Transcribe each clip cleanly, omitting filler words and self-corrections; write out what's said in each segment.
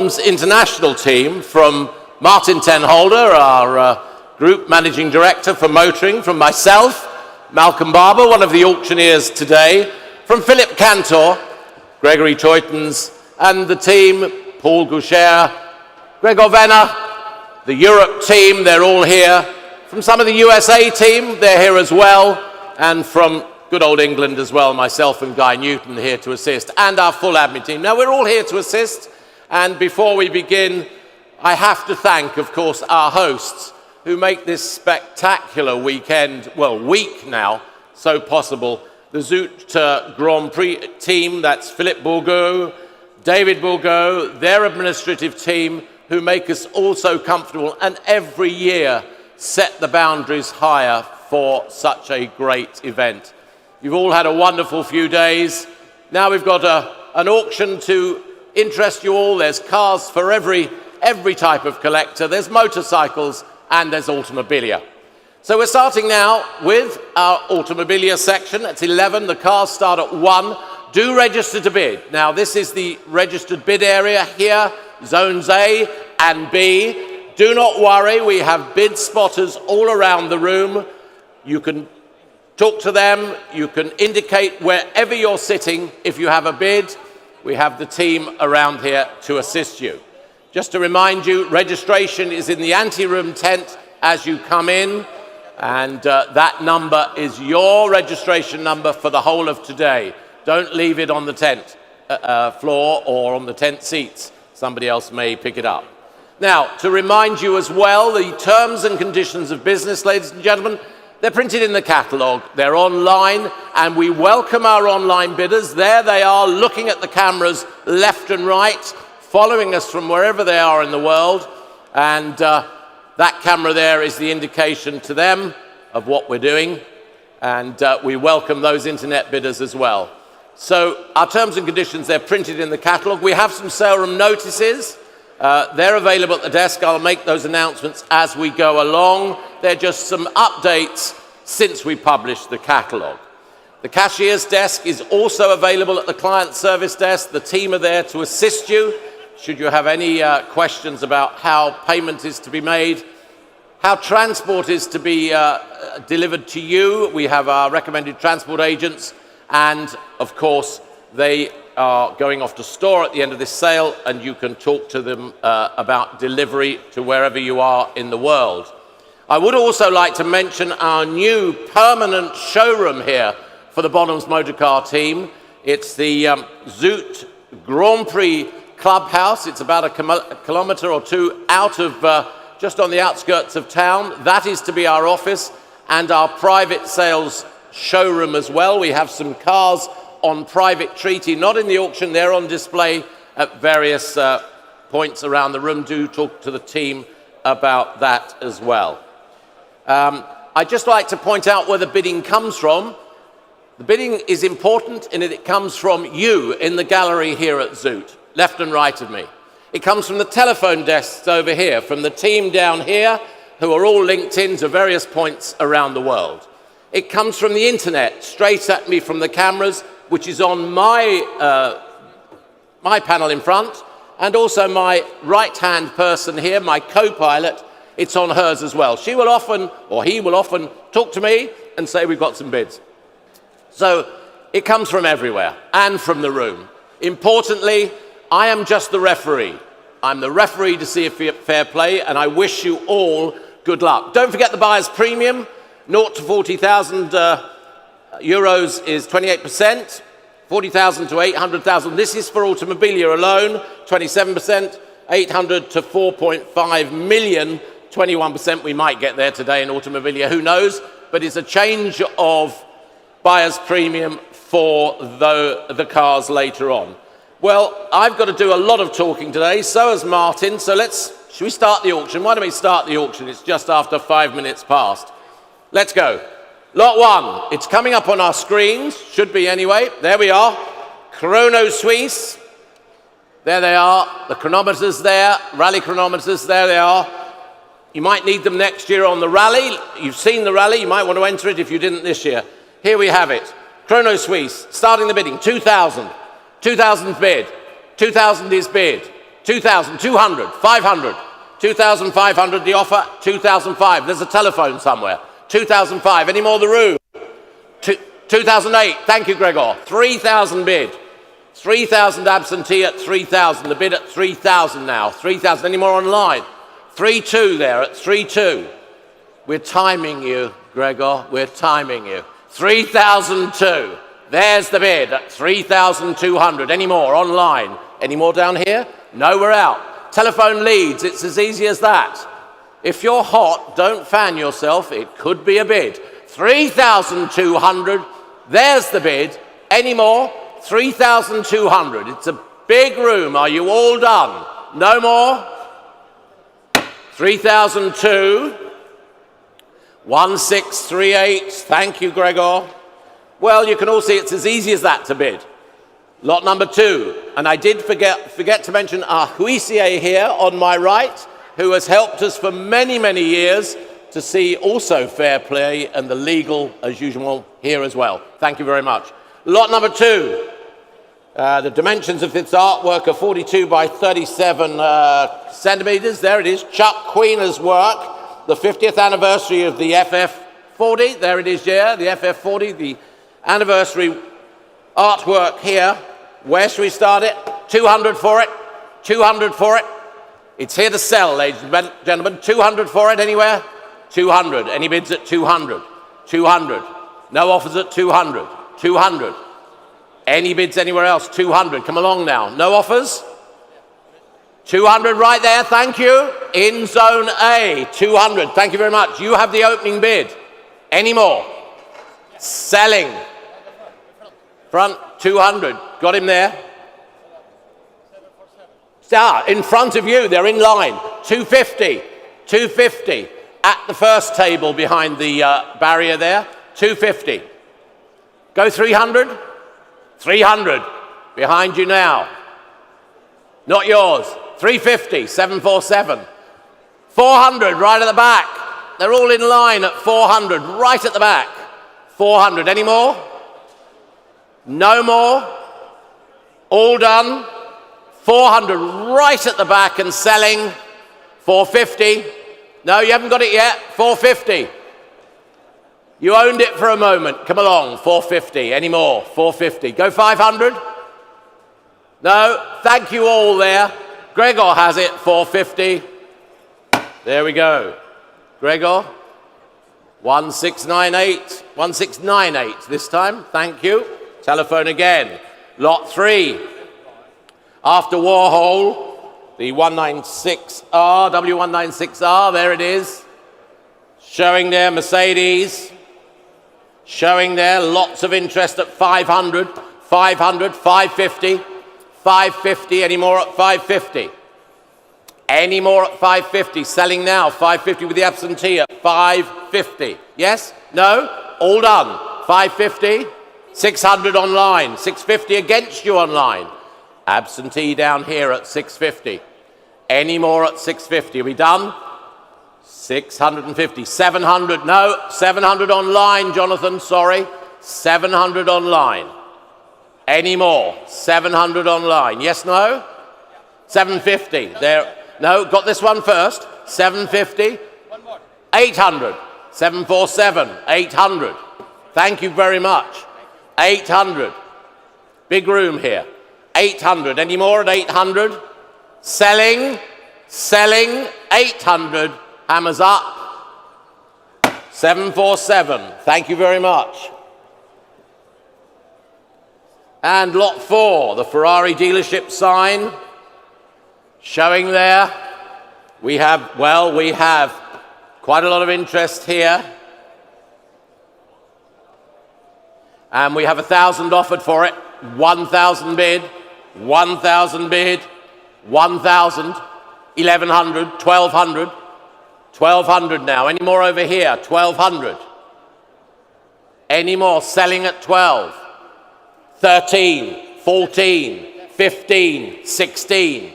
International team from Martin Tenholder, our Group Managing Director for Motoring, from myself, Malcolm Barber, one of the auctioneers today, from Philip Cantor, Gregory Teutons, and the team, Paul Goucher, Gregor Venner, the Europe team, they're all here. From some of the USA team, they're here as well, and from good old England as well, myself and Guy Newton here to assist, and our full admin team. Now, we're all here to assist. And before we begin, I have to thank, of course, our hosts who make this spectacular weekend, well, week now, so possible. The Zoute Grand Prix team, that's Philippe Bourgault, David Bourgault, their administrative team, who make us all so comfortable and every year set the boundaries higher for such a great event. You've all had a wonderful few days. Now we've got an auction to interest you all. There's cars for every type of collector. There's motorcycles and there's Automobilia. So we're starting now with our Automobilia section. It's 11. The cars start at 1. Do register to bid. Now this is the registered bid area here, zones A and B. Do not worry, we have bid spotters all around the room. You can talk to them. You can indicate wherever you're sitting if you have a bid. We have the team around here to assist you. Just to remind you, registration is in the anteroom tent as you come in, and that number is your registration number for the whole of today. Don't leave it on the tent floor or on the tent seats. Somebody else may pick it up. Now, to remind you as well, the terms and conditions of business, ladies and gentlemen, they're printed in the catalogue, they're online, and we welcome our online bidders. There they are, looking at the cameras left and right, following us from wherever they are in the world, and that camera there is the indication to them of what we're doing, and we welcome those internet bidders as well. So our terms and conditions, they're printed in the catalogue. We have some sale room notices. They're available at the desk. I'll make those announcements as we go along. They're just some updates since we published the catalogue. The cashier's desk is also available at the client service desk. The team are there to assist you should you have any questions about how payment is to be made, how transport is to be delivered to you. We have our recommended transport agents, and of course they are going off to store at the end of this sale, and you can talk to them about delivery to wherever you are in the world. I would also like to mention our new permanent showroom here for the Bonhams Motorcar team. It's the Zoute Grand Prix Clubhouse. It's about a kilometre or two out of, just on the outskirts of town. That is to be our office and our private sales showroom as well. We have some cars on private treaty, not in the auction, they're on display at various points around the room. Do talk to the team about that as well. I'd just like to point out where the bidding comes from. The bidding is important in that it comes from you in the gallery here at Zoute, left and right of me. It comes from the telephone desks over here, from the team down here, who are all linked in to various points around the world. It comes from the internet, straight at me from the cameras, which is on my panel in front, and also my right-hand person here, my co-pilot, it's on hers as well. She will often, or he will often, talk to me and say, we've got some bids. So it comes from everywhere and from the room. Importantly, I am just the referee. I'm the referee to see if fair play, and I wish you all good luck. Don't forget the buyer's premium, 0 to 40,000 euros is 28%, 40,000 to 800,000. This is for Automobilia alone, 27%, 800 to 4.5 million, 21%. We might get there today in Automobilia, who knows? But it's a change of buyer's premium for the cars later on. Well, I've got to do a lot of talking today, so has Martin. So should we start the auction? Why don't we start the auction? It's just after 5 minutes past. Let's go. Lot 1, it's coming up on our screens, should be anyway. There we are, Chrono Suisse. There they are, the chronometers there, rally chronometers, there they are. You might need them next year on the rally. You've seen the rally, you might want to enter it if you didn't this year. Here we have it, Chrono Suisse, starting the bidding, 2,000. 2,000 bid, 2,000 is bid, 2,200, 500, 2,500, the offer, 2,005. There's a telephone somewhere. 2,005, any more the room? 2,008, thank you, Gregor. 3,000 bid. 3,000 absentee at 3,000, the bid at 3,000 now. 3,000, any more online? 3,2 there at 3,2. We're timing you, Gregor, we're timing you. 3,002, there's the bid at 3,200. Any more online? Any more down here? No, we're out. Telephone leads, it's as easy as that. If you're hot, don't fan yourself, it could be a bid. 3,200, there's the bid. Any more? 3,200. It's a big room. Are you all done? No more? 3,002. 1,638. Thank you, Gregor. Well, you can all see it's as easy as that to bid. Lot number 2. And I did forget to mention our huissier here on my right, who has helped us for many, many years to see also fair play and the legal, as usual, here as well. Thank you very much. Lot number 2. The dimensions of this artwork are 42 by 37 centimeters. There it is, Chuck Queener's work. The 50th anniversary of the FF40. There it is, yeah, the FF40, the anniversary artwork here. Where should we start it? 200 for it. 200 for it. It's here to sell, ladies and gentlemen. 200 for it, anywhere? 200. Any bids at 200? 200. No offers at 200. 200. Any bids anywhere else? 200. Come along now. No offers? 200 right there, thank you. In zone A, 200. Thank you very much. You have the opening bid. Any more? Selling. Front, 200. Got him there. In front of you, they're in line. 250. 250. At the first table behind the barrier there. 250. Go 300. 300. Behind you now. Not yours. 350. 747. 400 right at the back. They're all in line at 400 right at the back. 400. Any more? No more? All done? 400 right at the back and selling. 450. No, you haven't got it yet. 450. You owned it for a moment. Come along. 450. Any more? 450. Go 500. No, thank you all there. Gregor has it. 450. There we go. Gregor. 1698. 1698 this time. Thank you. Telephone again. Lot 3. After Warhol, the 196R, W196R, there it is. Showing there, Mercedes. Showing there, lots of interest at 500, 500, 550, 550, any more at 550? Any more at 550? Selling now, 550 with the absentee at 550. Yes? No? All done. 550, 600 online, 650 against you online. Absentee down here at 650. Any more at 650? Are we done? 650. 700. No, 700 online, Jonathan. Sorry. 700 online. Any more? 700 online. Yes, no? 750. There. No, got this one first. 750. 800. 747. 800. Thank you very much. 800. Big room here. 800. Any more at 800? Selling. Selling. 800. Hammers up. 747. Thank you very much. And lot 4, the Ferrari dealership sign. Showing there. We have quite a lot of interest here. And we have 1,000 offered for it. 1,000 bid. 1,000 bid. 1,000. 1,100. 1,200. 1,200 now. Any more over here? 1,200. Any more? Selling at 12. 13. 14. 15. 16.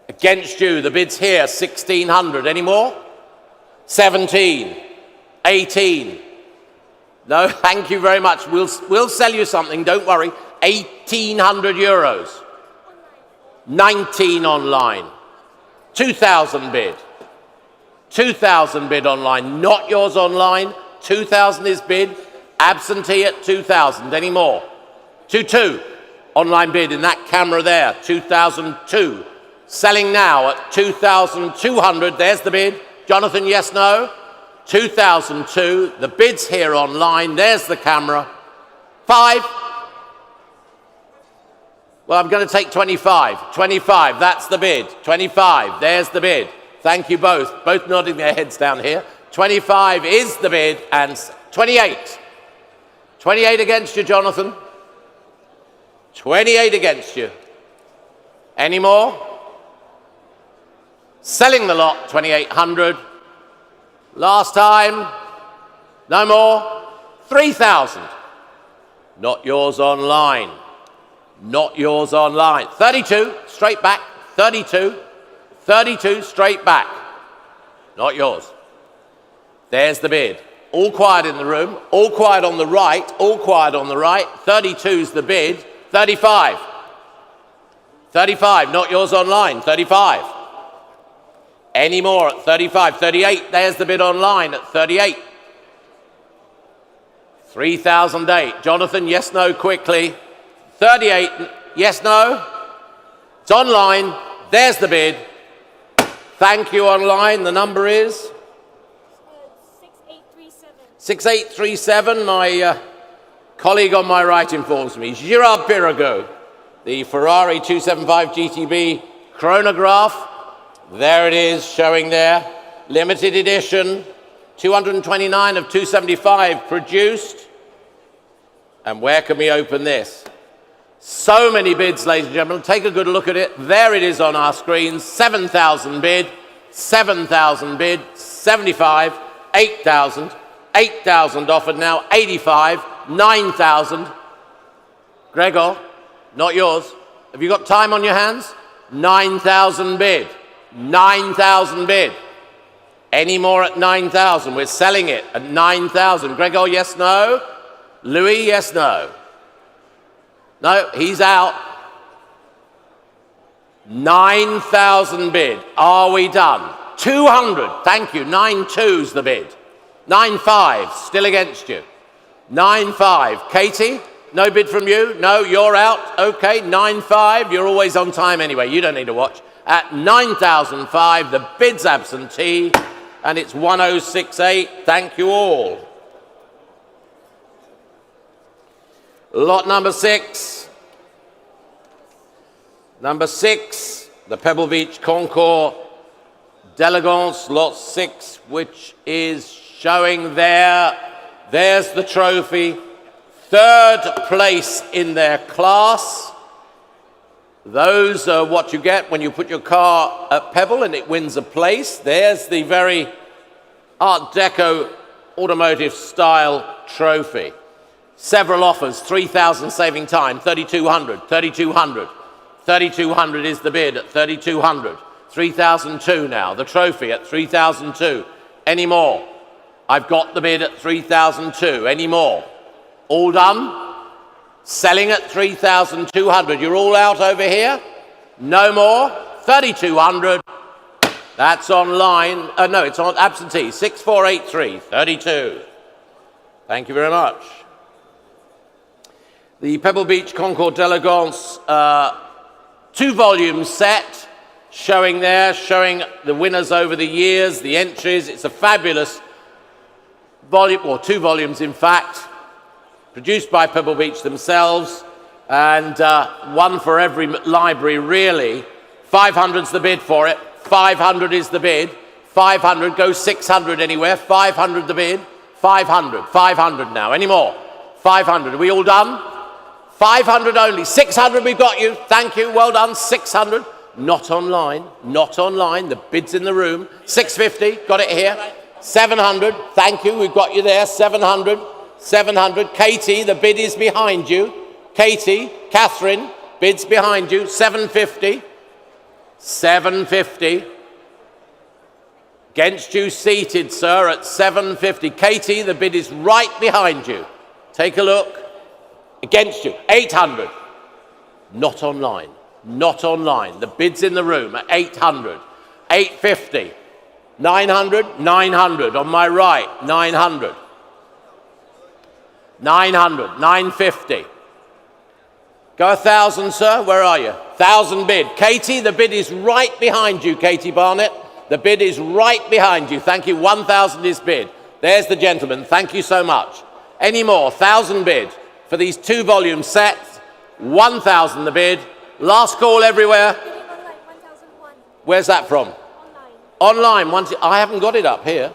Against you, the bid's here. 1,600. Any more? 17. 18. No, thank you very much. We'll sell you something, don't worry. 1,800 euros. 19 online. 2,000 bid. 2,000 bid online. Not yours online. 2,000 is bid. Absentee at 2,000. Any more? 2,200. Online bid in that camera there. 2,002. Selling now at 2,200. There's the bid. Jonathan, yes, no? 2002. The bid's here online. There's the camera. 5. Well, I'm going to take 25. 25, that's the bid. 25, there's the bid. Thank you both. Both nodding their heads down here. 25 is the bid, and 28. 28 against you, Jonathan. 28 against you. Any more? Selling the lot, 2,800. Last time. No more. 3,000. Not yours online. Not yours online. 32, straight back. 32. 32, straight back. Not yours. There's the bid. All quiet in the room. All quiet on the right. All quiet on the right. 32's the bid. 35. 35, not yours online. 35. Any more at 35. 38, there's the bid online at 38. 3,008. Jonathan, yes, no, quickly. 38, yes, no? It's online. There's the bid. Thank you, online. The number is? 6837. 6837. My colleague on my right informs me. Girard Pirago, the Ferrari 275 GTB chronograph. There it is, showing there. Limited edition. 229 of 275 produced. And where can we open this? So many bids, ladies and gentlemen. Take a good look at it. There it is on our screens. 7,000 bid, 7,000 bid, 75, 8,000, 8,000 offered now, 85, 9,000. Gregor, not yours. Have you got time on your hands? 9,000 bid, 9,000 bid. Any more at 9,000? We're selling it at 9,000. Gregor, yes, no? Louis, yes, no? No, he's out. 9,000 bid. Are we done? 200. Thank you. 9,2's the bid. 9,5, still against you. 9,5. Katie, no bid from you? No, you're out. Okay, 9,5. You're always on time anyway. You don't need to watch. At 9,005, the bid's absentee, and it's 1,068. Thank you all. Lot number 6. Number 6, the Pebble Beach Concours d'Elegance, lot 6, which is showing there. There's the trophy. 3rd place in their class. Those are what you get when you put your car at Pebble and it wins a place. There's the very Art Deco automotive style trophy. Several offers, 3,000 saving time, 3,200, 3,200. 3,200 is the bid at 3,200. 3,002 now, the trophy at 3,002. Any more? I've got the bid at 3,002. Any more? All done? Selling at 3,200. You're all out over here? No more? 3,200. That's online. No, it's on absentee. 6483, 32. Thank you very much. The Pebble Beach Concours d'Elegance 2-volume set showing there, showing the winners over the years, the entries. It's a fabulous volume, or 2 volumes in fact, produced by Pebble Beach themselves, and one for every library really. 500's the bid for it. 500 is the bid. 500, go 600 anywhere. 500 the bid. 500, 500 now. Any more? 500, are we all done? 500 only. 600, we've got you. Thank you, well done. 600, not online, not online. The bid's in the room. 650, got it here. 700, thank you, we've got you there. 700, 700. Katie, the bid is behind you. Katie, Catherine, bid's behind you. 750, 750. Against you seated, sir, at 750. Katie, the bid is right behind you. Take a look. Against you, 800. Not online. Not online. The bid's in the room at 800, 850, 900, 900. On my right, 900. 900, 950. Go 1,000, sir. Where are you? 1,000 bid. Katie, the bid is right behind you, Katie Barnett. The bid is right behind you. Thank you. 1,000 is bid. There's the gentleman. Thank you so much. Any more? 1,000 bid for these 2 volume sets. 1,000 the bid. Last call everywhere. Where's that from? Online. I haven't got it up here.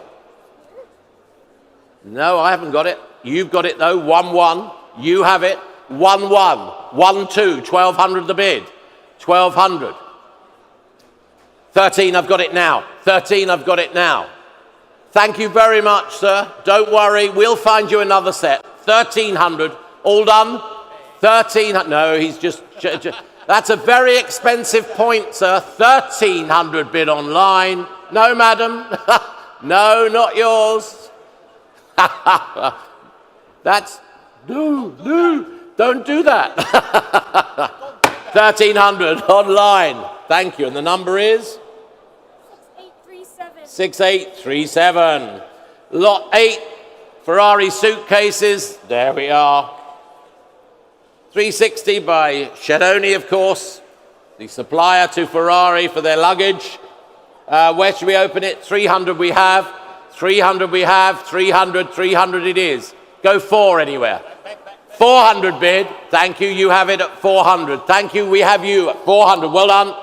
No, I haven't got it. You've got it though. 1-1. You have it. 1-1. 1-2. 1,200 the bid. 1,200. 13, I've got it now. 13, I've got it now. Thank you very much, sir. Don't worry, we'll find you another set. 1,300. All done? 1,300. No, he's just that's a very expensive point, sir. 1,300 bid online. No, madam. No, not yours. That's, no, don't do that. 1,300 online. Thank you. And the number is? 6837. 6837. Lot 8 Ferrari suitcases. There we are. 360 by Shadoni, of course, the supplier to Ferrari for their luggage. Where should we open it? 300 we have. 300 we have. 300, 300 it is. Go 4 anywhere. 400 bid. Thank you. You have it at 400. Thank you. We have you at 400. Well done.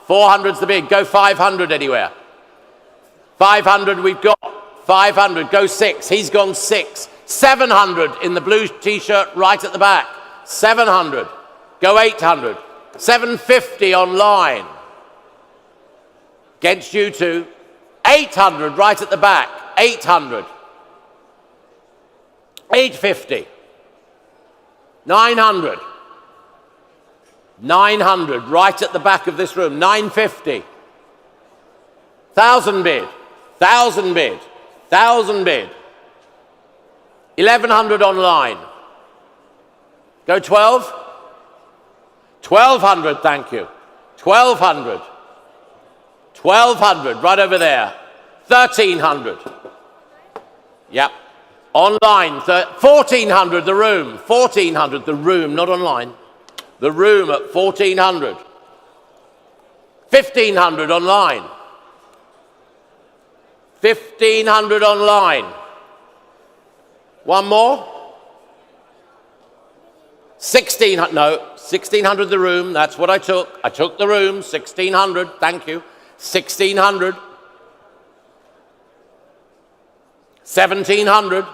400's the bid. Go 500 anywhere. 500 we've got. 500. Go 6. He's gone 6. 700 in the blue t-shirt right at the back. 700. Go 800. 750 online. Against you two. 800 right at the back. 800. 850. 900. 900 right at the back of this room. 950. 1,000 bid. 1,000 bid. 1,000 bid. 1,100 online. Go 12. 1,200, thank you. 1,200. 1,200 right over there. 1,300. Yep. Online. 1,400 the room. 1,400 the room, not online. The room at 1,400. 1,500 online. 1,500 online. One more. 1,600, no, 1,600 the room, that's what I took. I took the room, 1,600, thank you. 1,600. 1,700.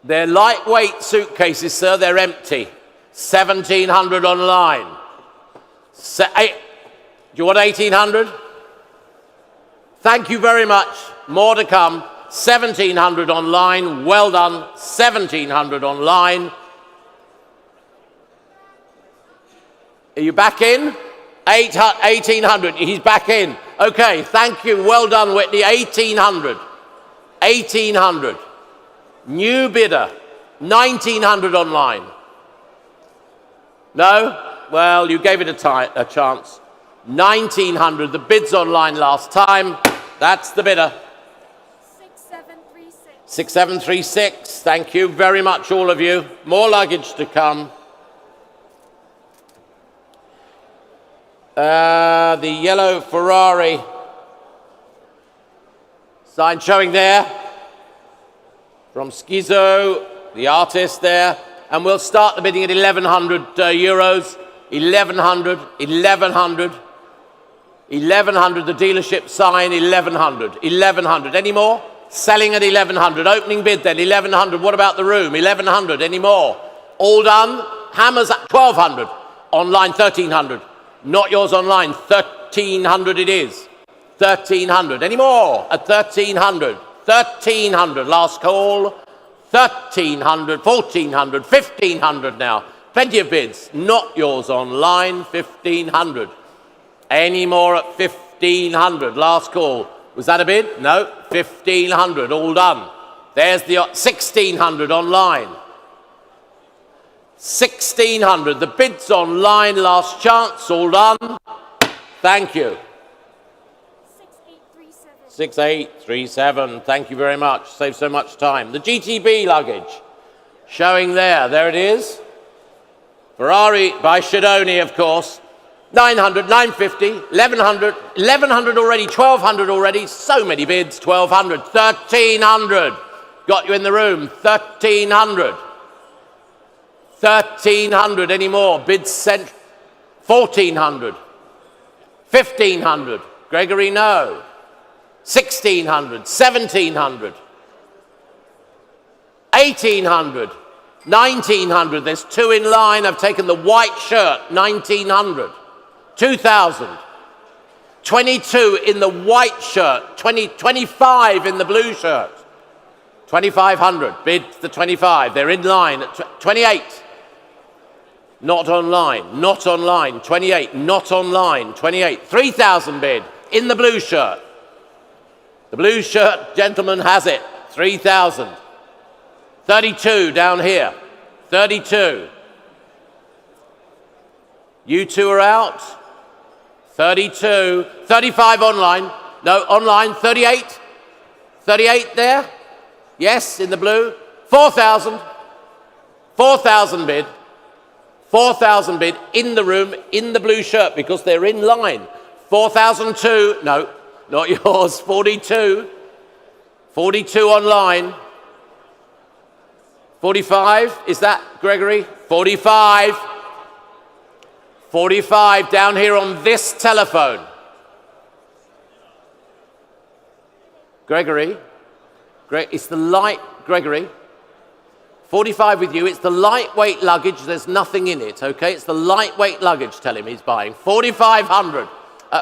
They're lightweight suitcases, sir, they're empty. 1,700 online. Do you want 1,800? Thank you very much, more to come. 1,700 online, well done. 1,700 online. Are you back in? 1,800, he's back in. Okay, thank you, well done, Whitney. 1,800. 1,800. New bidder. 1,900 online. No? Well, you gave it a chance. 1,900, the bid's online last time. That's the bidder. 6736. 6736, thank you very much, all of you. More luggage to come. The yellow Ferrari sign showing there from Schizzo, the artist there. And we'll start the bidding at 1,100 euros. 1,100, 1,100. 1,100, the dealership sign, 1,100. 1,100, any more? Selling at 1,100. Opening bid then, 1,100. What about the room? 1,100. Any more? All done. Hammers at 1,200. Online, 1,300. Not yours online. 1,300 it is. 1,300. Any more? At 1,300. 1,300. Last call. 1,300. 1,400. 1,500 now. Plenty of bids. Not yours online. 1,500. Any more at 1,500? Last call. Was that a bid? No. 1,500, all done. There's the 1,600 online. 1,600. The bid's online, last chance, all done. Thank you. 6837. Thank you very much. Save so much time. The GTB luggage showing there. There it is. Ferrari by Shadoni, of course. 900, 950, 1100, 1100 already, 1200 already. So many bids. 1200, 1300. Got you in the room. 1300. 1300. Any more? Bids sent. 1400. 1500. Gregory, no. 1600. 1700. 1800. 1900. There's two in line. I've taken the white shirt. 1900. 2000. 22 in the white shirt. 25 in the blue shirt. 2500. Bid the 25. They're in line at 28. Not online. Not online. 28. Not online. 28. 3000 bid in the blue shirt. The blue shirt gentleman has it. 3,000. 32 down here. 32. You two are out. 32. 35 online. No, online. 38. 38 there. Yes, in the blue. 4,000. 4,000 bid. 4,000 bid in the room, in the blue shirt, because they're in line. 4,002. No, not yours. 42. 42 online. 45. Is that Gregory? 45. 45 down here on this telephone. Gregory. It's the light, Gregory. 45 with you. It's the lightweight luggage. There's nothing in it, okay? It's the lightweight luggage, tell him he's buying. 4,500.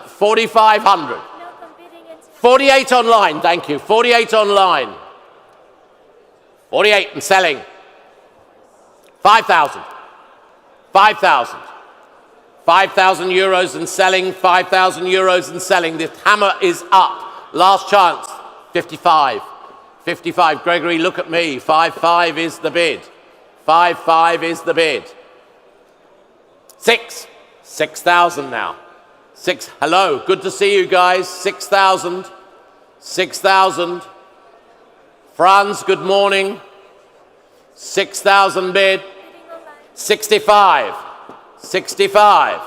4,500. 48 online, thank you. 48 online. 48 and selling. 5,000. 5,000. 5,000 euros and selling. 5,000 euros and selling. The hammer is up. Last chance. 55. 55. Gregory, look at me. 55 is the bid. 55 is the bid. 6,000 now. 6. Hello. Good to see you guys. 6,000. 6,000. Franz, good morning. 6,000 bid. 65. 65.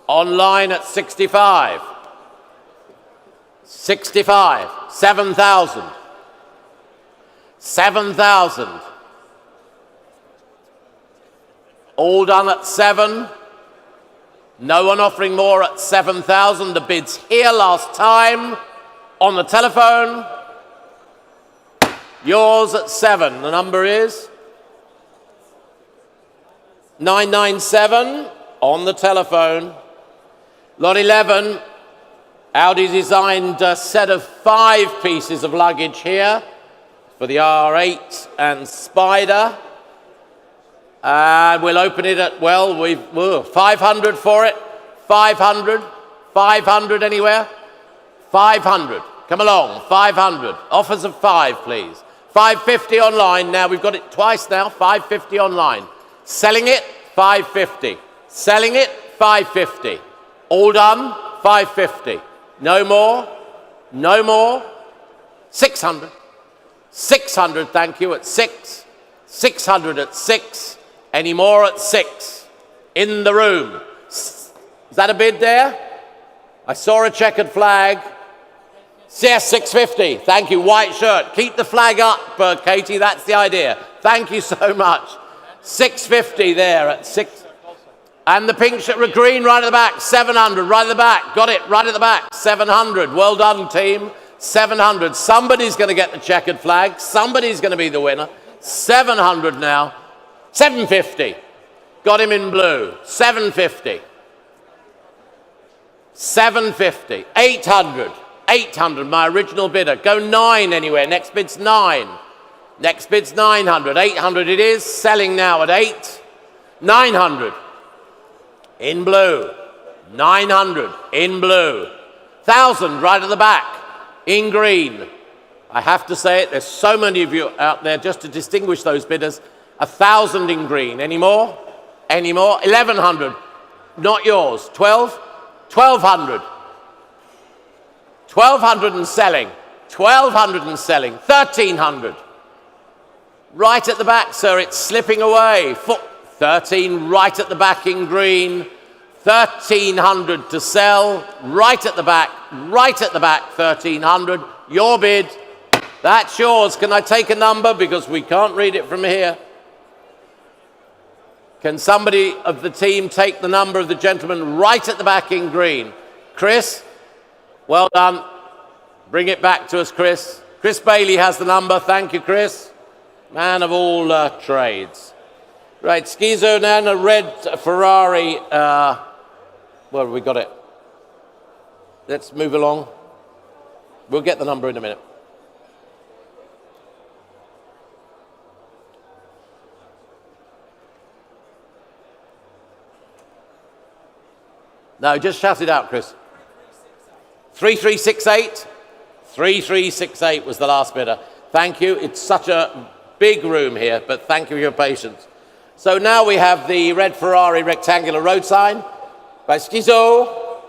Online at 65. 65. 7,000. 7,000. All done at 7. No one offering more at 7,000. The bid's here last time. On the telephone. Yours at 7. The number is 997 on the telephone. Lot 11. Audi designed a set of 5 pieces of luggage here for the R8 and Spider. And we'll open it at, well, 500 for it. 500. 500 anywhere? 500. Come along. 500. Offers of 5, please. 550 online. Now we've got it twice now. 550 online. Selling it, 550. Selling it, 550. All done, 550. No more. No more. 600. 600, thank you, at 6. 600 at 6. Any more at 6? In the room. Is that a bid there? I saw a checkered flag. Yes, 650. Thank you. White shirt. Keep the flag up, Katie. That's the idea. Thank you so much. 650 there at 6. And the pink shirt, green right at the back. 700 right at the back. Got it right at the back. 700. Well done, team. 700. Somebody's going to get the checkered flag. Somebody's going to be the winner. 700 now. 750. Got him in blue. 750. 750. 800. 800. My original bidder. Go 9 anywhere. Next bid's 9. Next bid's 900. 800 it is. Selling now at 8. 900. In blue. 900. In blue. 1,000 right at the back. In green. I have to say it, there's so many of you out there just to distinguish those bidders. 1,000 in green. Any more? Any more? 1,100. Not yours. 12? 1,200. 1,200 and selling. 1,200 and selling. 1,300. Right at the back, sir. It's slipping away. 13 right at the back in green. 1,300 to sell. Right at the back. Right at the back. 1,300. Your bid. That's yours. Can I take a number? Because we can't read it from here. Can somebody of the team take the number of the gentleman right at the back in green? Chris? Well done. Bring it back to us, Chris. Chris Bailey has the number. Thank you, Chris. Man of all trades. Right, Schizo now, a red Ferrari. Well, we got it. Let's move along. We'll get the number in a minute. No, just shout it out, Chris. 3368. 3368 was the last bidder. Thank you. It's such a big room here, but thank you for your patience. So now we have the red Ferrari rectangular road sign by Schizo.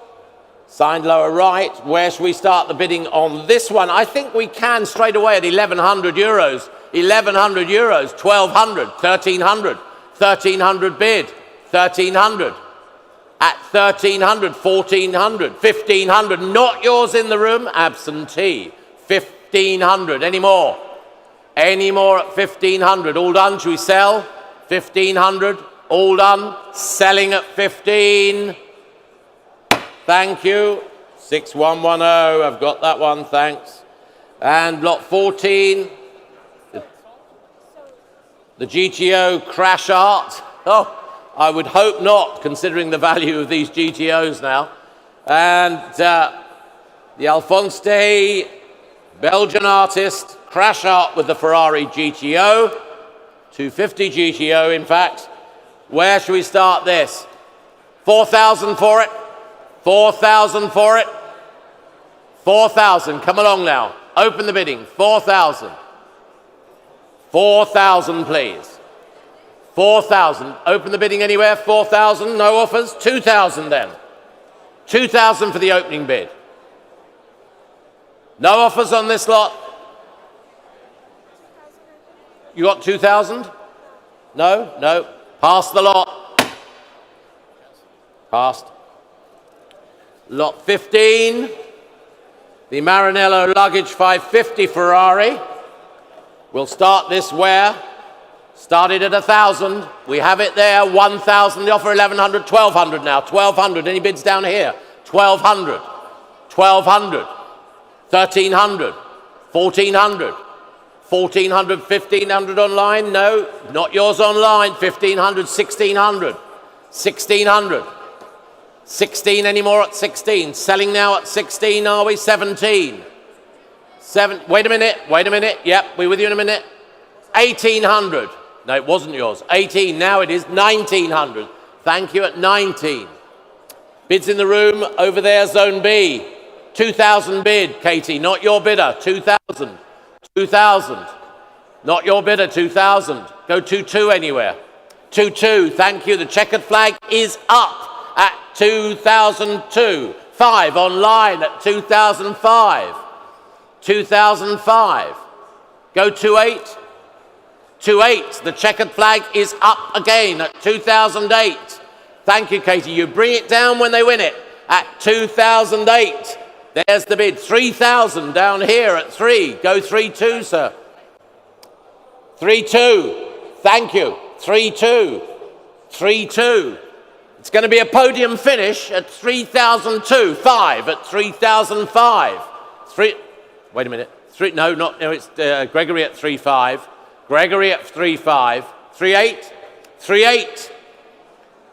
Signed lower right. Where should we start the bidding on this one? I think we can straight away at 1,100 euros. 1,100 euros. 1,200. 1,300. 1,300 bid. 1,300. At 1,300, 1,400, 1,500, not yours in the room, absentee. 1,500, any more? Any more at 1,500, all done, should we sell? 1,500, all done, selling at 15. Thank you, 6110, I've got that one, thanks. And lot 14, the GTO Crash Art. Oh, I would hope not, considering the value of these GTOs now. And the Alphonse Day, Belgian artist, Crash Art with the Ferrari GTO, 250 GTO in fact. Where should we start this? 4,000 for it? 4,000 for it? 4,000, come along now. Open the bidding, 4,000. 4,000 please. 4,000. Open the bidding anywhere. 4,000. No offers. 2,000 then. 2,000 for the opening bid. No offers on this lot. You got 2,000? No? No. Pass the lot. Passed. Lot 15. The Maranello Luggage 550 Ferrari. We'll start this where? Started at 1,000. We have it there. 1,000. The offer 1,100. 1,200 now. 1,200. Any bids down here? 1,200. 1,200. 1,300. 1,400. 1,400. 1,500 online? No, not yours online. 1,500. 1,600. 1,600. 16. Any more at 16? Selling now at 16. Are we? 17. Wait a minute. Wait a minute. Yep, we're with you in a minute. 1,800. No, it wasn't yours. 18, now it is 1,900. Thank you at 19. Bids in the room, over there, zone B. 2,000 bid, Katie, not your bidder. 2,000. 2,000. Not your bidder, 2,000. Go 2-2 anywhere. 2-2, thank you. The checkered flag is up at 2,002. 5 online at 2,005. 2,005. Go 2-8. 2-8, the checkered flag is up again at 2008. Thank you, Katie. You bring it down when they win it at 2008. There's the bid. 3,000 down here at 3. Go 3-2, sir. 3-2. Thank you. 3-2. 3-2. It's going to be a podium finish at 3,002. 5 at 3,005. 3. Wait a minute. 3. No, not. No. It's Gregory at 3.5. Gregory at 3.5. 3.8. 3.8. Do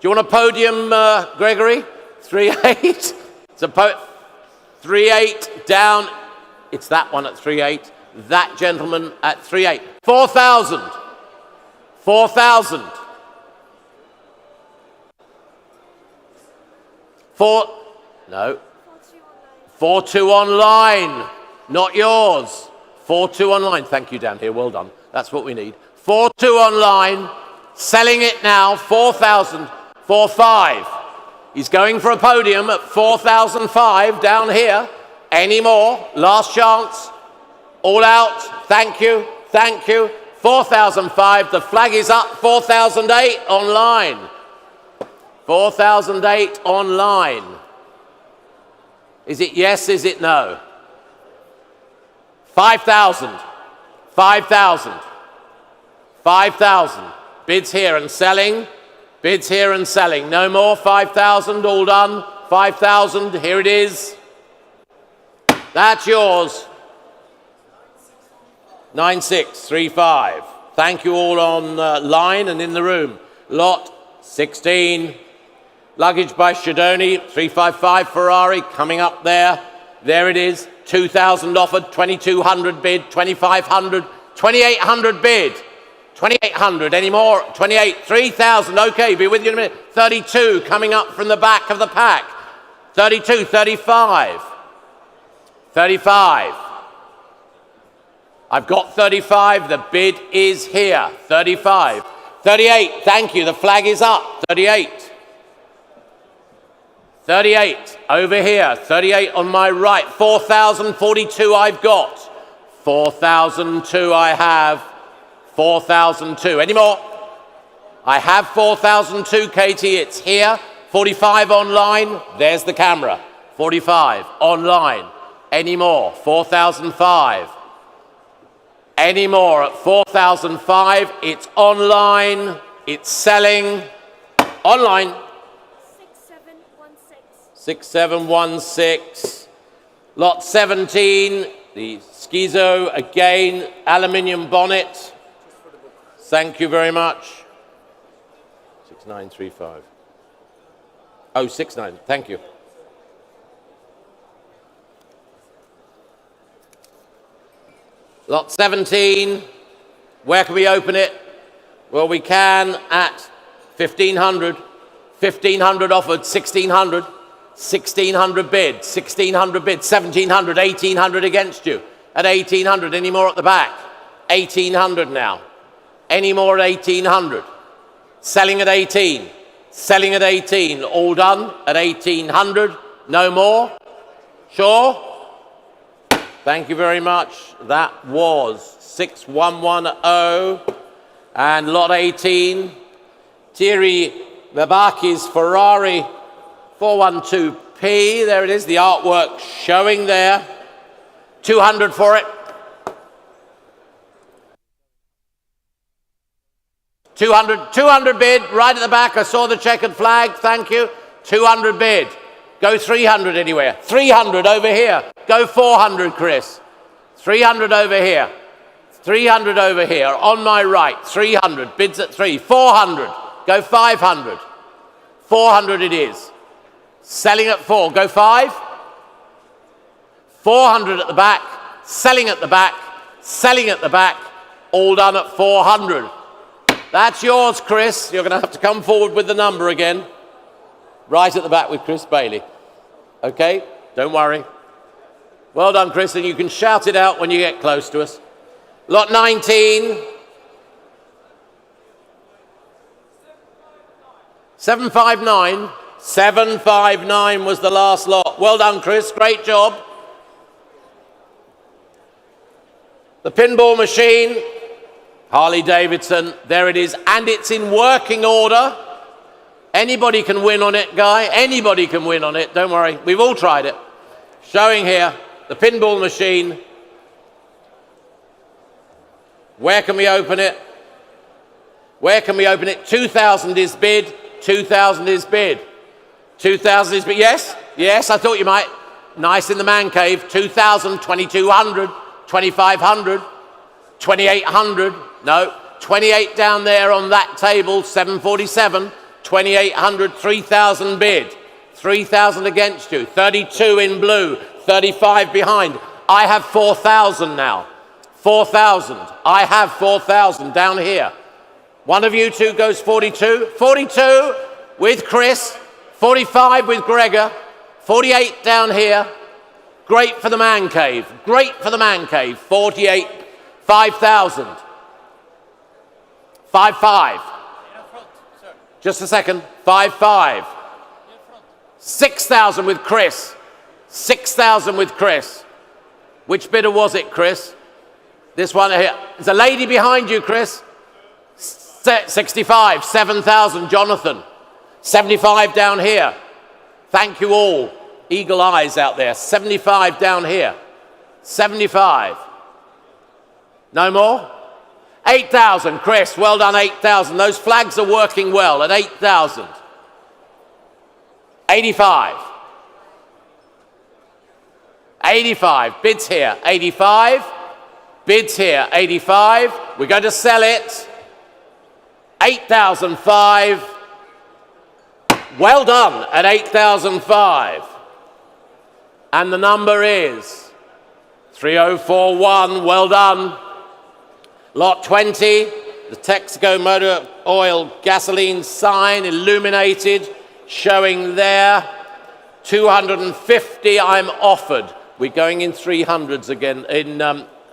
you want a podium, Gregory? 3.8. It's a 3.8 down. It's that one at 3.8. That gentleman at 3.8. 4,000. 4,000. 4. No. 4-2 online. Not yours. 4-2 online. Thank you down here. Well done. That's what we need. 4-2 online. Selling it now, 4,000, 4-5. He's going for a podium at 4,005 down here. Any more? Last chance. All out. Thank you. Thank you. 4,005. The flag is up. 4,008 online. 4,008 online. Is it yes? Is it no? 5,000. 5,000. 5,000. Bids here and selling. Bids here and selling. No more. 5,000. All done. 5,000. Here it is. That's yours. 9635. Thank you all on line and in the room. Lot 16. Luggage by Shadoni. 355 Ferrari coming up there. There it is. 2,000 offered. 2,200 bid. 2,500. 2,800 bid. 2,800. Any more? 28. 3,000. Okay, be with you in a minute. 32 coming up from the back of the pack. 32. 35. 35. I've got 35. The bid is here. 35. 38. Thank you. The flag is up. 38. 38. Over here. 38 on my right. 4,042 I've got. 4,002 I have. 4,002. Any more? I have 4,002, Katie. It's here. 45 online. There's the camera. 45 online. Any more? 4,005. Any more at 4,005? It's online. It's selling. Online. 6716. 6716. Lot 17. The Schizo again. Aluminium bonnet. Thank you very much. 6935. Oh, 69. Thank you. Lot 17. Where can we open it? Well, we can at 1,500. 1,500 offered. 1,600. 1,600 bid. 1,600 bid. 1,700. 1,800 against you. At 1,800. Any more at the back? 1,800 now. Any more at 1,800? Selling at 18. Selling at 18. All done at 1,800. No more? Sure? Thank you very much. That was 6110. And lot 18. Thierry Babaki's Ferrari 412P. There it is. The artwork showing there. 200 for it. 200 bid, right at the back. I saw the checkered flag, thank you. 200 bid. Go 300 anywhere. 300 over here. Go 400, Chris. 300 over here. 300 over here. On my right, 300. Bids at 3. 400. Go 500. 400 it is. Selling at 4. Go 5. 400 at the back. Selling at the back. Selling at the back. All done at 400. That's yours, Chris. You're going to have to come forward with the number again. Right at the back with Chris Bailey. Okay? Don't worry. Well done, Chris, and you can shout it out when you get close to us. Lot 19. 759. 759 was the last lot. Well done, Chris. Great job. The pinball machine. Harley Davidson, there it is, and it's in working order. Anybody can win on it, Guy. Anybody can win on it, don't worry. We've all tried it. Showing here, the pinball machine. Where can we open it? Where can we open it? 2,000 is bid. 2,000 is bid. 2,000 is bid. Yes? Yes, I thought you might. Nice in the man cave. 2,000, 2,200, 2,500, 2,800. No, 28 down there on that table, 747, 2,800, 3,000 bid, 3,000 against you, 32 in blue, 35 behind. I have 4,000 now, 4,000. I have 4,000 down here. One of you two goes 42, 42 with Chris, 45 with Gregor, 48 down here. Great for the man cave, great for the man cave, 48, 5,000. 5-5. Just a second. 5-5. 6,000 with Chris. 6,000 with Chris. Which bidder was it, Chris? This one here. There's a lady behind you, Chris. 65. 7,000, Jonathan. 75 down here. Thank you all. Eagle eyes out there. 75 down here. 75. No more? 8,000, Chris. Well done, 8,000. Those flags are working well at 8,000. 85. 85. Bids here. 85. Bids here. 85. We're going to sell it. 8,005. Well done at 8,005. And the number is 3041. Well done. Lot 20. The Texaco motor oil gasoline sign illuminated, showing there. 250 I'm offered. We're going in 300s again, in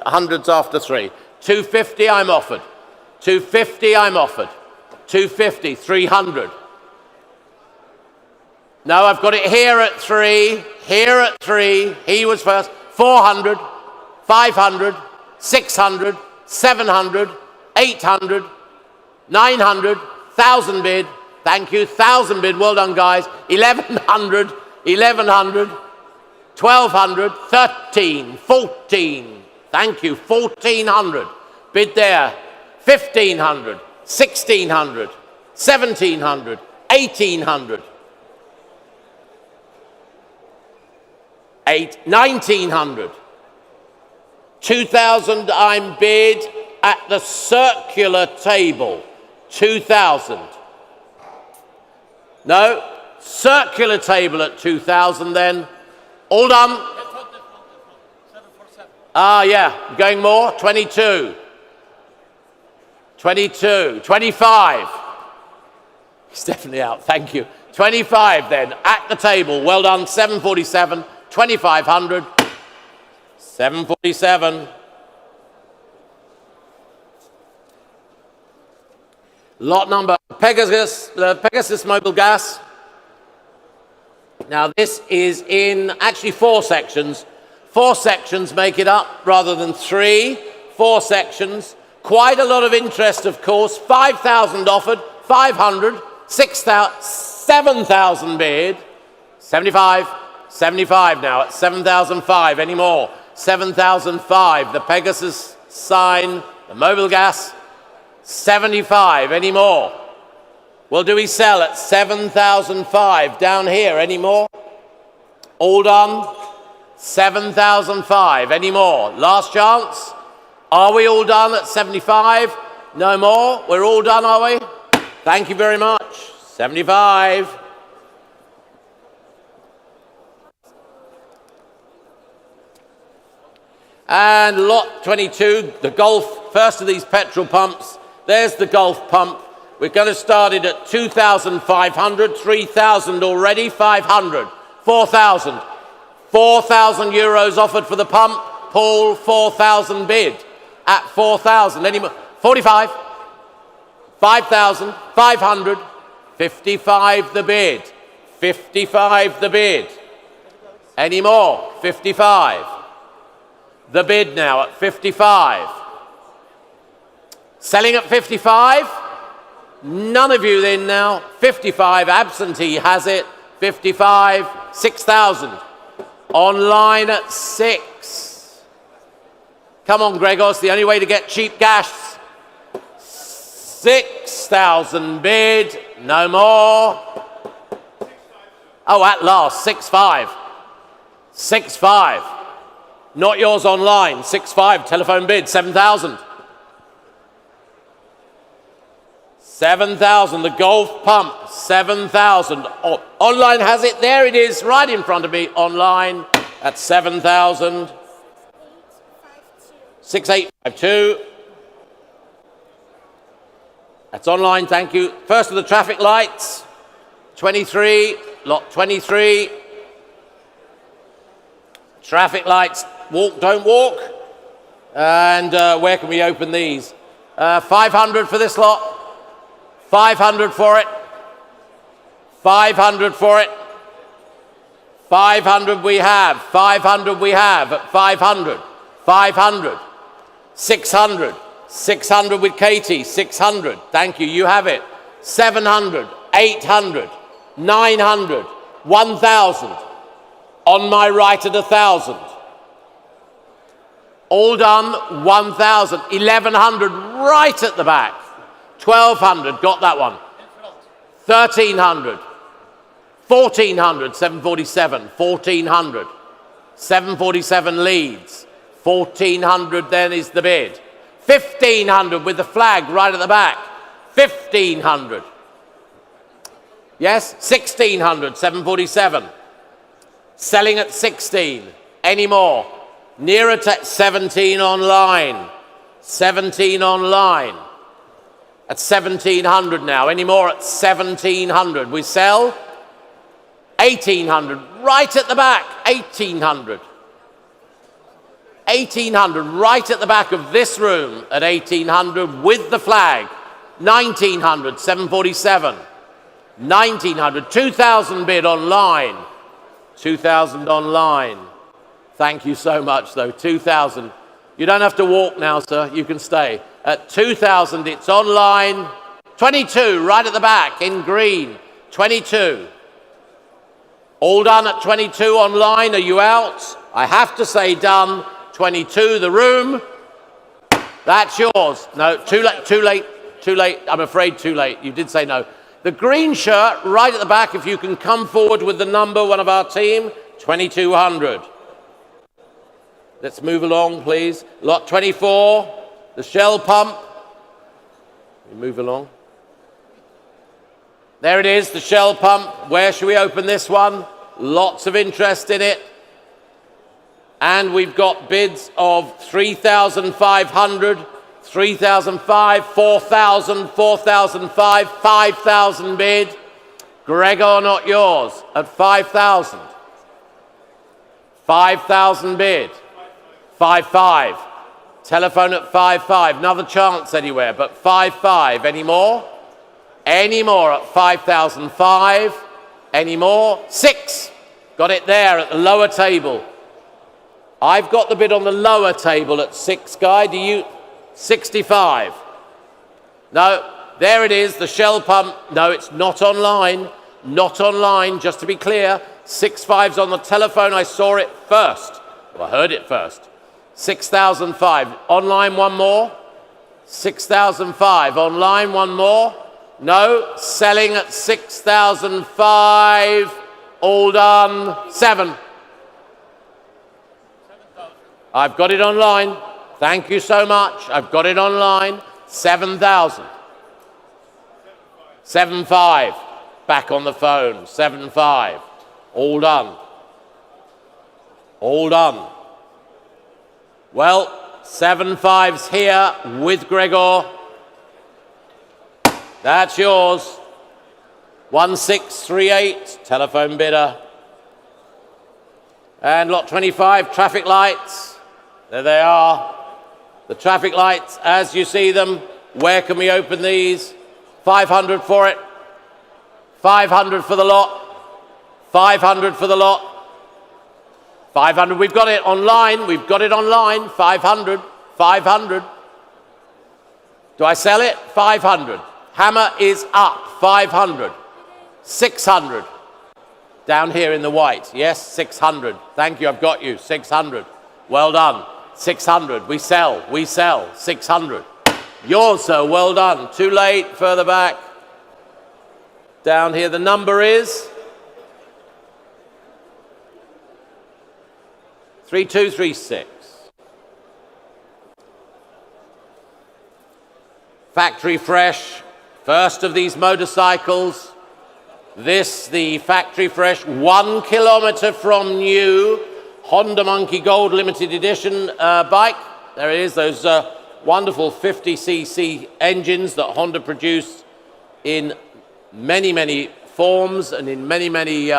hundreds after 3. 250 I'm offered. 250 I'm offered. 250, 300. No, I've got it here at 3, here at 3. He was first. 400, 500, 600, 700, 800, 900, 1,000 bid. Thank you, 1,000 bid. Well done, guys. 1,100, 1,100, 1,200, 13, 14. Thank you, 1,400. Bid there. 1,500, 1,600, 1,700, 1,800. 1,900. 2,000 I'm bid at the circular table. 2,000. No, circular table at 2,000 then. All done? Ah, yeah, going more? 22. 22. 25. He's definitely out, thank you. 25 then, at the table. Well done, 747. 2,500, 747. Lot number, Pegasus Mobile Gas. Now this is in actually 4 sections. 4 sections make it up rather than 3. 4 sections. Quite a lot of interest, of course. 5,000 offered, 500, 6,000, 7,000 bid, 75. 75 now at 7,005. Any more? 7,005. The Pegasus sign, the mobile gas. 75. Any more? Well, do we sell at 7,005 down here? Any more? All done? 7,005. Any more? Last chance? Are we all done at 75? No more? We're all done, are we? Thank you very much. 75. And lot 22, the Golf, first of these petrol pumps. There's the Golf pump. We're going to start it at 2,500, 3,000 already, 500, 4,000. 4,000 euros offered for the pump. Paul, 4,000 bid at 4,000. Any more? 45, 5,000, 500, 55 the bid, 55 the bid. Any more? 55. The bid now at 55. Selling at 55. None of you in now. 55, absentee has it. 55, 6,000. Online at 6. Come on, Gregos, the only way to get cheap gas. 6,000 bid. No more. Oh, at last, 6,5. 6,5. Not yours online, 6,5, telephone bid, 7,000. 7,000, the Golf pump, 7,000. Oh, online has it, there it is, right in front of me, online at 7,000. 6852. That's online, thank you. First of the traffic lights, 23, lot 23. Traffic lights, walk, don't walk. And where can we open these? 500 for this lot. 500 for it. 500 for it. 500 we have. 500 we have at 500. 500. 600. 600 with Katie. 600. Thank you. You have it. 700. 800. 900. 1,000. On my right at 1,000. All done. 1,000. 1,100 right at the back. 1,200. Got that one. 1,300. 1,400. 747. 1,400. 747 leads. 1,400 then is the bid. 1,500 with the flag right at the back. 1,500. Yes, 1,600, 747. Selling at 16. Any more? Nearer to 17 online. 17 online. At 1,700 now. Any more at 1,700? We sell 1,800. Right at the back. 1,800. 1,800 right at the back of this room at 1,800 with the flag. 1,900, 747. 1,900, 2,000 bid online. 2,000 online. Thank you so much though, 2,000. You don't have to walk now, sir, you can stay. At 2,000, it's online. 22, right at the back in green. 22. All done at 22 online, are you out? I have to say done. 22, the room. That's yours. No, too late, too late, too late. I'm afraid too late. You did say no. The green shirt, right at the back, if you can come forward with the number, one of our team, 2,200. Let's move along, please. Lot 24, the Shell pump. We move along. There it is, the Shell pump. Where should we open this one? Lots of interest in it. And we've got bids of 3,500, 3,500, 4,000, 4,500, 5,000 bid. Gregor, not yours, at 5,000. 5,000 bid. 5,500. Telephone at 5,500. Another chance anywhere, but 5,500. Any more? Any more at 5,005? Any more? 6. Got it there at the lower table. I've got the bid on the lower table at 6, Guy. Do you? 65. No, there it is, the Shell pump. No, it's not online. Not online, just to be clear. 6,500's on the telephone. I saw it first. Well, I heard it first. 6,005. Online, one more. 6,005. Online, one more. No, selling at 6,005. All done. 7. I've got it online. Thank you so much. I've got it online. 7,000. 7,500. Back on the phone. 7,500. All done. All done. Well, 7,500's here with Gregor. That's yours. 1638. Telephone bidder. And lot 25. Traffic lights. There they are. The traffic lights as you see them. Where can we open these? 500 for it. 500 for the lot. 500 for the lot. 500, we've got it online. We've got it online. 500. 500. Do I sell it? 500. Hammer is up. 500. 600. Down here in the white. Yes, 600. Thank you, I've got you. 600. Well done. 600. We sell. We sell. 600. Yours, sir. Well done. Too late. Further back. Down here, the number is 3236. Factory fresh. First of these motorcycles. This, the factory fresh, 1 kilometer from new. Honda Monkey Gold limited edition bike. There it is, those wonderful 50cc engines that Honda produced in many, many forms and in many, many,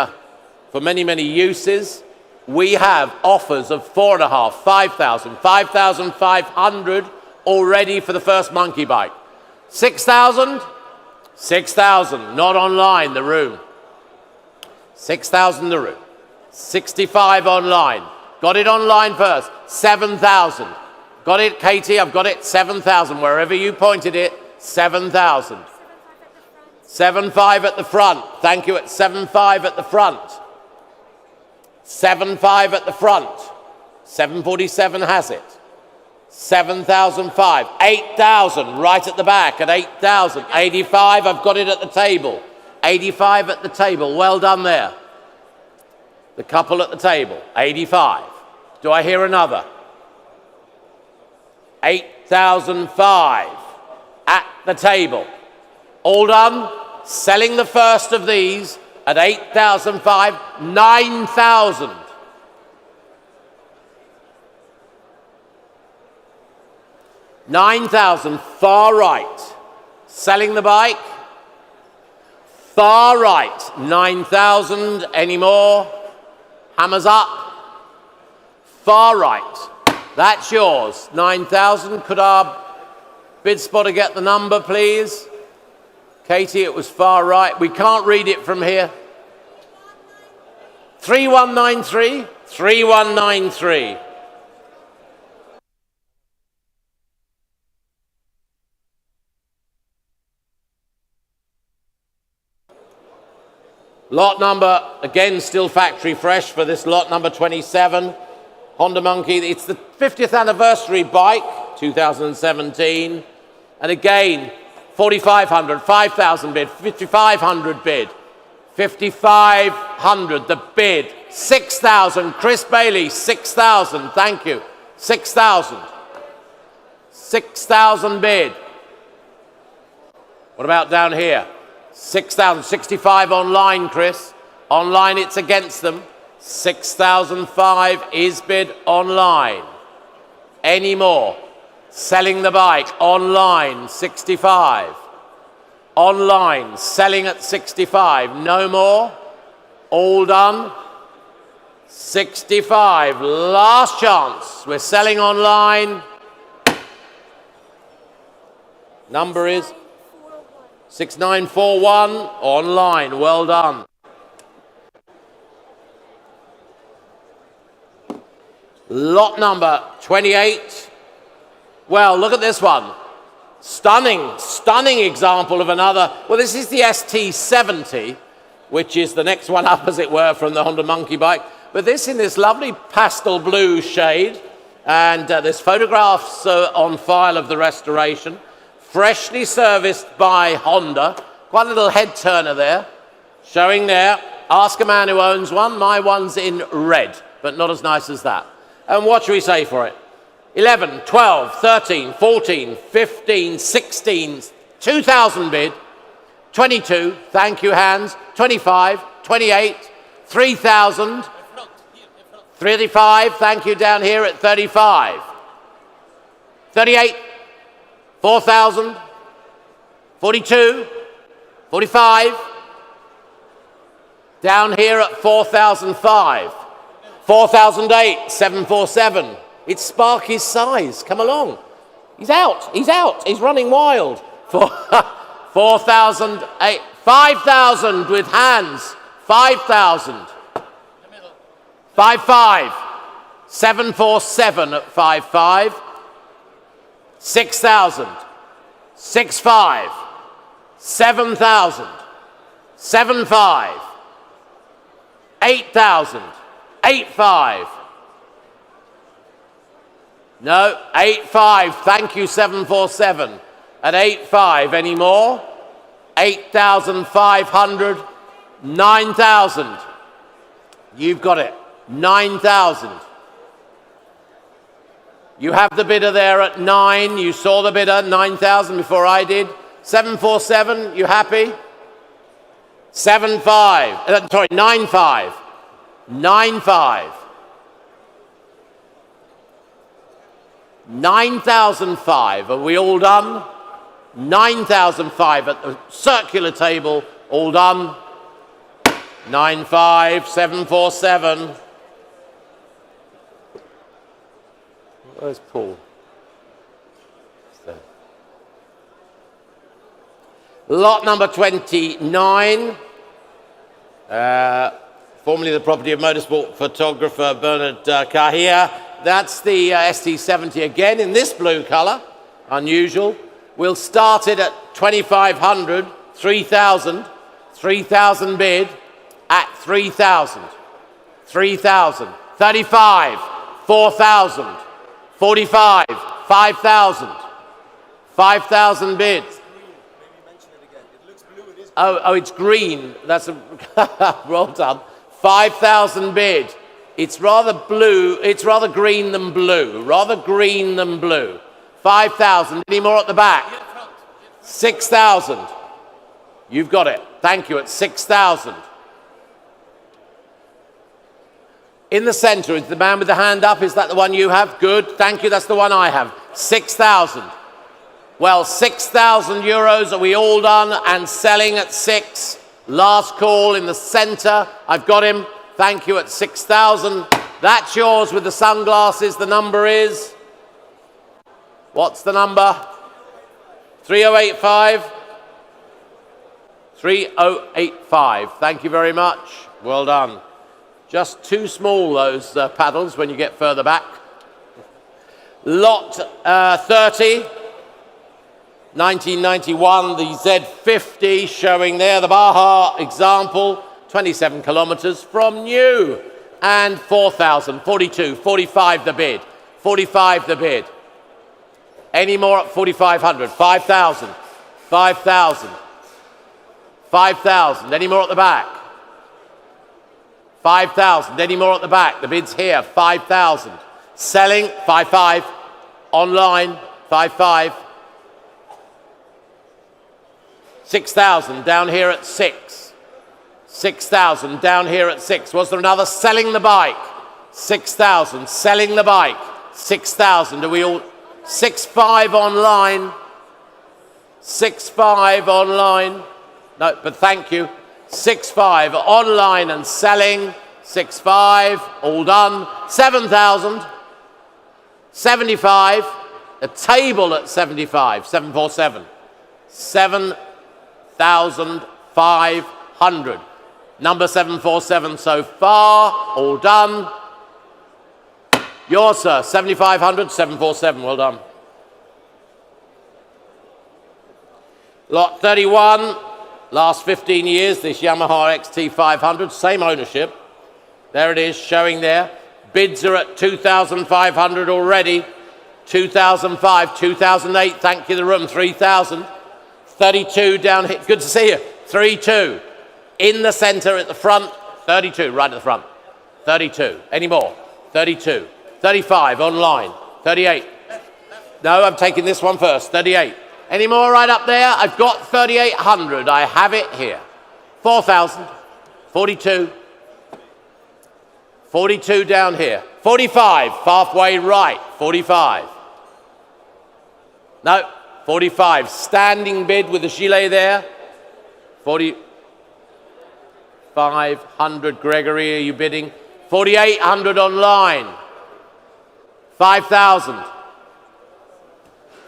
for many, many uses. We have offers of 4,500, 5,000, 5,500 already for the first monkey bike. 6,000? 6,000, not online, the room. 6,000 the room. 65 online. Got it online first. 7,000. Got it, Katie? I've got it. 7,000. Wherever you pointed it, 7,000. 7.5 at the front. Thank you. At 7.5 at the front. 7.5 at the front. 747 has it. 7,005. 8,000 right at the back at 8,000. 85. I've got it at the table. 85 at the table. Well done there. The couple at the table. 85. Do I hear another? 8,005 at the table. All done. Selling the first of these at 8,005. 9,000. 9,000, far right. Selling the bike. Far right. 9,000. Any more? Hammers up. Far right. That's yours. 9,000. Could our bid spotter get the number, please? Katie, it was far right. We can't read it from here. 3193. 3193. Lot number, again, still factory fresh for this lot number 27. Honda Monkey. It's the 50th anniversary bike, 2017. And again, 4,500, 5,000 bid, 5,500 bid, 5,500 the bid, 6,000. Chris Bailey, 6,000. Thank you. 6,000. 6,000 bid. What about down here? 6,000, 65 online, Chris. Online, it's against them. 6,005 is bid online. Any more? Selling the bike online, 65. Online, selling at 65. No more? All done? 65. Last chance. We're selling online. Number is 6941 online. Well done. Lot number 28. Well, look at this one. Stunning, stunning example of another. Well, this is the ST70, which is the next one up, as it were, from the Honda Monkey bike. But this in this lovely pastel blue shade. And there's photographs on file of the restoration. Freshly serviced by Honda. Quite a little head turner there. Showing there. Ask a man who owns one. My one's in red, but not as nice as that. And what should we say for it? 11, 12, 13, 14, 15, 16, 2,000 bid. 22, thank you, hands. 25, 28, 3,000. 35, thank you, down here at 35. 38, 4,000. 42, 45. Down here at 4,005. 4,008, 747. It's Sparky's size. Come along. He's out. He's out. He's running wild. 4,008. 5,000 with hands. 5,000. 55. 747 at 55. 6,000. 65. 7,000. 75. 8,000. 85. No, 85. Thank you, 747. At 85, any more? 8,500. 9,000. You've got it. 9,000. You have the bidder there at 9. You saw the bidder, 9,000 before I did. 747, you happy? 75. Sorry, 95. 95. 9,005. Are we all done? 9,005 at the circular table. All done. 95, 747. Where's Paul? Lot number 29. Formerly the property of motorsport photographer Bernard Carrera. That's the ST70 again in this blue color. Unusual. We'll start it at 2,500, 3,000, 3,000 bid at 3,000, 3,000, 35, 4,000, 45, 5,000, 5,000 bids. Oh, it's green. That's a well done. 5,000 bid. It's rather blue. It's rather green than blue. Rather green than blue. 5,000. Any more at the back? 6,000. You've got it. Thank you. At 6,000. In the center is the man with the hand up. Is that the one you have? Good. Thank you. That's the one I have. 6,000. Well, 6,000 euros. Are we all done? And selling at 6. Last call in the center. I've got him. Thank you. At 6,000. That's yours with the sunglasses. The number is... What's the number? 3085? 3085. Thank you very much. Well done. Just too small, those paddles, when you get further back. Lot 30. 1991, the Z50 showing there. The Baja example. 27 kilometers from new. And 4,000. 42. 45 the bid. 45 the bid. Any more at 4,500? 5,000. 5,000. 5,000. Any more at the back? 5,000. Any more at the back? The bid's here. 5,000. Selling 5,500. Online 5,500. 6,000. Down here at 6. 6,000. Down here at 6. Was there another? Selling the bike. 6,000. Selling the bike. 6,000. Do we all? 6,500 online. 6,500 online. No, but thank you. 6,500 online and selling. 6,500. All done. 7,000. 75. A table at 75. 747. 7,500. Number 747 so far. All done. Yours, sir. 7,500, 747. Well done. Lot 31. Last 15 years, this Yamaha XT500. Same ownership. There it is, showing there. Bids are at 2,500 already. 2005, 2008. Thank you, the room. 3,000. 32 down here. Good to see you. 32. In the center at the front. 32, right at the front. 32. Any more? 32. 35 online. 38. No, I'm taking this one first. 38. Any more right up there? I've got 3,800. I have it here. 4,000. 42. 42 down here. 45. Halfway right. 45. No. 45. Standing bid with the gilet there. 4,500. Gregory, are you bidding? 4,800 online. 5,000.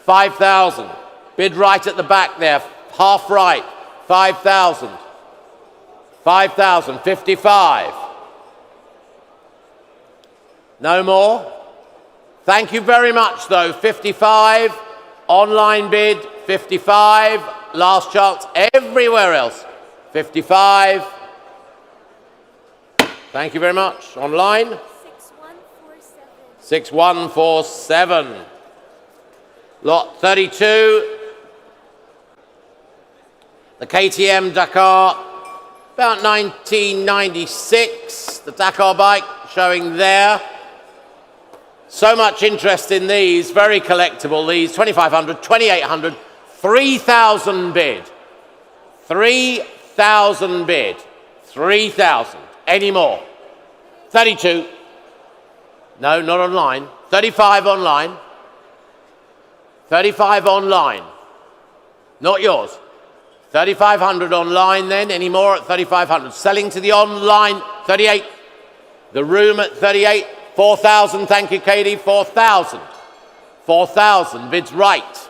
5,000. Bid right at the back there. Half right. 5,000. 5,000. 55. No more? Thank you very much, though. 55. Online bid. 55. Last chance everywhere else. 55. Thank you very much. Online. 6147. Lot 32. The KTM Dakar, about 1996. The Dakar bike showing there. So much interest in these. Very collectible, these. 2,500, 2,800, 3,000 bid. 3,000 bid. 3,000. Any more? 32. No, not online. 35 online. 35 online. Not yours. 3,500 online then. Any more at 3,500? Selling to the online. 38. The room at 38. 4,000. Thank you, Katie. 4,000. 4,000. Bids right.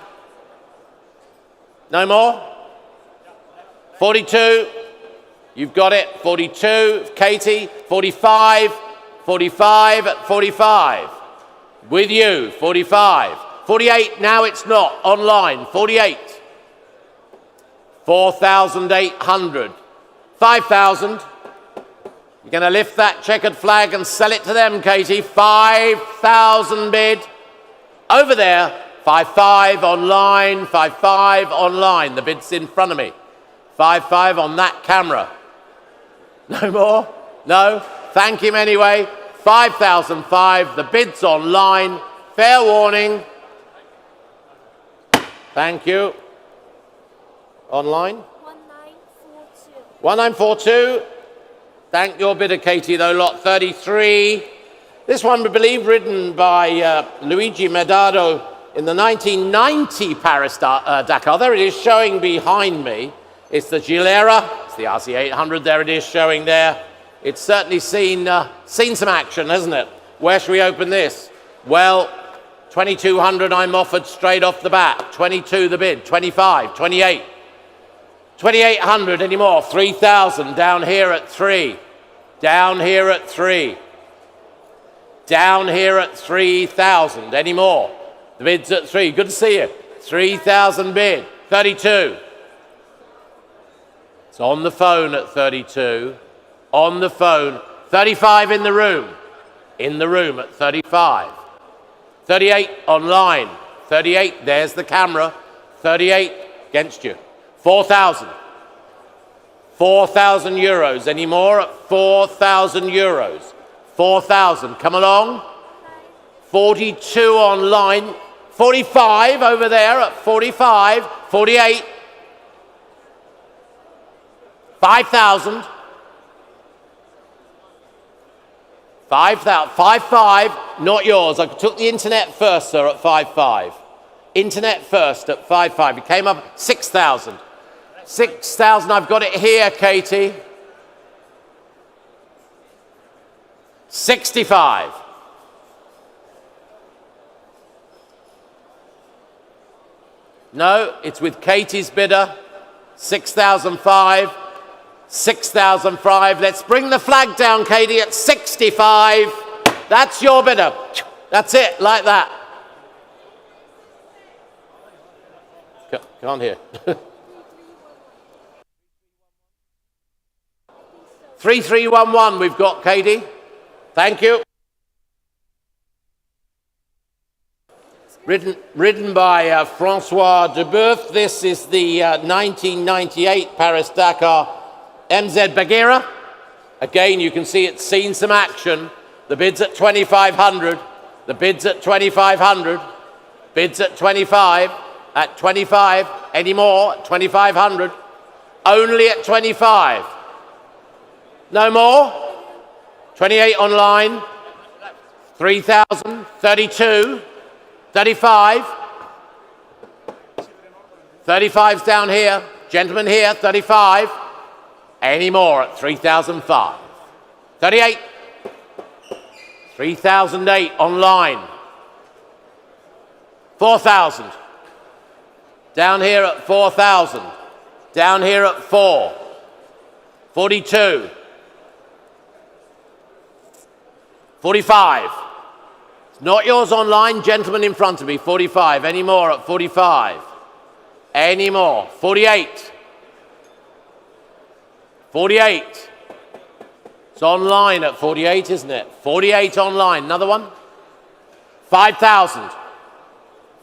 No more? 42. You've got it. 42. Katie. 45. 45 at 45. With you. 45. 48. Now it's not. Online. 48. 4,800. 5,000. You're going to lift that checkered flag and sell it to them, Katie. 5,000 bid. Over there. 5,500 online. 5,500 online. The bid's in front of me. 5,500 on that camera. No more? No? Thank him anyway. 5,005. The bid's online. Fair warning. Thank you. Online? 1942. 1942. Thank your bidder, Katie, though. Lot 33. This one, we believe, ridden by Luigi Medado in the 1990 Paris Dakar. There it is, showing behind me. It's the Gilera. It's the RC800. There it is, showing there. It's certainly seen some action, hasn't it? Where should we open this? Well, 2,200 I'm offered straight off the bat. 22 the bid. 25, 28. 2,800 anymore. 3,000 down here at 3. Down here at 3. Down here at 3,000 anymore. The bid's at 3. Good to see you. 3,000 bid. 32. It's on the phone at 32. On the phone. 35 in the room. In the room at 35. 38 online. 38. There's the camera. 38 against you. 4,000. 4,000 euros. Any more at 4,000 euros? 4,000. Come along. 42 online. 45 over there at 45. 48. 5,000. 5,000. 5,500. Not yours. I took the internet first, sir, at 5,500. Internet first at 5,500. It came up 6,000. 6,000. I've got it here, Katie. 65. No, it's with Katie's bidder. 6,005. 6,005. Let's bring the flag down, Katie, at 65. That's your bidder. That's it, like that. Can't hear. 3311 we've got, Katie. Thank you. Ridden by Francois Deboeuf. This is the 1998 Paris-Dakar MZ Bagheera. Again, you can see it's seen some action. The bid's at 2,500. The bid's at 2,500. Bids at 25. At 25. Any more? 2,500. Only at 25. No more? 28 online. 3,000. 32. 35. 35's down here. Gentlemen here, 35. Any more at 3,005. 38. 3,008 online. 4,000. Down here at 4,000. Down here at 4. 42. 45. It's not yours online, gentlemen in front of me. 45. Any more at 45? Any more? 48. 48. It's online at 48, isn't it? 48 online. Another one? 5,000.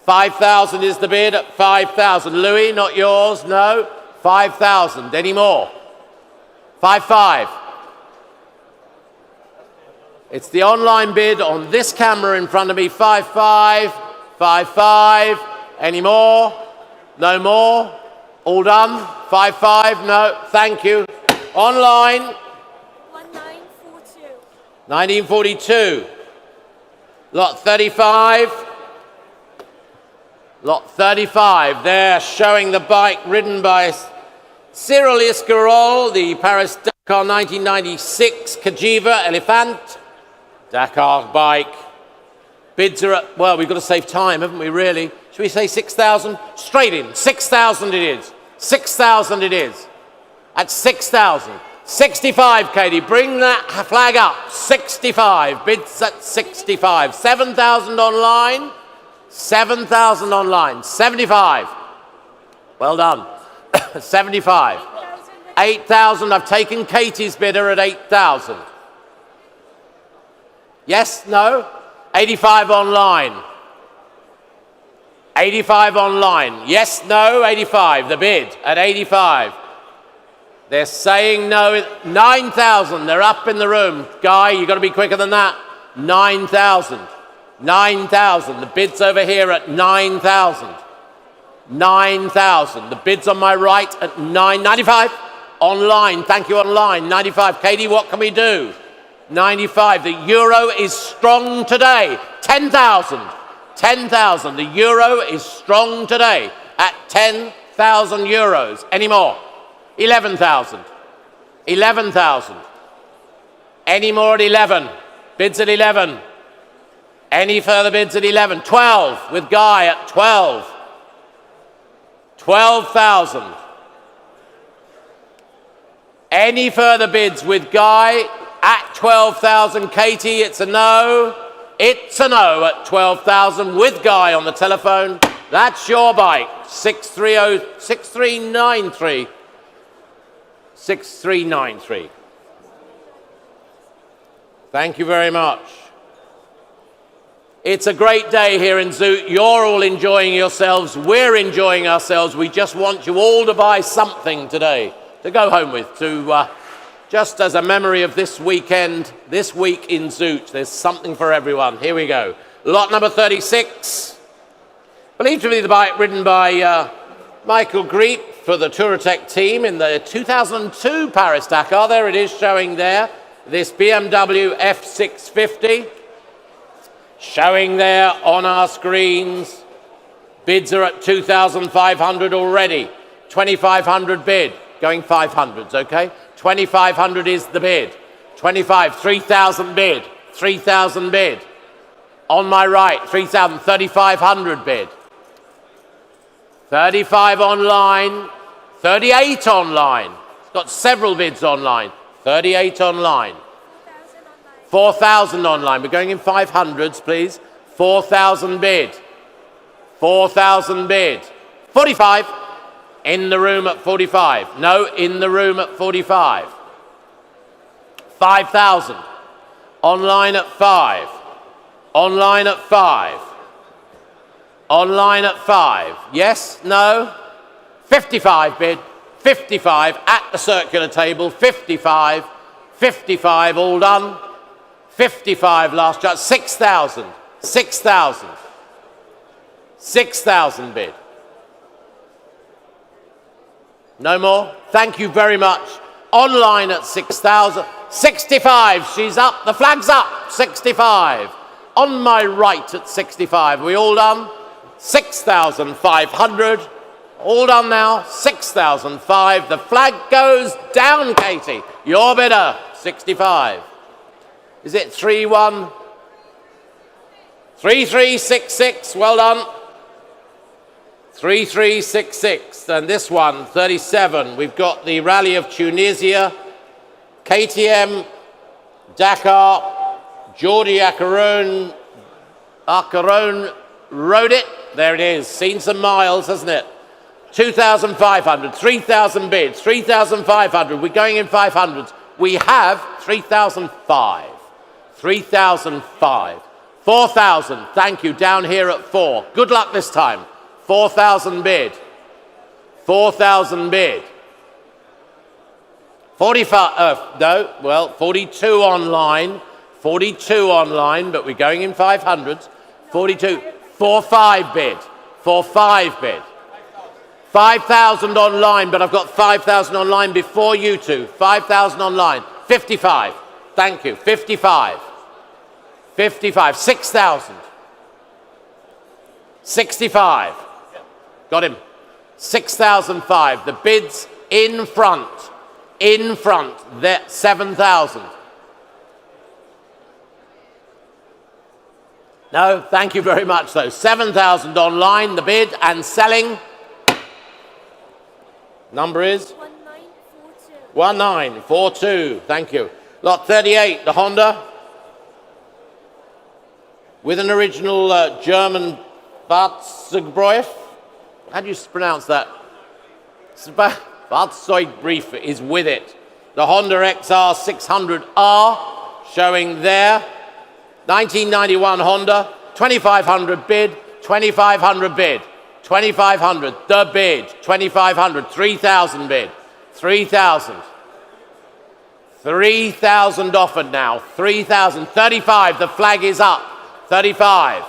5,000 is the bid at 5,000. Louis, not yours? No. 5,000. Any more? 5,500. It's the online bid on this camera in front of me. 5,500. 5,500. Any more? No more? All done? 5,500. No. Thank you. Online. 1942. 1942. Lot 35. Lot 35. There, showing the bike ridden by Cyril Iscarol, the Paris-Dakar 1996 Cagiva Elephant. Dakar bike. Bids are at, well, we've got to save time, haven't we, really? Should we say 6,000? Straight in. 6,000 it is. 6,000 it is. at 6,000. 65, Katie, bring that flag up. 65, bids at 65. 7,000 online. 7,000 online. 75. Well done. 75. 8,000. I've taken Katie's bidder at 8,000. Yes? No? 85 online. 85 online. Yes? No? 85. The bid at 85. They're saying no. 9,000. They're up in the room. Guy, you've got to be quicker than that. 9,000. 9,000. The bid's over here at 9,000. 9,000. The bid's on my right at 995. Online. Thank you, online. 95. Katie, what can we do? 95. The euro is strong today. 10,000. 10,000. The euro is strong today at 10,000 euros. Any more? 11,000. 11,000. Any more at 11? Bids at 11. Any further bids at 11? 12 with Guy at 12. 12,000. Any further bids with Guy at 12,000? Katie, it's a no. It's a no at 12,000 with Guy on the telephone. That's your bike. 6393. 6393. Thank you very much. It's a great day here in Zoute. You're all enjoying yourselves. We're enjoying ourselves. We just want you all to buy something today to go home with, to just as a memory of this weekend, this week in Zoute. There's something for everyone. Here we go. Lot number 36. Believed to be the bike ridden by Michael Greep for the Touratech team in the 2002 Paris-Dakar. There it is showing there. This BMW F650. Showing there on our screens. Bids are at 2,500 already. 2,500 bid. Going 500s, okay? 2,500 is the bid. 25, 3,000 bid. 3,000 bid. On my right, 3,000, 3,500 bid. 35 online. 38 online. It's got several bids online. 38 online. 4,000 online. We're going in 500s, please. 4,000 bid. 4,000 bid. 45. In the room at 45. No, in the room at 45. 5,000. Online at 5. Online at 5. Online at 5. Yes? No? 55 bid. 55 at the circular table. 55. 55 all done. 55 last chance. 6,000. 6,000. 6,000 bid. No more? Thank you very much. Online at 6,000. 65. She's up. The flag's up. 65. On my right at 65. Are we all done? 6,500. All done now. 6,005. The flag goes down, Katie. Your bidder. 65. Is it 3-1? 3366. Well done. 3366. And this one, 37. We've got the Rally of Tunisia. KTM, Dakar, Jordi Acaron rode it. There it is. Seen some miles, hasn't it? 2,500. 3,000 bids. 3,500. We're going in 500s. We have 3,005. 3,005. 4,000. Thank you. Down here at 4. Good luck this time. 4,000 bid. 4,000 bid. 45. No. Well, 42 online. 42 online, but we're going in 500s. 42. 4,5 bid. 4,5 bid. 5,000 online, but I've got 5,000 online before you two. 5,000 online. 55. Thank you. 55. 55. 6,000. 65. Got him. 6,005. The bids in front. In front. There. 7,000. No, thank you very much though. 7,000 online, the bid, and selling. Number is? 1942. 1942, thank you. Lot 38, the Honda. With an original German Fahrzeugbrief. How do you pronounce that? Fahrzeugbrief is with it. The Honda XR 600R showing there. 1991 Honda, 2,500 bid, 2,500 bid, 2,500, the bid, 2,500, 3,000 bid, 3,000. 3,000 offered now, 3,000, 35, the flag is up, 35.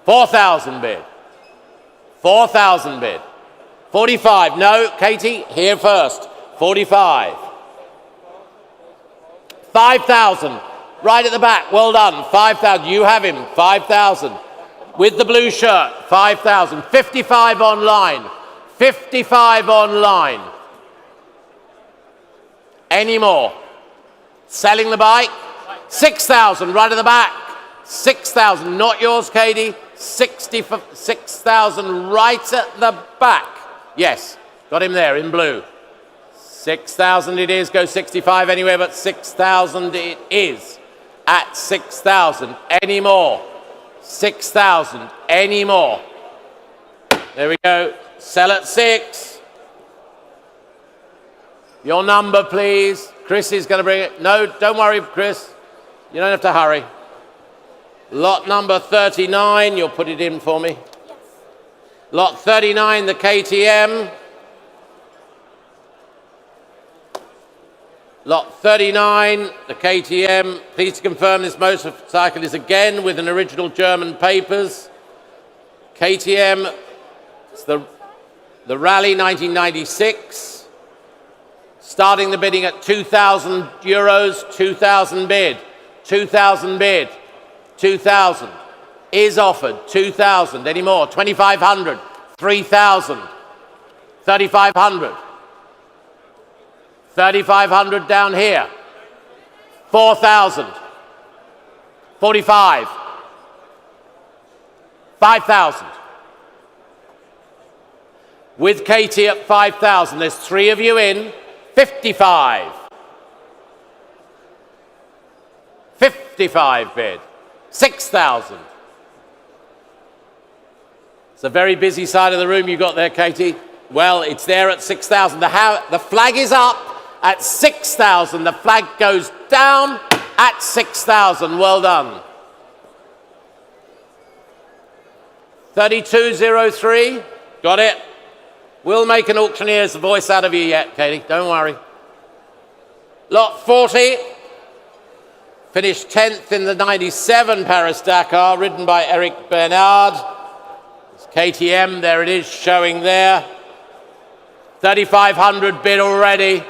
4,000 bid, 4,000 bid, 45, no, Katie, here first, 45. 5,000, right at the back, well done, 5,000, you have him, 5,000. With the blue shirt, 5,000, 55 online, 55 online. Any more? Selling the bike? 6,000, right at the back, 6,000, not yours, Katie, 6,000 right at the back. Yes, got him there in blue. 6,000 it is, go 65 anywhere, but 6,000 it is. At 6,000, any more? 6,000, any more? There we go, sell at 6. Your number, please. Chris is going to bring it. No, don't worry, Chris. You don't have to hurry. Lot number 39, you'll put it in for me. Yes. Lot 39, the KTM. Lot 39, the KTM. Please to confirm this motorcycle is again with an original German papers. KTM, it's the Rally 1996. Starting the bidding at 2,000 euros, 2,000 bid, 2,000 bid, 2,000 is offered, 2,000, any more, 2,500, 3,000, 3,500. 3,500 down here. 4,000. 45. 5,000. With Katie at 5,000. There's 3 of you in. 55. 55 bid. 6,000. It's a very busy side of the room you got there, Katie. Well, it's there at 6,000. The flag is up. At 6,000, the flag goes down at 6,000. Well done. 3203, got it. We'll make an auctioneer's voice out of you yet, Katie, don't worry. Lot 40, finished 10th in the 97 Paris-Dakar, ridden by Eric Bernard. It's KTM, there it is, showing there. 3,500 bid already.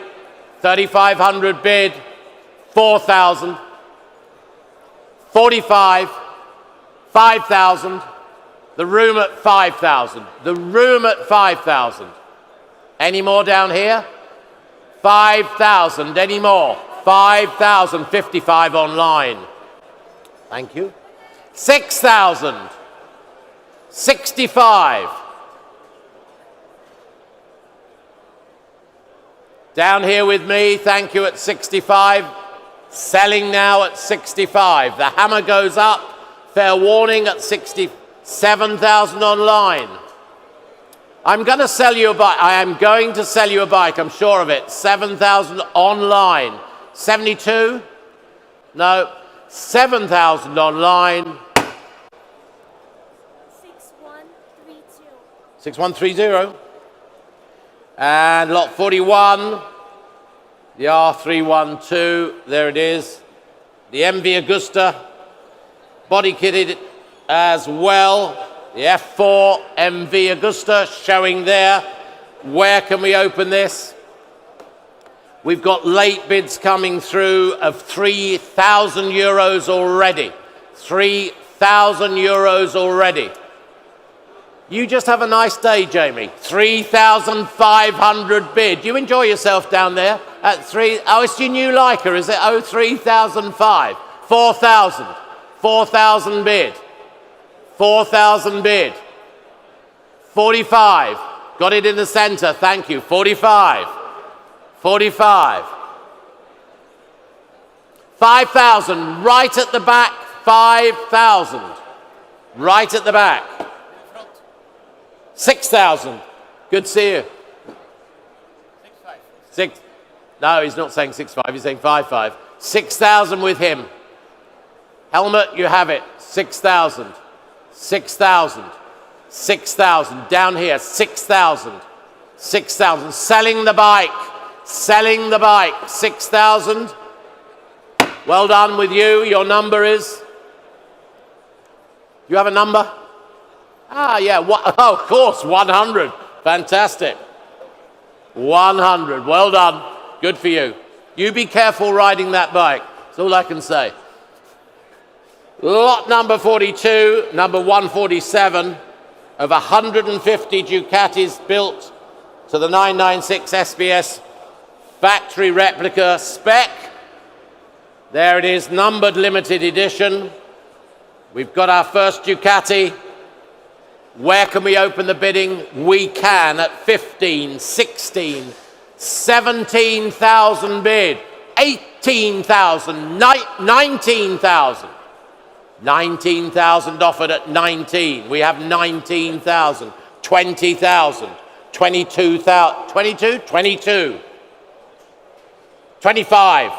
3,500 bid, 4,000, 45, 5,000, the room at 5,000, the room at 5,000. Any more down here? 5,000, any more? 5,000, 55 online. Thank you. 6,000, 65. Down here with me, thank you, at 65. Selling now at 65. The hammer goes up. Fair warning at 67,000 online. I'm going to sell you a bike. I am going to sell you a bike, I'm sure of it. 7,000 online. 72? No. 7,000 online. 6132. 6130. And lot 41, the R312, there it is. The MV Agusta, body kitted as well. The F4 MV Agusta showing there. Where can we open this? We've got late bids coming through of 3,000 euros already. 3,000 euros already. You just have a nice day, Jamie. 3,500 bid. You enjoy yourself down there at 3. Oh, it's your new Leica, is it? Oh, 3,005. 4,000. 4,000 bid. 4,000 bid. 45. Got it in the center. Thank you. 45. 45. 5,000. Right at the back. 5,000. Right at the back. 6,000. Good to see you. 6.5. Six. No, he's not saying 6.5. He's saying 5.5. 6,000 with him. Helmut, you have it. 6,000. 6,000. 6,000. Down here. 6,000. 6,000. Selling the bike. Selling the bike. 6,000. Well done with you. Your number is? You have a number? Ah, yeah. Oh, of course. 100. Fantastic. 100. Well done. Good for you. You be careful riding that bike. That's all I can say. Lot number 42, number 147 of 150 Ducatis built to the 996 SBS factory replica spec. There it is, numbered limited edition. We've got our first Ducati. Where can we open the bidding? We can at 15, 16, 17,000 bid, 18,000, 19,000. 19,000 offered at 19. We have 19,000, 20,000, 22,000, 22, 22, 25.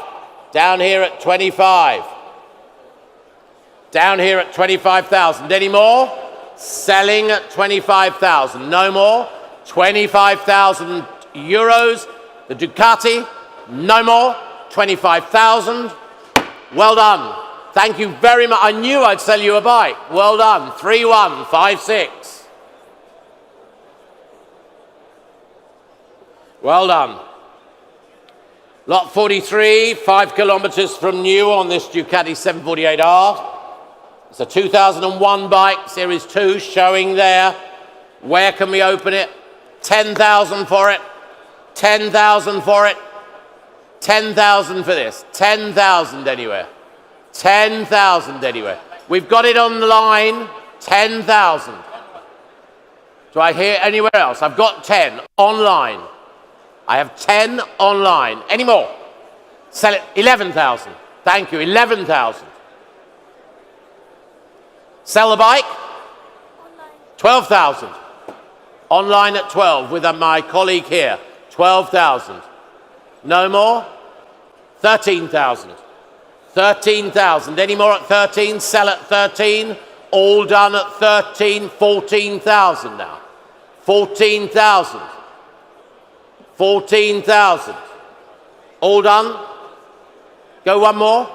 Down here at 25. Down here at 25,000. Any more? Selling at 25,000. No more? 25,000 euros. The Ducati. No more? 25,000. Well done. Thank you very much. I knew I'd sell you a bike. Well done. 3156. Well done. Lot 43, 5 kilometers from new on this Ducati 748R. It's a 2001 bike, Series 2, showing there. Where can we open it? 10,000 for it. 10,000 for it. 10,000 for this. 10,000 anywhere. 10,000 anywhere. We've got it on the line. 10,000. Do I hear anywhere else? I've got 10 online. I have 10 online. Any more? Sell it. 11,000. Thank you. 11,000. Sell the bike? 12,000. Online at 12 with my colleague here. 12,000. No more? 13,000. 13,000. Any more at 13? Sell at 13. All done at 13. 14,000 now. 14,000. 14,000. All done? Go one more?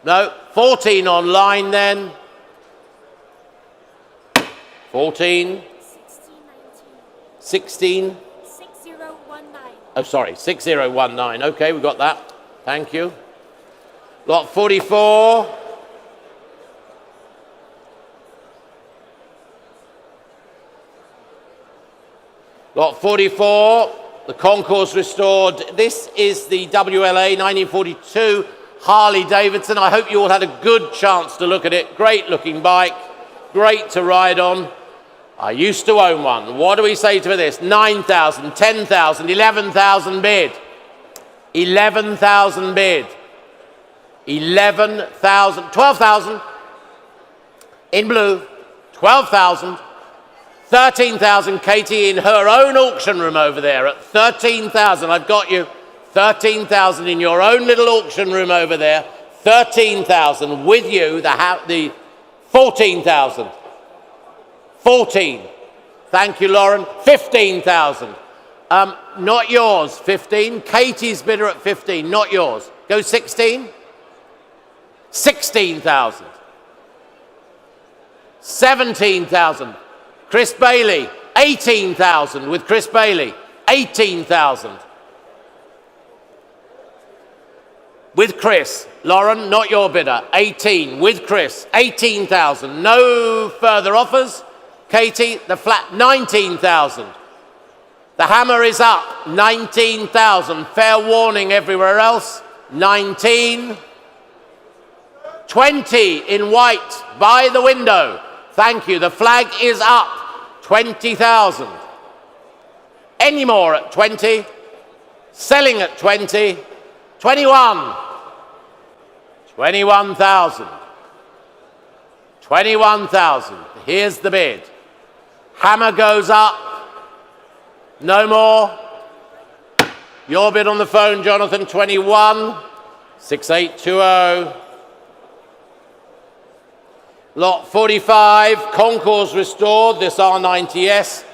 No. 14 online then. 14. 16. 6019. Oh, sorry. 6019. Okay, we got that. Thank you. Lot 44. Lot 44, the concourse restored. This is the WLA 1942 Harley Davidson. I hope you all had a good chance to look at it. Great looking bike, great to ride on. I used to own one. What do we say to this? 9,000, 10,000, 11,000 bid. 11,000 bid. 11,000, 12,000 in blue, 12,000. 13,000, Katie, in her own auction room over there at 13,000. I've got you. 13,000 in your own little auction room over there. 13,000 with you, the 14,000. 14. Thank you, Lauren. 15,000. Not yours, 15. Katie's bidder at 15, not yours. Go 16. 16,000. 17,000. Chris Bailey, 18,000 with Chris Bailey, 18,000. With Chris, Lauren, not your bidder, 18, with Chris, 18,000. No further offers. Katie, the flat, 19,000. The hammer is up, 19,000. Fair warning everywhere else, 19. 20 in white by the window. Thank you. The flag is up. 20,000. Any more at 20? Selling at 20? 21? 21,000. 21,000. Here's the bid. Hammer goes up. No more. Your bid on the phone, Jonathan, 21. 6820. Lot 45, Concours restored, this R90S.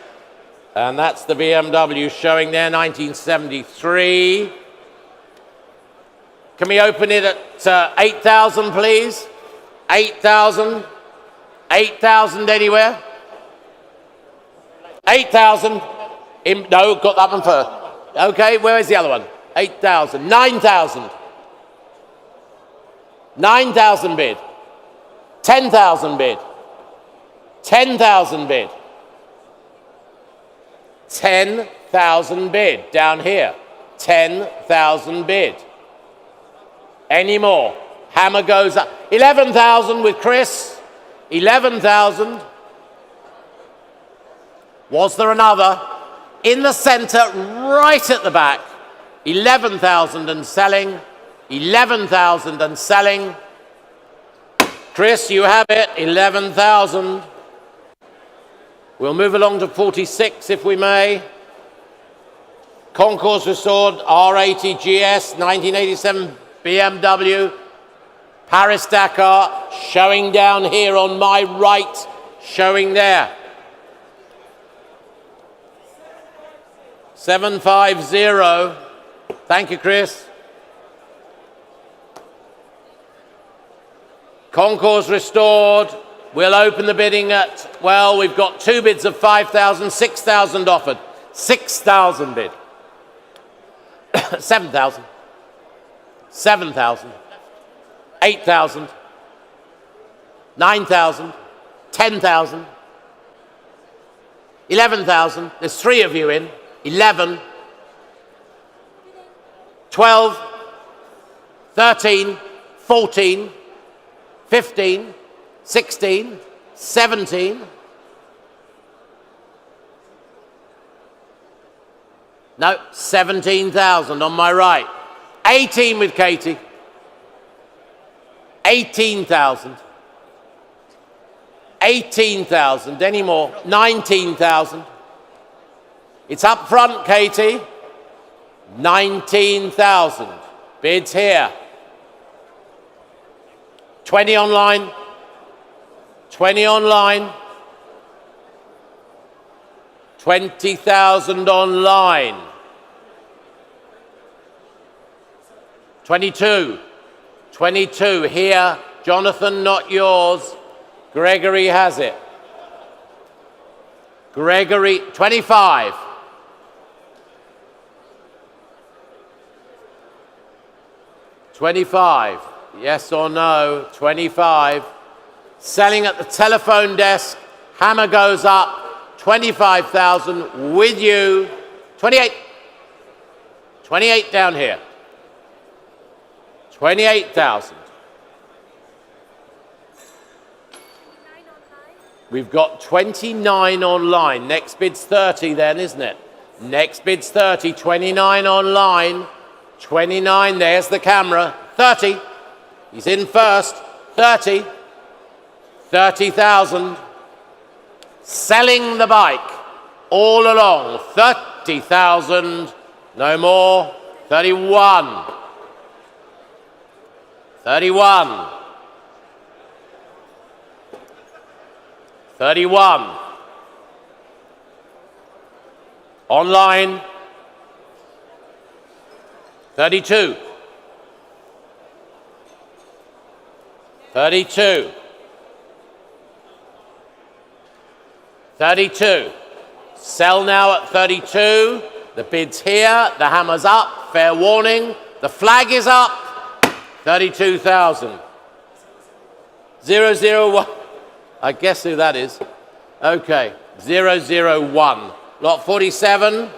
And that's the BMW showing there, 1973. Can we open it at 8,000, please? 8,000? 8,000 anywhere? 8,000? No, got that one first. Okay, where is the other one? 8,000. 9,000. 9,000 bid. 10,000 bid. 10,000 bid. 10,000 bid down here. 10,000 bid. Any more? Hammer goes up. 11,000 with Chris. 11,000. Was there another? In the center, right at the back. 11,000 and selling. 11,000 and selling. Chris, you have it. 11,000. We'll move along to 46 if we may. Concours restored, R80 GS, 1987 BMW, Paris-Dakar, showing down here on my right, showing there. 750. Thank you, Chris. Concours restored. We'll open the bidding at, well, we've got two bids of 5,000, 6,000 offered. 6,000 bid. 7,000. 7,000. 8,000. 9,000. 10,000. 11,000. There's three of you in. 11. 12. 13. 14. 15. 16, 17, no, 17,000 on my right. 18 with Katie. 18,000. 18,000, any more? 19,000. It's up front, Katie. 19,000. Bids here. 20 online. 20 online, 20,000 online, 22, 22 here, Jonathan, not yours, Gregory has it, Gregory, 25, 25, yes or no, 25. Selling at the telephone desk, hammer goes up, 25,000 with you, 28, 28 down here, 28,000. We've got 29 online, next bid's 30 then, isn't it? Next bid's 30, 29 online, 29, there's the camera, 30, he's in first, 30. 30,000, selling the bike all along, 30,000, no more, 31, 31, 31, online, 32, 32, 32. Sell now at 32. The bid's here. The hammer's up. Fair warning. The flag is up. 32,000. 001. I guess who that is. Okay. 001. Lot 47.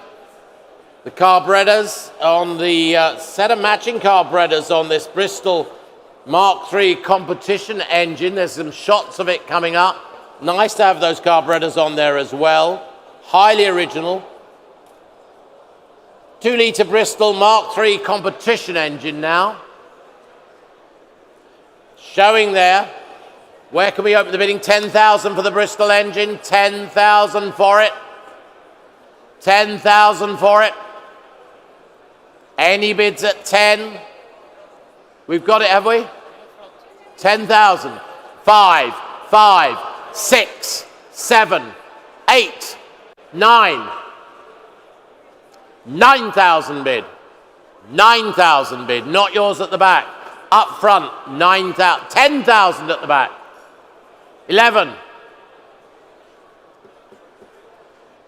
The carburetors on the set of matching carburetors on this Bristol Mark III competition engine. There's some shots of it coming up. Nice to have those carburetors on there as well. Highly original. 2-litre Bristol Mark III competition engine now. Showing there. Where can we open the bidding? 10,000 for the Bristol engine. 10,000 for it. 10,000 for it. Any bids at 10? We've got it, have we? 10,000. 5, 6, 7, 8, 9. 9,000 bid. 9,000 bid. Not yours at the back. Up front, 9,000. 10,000 at the back. 11.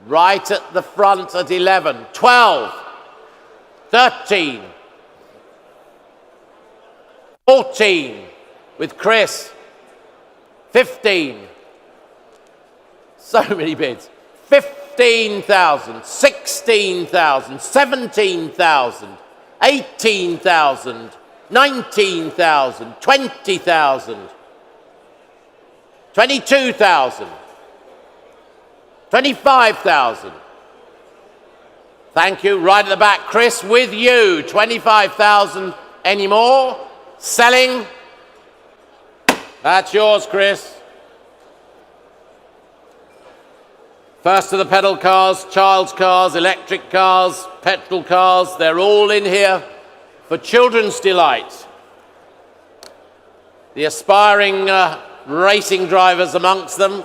Right at the front at 11. 12. 13. 14 with Chris. 15. So many bids. 15,000, 16,000, 17,000, 18,000, 19,000, 20,000, 22,000, 25,000. Thank you. Right at the back, Chris, with you. 25,000. Any more? Selling? That's yours, Chris. First to the pedal cars, child's cars, electric cars, petrol cars. They're all in here for children's delight. The aspiring racing drivers amongst them.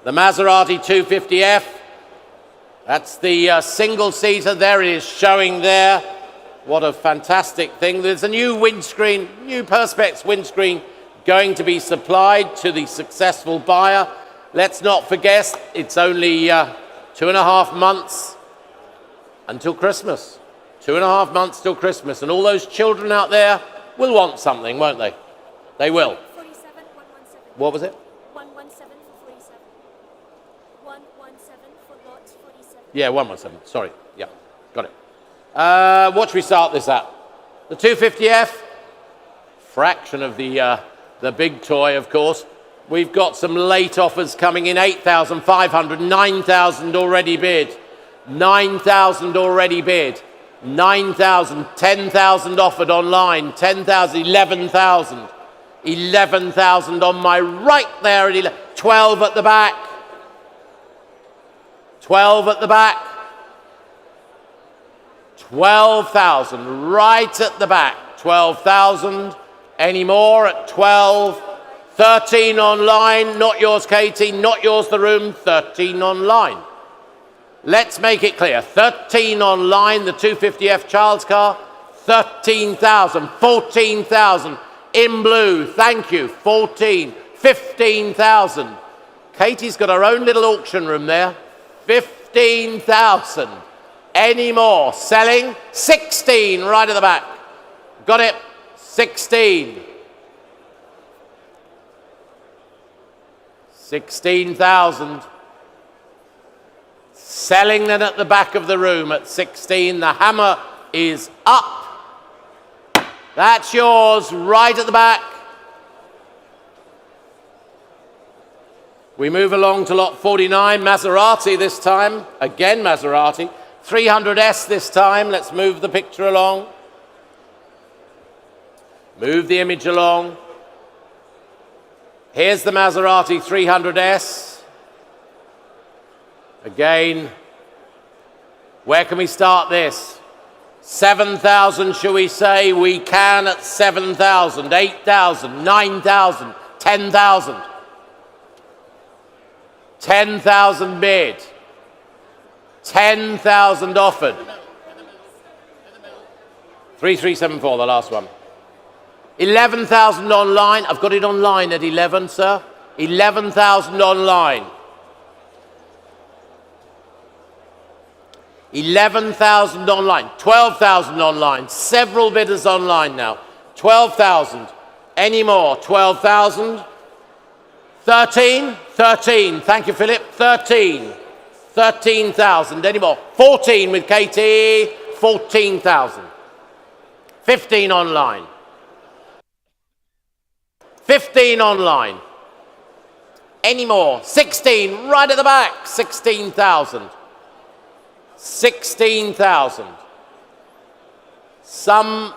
The Maserati 250F. That's the single-seater. There it is, showing there. What a fantastic thing. There's a new windscreen, new Perspex windscreen going to be supplied to the successful buyer. Let's not forget, it's only 2.5 months until Christmas. 2.5 months till Christmas. And all those children out there will want something, won't they? They will. 47, 117. What was it? 117 for 47. 117 for lot 47. Yeah, 117. Sorry. Yeah, got it. What should we start this at? The 250F? Fraction of the big toy, of course. We've got some late offers coming in. 8,500, 9,000 already bid. 9,000 already bid. 9,000, 10,000 offered online. 10,000, 11,000. 11,000 on my right there. 12 at the back. 12 at the back. 12,000 right at the back. 12,000. Any more at 12? 13 online. Not yours, Katie. Not yours, the room. 13 online. Let's make it clear. 13 online, the 250F child's car. 13,000. 14,000. In blue. Thank you. 14. 15,000. Katie's got her own little auction room there. 15,000. Any more? Selling? 16 right at the back. Got it? 16. 16,000. Selling then at the back of the room at 16. The hammer is up. That's yours right at the back. We move along to lot 49. Maserati this time. Again Maserati. 300S this time. Let's move the picture along. Move the image along. Here's the Maserati 300S. Again, where can we start this? 7,000, shall we say? We can at 7,000, 8,000, 9,000, 10,000. 10,000 bid. 10,000 offered. 3374, the last one. 11,000 online. I've got it online at 11, sir. 11,000 online. 11,000 online. 12,000 online. Several bidders online now. 12,000. Any more? 12,000. 13. 13. Thank you, Philip. 13. 13,000. Any more? 14 with Katie. 14,000. 15 online. 15 online. Any more? 16 right at the back. 16,000. 16,000. Some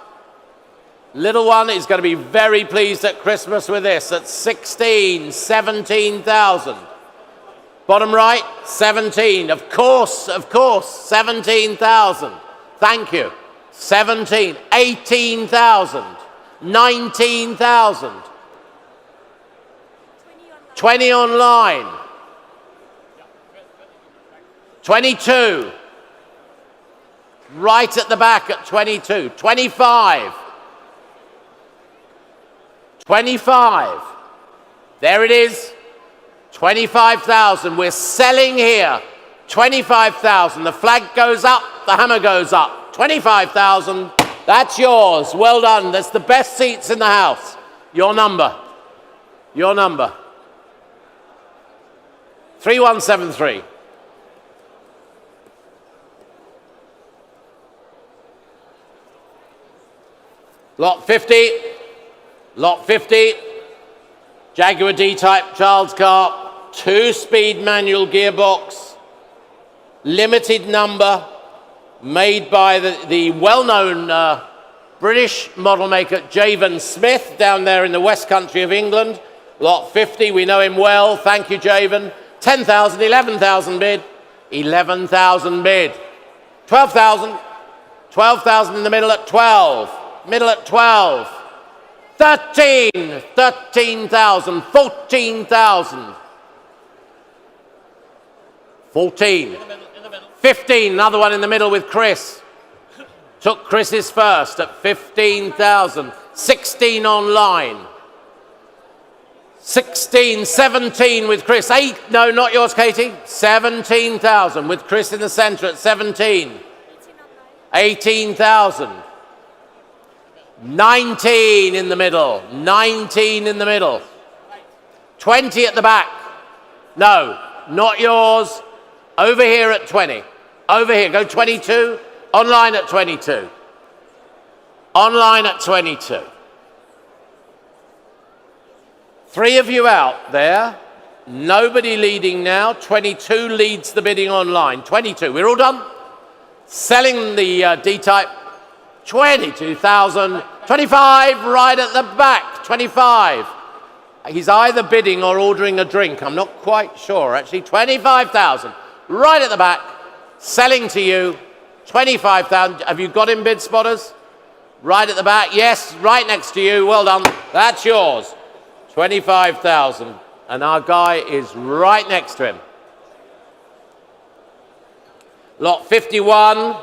little one is going to be very pleased at Christmas with this. At 16, 17,000. Bottom right, 17. Of course, 17,000. Thank you. 17, 18,000, 19,000. 20 online. 22. Right at the back at 22. 25. 25. There it is. 25,000. We're selling here. 25,000. The flag goes up, the hammer goes up. 25,000. That's yours. Well done. That's the best seats in the house. Your number. Your number. 3173. Lot 50. Lot 50. Jaguar D-Type child's car. 2-speed manual gearbox. Limited number. Made by the well-known British model maker Javen Smith down there in the West Country of England. Lot 50, we know him well. Thank you, Javen. 10,000, 11,000 bid. 11,000 bid. 12,000. 12,000 in the middle at 12. Middle at 12. 13. 13,000. 14,000. 14. 15, another one in the middle with Chris. Took Chris's first at 15,000. 16 online. 16, 17 with Chris. 8, no, not yours, Katie. 17,000 with Chris in the center at 17. 18,000. 19 in the middle. 19 in the middle. 20 at the back. No, not yours. Over here at 20. Over here, go 22. Online at 22. Online at 22. 3 of you out there. Nobody leading now. 22 leads the bidding online. 22. We're all done? Selling the D-Type. 22,000. 25 right at the back. 25. He's either bidding or ordering a drink. I'm not quite sure, actually. 25,000. Right at the back. Selling to you. 25,000. Have you got him, bid spotters? Right at the back. Yes, right next to you. Well done. That's yours. 25,000. And our guy is right next to him. Lot 51.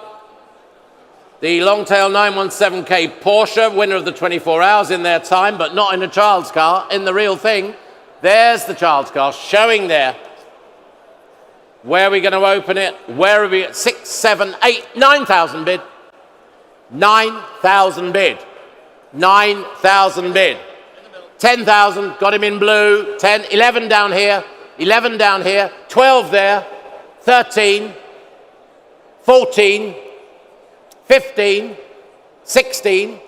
The Longtail 917K Porsche, winner of the 24 hours in their time, but not in a child's car, in the real thing. There's the child's car showing there. Where are we going to open it? Where are we at? 6, 7, 8, 9,000 bid. 9,000 bid. 9,000 bid. 10,000, got him in blue. 10, 11 down here. 11 down here. 12 there. 13. 14. 15. 16.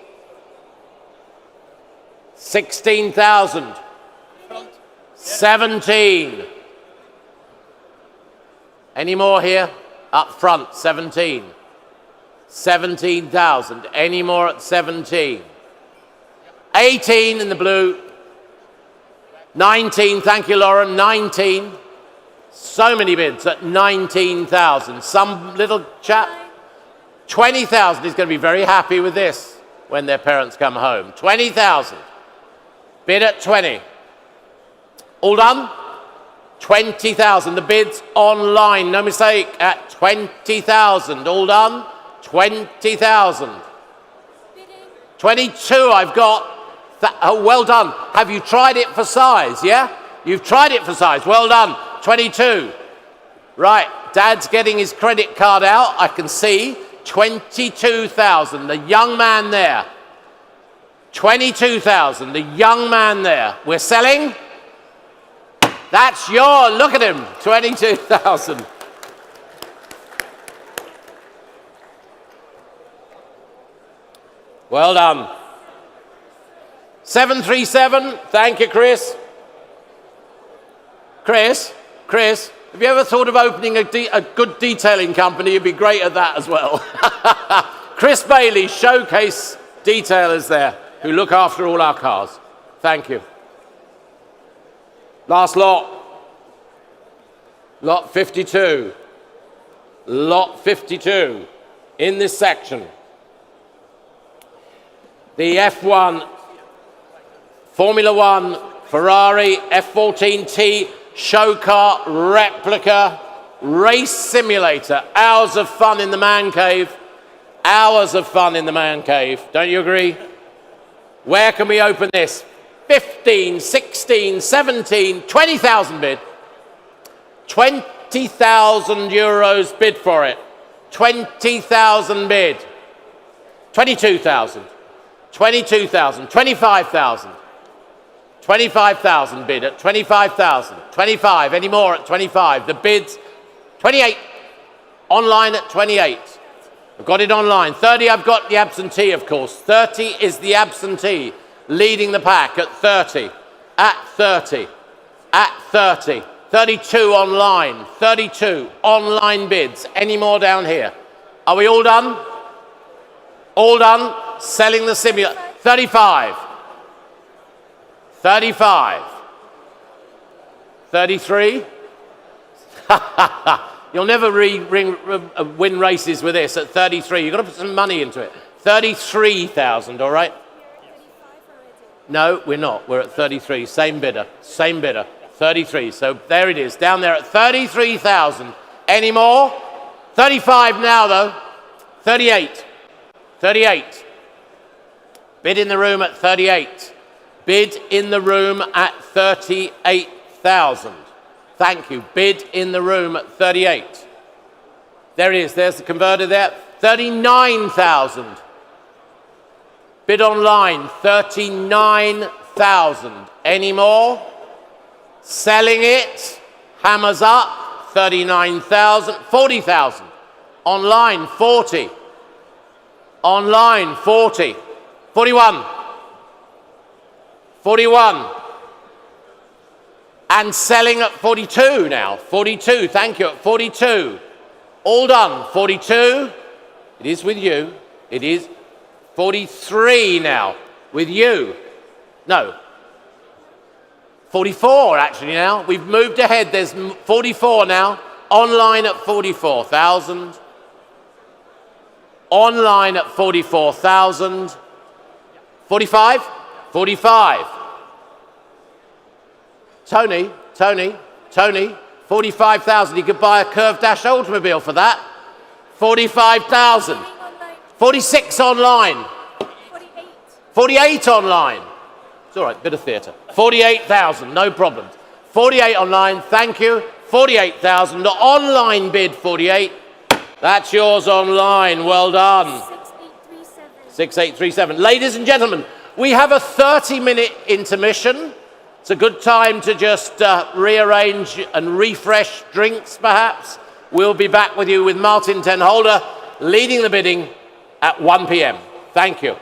16,000. 17. Any more here? Up front, 17. 17,000. Any more at 17? 18 in the blue. 19, thank you, Lauren. 19. So many bids at 19,000. Some little chap. 20,000 is going to be very happy with this when their parents come home. 20,000. Bid at 20. All done? 20,000. The bid's online, no mistake, at 20,000. All done? 20,000. 22 I've got. Oh, well done. Have you tried it for size, yeah? You've tried it for size. Well done. 22. Right, Dad's getting his credit card out. I can see. 22,000. The young man there. 22,000. The young man there. We're selling? That's your, look at him, 22,000. Well done. 737, thank you, Chris. Chris, have you ever thought of opening a good detailing company? You'd be great at that as well. Chris Bailey, showcase detailers there, who look after all our cars. Thank you. Last lot. Lot 52. Lot 52 in this section. The F1 Formula One Ferrari F14T show car replica race simulator. Hours of fun in the man cave. Hours of fun in the man cave. Don't you agree? Where can we open this? 15, 16, 17, 20,000 bid. 20,000 euros bid for it. 20,000 bid. 22,000. 22,000. 25,000. 25,000 bid at 25,000. 25. Any more at 25? The bids. 28. Online at 28. I've got it online. 30, I've got the absentee, of course. 30 is the absentee, leading the pack at 30. At 30. At 30. 32 online. 32 online bids. Any more down here? Are we all done? All done? Selling the simulator. 35. 35. 33. You'll never win races with this at 33. You've got to put some money into it. 33,000, all right? No, we're not. We're at 33. Same bidder. Same bidder. 33. So there it is. Down there at 33,000. Any more? 35 now, though. 38. 38. Bid in the room at 38. Bid in the room at 38,000. Thank you. Bid in the room at 38. There it is. There's the converter there. 39,000. Bid online. 39,000. Any more? Selling it. Hammers up. 39,000. 40,000. Online. 40. Online. 40. 41. 41. And selling at 42 now. 42, thank you, at 42. All done, 42. It is with you. It is 43 now, with you. No. 44 actually now. We've moved ahead. There's 44 now. Online at 44,000. Online at 44,000. 45? 45. Tony, 45,000. You could buy a curved dash automobile for that. 45,000. 46 online. 48 online. It's all right, bit of theatre. 48,000, no problems. 48 online, thank you. 48,000. The online bid, 48. That's yours online. Well done. 6837. Ladies and gentlemen, we have a 30-minute intermission. It's a good time to just rearrange and refresh drinks, perhaps. We'll be back with you with Martin Ten Holder leading the bidding at 1 p.m. Thank you.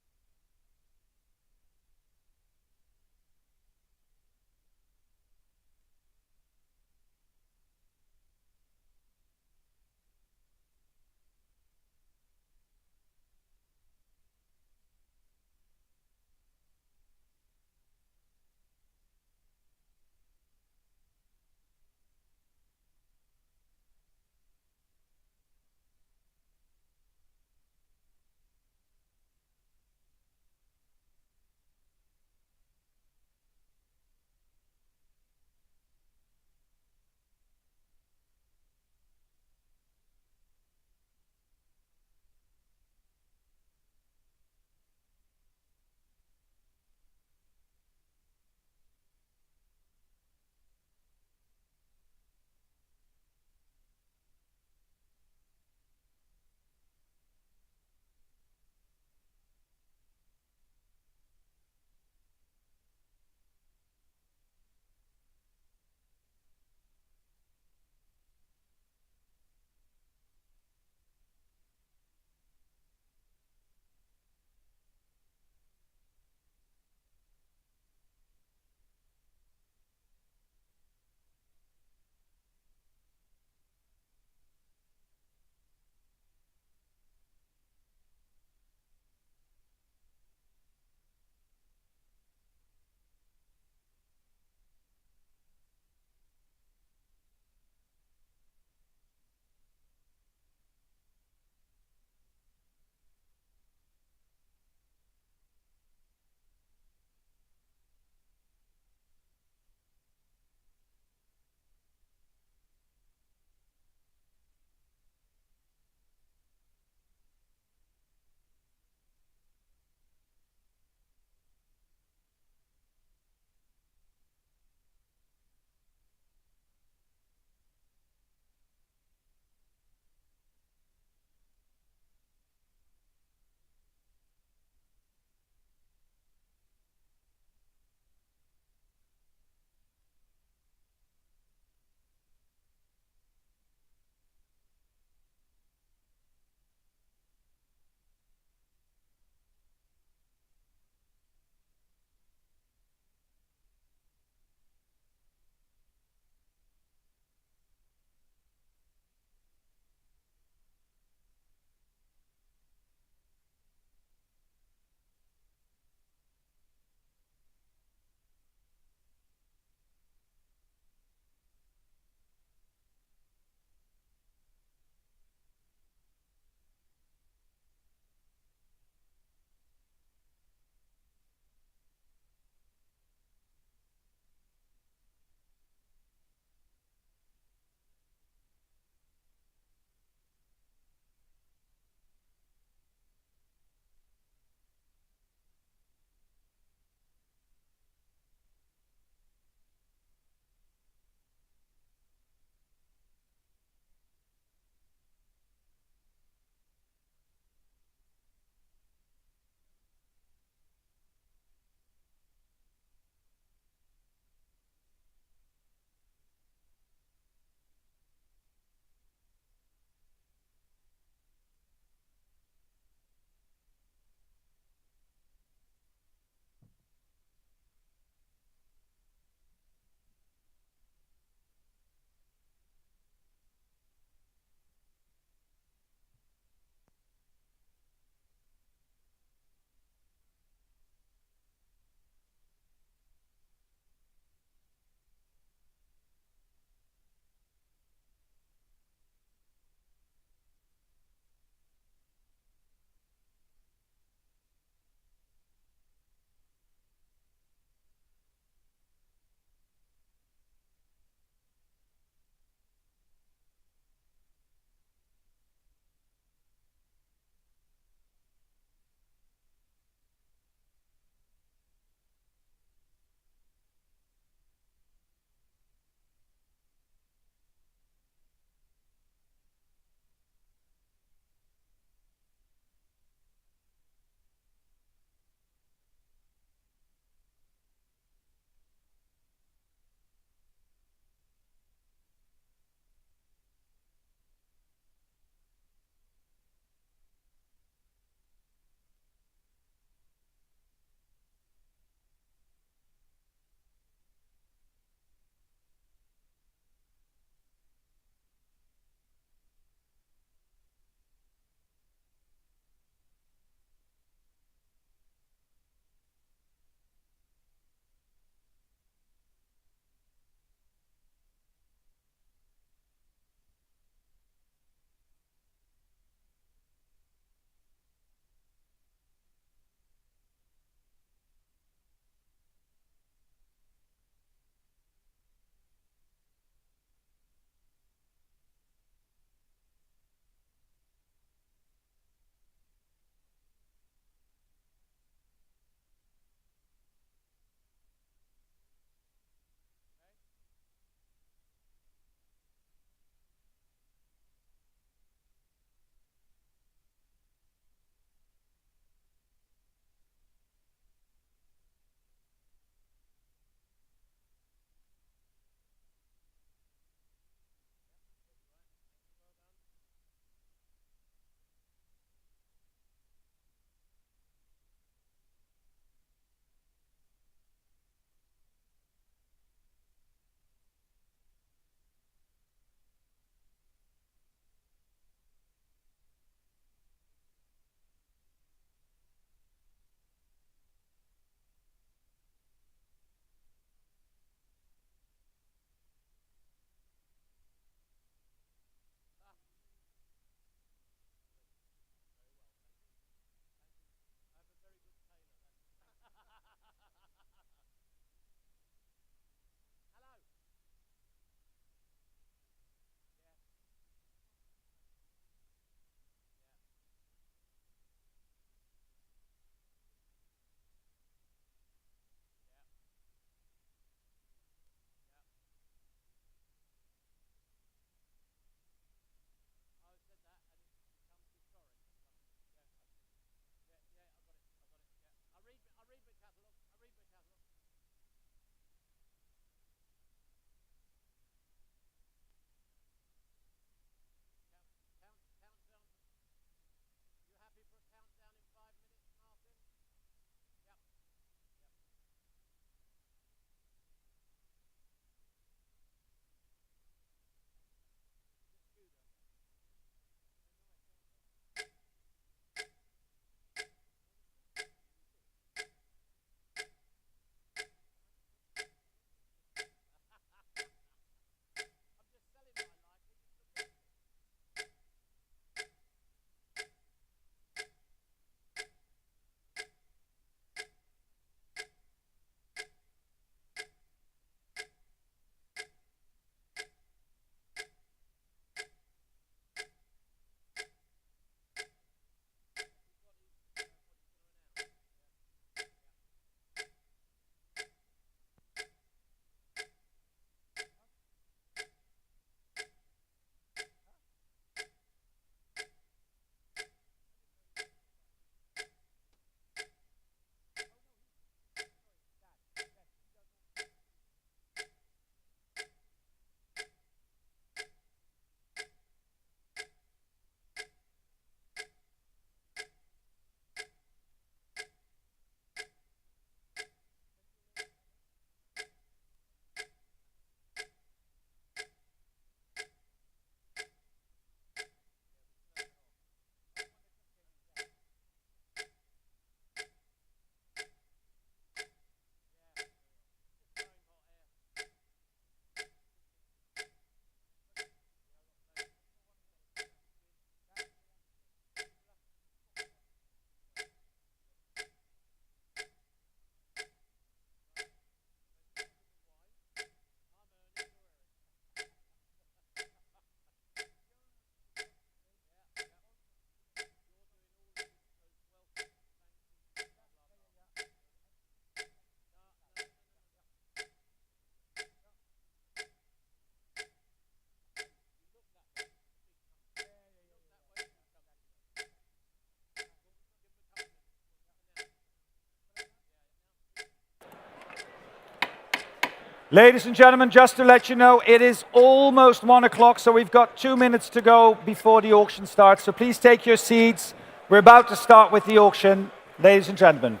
Ladies and gentlemen, just to let you know, it is almost 1 o'clock, so we've got 2 minutes to go before the auction starts. So please take your seats. We're about to start with the auction, ladies and gentlemen.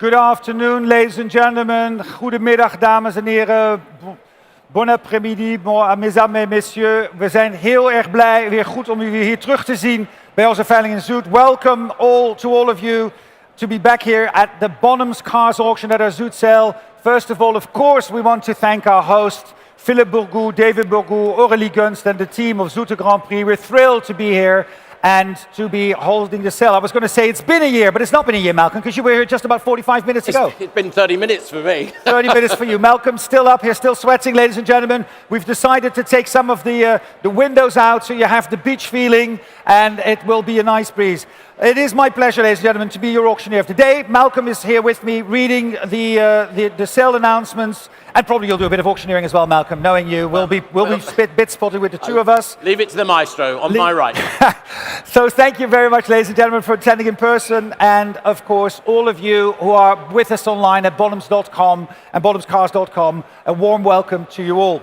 Good afternoon, ladies and gentlemen. Goedemiddag, dames en heren. Bon après-midi, mesdames et messieurs. We zijn heel erg blij, weer goed om u weer hier terug te zien bij onze veiling in Zoute. Welcome to all of you to be back here at the Bonhams Cars auction at our Zoute sale. First of all, of course, we want to thank our host, Philippe Bourgou, David Bourgou, Aurélie Gunst, and the team of Zoute Grand Prix. We're thrilled to be here and to be holding the sale. I was going to say it's been a year, but it's not been a year, Malcolm, because you were here just about 45 minutes ago. It's been 30 minutes for me. 30 minutes for you. Malcolm's still up here, still sweating, ladies and gentlemen. We've decided to take some of the windows out so you have the beach feeling, and it will be a nice breeze. It is my pleasure, ladies and gentlemen, to be your auctioneer today. Malcolm is here with me reading the sale announcements, and probably you'll do a bit of auctioneering as well, Malcolm. Knowing you, we'll be bit spotted with the two of us. Leave it to the maestro on my right. So thank you very much, ladies and gentlemen, for attending in person, and of course, all of you who are with us online at bonhams.com and bonhamscars.com. A warm welcome to you all.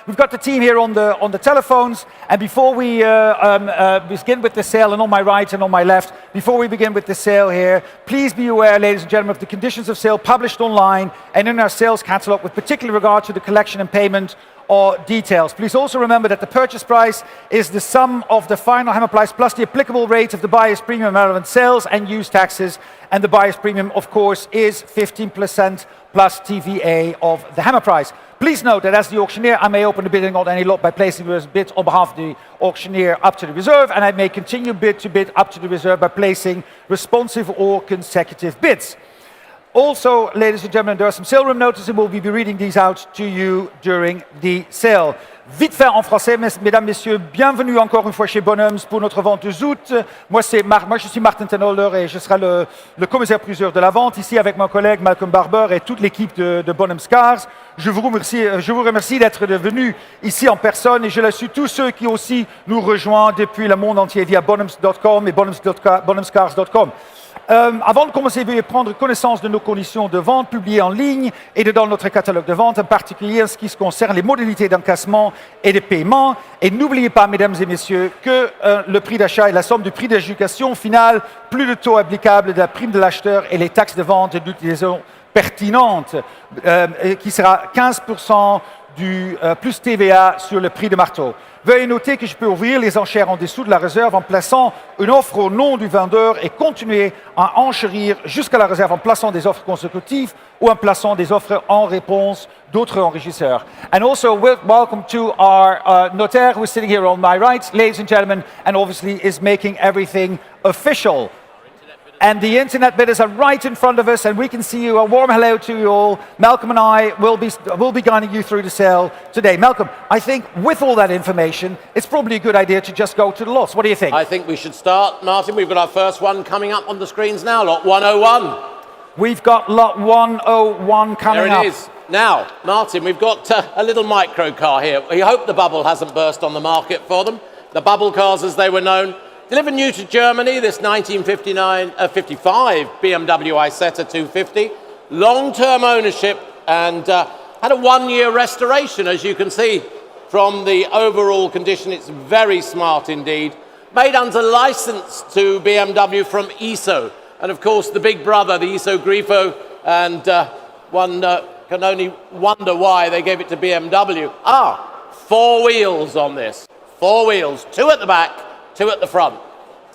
We've got the team here on the telephones, and before we begin with the sale, and on my right and on my left, before we begin with the sale here, please be aware, ladies and gentlemen, of the conditions of sale published online and in our sales catalogue, with particular regard to the collection and payment or details. Please also remember that the purchase price is the sum of the final hammer price plus the applicable rate of the buyer's premium relevant sales and use taxes. And the buyer's premium, of course, is 15% plus TVA of the hammer price. Please note that as the auctioneer, I may open the bidding on any lot by placing the bid on behalf of the auctioneer up to the reserve, and I may continue bid to bid up to the reserve by placing responsive or consecutive bids. Also, ladies and gentlemen, there are some sale room notices, and we'll be reading these out to you during the sale. Vite fait en français, mesdames, messieurs, bienvenue encore une fois chez Bonhams pour notre vente de Zoute. Moi, je suis Martin Tenholder et je serai le commissaire priseur de la vente, ici avec mon collègue Malcolm Barber et toute l'équipe de Bonhams Cars. Je vous remercie d'être venus ici en personne et je salue tous ceux qui aussi nous rejoignent depuis le monde entier via bonhams.com et bonhamscars.com. Avant de commencer, veuillez prendre connaissance de nos conditions de vente publiées en ligne et dans notre catalogue de vente, en particulier en ce qui concerne les modalités d'encaissement et de paiement. Et n'oubliez pas, mesdames et messieurs, que le prix d'achat est la somme du prix d'adjudication final, plus le taux applicable de la prime de l'acheteur et les taxes de vente et d'utilisation pertinentes, qui sera 15% plus TVA sur le prix de marteau. Veuillez noter que je peux ouvrir les enchères en dessous de la réserve en plaçant une offre au nom du vendeur et continuer à enchérir jusqu'à la réserve en plaçant des offres consécutives ou en plaçant des offres en réponse d'autres enregistreurs. And also welcome to our notaire who is sitting here on my right, ladies and gentlemen, and obviously is making everything official. And the internet bidders are right in front of us, and we can see you. A warm hello to you all. Malcolm and I will be guiding you through the sale today. Malcolm, I think with all that information, it's probably a good idea to just go to the lots. What do you think? I think we should start, Martin. We've got our first one coming up on the screens now, lot 101. We've got lot 101 coming up. There it is. Now, Martin, we've got a little micro car here. We hope the bubble hasn't burst on the market for them. The bubble cars, as they were known. Delivered new to Germany, this 1955 BMW Isetta 250. Long-term ownership and had a one-year restoration, as you can see from the overall condition. It's very smart indeed. Made under license to BMW from ISO. And of course, the big brother, the ISO Grifo, and one can only wonder why they gave it to BMW. 4 wheels on this. 4 wheels, 2 at the back, 2 at the front.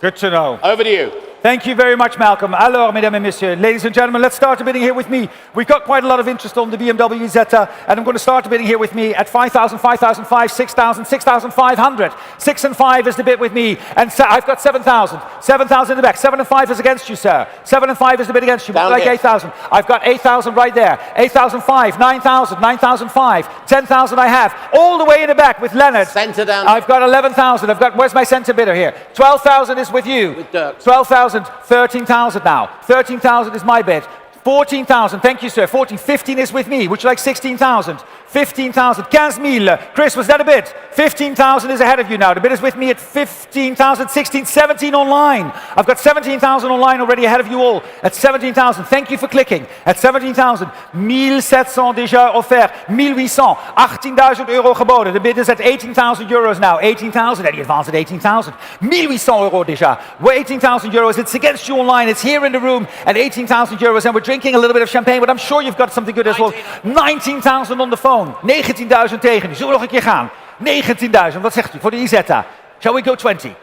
Good to know. Over to you. Thank you very much, Malcolm. Alors, mesdames et messieurs, ladies and gentlemen, let's start the bidding here with me. We've got quite a lot of interest on the BMW Zeta, and I'm going to start the bidding here with me at 5,000, 5,005, 6,000, 6,500. 6 and 5 is the bid with me, and I've got 7,000. 7,000 in the back. 7 and 5 is against you, sir. 7 and 5 is the bid against you. Down Like 8,000. I've got 8,000 right there. 8,005, 9,000, 9,005, 10,000 I have. All the way in the back with Leonard. Centre down. I've got 11,000. Where's my centre bidder here? 12,000 is with you. With Dirk. 12,000. 13,000 now. 13,000 is my bid. 14,000, thank you, sir. 15 is with me. Would you like 16,000? 15,000. 15,000. Chris, was that a bid? 15,000 is ahead of you now. The bid is with me at 15,000, 16, 17 online. I've got 17,000 online already ahead of you all. At 17,000, thank you for clicking. At 17,000, 1,700 déjà offert. 1,800, 18,000 euro geboden. The bid is at 18,000 euros now. 18,000, and the advance at 18,000. 1,800 euro déjà. We're 18,000 euros. It's against you online. It's here in the room at 18,000 euros, and we're drinking a little bit of champagne, but I'm sure you've got something good as well. 19,000 on the phone. 19.000 tegen u. Zullen we nog een keer gaan? 19.000, wat zegt u voor de Isetta? Shall we go 20?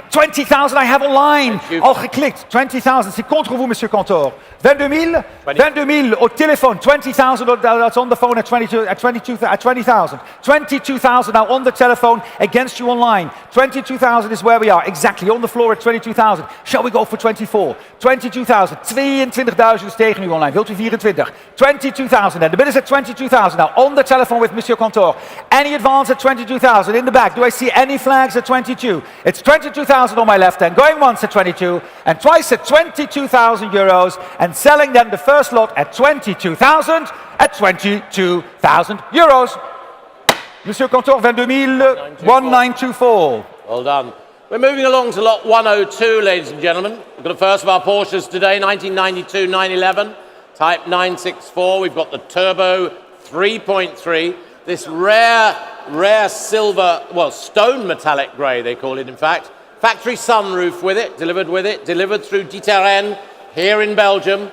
20,000 I have online. Al geklikt. 20,000. C'est contre vous, monsieur Cantor. 22,000. 22,000 au téléphone. 20,000 that's on the phone at 20,000. 22,000 now on the telephone against you online. 22,000 is where we are. Exactly. On the floor at 22,000. Shall we go for 24? 22,000. 22,000 is tegen u online. Wilt u 24? 22,000 then. The bid is at 22,000 now. On the telephone with monsieur Cantor. Any advance at 22,000 in the back? Do I see any flags at 22? It's 22,000 on my left hand, going once at 22 and twice at 22,000 euros, and selling then the first lot at 22,000 at 22,000 euros. Monsieur Cantor, 22,000, 1924. Well done. We're moving along to lot 102, ladies and gentlemen. We've got the first of our Porsches today, 1992 911, Type 964. We've got the Turbo 3.3. This rare silver, well, stone metallic grey, they call it, in fact. Factory sunroof with it, delivered through Daytona here in Belgium.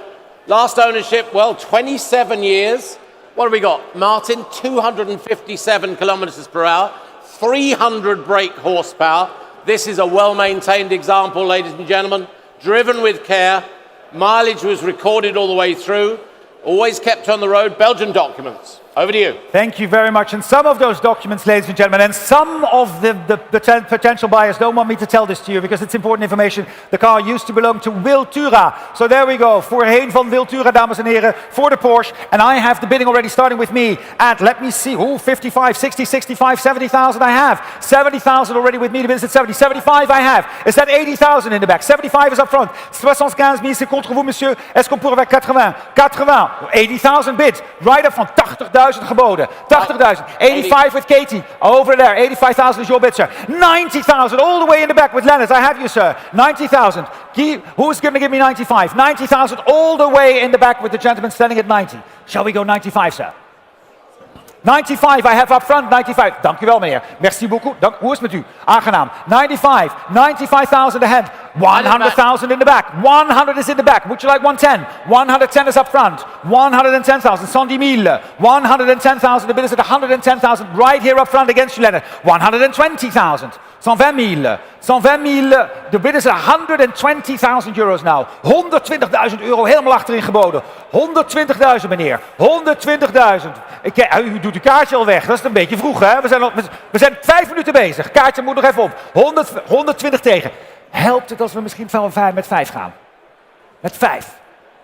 Last ownership, well, 27 years. What have we got? Martin, 257 kilometers per hour, 300 brake horsepower. This is a well-maintained example, ladies and gentlemen. Driven with care. Mileage was recorded all the way through. Always kept on the road. Belgian documents. Over to you. Thank you very much. And some of those documents, ladies and gentlemen, and some of the potential buyers don't want me to tell this to you because it's important information. The car used to belong to Wiltura. So there we go. Voorheen van Wiltura, dames en heren, for the Porsche. And I have the bidding already starting with me at, let me see, 55, 60, 65, 70,000 I have. 70,000 already with me. The bid is at 70. 75 I have. Is that 80,000 in the back? 75 is up front. 75,000, c'est contre vous, monsieur. Est-ce qu'on pourrait faire 80? 80. 80,000 bid. Right up front. 80,000 geboden. 80,000. 85 with Katie. Over there. 85,000 is your bid, sir. 90,000 all the way in the back with Leonard. I have you, sir. 90,000. Who's going to give me 95? 90,000 all the way in the back with the gentleman standing at 90. Shall we go 95, sir? 95, I have up front, 95. Dank u wel, meneer. Merci beaucoup. Hoe is het met u? Aangenaam. 95, 95,000 ahead. 100,000 in the back. 100 is in the back. Would you like 110? 110 is up front. 110,000. 110,000. 110,000. The bid is at 110,000 right here up front against you, Leonard. 120,000. 120,000. 120,000. De bid is 120,000 euros now. 120.000 euro helemaal achterin geboden. 120.000, meneer. 120.000. U doet uw kaartje al weg. Dat is een beetje vroeg, hè? We zijn 5 minuten bezig. Kaartje moet nog even op. 120 tegen. Helpt het als we misschien met 5 gaan? Met 5.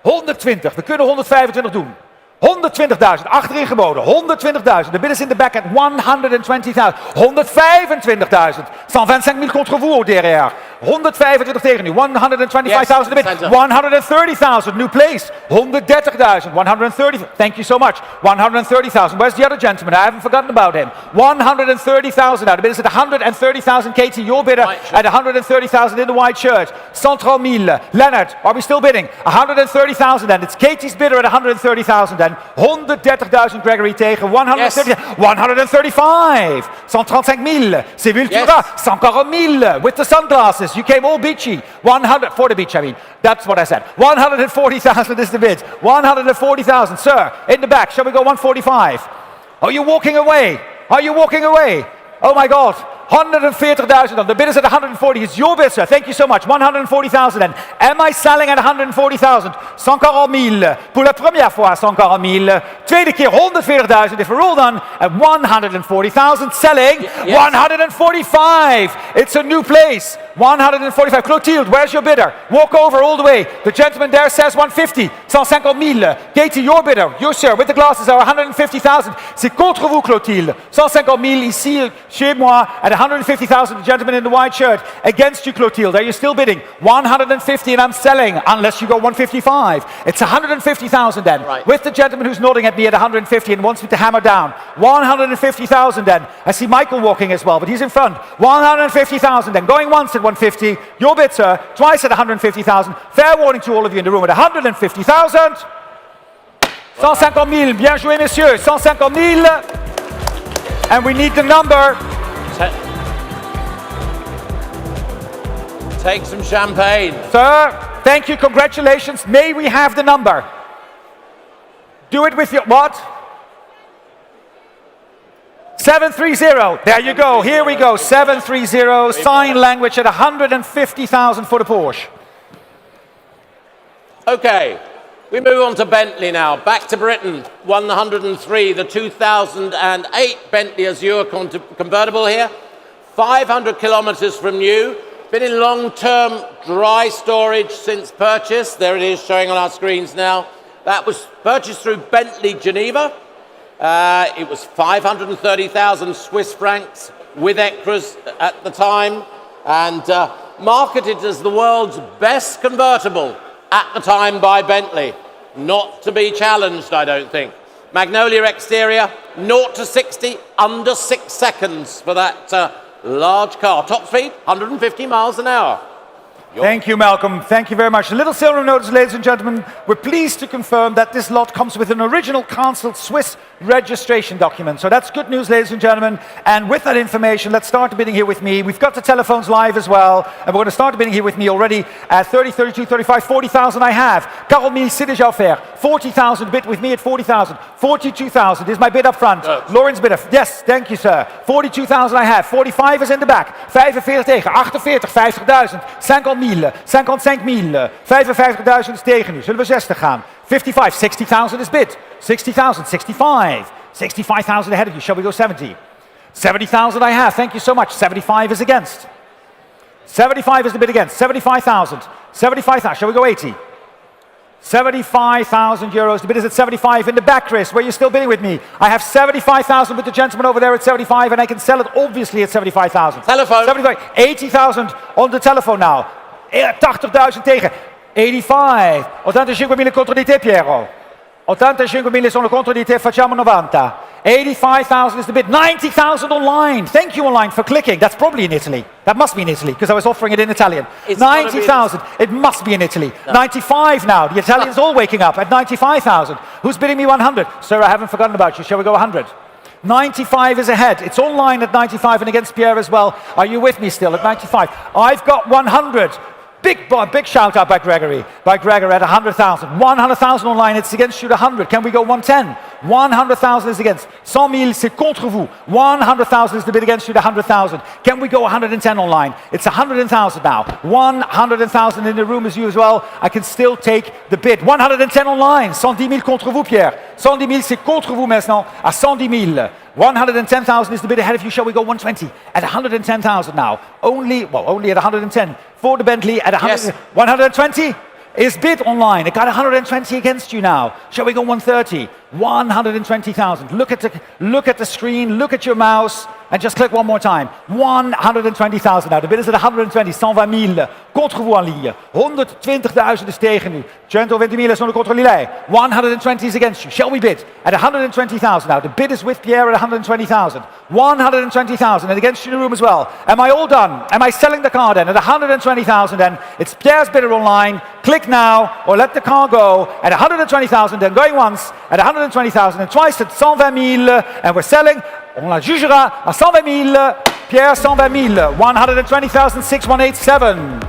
120. We kunnen 125 doen. 120.000. Achterin geboden. 120.000. De bid is in the back at 120,000. 125,000. 125,000 contre vous derrière. 125 tegen nu. 125,000 de bid. 130,000. New place. 130,000. 130. Thank you so much. 130,000. Where's the other gentleman? I haven't forgotten about him. 130,000 now. The bid is at 130,000. Katie, your bidder at 130,000 in the white shirt. Central Mille. Leonard, are we still bidding? 130,000 then. It's Katie's bidder at 130,000 then. 130,000 Gregory tegen 130. Yes. 135. 135,000. C'est Wiltura. 140,000 with the sunglasses. You came all beachy. 100 for the beach, I mean. That's what I said. 140,000 is the bid. 140,000. Sir, in the back. Shall we go 145? Are you walking away? Are you walking away? Oh my God. 140,000. The bid is at 140. It's your bid, sir. Thank you so much. 140,000 then. Am I selling at 140,000? 140,000. Pour la première fois, 140,000. Tweede keer 140,000. If we're all done at 140,000. Selling. Yes. 145. It's a new place. 145. Clotilde, where's your bidder? Walk over all the way. The gentleman there says 150. 150,000. Katie, your bidder. You, sir, with the glasses are 150,000. C'est contre vous, Clotilde. 150,000 ici, chez moi, at 150,000. The gentleman in the white shirt. Against you, Clotilde. Are you still bidding? 150 and I'm selling, unless you go 155. It's 150,000 then. Right. With the gentleman who's nodding at me at 150 and wants me to hammer down. 150,000 then. I see Michael walking as well, but he's in front. 150,000 then. Going once at 150. Your bid, sir. Twice at 150,000. Fair warning to all of you in the room at 150,000. 150,000. Bien joué, messieurs. 150,000. And we need the number. Take some champagne. Sir, thank you, congratulations. May we have the number? Do it with your, what? 730. There you go, here we go. 730, sign language at 150,000 for the Porsche. Okay, we move on to Bentley now. Back to Britain, 103, the 2008 Bentley Azure convertible here. 500 kilometers from new. Been in long-term dry storage since purchase. There it is showing on our screens now. That was purchased through Bentley Geneva. It was 530,000 Swiss francs with extras at the time and marketed as the world's best convertible at the time by Bentley. Not to be challenged, I don't think. Magnolia exterior, 0 to 60, under 6 seconds for that large car. Top speed, 150 miles an hour. Thank you, Malcolm. Thank you very much. A little silver notice, ladies and gentlemen. We're pleased to confirm that this lot comes with an original cancelled Swiss registration document. So that's good news, ladies and gentlemen. And with that information, let's start the bidding here with me. We've got the telephones live as well. And we're going to start the bidding here with me already at 30, 32, 35, 40,000 I have. Carol Mille, c'est déjà offert. 40,000 bid with me at 40,000. 42,000 is my bid up front. Lauren's bid. Yes, thank you, sir. 42,000 I have. 45 is in the back. 45 tegen. 48, 50,000. 50,000. 55,000. 55,000 is tegen nu. Zullen we 60 gaan? 55, 60,000 is bid. 60,000, 65. 65,000 ahead of you. Shall we go 70? 70,000 I have. Thank you so much. 75 is against. 75 is the bid against. 75,000. 75,000. Shall we go 80? 75,000 euros. The bid is at 75 in the back, Chris, where you're still bidding with me. I have 75,000 with the gentleman over there at 75, and I can sell it obviously at 75,000. Telephone. 75, 80,000 on the telephone now. 80,000 tegen. 85. 85.000 contro di te, Piero. 85.000 sono contro di te, facciamo 90. 85,000 is the bid. 90,000 online. Thank you online for clicking. That's probably in Italy. That must be in Italy because I was offering it in Italian. 90,000. It must be in Italy. No. 95 now. The Italians all waking up at 95,000. Who's bidding me 100? Sir, I haven't forgotten about you. Shall we go 100? 95 is ahead. It's online at 95 and against Pierre as well. Are you with me still at 95? I've got 100. Big shout out by Gregory. By Gregory at 100,000. 100,000 online, it's against you at 100. Can we go 110? 100,000 is against. 100,000, c'est contre vous. 100,000 is the bid against you at 100,000. Can we go 110 online? It's 100,000 now. 100,000 in the room is you as well. I can still take the bid. 110 online. 110,000 contre vous, Pierre. 110,000, c'est contre vous maintenant. À 110,000. 110,000 is the bid ahead of you. Shall we go 120? At 110,000 now. Only at 110. For the Bentley at 100. Yes. 120 is bid online. It got 120 against you now. Shall we go 130? 120,000. Look at the screen, look at your mouse, and just click one more time. 120,000 now. The bid is at 120. 120,000. Contre vous en ligne. 120,000 is tegen nu. 120,000 sono contro di lei. 120 is against you. Shall we bid? At 120,000 now. The bid is with Pierre at 120,000. 120,000 and against you in the room as well. Am I all done? Am I selling the car then? At 120,000 then. It's Pierre's bidder online. Click now or let the car go. At 120,000 then going once. At 120,000 and twice at 120,000. And we're selling. On la jugera à 120,000. Pierre, 120,000. 120,000, 6187.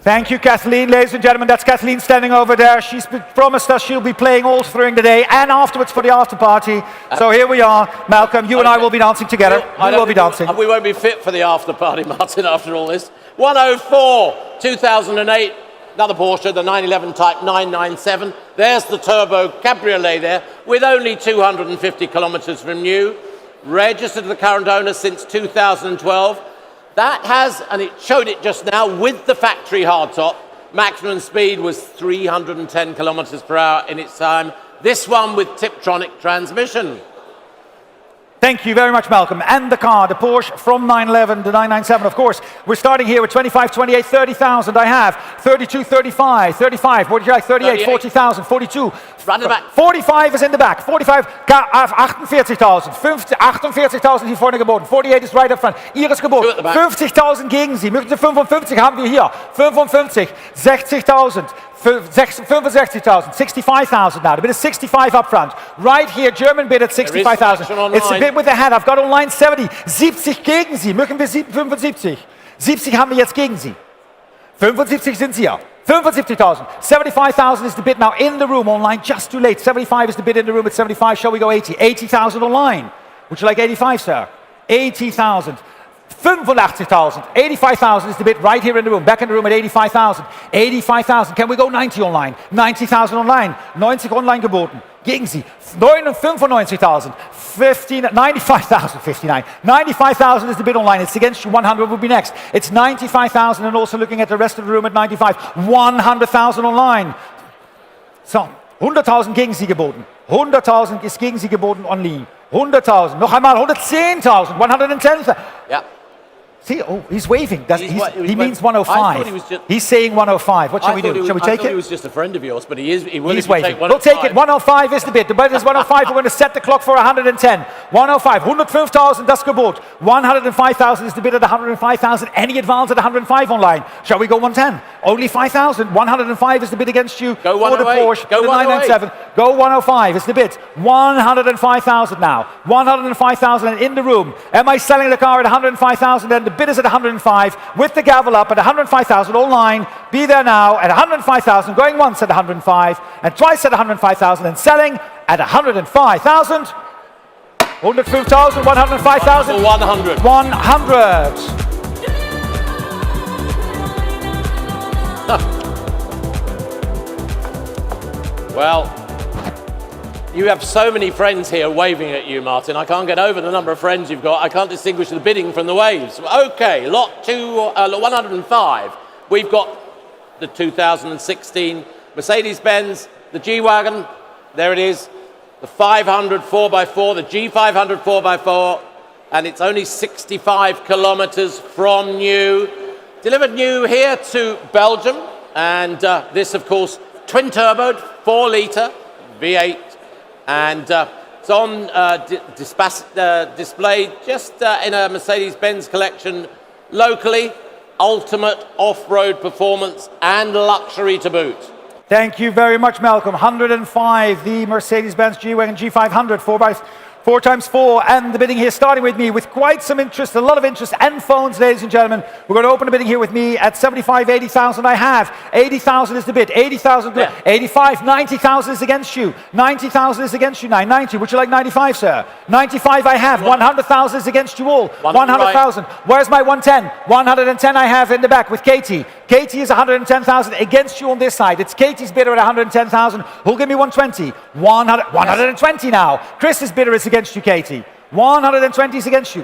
Thank you, Kathleen. Ladies and gentlemen, that's Kathleen standing over there. She's promised us she'll be playing all through the day and afterwards for the after party. So here we are. Malcolm, you and I will be dancing together. We will be dancing. We won't be fit for the after party, Martin, after all this. 104, 2008. Another Porsche, the 911 Type 997. There's the turbo cabriolet there, with only 250 kilometers from new. Registered to the current owner since 2012. That has, and it showed it just now, with the factory hardtop. Maximum speed was 310 kilometers per hour in its time. This one with Tiptronic transmission. Thank you very much, Malcolm. And the car, the Porsche from 911 to 997, of course. We're starting here with 25, 28, 30,000 I have. 32, 35, 35, 48, 38, 40,000, 42. Run the back. 45 is in the back. 45, 48,000. 48,000 hier vorne geboten. 48 is right up front. Iris geboten. 50,000 gegen Sie. Möchten Sie 55 haben wir hier. 55, 60,000. 65,000, 65,000 now. The bid is 65 up front. Right here, German bid at 65,000. It's a bid with the hand. I've got online 70. 70 gegen Sie. Möchten wir 75? 70 haben wir jetzt gegen Sie. 75 sind Sie ja. 75,000. 75,000 is the bid now in the room online. Just too late. 75 is the bid in the room at 75. Shall we go 80? 80,000 online. Would you like 85, sir? 80,000. 85,000. 85,000 is the bid right here in the room. Back in the room at 85,000. 85,000. Can we go 90 online? 90,000 online. 90 online geboten. Gegen Sie. 95,000. 95,000. 59. 95,000 is the bid online. It's against you. 100 will be next. It's 95,000 and also looking at the rest of the room at 95. 100,000 online. So, 100,000 gegen Sie geboten. 100,000 ist gegen Sie geboten online. 100,000. Noch einmal 110,000. 110,000. Yeah. See, oh, he's waving. He means 105. He's saying 105. What shall we do? Shall we take it? He was just a friend of yours, but he will He's waving. We'll take it. 105 is the bid. The bid is 105. We're going to set the clock for 110. 105, 105.000, das Gebot. 105.000 is the bid at 105.000. Any advance at 105 online? Shall we go 110? Only 5,000. 105 is the bid against you. Go for the 108. Porsche. Go the 108. 997. Go 105 is the bid. 105,000 now. 105,000 in the room. Am I selling the car at 105,000? Then the bid is at 105 with the gavel up at 105,000 online. Be there now at 105,000. Going once at 105 and twice at 105,000 and selling at 105,000. 105,000, 105,000. 100. 100. Well, you have so many friends here waving at you, Martin. I can't get over the number of friends you've got. I can't distinguish the bidding from the waves. Okay, lot 105. We've got the 2016 Mercedes-Benz, the G-Wagon. There it is. The 500 4x4, the G500 4x4. And it's only 65 kilometers from new. Delivered new here to Belgium. And this, of course, twin-turboed, 4-litre V8. And it's on displayed just in a Mercedes-Benz collection locally. Ultimate off-road performance and luxury to boot. Thank you very much, Malcolm. 105, the Mercedes-Benz G-Wagon G500 4x4, and the bidding here starting with me with quite some interest, a lot of interest and phones, ladies and gentlemen. We're going to open the bidding here with me at 75, 80,000 I have. 80,000 is the bid. 80,000, Yeah. 85, 90,000 is against you. 90,000 is against you now. 90, would you like 95, sir? 95 I have. 100,000 is against you all. 100,000. Where's my 110? 110 I have in the back with Katie. Katie is 110,000 against you on this side. It's Katie's bidder at 110,000. Who'll give me 120? 120 now. Chris's bidder is against you, Katie. 120 is against you.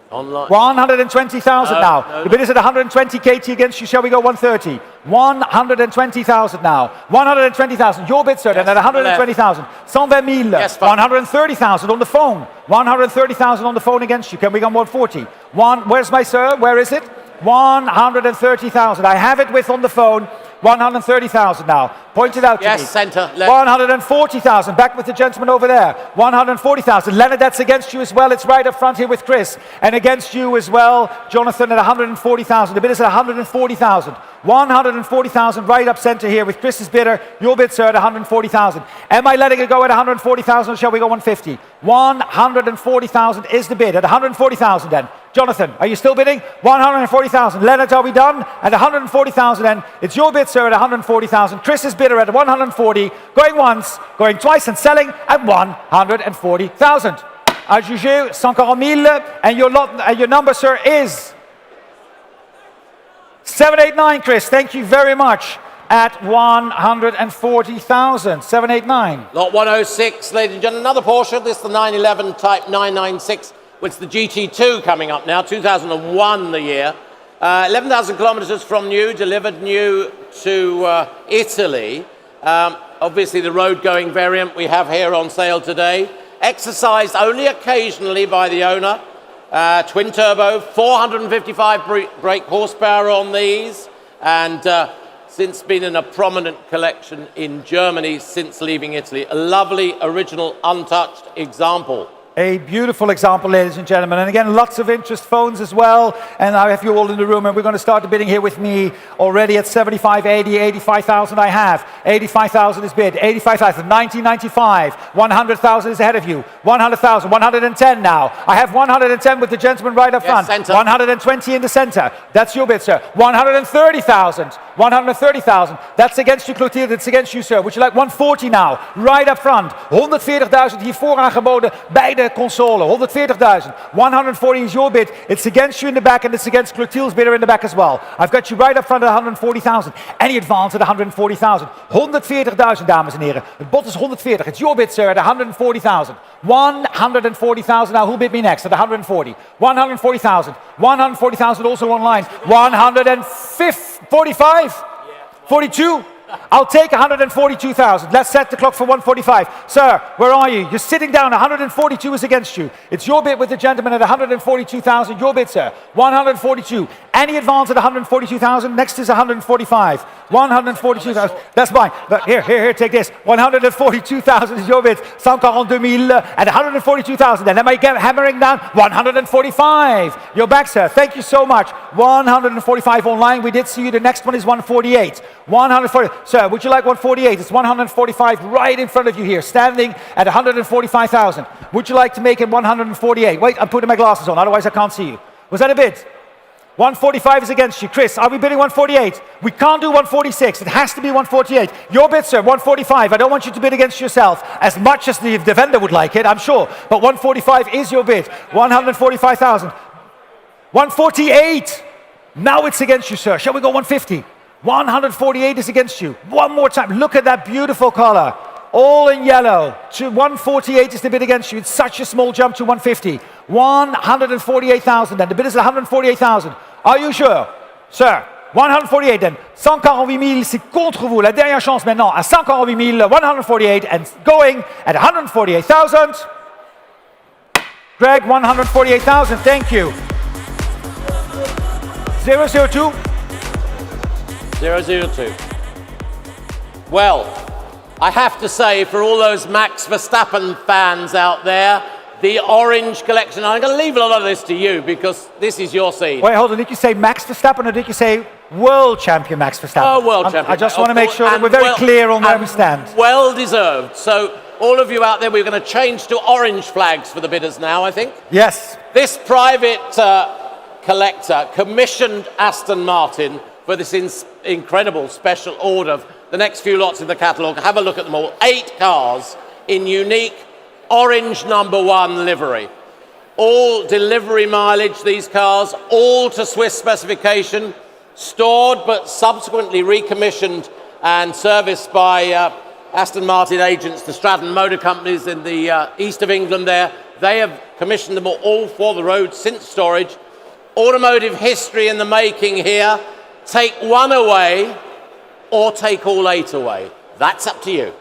Online. 120,000 now. No. The bid is at 120, Katie against you. Shall we go 130? 120,000 now. 120,000. Your bid, sir, then at 120,000. 120,000. Yes, fine. 130,000 on the phone. 130,000 on the phone against you. Can we go 140? Where's my sir? Where is it? 130,000. I have it with on the phone. 130,000 now. Point it out to me. Yes, centre. Left. 140,000. Back with the gentleman over there. 140,000. Leonard, that's against you as well. It's right up front here with Chris. And against you as well, Jonathan, at 140,000. The bid is at 140,000. 140,000 right up centre here with Chris's bidder. Your bid, sir, at 140,000. Am I letting it go at 140,000 or shall we go 150? 140,000 is the bid. At 140,000 then. Jonathan, are you still bidding? 140,000. Leonard, are we done? At 140,000 then. It's your bid, sir, at 140,000. Chris's bidder at 140. Going once, going twice and selling at 140,000. À juger, 140,000. And your number, sir, is 789, Chris. Thank you very much. At 140,000. 789. Lot 106, ladies and gentlemen. Another Porsche. This is the 911 Type 996. It's the GT2 coming up now, 2001 the year. 11,000 kilometers from new, delivered new to Italy. Obviously the road-going variant we have here on sale today. Exercised only occasionally by the owner. Twin turbo, 455 brake horsepower on these. And since been in a prominent collection in Germany since leaving Italy. A lovely, original, untouched example. A beautiful example, ladies and gentlemen. And again, lots of interest, phones as well. And I have you all in the room, and we're going to start the bidding here with me already at 75, 80, 85,000 I have. 85,000 is bid. 85,000, 1995. 100,000 is ahead of you. 100,000, 110 now. I have 110 with the gentleman right up front. Center. 120 in the center. That's your bid, sir. 130,000. 130,000. That's against you, Clotilde. It's against you, sir. Would you like 140 now? Right up front. 140,000 hiervoor aangeboden bij de console. 140,000. 140 is your bid. It's against you in the back, and it's against Clotilde's bidder in the back as well. I've got you right up front at 140,000. Any advance at 140,000. 140,000, dames en heren. Het bod is 140. It's your bid, sir, at 140,000. 140,000. Now, who'll bid me next at 140? 140,000. 140,000 also online. 145. 42. I'll take 142,000. Let's set the clock for 145. Sir, where are you? You're sitting down. 142 is against you. It's your bid with the gentleman at 142,000. Your bid, sir. 142. Any advance at 142,000? Next is 145. 142,000. That's mine. But here, take this. 142,000 is your bid. 142,000 at 142,000. And am I hammering down? 145. You're back, sir. Thank you so much. 145 online. We did see you. The next one is 148. 140. Sir, would you like 148? It's 145 right in front of you here, standing at 145,000. Would you like to make it 148? Wait, I'm putting my glasses on, otherwise I can't see you. Was that a bid? 145 is against you. Chris, are we bidding 148? We can't do 146. It has to be 148. Your bid, sir, 145. I don't want you to bid against yourself as much as the vendor would like it, I'm sure. But 145 is your bid. 145,000. 148. Now it's against you, sir. Shall we go 150? 148 is against you. One more time. Look at that beautiful color. All in yellow. To 148 is the bid against you. It's such a small jump to 150. 148,000 then. The bid is 148,000. Are you sure? Sir, 148 then. 148 000, c'est contre vous. La dernière chance maintenant. À 148 000, 148 and going at 148,000. Greg, 148,000. Thank you. 002. 002. Well, I have to say, for all those Max Verstappen fans out there, the orange collection, I'm going to leave a lot of this to you because this is your scene. Wait, hold on. Did you say Max Verstappen or did you say world champion Max Verstappen? Oh, world champion. I just want to make sure that we're very clear on where we stand. Well deserved. So, all of you out there, we're going to change to orange flags for the bidders now, I think. Yes. This private collector commissioned Aston Martin for this incredible special order of the next few lots in the catalogue. Have a look at them all. 8 cars in unique orange #1 livery. All delivery mileage, these cars, all to Swiss specification, stored but subsequently recommissioned and serviced by Aston Martin agents, the Stratton Motor Companies in the east of England there. They have commissioned them all for the road since storage. Automotive history in the making here. Take one away or take all 8 away. That's up to you.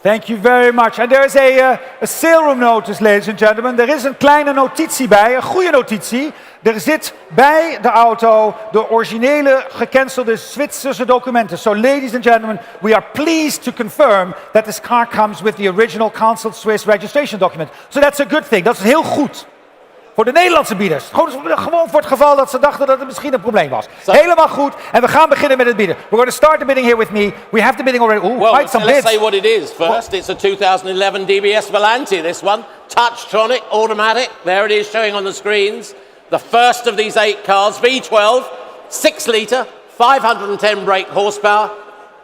Thank you very much. And there is a sale room notice, ladies and gentlemen. Er is een kleine notitie bij, een goede notitie. Er zit bij de auto de originele gecancelde Zwitserse documenten. So, ladies and gentlemen, we are pleased to confirm that this car comes with the original cancelled Swiss registration document. So that's a good thing. Dat is heel goed. Voor de Nederlandse bieders. Gewoon voor het geval dat ze dachten dat het misschien een probleem was. Helemaal goed. En we gaan beginnen met het bieden. We're going to start the bidding here with me. We have the bidding already. Ooh, well, quite some let's bids. say what it is. First, it's a 2011 DBS Volante, this one. Touchtronic, automatic. There it is showing on the screens. The first of these 8 cars, V12, 6-litre, 510 brake horsepower,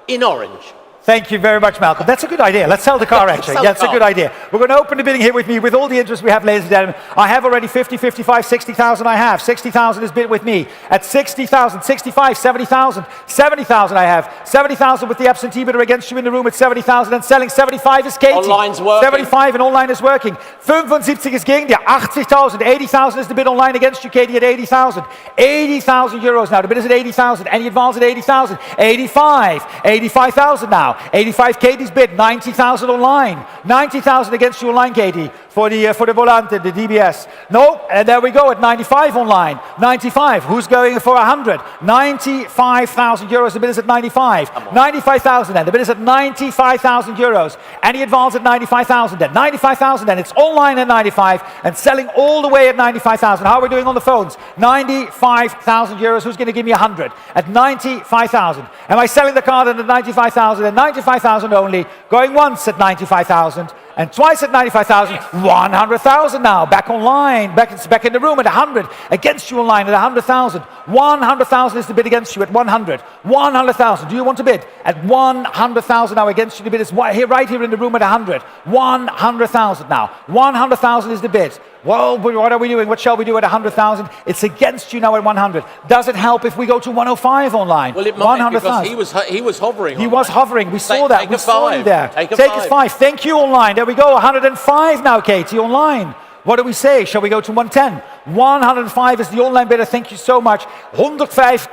in orange. Thank you very much, Malcolm. That's a good idea. Let's sell the car, actually. Yeah, it's a good idea. We're going to open the bidding here with me with all the interest we have, ladies and gentlemen. I have already 50, 55, 60,000 I have. 60,000 is bid with me. At 60,000, 65, 70,000. 70,000 I have. 70,000 with the absentee bidder against you in the room at 70,000 and selling. 75 is Katie. Online's working. 75 and online is working. 75 is gegen dir. 80,000. 80,000 is the bid online against you, Katie, at 80,000. 80,000 euros now. The bid is at 80,000. Any advance at 80,000. 85. 85,000 now. 85 Katie's bid, 90,000 online. 90,000 against you online, Katie, for the Volante, the DBS. No, and there we go at 95 online. 95, who's going for 100? 95,000 euros, the bid is at 95. 95,000 then, the bid is at 95,000 euros. Any advance at 95,000 then. 95,000 then, it's online at 95 and selling all the way at 95,000. How are we doing on the phones? 95,000 euros, who's going to give me 100? At 95,000. Am I selling the car at 95,000 and 95,000 only, going once at 95,000 and twice at 95,000, 100,000 now, back online, back in the room at 100, against you online at 100,000, 100,000 is the bid against you at 100, 100,000, do you want to bid? At 100,000 now against you, the bid is right here in the room at 100, 100,000 now, 100,000 is the bid. Well, what are we doing? What shall we do at 100,000? It's against you now at 100. Does it help if we go to 105 online? Well, it might because he was hovering. He was hovering. We saw that. We saw him there. Take us 5. Thank you online. There we go. 105 now, Katie, online. What do we say? Shall we go to 110? 105 is the online bidder, thank you so much. 105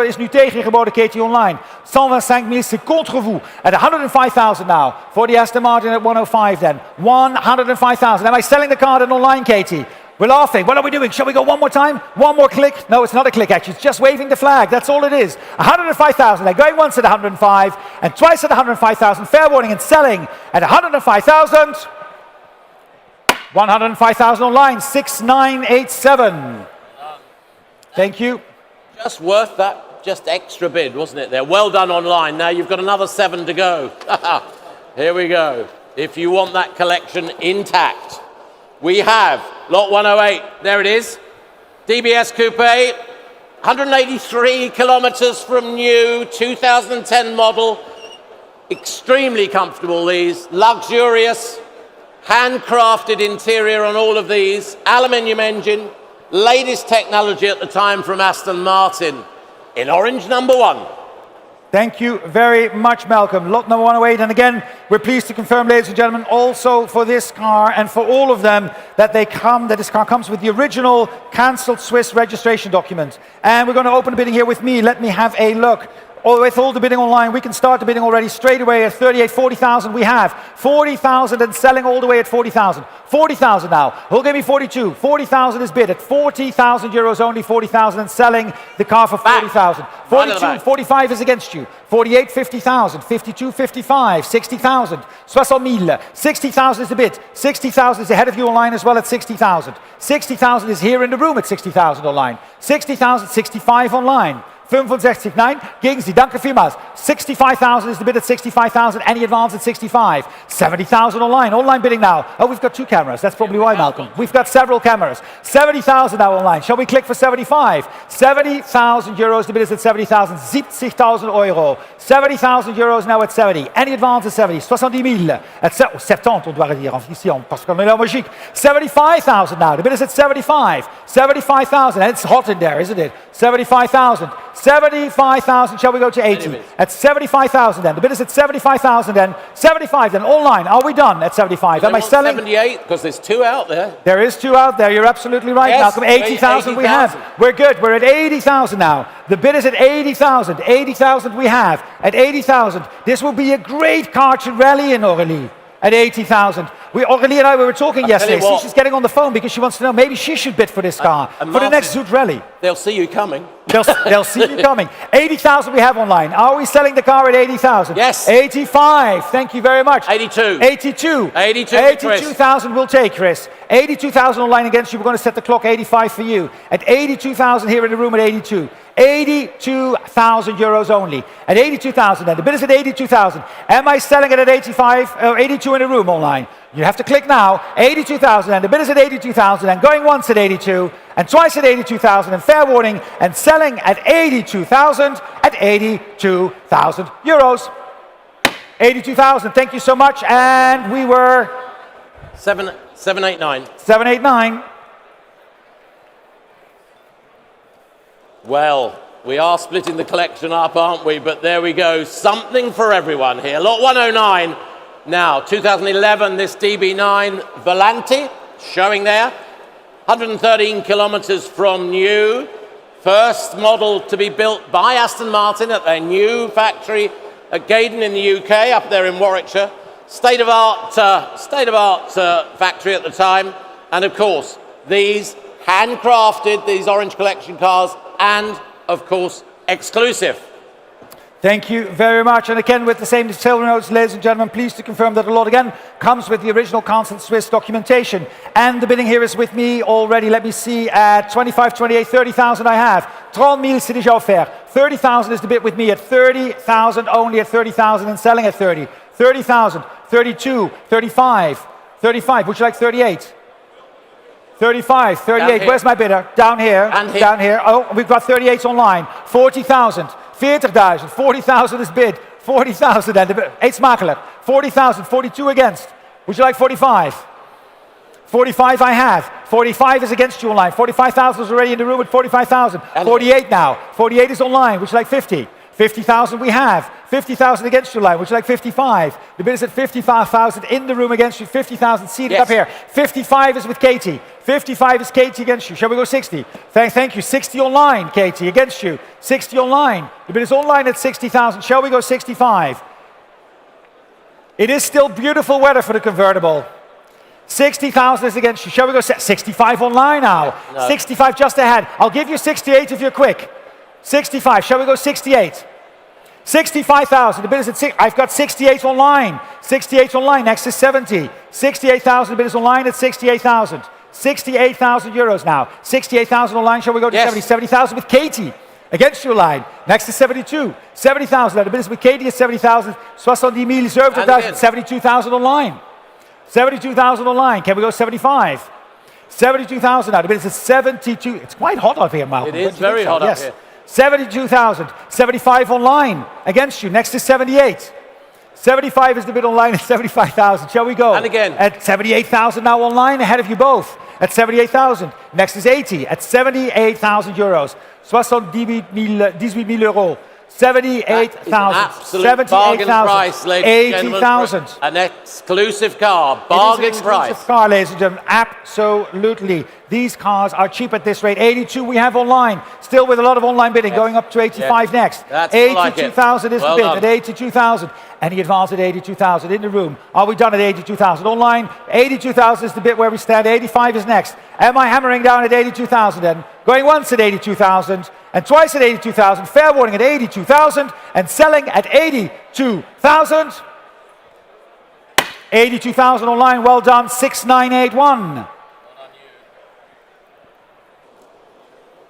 is nu tegengeboden, Katie Online. 125 000, c'est contre vous. At 105,000 now, for the Aston Martin at 105 then. 105,000, am I selling the card at online, Katie? We're laughing. What are we doing? Shall we go one more time? One more click? No, it's not a click actually. It's just waving the flag. That's all it is. 105,000. They're going once at 105 and twice at 105,000. Fair warning and selling at 105,000. 105,000 online. 6987. Thank you. Just worth that just extra bid, wasn't it there? Well done online. Now you've got another 7 to go. Here we go. If you want that collection intact, we have lot 108, there it is. DBS Coupe, 183 kilometers from new, 2010 model. Extremely comfortable, these. Luxurious, handcrafted interior on all of these. Aluminium engine, latest technology at the time from Aston Martin. In orange, number 1. Thank you very much, Malcolm. Lot number 108, and again, we're pleased to confirm, ladies and gentlemen, also for this car and for all of them, that this car comes with the original cancelled Swiss registration document. And we're going to open the bidding here with me. Let me have a look. With all the bidding online, we can start the bidding already straight away at 38, 40,000. We have 40,000 and selling all the way at 40,000. 40,000 now. Who'll give me 42? 40,000 is bid at 40,000 euros only. 40,000 and selling the car for 40,000. 42, 45 is against you. 48, 50,000. 52, 55. 60,000. 60,000. 60,000 is the bid. 60,000 is ahead of you online as well at 60,000. 60,000 is here in the room at 60,000 online. 60,000, 65 online. 65, nein, gegen Sie, danke vielmals. 65,000 is the bid at 65,000, any advance at 65. 70,000 online, online bidding now. Oh, we've got 2 cameras, that's probably why, Malcolm. We've got several cameras. 70,000 now online, shall we click for 75? 70,000 euros, the bid is at 70,000, 70,000 euro. 70,000 euros now at 70, any advance at 70. 70,000, at 70 on doit dire, ici, parce qu'on est là en Belgique. 75,000 now, the bid is at 75. 75,000, and it's hot in there, isn't it? 75,000. 75,000, shall we go to 80? At 75,000 then. The bid is at 75,000 then. 75 then, online. Are we done at 75? Am I selling? 78, because there's 2 out there. There is 2 out there, you're absolutely right, Yes, Malcolm. 80,000 we have. We're good, we're at 80,000 now. The bid is at 80,000. 80,000 we have. At 80,000. This will be a great car to rally in, Aurélie. At 80,000. Aurélie and I were talking yesterday. See, she's getting on the phone because she wants to know maybe she should bid for this car for Martin, the next Zoute Rally. They'll see you coming. They'll see you coming. 80,000 we have online. Are we selling the car at 80,000? Yes. 85. Thank you very much. 82. 82. 82,000 we'll take, Chris. 82,000 online against you. We're going to set the clock 85 for you. At 82,000 here in the room at 82. 82,000 euros only. At 82,000 then. The bid is at 82,000. Am I selling it at 85 or 82 in the room online? You have to click now. 82,000 and the bid is at 82,000 and going once at 82 and twice at 82,000 and fair warning and selling at 82,000 at 82,000 euros. 82,000. Thank you so much. And we were 789. 789. Well, we are splitting the collection up, aren't we? But there we go. Something for everyone here. Lot 109. Now, 2011, this DB9 Volante, showing there. 113 kilometers from new. First model to be built by Aston Martin at their new factory at Gaydon in the UK, up there in Warwickshire. State-of-art factory at the time. And of course, these handcrafted, these orange collection cars, and of course, exclusive. Thank you very much. And again, with the same silver notes, ladies and gentlemen, pleased to confirm that the lot again comes with the original cancelled Swiss documentation. And the bidding here is with me already. Let me see, at 25, 28, 30,000 I have. 30,000 c'est déjà offert. 30,000 is the bid with me at 30,000, only at 30,000 and selling at 30. 30,000, 32, 35, 35. Would you like 38? 35, 38. Where's my bidder? Down here. And here. Down here. Oh, we've got 38 online. 40,000. 40,000. 40,000 is bid. 40,000 and the bid. Eet smakelijk. 40,000. 42 against. Would you like 45? 45 I have. 45 is against you online. 45,000 is already in the room at 45,000. 48 now. 48 is online. Would you like 50? 50,000 we have. 50,000 against you, line. Would you like 55? The bid is at 55,000 in the room against you. 50,000 seated Yes. up here. 55 is with Katie. 55 is Katie against you. Shall we go 60? Thank you. 60 online, Katie, against you. 60 online. The bid is online at 60,000. Shall we go 65? It is still beautiful weather for the convertible. 60,000 is against you. Shall we go 65 online now? No. 65 just ahead. I'll give you 68 if you're quick. 65. Shall we go 68? 65,000. The bid is at I've got 68 online. 68 online. Next is 70. 68,000. The bid is online at 68,000. 68,000 euros now. 68,000 online. Shall we go to Yes. 70? 70,000 with Katie. Against your line. Next is 72. 70,000. Now the bid is with Katie at 70,000. 70,000. 72,000 online. 72,000 online. Can we go 75? 72,000 now. The bid is at 72. It's quite hot up here, Malcolm. It is Don't you think very so? hot up Yes. here. 72,000. 75 online against you. Next is 78. 75 is the bid online at 75,000. Shall we go? And again. At 78,000 now online, ahead of you both. At 78,000. Next is 80 at 78,000 euros. 78,000 euros. 78,000. Absolute bargain price, ladies and gentlemen. 80,000. for An exclusive car, It is bargain an exclusive price. car, ladies and gentlemen. Absolutely. These cars are cheap at this rate. 82 we have online. Still with a lot of online bidding, going up to 85 next. That's more like it. 82,000 is Well the bid done. at 82,000. Any advance at 82,000 in the room? Are we done at 82,000? Online, 82,000 is the bit where we stand. 85 is next. Am I hammering down at 82,000 then? Going once at 82,000 and twice at 82,000. Fair warning at 82,000 and selling at 82,000. 82,000 online. Well done. 6981.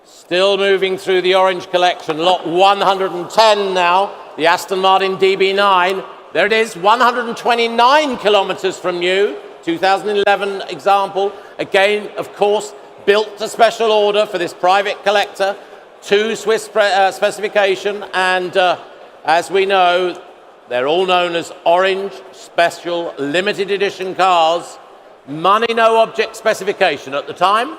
Still moving through the orange collection. Lot 110 now. The Aston Martin DB9. There it is, 129 kilometers from new. 2011 example. Again, of course, built to special order for this private collector. 2 Swiss specification. And as we know, they're all known as orange special limited edition cars. Money, no object specification at the time.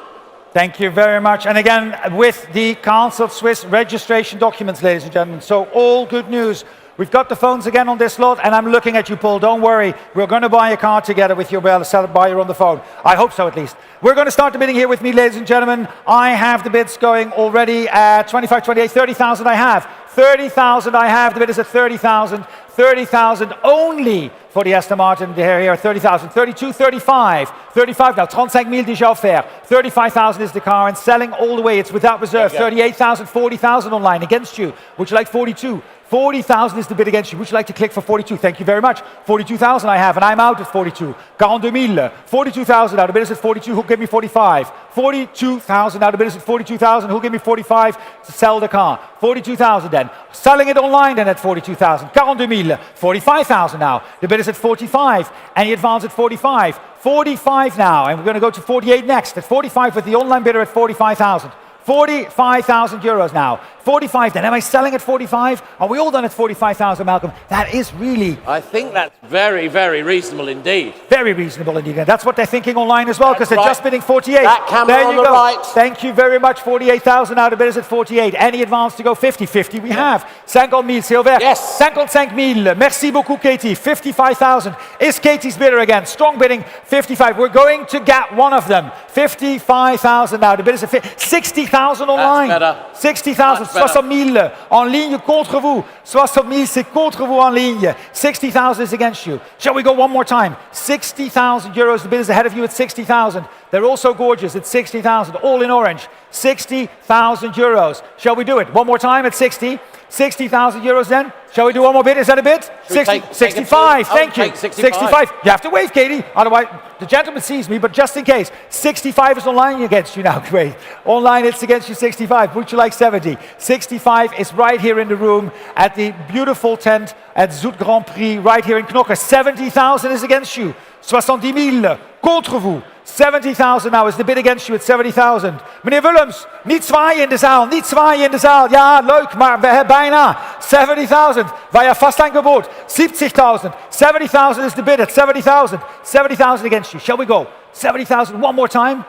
Thank you very much. And again, with the Council of Swiss registration documents, ladies and gentlemen. So all good news. We've got the phones again on this lot, and I'm looking at you, Paul. Don't worry. We're going to buy a car together with you. We'll sell it by you on the phone. I hope so, at least. We're going to start the bidding here with me, ladies and gentlemen. I have the bids going already at 25, 28, 30,000 I have. 30,000 I have. The bid is at 30,000. 30,000 only for the Aston Martin here, 30,000, 32, 35, 35 now, 35,000 déjà offert, 35,000 is the car and selling all the way, it's without reserve, 38,000, 40,000 online against you, would you like 42? 40,000 is the bid against you. Would you like to click for 42? Thank you very much. 42,000 I have, and I'm out at 42. 42,000. 42,000 now. The bid is at 42. Who'll give me 45? 42,000 now. The bid is at 42,000. Who'll give me 45 to sell the car? 42,000 then. Selling it online then at 42,000. 42,000. 45,000 now. The bid is at 45. Any advance at 45? 45 now. And we're going to go to 48 next. At 45 with the online bidder at 45,000. 45,000 euros now. 45 then. Am I selling at 45? Are we all done at 45,000, Malcolm? That is really... I think that's very, very reasonable indeed. Very reasonable indeed. And that's what they're thinking online as well, because they're right. just bidding 48. That camera there on you the go. right. Thank you very much. 48,000 now. The bid is at 48. Any advance to go 50? 50 we have. 50,000, c'est ouvert. Yes. 55,000. Merci beaucoup, Katie. 55,000 is Katie's bidder again. Strong bidding. 55. We're going to get one of them. 55,000 now. The bid is at 60,000 online. better. 60,000. 60,000 en ligne contre vous. 60,000 c'est contre vous en ligne. 60,000 is against you. Shall we go one more time? 60,000 euros. The bid is ahead of you at 60,000. They're also gorgeous at 60,000. All in orange. 60,000 euros. Shall we do it? One more time at 60. 60,000 euros then. Shall we do one more bid? Is that a bid? 65. Thank you. 65. You have to wave, Katie. Otherwise, the gentleman sees me, but just in case. 65 is online against you now. Great. Online, it's against you 65. Would you like 70? 65 is right here in the room at the beautiful tent at Zoute Grand Prix, right here in Knokke. 70,000 is against you. 70,000 contre vous. 70,000 now is the bid against you at 70,000. Meneer Willems, niet zwaaien in de zaal, niet zwaaien in de zaal. Ja, leuk, maar bijna. 70,000, war ja fast angebot. 70,000, 70,000 is the bid at 70,000. 70,000 against you. Shall we go? 70,000, one more time.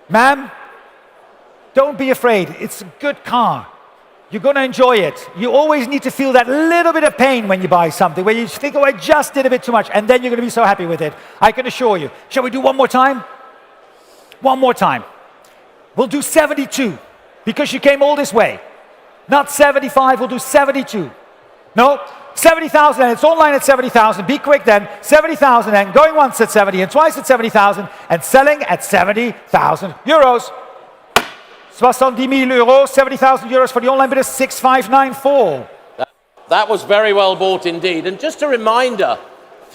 Ma'am, don't be afraid. It's a good car. You're going to enjoy it. You always need to feel that little bit of pain when you buy something, where you think, oh, I just did a bit too much, and then you're going to be so happy with it. I can assure you. Shall we do one more time? One more time. We'll do 72, because you came all this way. Not 75, we'll do 72. No, 70,000, and it's online at 70,000. Be quick then. 70,000, and going once at 70, and twice at 70,000, and selling at 70,000 euros. 70,000 euros, 70,000 euros for the online bidder, 6,594. That was very well bought indeed. And just a reminder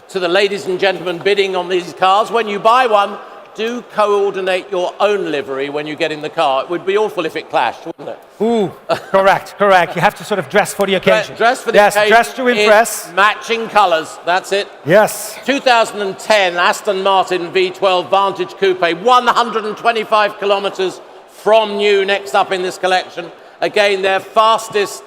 to the ladies and gentlemen bidding on these cars, when you buy one, do coordinate your own livery when you get in the car. It would be awful if it clashed, wouldn't it? Ooh, correct, correct. You have to sort of dress for the occasion. Dress for the occasion. Yes, dress to impress. In matching colours, that's it. Yes. 2010 Aston Martin V12 Vantage Coupe, 125 kilometres from new, next up in this collection. Again, their fastest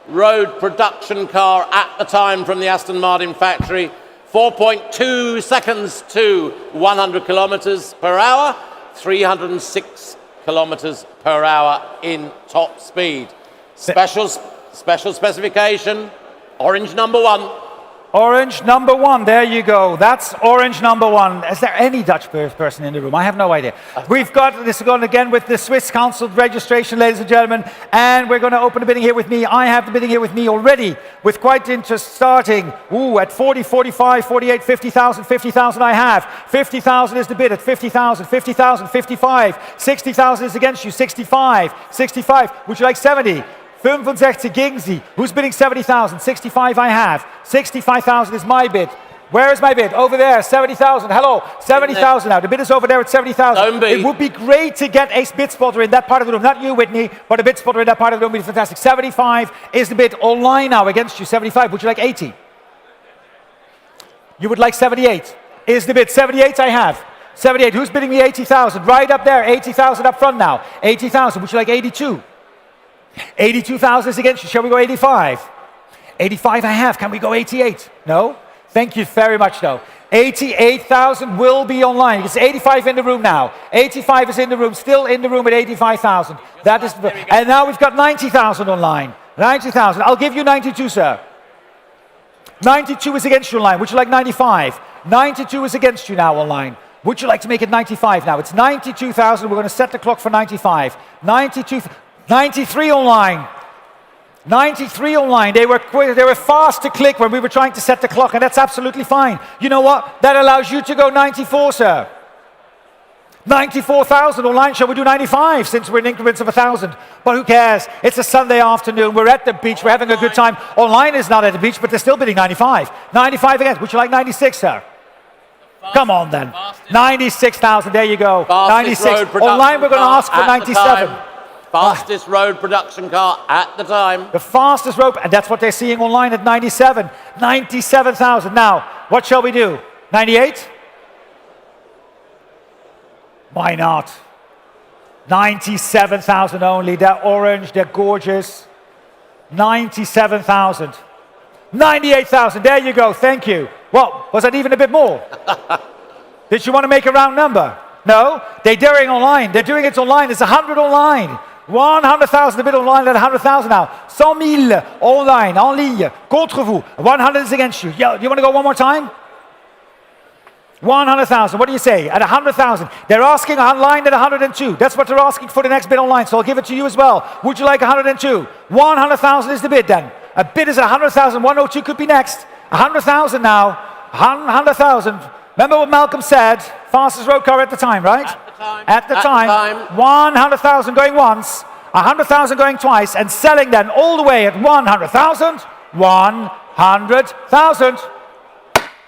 road production car at the time from the Aston Martin factory. 4.2 seconds to 100 kilometers per hour, 306 kilometers per hour in top speed. Special specification, orange number 1. Orange number 1, there you go. That's orange number 1. Is there any Dutch person in the room? I have no idea. We've got this going again with the Swiss Council registration, ladies and gentlemen, and we're going to open the bidding here with me. I have the bidding here with me already, with quite interest starting, at 40, 45, 48, 50,000, 50,000 I have. 50,000 is the bid at 50,000, 50,000, 55, 60,000 is against you, 65, 65, would you like 70? 65 gegen Sie. Who's bidding 70,000? 65 I have. 65,000 is my bid. Where is my bid? Over there, 70,000. Hello, 70,000 now. The bid is over there at 70,000. It would be great to get a bid spotter in that part of the room. Not you, Whitney, but a bid spotter in that part of the room would be fantastic. 75 is the bid online now against you. 75. Would you like 80? You would like 78. Is the bid. 78 I have. 78. Who's bidding me 80,000? Right up there. 80,000 up front now. 80,000. Would you like 82? 82,000 is against you. Shall we go 85? 85 I have. Can we go 88? No? Thank you very much, though. 88,000 will be online. It's 85 in the room now. 85 is in the room, still in the room at 85,000. That is, and now we've got 90,000 online. 90,000. I'll give you 92, sir. 92 is against you online. Would you like 95? 92 is against you now online. Would you like to make it 95 now? It's 92,000. We're going to set the clock for 95. 92. 93 online. 93 online. They were quick, they were fast to click when we were trying to set the clock, and that's absolutely fine. You know what? That allows you to go 94, sir. 94,000 online. Shall we do 95 since we're in increments of 1,000? But who cares? It's a Sunday afternoon. We're at the beach. We're having a good time. Online is not at the beach, but they're still bidding 95. 95 again. Would you like 96, sir? Come on then. 96,000. There you go. 96. Online we're going to ask for 97. Fastest road production car at the time. The fastest road, and that's what they're seeing online at 97. 97,000. Now, what shall we do? 98? Why not? 97,000 only. They're orange, they're gorgeous. 97,000. 98,000. There you go. Thank you. Well, was that even a bit more? Did you want to make a round number? No? They're doing online. They're doing it online. It's 100 online. 100,000 a bit online at 100,000 now. 100,000 online, en ligne, contre vous. 100 is against you. Yeah, you want to go one more time? 100,000. What do you say? At 100,000. They're asking online at 102. That's what they're asking for the next bid online, so I'll give it to you as well. Would you like 102? 100,000 is the bid then. A bid is 100,000. 102 could be next. 100,000 now. 100,000. Remember what Malcolm said? Fastest road car at the time, right? At the time. 100,000 going once, 100,000 going twice, and selling then all the way at 100,000. 100,000.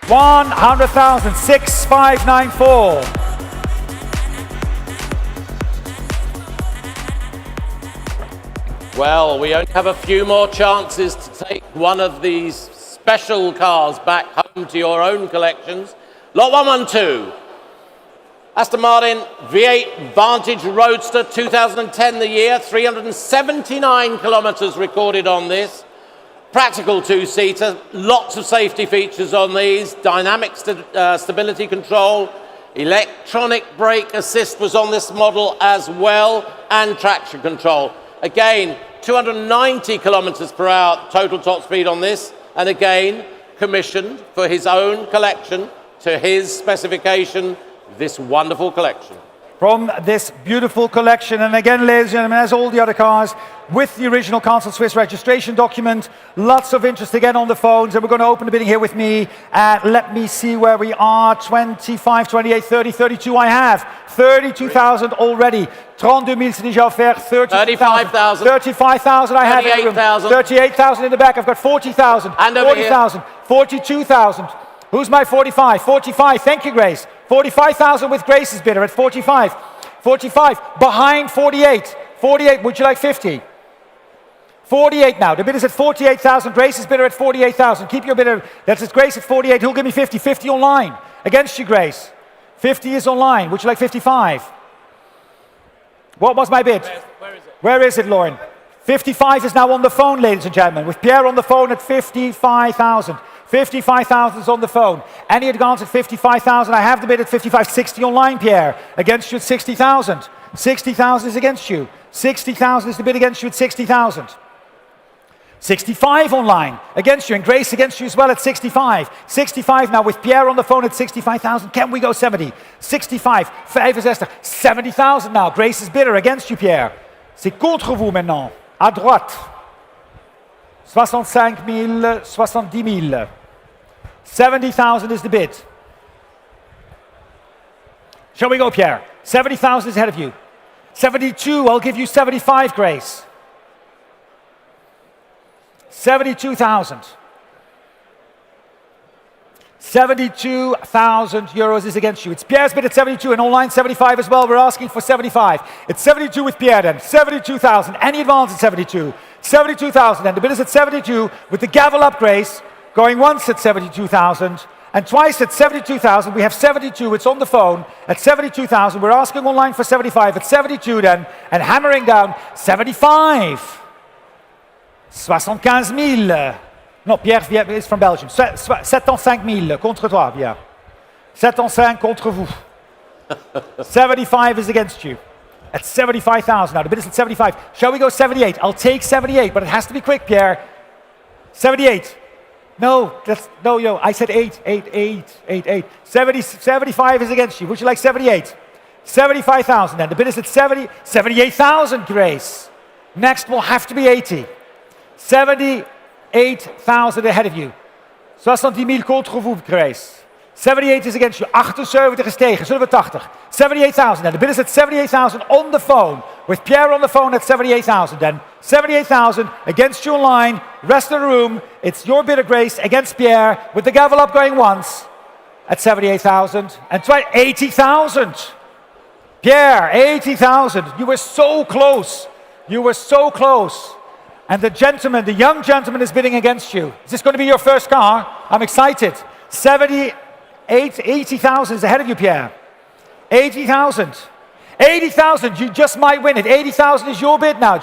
100,000. 6594. Well, we only have a few more chances to take one of these special cars back home to your own collections. Lot 112. Aston Martin V8 Vantage Roadster, 2010 the year, 379 kilometers recorded on this. Practical two-seater, lots of safety features on these, dynamic stability control, electronic brake assist was on this model as well, and traction control. Again, 290 kilometers per hour total top speed on this, and again, commissioned for his own collection, to his specification, this wonderful collection. From this beautiful collection, and again, ladies and gentlemen, as all the other cars, with the original Council Swiss registration document, lots of interest again on the phones, and we're going to open the bidding here with me. Let me see where we are, 25, 28, 30, 32, I have 32,000 already. 32 000 c'est déjà offert, 35,000. 35,000 I have. 38,000. 38,000 in the back, I've got 40,000. And over 40,000, 42,000. Who's my 45? 45, thank you, Grace. 45,000 with Grace's bidder at 45. 45, behind 48. 48, would you like 50? 48 now, the bidder's at 48,000, Grace's bidder at 48,000. Keep your bidder, that's Grace at 48, who'll give me 50? 50 online, against you, Grace. 50 is online, would you like 55? What was my bid? Where is it? Where is it, Lauren? 55 is now on the phone, ladies and gentlemen, with Pierre on the phone at 55,000. 55,000 is on the phone. Any advance at 55,000? I have the bid at 55. 60 online, Pierre. Against you at 60,000. 60,000 is against you. 60,000 is the bid against you at 60,000. 65 online against you, and Grace against you as well at 65. 65 now with Pierre on the phone at 65,000. Can we go 70? 65. 65. 70,000 now. Grace's bidder against you, Pierre. C'est contre vous maintenant. À droite. 65 000, 70 000. 70,000 is the bid. Shall we go, Pierre? 70,000 is ahead of you. 72, I'll give you 75, Grace. 72,000. 72,000 euros is against you. It's Pierre's bid at 72 and online 75 as well. We're asking for 75. It's 72 with Pierre then. 72,000. Any advance at 72? 72,000. And the bid is at 72 with the gavel up, Grace. Going once at 72,000 and twice at 72,000. We have 72. It's on the phone at 72,000. We're asking online for 75 at 72 then. And hammering down 75. 75 000. Non, Pierre is from Belgium. 75 000 contre toi, Pierre. 75 contre vous. 75 is against you. At 75,000 now. The bid is at 75. Shall we go 78? I'll take 78, but it has to be quick, Pierre. 78. No, I said 8. 75 is against you. Would you like 78? 75,000 then. The bid is at 78,000, Grace. Next will have to be 80. 78,000 ahead of you. 70 000 contre vous, Grace. 78 is against you. 78 is tegen. Zullen we 80? 78,000 then. The bid is at 78,000 on the phone. With Pierre on the phone at 78,000 then. 78,000 against you online. Rest of the room. It's your bidder, Grace, against Pierre. With the gavel up going once at 78,000. And try 80,000. Pierre, 80,000. You were so close. You were so close. And the gentleman, the young gentleman is bidding against you. Is this going to be your first car? I'm excited. 80,000 is ahead of you, Pierre. 80,000. 80,000, you just might win it. 80,000 is your bid now.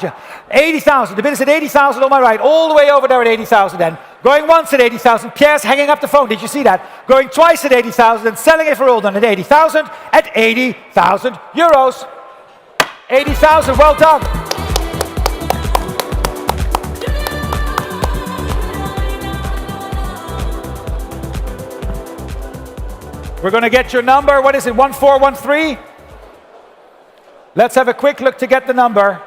80,000, the bid is at 80,000 on my right. All the way over there at 80,000 then. Going once at 80,000. Pierre's hanging up the phone. Did you see that? Going twice at 80,000 and selling it for all done at 80,000. At 80,000 euros. 80,000, well done. We're going to get your number. What is it, 1413? Let's have a quick look to get the number.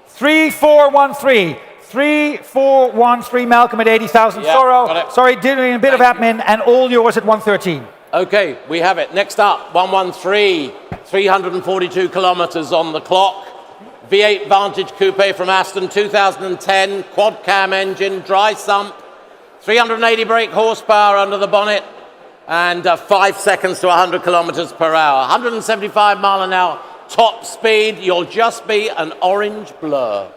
3413. 3413, Malcolm at 80,000. Yeah, Sorry, doing a bit of admin, and all yours at 113. Okay, we have it. Next up, 113, 342 kilometers on the clock. V8 Vantage Coupe from Aston, 2010, quad cam engine, dry sump. 380 brake horsepower under the bonnet and 5 seconds to 100 kilometers per hour. 175 mile an hour top speed. You'll just be an orange blur.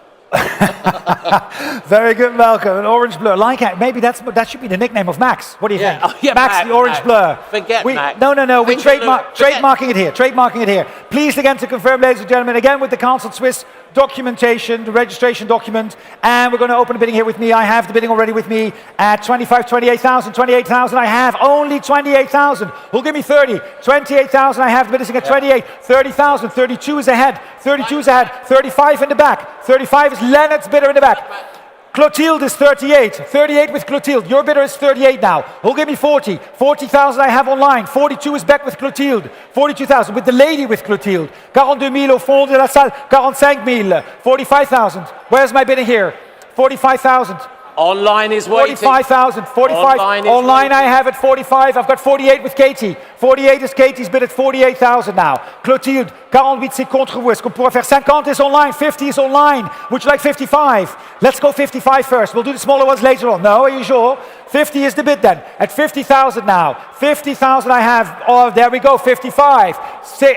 Very good, Malcolm. An orange blur. Like maybe that should be the nickname of Max. What do you think? Oh, yeah, Max, the orange blur. Forget Max. No. We're trademarking it here. Trademarking it here. Pleased again to confirm, ladies and gentlemen, again with the Council Swiss documentation, the registration document, and we're going to open the bidding here with me. I have the bidding already with me at 25, 28,000, 28,000. I have only 28,000. Who'll give me 30? 28,000. I have the bidding at 28, 30,000. 32 is ahead. 32 is ahead. 35 in the back. 35 is Leonard's bidder in the back. Clotilde is 38. 38 with Clotilde. Your bidder is 38 now. Who'll give me 40? 40,000 I have online. 42 is back with Clotilde. 42,000 with the lady with Clotilde. 42,000 au fond de la salle. 45,000. 45,000. Where's my bidding here? 45,000. Online is waiting. 45,000. 45. Online I have at 45. I've got 48 with Katie. 48 is Katie's bid at 48,000 now. Clotilde, 48 c'est contre vous. Est-ce qu'on pourrait faire 50 is online, 50 is online. Would you like 55? Let's go 55 first. We'll do the smaller ones later on. No, are you sure? 50 is the bid then. At 50,000 now. 50,000 I have. Oh, there we go. 55.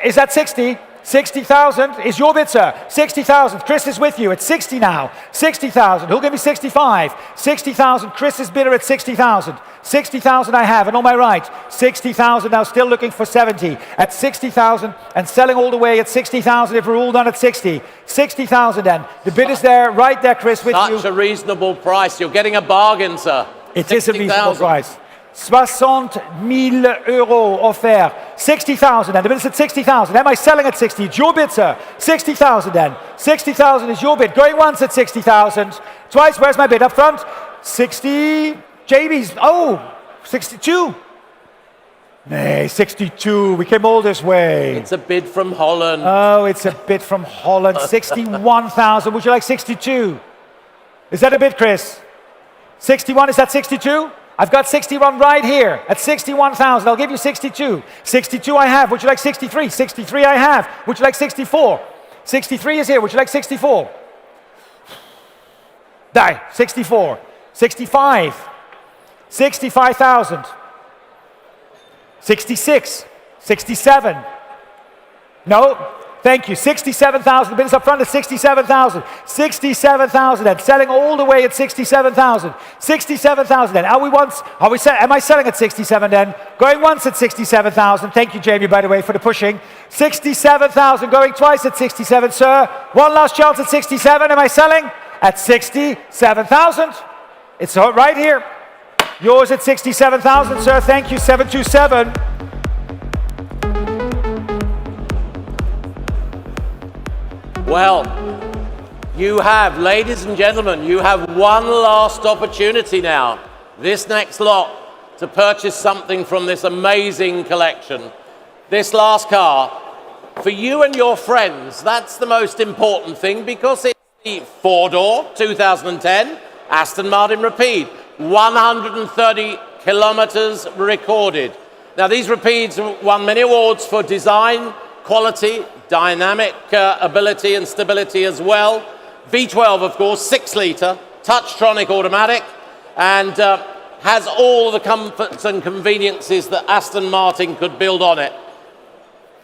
Is that 60? 60,000 is your bid, sir. 60,000. Chris is with you. It's 60 now. 60,000. Who'll give me 65? 60,000. Chris is bidder at 60,000. 60,000 I have. And on my right, 60,000 now. Still looking for 70 at 60,000 and selling all the way at 60,000. If we're all done at 60, 60,000 then. The bid is there, right there, Chris, with you. Such a reasonable price. You're getting a bargain, sir. It is a reasonable price. 60,000 euros offert. 60,000 then. The bid is at 60,000. Am I selling at 60? It's your bid, sir. 60,000 then. 60,000 is your bid. Going once at 60,000. Twice. Where's my bid? Up front. 60. JB's. Oh, 62. Nay, 62. We came all this way. It's a bid from Holland. Oh, it's a bid from Holland. 61,000. Would you like 62? Is that a bid, Chris? 61. Is that 62? I've got 61 right here at 61,000. I'll give you 62. 62 I have. Would you like 63? 63 I have. Would you like 64? 63 is here. Would you like 64? Die. 64. 65. 65,000. 66. 67. No. Thank you. 67,000. The bid is up front at 67,000. 67,000 and selling all the way at 67,000. 67,000 then. Am I selling at 67 then? Going once at 67,000. Thank you, Jamie, by the way, for the pushing. 67,000. Going twice at 67, sir. One last chance at 67. Am I selling? At 67,000. It's right here. Yours at 67,000, sir. Thank you. 727. Well, you have, ladies and gentlemen, you have one last opportunity now, this next lot, to purchase something from this amazing collection. This last car, for you and your friends, that's the most important thing because it's the four-door 2010 Aston Martin Rapide, 130 kilometers recorded. Now, these Rapides won many awards for design, quality, dynamic ability and stability as well. V12, of course, 6-litre, Touchtronic automatic, and has all the comforts and conveniences that Aston Martin could build on it.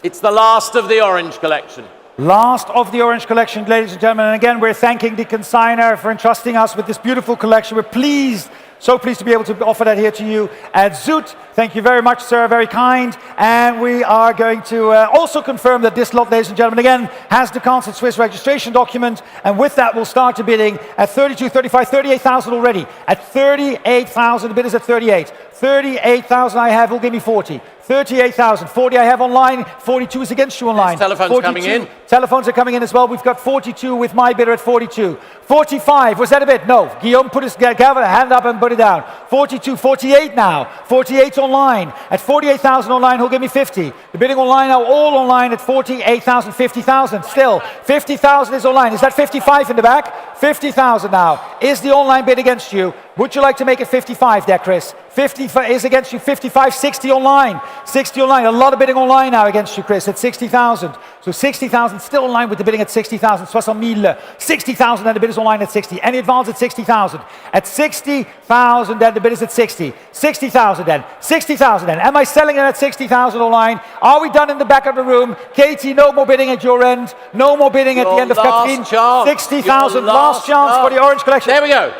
It's the last of the Orange Collection. Last of the Orange Collection, ladies and gentlemen. And again, we're thanking the consignor for entrusting us with this beautiful collection. We're pleased, so pleased to be able to offer that here to you at Zoute. Thank you very much, sir, very kind. And we are going to also confirm that this lot, ladies and gentlemen, again, has the Council Swiss registration document. And with that, we'll start the bidding at 32, 35, 38,000 already. At 38,000, the bid is at 38. 38,000 I have, will give me 40. 38,000. 40 I have online. 42 is against you online. Telephones 42. coming in. Telephones are coming in as well. We've got 42 with my bidder at 42. 45. Was that a bid? No. Guillaume put his hand up and put it down. 42. 48 now. 48 online. At 48,000 online, he'll give me 50. The bidding online now, all online at 48,000, 50,000. Still, 50,000 is online. Is that 55 in the back? 50,000 now. Is the online bid against you? Would you like to make it 55 there, Chris? 50 is against you. 55, 60 online. 60 online. A lot of bidding online now against you, Chris, at 60,000. So 60,000 still online with the bidding at 60,000. 60,000. 60,000 and the bid is online at 60. Any advance at 60,000. At 60,000 then the bid is at 60. 60,000 then. 60,000 then. Am I selling it at 60,000 online? Are we done in the back of the room? Katie, no more bidding at your end. No more bidding at the end of Catherine. 60,000. Last chance for the Orange Collection. There we go.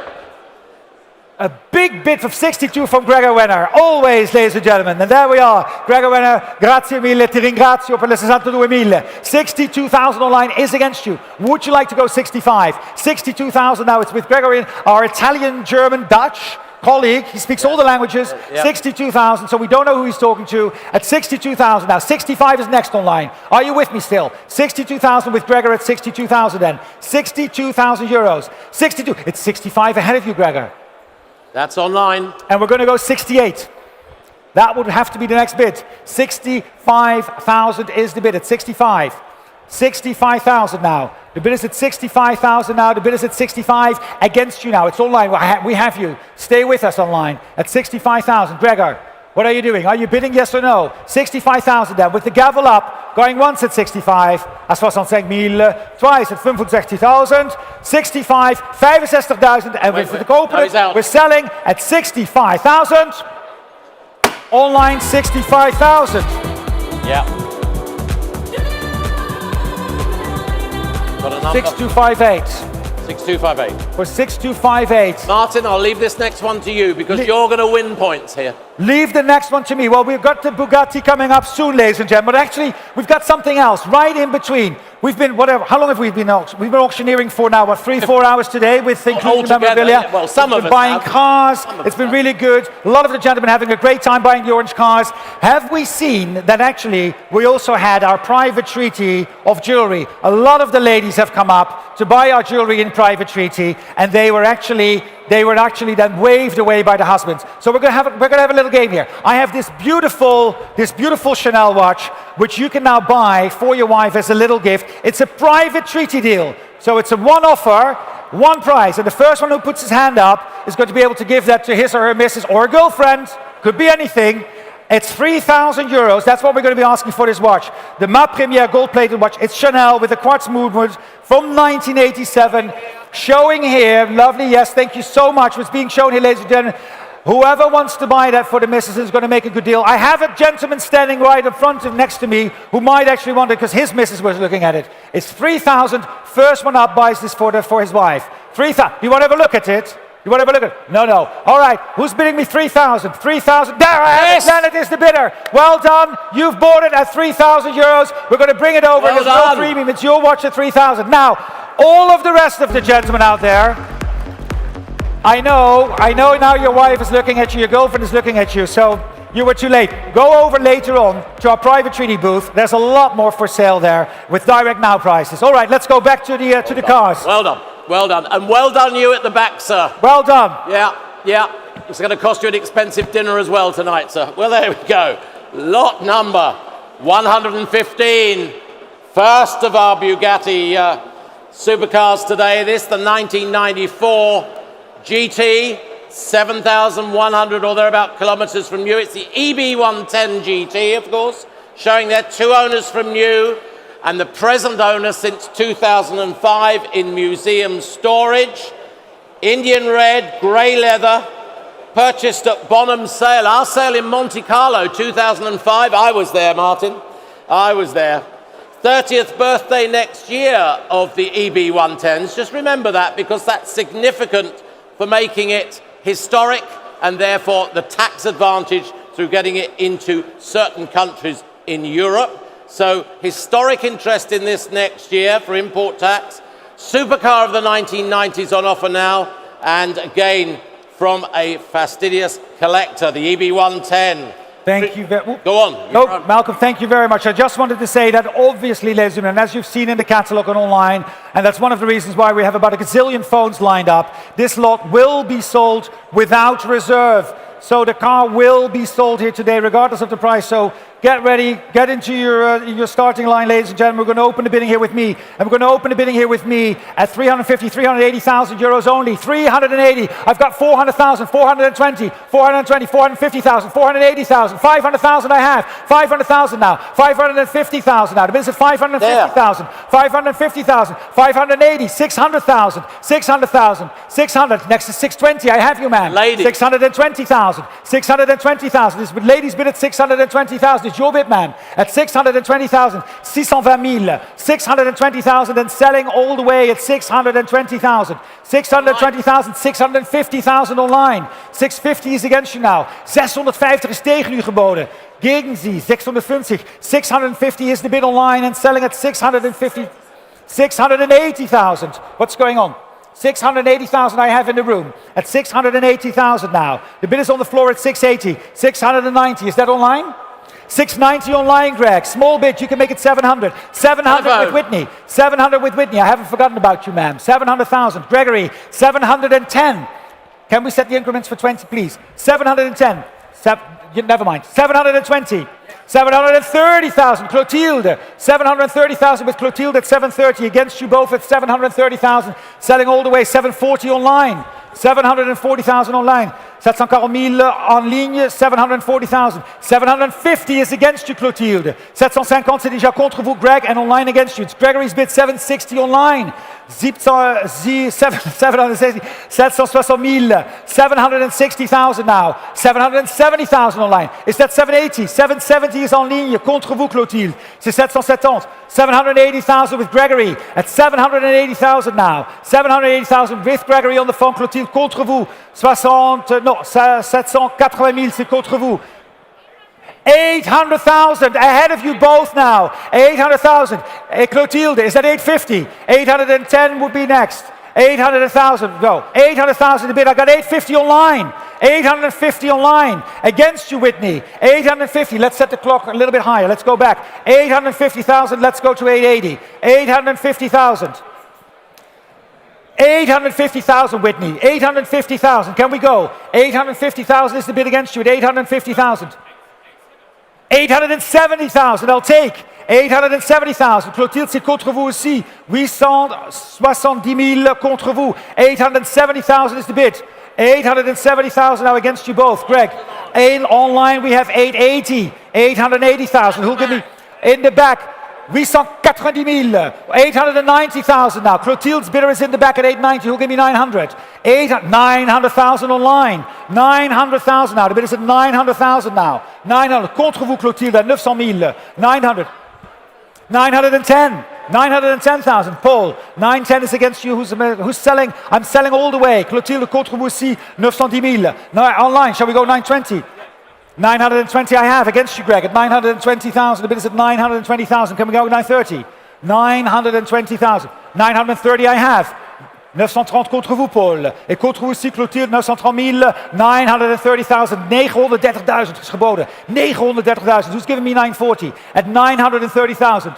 A big bid of 62 from Gregor Wenner. Always, ladies and gentlemen. And there we are. Gregor Wenner, grazie mille, ti ringrazio per le 62.000. 62,000 online is against you. Would you like to go 65? 62,000 now. It's with Gregor, our Italian, German, Dutch colleague. He speaks all the languages. 62,000, so we don't know who he's talking to. At 62,000 now. 65 is next online. Are you with me still? 62,000 with Gregor at 62,000 then. 62,000 euros. 62. It's 65 ahead of you, Gregor. That's online. And we're going to go 68. That would have to be the next bid. 65,000 is the bid at 65. 65,000 now. The bid is at 65,000 now. The bid is at 65 against you now. It's online. We have you. Stay with us online at 65,000. Gregor, what are you doing? Are you bidding yes or no? 65,000 then. With the gavel up, going once at 65. As was aan 10.000. Twice at 65,000. 65, 65,000. And with the kopen, we're selling at 65,000. Online 65,000. Yeah. Got a number. 6258. 6258. For 6258. Martin, I'll leave this next one to you because you're going to win points here. Leave the next one to me. Well, we've got the Bugatti coming up soon, ladies and gentlemen. But actually, we've got something else right in between. We've been, how long have we been auctioning? We've been auctioneering for now, 3-4 hours today with including memorabilia. Well, some of us buying have. cars. It's been really good. A lot of the gentlemen having a great time buying the orange cars. Have we seen that actually we also had our private treaty of jewelry? A lot of the ladies have come up to buy our jewelry in private treaty, and they were actually then waved away by the husbands. So we're going to have a little game here. I have this beautiful Chanel watch, which you can now buy for your wife as a little gift. It's a private treaty deal. So it's a one offer, one prize. And the first one who puts his hand up is going to be able to give that to his or her missus or a girlfriend. Could be anything. It's 3,000 euros. That's what we're going to be asking for this watch. The Ma Première gold-plated watch. It's Chanel with a quartz movement from 1987. Showing here, lovely, yes, thank you so much. What's being shown here, ladies and gentlemen. Whoever wants to buy that for the missus is going to make a good deal. I have a gentleman standing right in front of next to me who might actually want it because his missus was looking at it. It's 3,000. First one up buys this for his wife. 3,000. You want to have a look at it? You want to have a look at it? No. All right. Who's bidding me 3,000? 3,000. There I have it. Leonard is the bidder. Well done. You've bought it at 3,000 euros. We're going to bring it over. There's no premium. It's your watch at 3,000. Now, all of the rest of the gentlemen out there, I know now your wife is looking at you, your girlfriend is looking at you, so you were too late. Go over later on to our private treaty booth. There's a lot more for sale there with direct now prices. All right, let's go back to the cars. Well done. And well done you at the back, sir. Well done. Yeah. It's going to cost you an expensive dinner as well tonight, sir. Well, there we go. Lot number 115. First of our Bugatti supercars today. This, the 1994 GT, 7,100 or thereabout kilometers from new. It's the EB110 GT, of course, showing their two owners from new and the present owner since 2005 in museum storage. Indian red, grey leather, purchased at Bonhams sale. Our sale in Monte Carlo, 2005. I was there, Martin. I was there. 30th birthday next year of the EB110s. Just remember that because that's significant for making it historic and therefore the tax advantage through getting it into certain countries in Europe. So historic interest in this next year for import tax. Supercar of the 1990s on offer now, and again from a fastidious collector, the EB110. Thank you very much. Go on. No, Malcolm, thank you very much. I just wanted to say that obviously, ladies and gentlemen, as you've seen in the catalogue and online, and that's one of the reasons why we have about a gazillion phones lined up, this lot will be sold without reserve. So the car will be sold here today, regardless of the price. So get ready, get into your starting line, ladies and gentlemen. We're going to open the bidding here with me. And we're going to open the bidding here with me at 350, 380,000 euros only. 380. I've got 400,000, 420, 420, 450,000, 480,000, 500,000 I have. 500,000 now. 550,000 now. The bid is at 550,000, 550,000, 580, 600,000, 600,000, 600. Next is 620. I have you, man. Lady. 620,000. 620,000. This ladies bid at 620,000. is your bid, man. At 620,000, 620,000, 620,000 and selling all the way at 620,000. 620,000, 650,000 online. 650 is against you now. 650 is tegen u geboden. Gegen Sie, 650. 650 is the bid online and selling at 650. 680,000. What's going on? 680,000 I have in the room. At 680,000 now. The bid is on the floor at 680. 690, is that online? 690 online, Greg. Small bid, you can make it 700. 700 with Whitney. 700 with Whitney. I haven't forgotten about you, ma'am. 700,000. Gregory, 710. Can we set the increments for 20, please? 710. Never mind. 720. 730,000. Clotilde. 730,000 with Clotilde at 730. Against you both at 730,000. Selling all the way. 740 online. 740,000 online. 740,000 en ligne, 740,000. 750 is against you, Clotilde. 750, c'est déjà contre vous, Greg, and online against you. It's Gregory's bid, 760 online. 760,000. 760,000 now. 770,000 online. Is that 780? 770 is en ligne, contre vous, Clotilde. C'est 770. 780,000 with Gregory. At 780,000 now. 780,000 with Gregory on the phone, Clotilde, contre vous. 780,000, c'est contre vous. 800,000 ahead of you both now. 800,000. Clotilde, is that 850? 810 would be next. 800,000, go. 800,000 a bid. I got 850 online. 850 online. Against you, Whitney. 850. Let's set the clock a little bit higher. Let's go back. 850,000. Let's go to 880. 850,000. 850,000, Whitney. 850,000. Can we go? 850,000 is the bid against you at 850,000. 870,000, I'll take. 870,000. Clotilde, c'est contre vous aussi. 870,000 contre vous. 870,000 is the bid. 870,000 now against you both. Greg. Online we have 880. 880,000. Who'll give me in the back? 890,000. 890,000 now. Clotilde's bidder is in the back at 890. Who'll give me 900? 900,000 online. 900,000 now. The bid is at 900,000 now. 900. Contre vous, Clotilde, at 900,000. 900. 910. 910,000. Paul. 910 is against you. Who's selling? I'm selling all the way. Clotilde, contre vous aussi. 910,000. Now, online. Shall we go 920? 920 I have against you, Greg, at 920,000. The bid is at 920,000. Can we go 930? 920,000. 930 I have. 930 contre vous, Paul. Et contre vous aussi, Clotilde, 930,000. 930,000. 930,000 is geboden. 930,000. Who's giving me 940? At 930,000.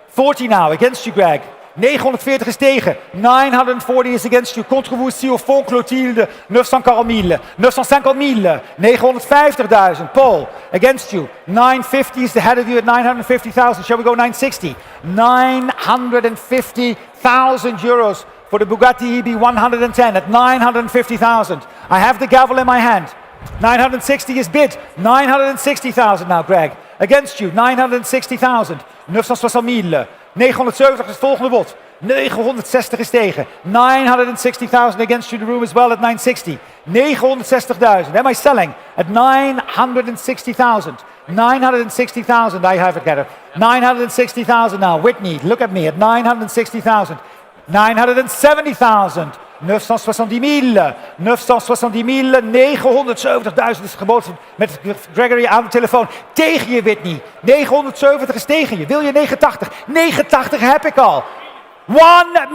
40 now, against you, Greg. 940 is tegen. 940 is against you. Contre vous aussi au fond, Clotilde. 940,000. 950,000. 950,000. Paul, against you. 950 is ahead of you at 950,000. Shall we go 960? 950,000 euros for the Bugatti EB 110 at 950,000. I have the gavel in my hand. 960 is bid. 960,000 now, Greg. Against you, 960,000. 960,000. 970 is het volgende bod. 960 is tegen. 960,000 against you. The room as well at 960. 960,000. Am I selling at 960,000? 960,000. I have it, Gerrit. 960,000 now. Whitney, look at me at 960,000. 970,000. 970,000. 970,000. 970,000 is geboden met Gregory aan de telefoon. Tegen je, Whitney. 970 is tegen je. Wil je 89? 89 heb ik al. 1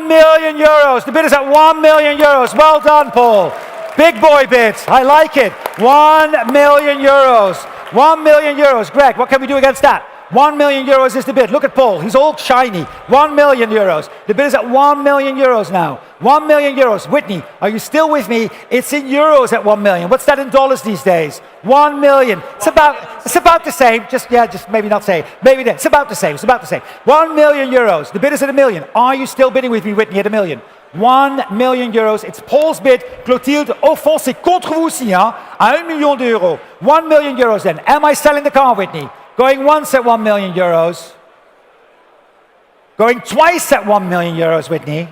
million euros. The bid is at 1 million euros. Well done, Paul. Big boy bid. I like it. 1 million euros. 1 million euros. Greg, what can we do against that? 1 million euros is the bid. Look at Paul. He's all shiny. 1 million euros. The bid is at 1 million euros now. 1 million euros. Whitney, are you still with me? It's in euros at 1 million. What's that in dollars these days? 1 million. It's about the same. Just maybe not say. Maybe that. It's about the same. It's about the same. 1 million euros. The bid is at a million. Are you still bidding with me, Whitney, at a million? 1 million euros. It's Paul's bid. Clotilde, au fond, c'est contre vous aussi, hein? À 1 million d'euros. 1 million euros then. Am I selling the car, Whitney? Going once at 1 million euros. Going twice at 1 million euros, Whitney.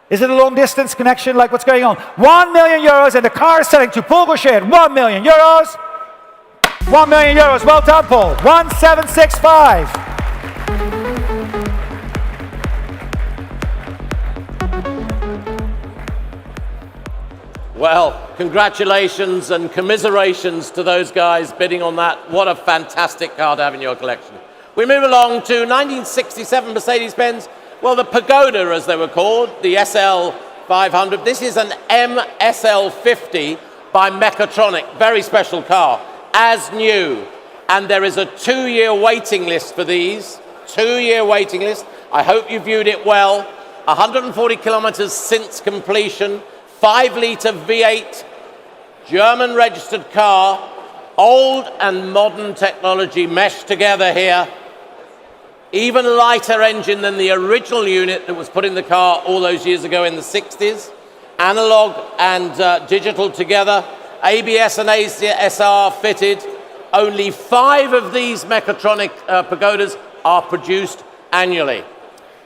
Is it a long distance connection? Like what's going on? 1 million euros and the car is selling to Paul Gaucher at 1 million euros. 1 million euros. Well done, Paul. 1765. Well, congratulations and commiserations to those guys bidding on that. What a fantastic car to have in your collection. We move along to 1967 Mercedes-Benz. Well, the Pagoda, as they were called, the SL 500. This is an MSL 50 by Mechatronic. Very special car, as new. And there is a 2-year waiting list for these. 2-year waiting list. I hope you viewed it well. 140 kilometers since completion. 5-litre V8, German registered car, old and modern technology meshed together here. Even lighter engine than the original unit that was put in the car all those years ago in the 60s. Analog and digital together. ABS and ASR fitted. Only 5 of these Mechatronic Pagodas are produced annually.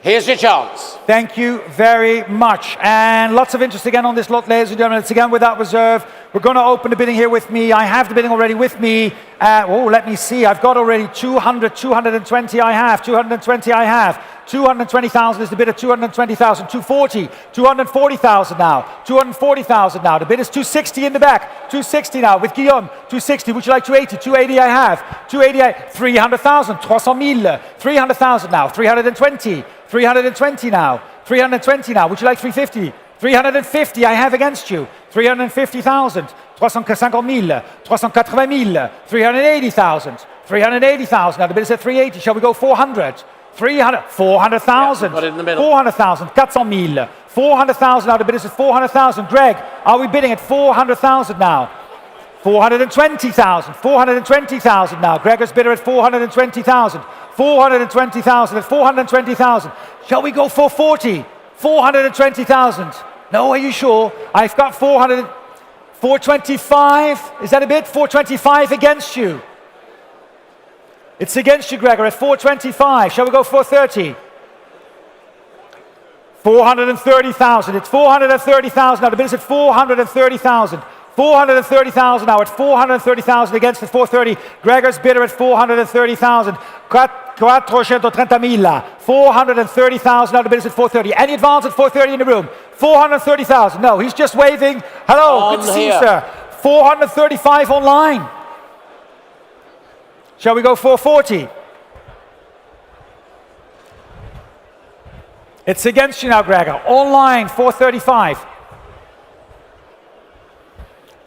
Here's your chance. Thank you very much. And lots of interest again on this lot, ladies and gentlemen. It's again without reserve. We're going to open the bidding here with me. I have the bidding already with me. Let me see. I've got already 200, 220 I have. 220 I have. 220,000 is the bid of 220,000. 240. 240,000 now. 240,000 now. The bid is 260 in the back. 260 now with Guillaume. 260. Would you like 280? 280 I have. 280. 300,000. 300,000. 300,000 now. 320. 320 now. 320 now. Would you like 350? 350 I have against you. 350,000. 350,000. 380,000. 380,000. 380,000. Now the bid is at 380. Shall we go 400? 300. 400,000. Yeah, 400,000. 400,000. 400,000 now. The bid is at 400,000. Greg, are we bidding at 400,000 now? 420,000. 420,000 now. Gregor's bidder at 420,000. 420,000 at 420,000. Shall we go 440? 420,000. No, are you sure? I've got 400. 425. Is that a bid? 425 against you. It's against you, Gregor, at 425. Shall we go 430? 430,000. It's 430,000 now. The bid is at 430,000. 430,000 now at 430,000 against the 430. Gregor's bidder at 430,000. 430,000. 430,000 now. The bid is at 430. Any advance at 430 in the room? 430,000. No, he's just waving. Hello, good to see you, sir. 435 online. Shall we go 440? It's against you now, Gregor. Online, 435.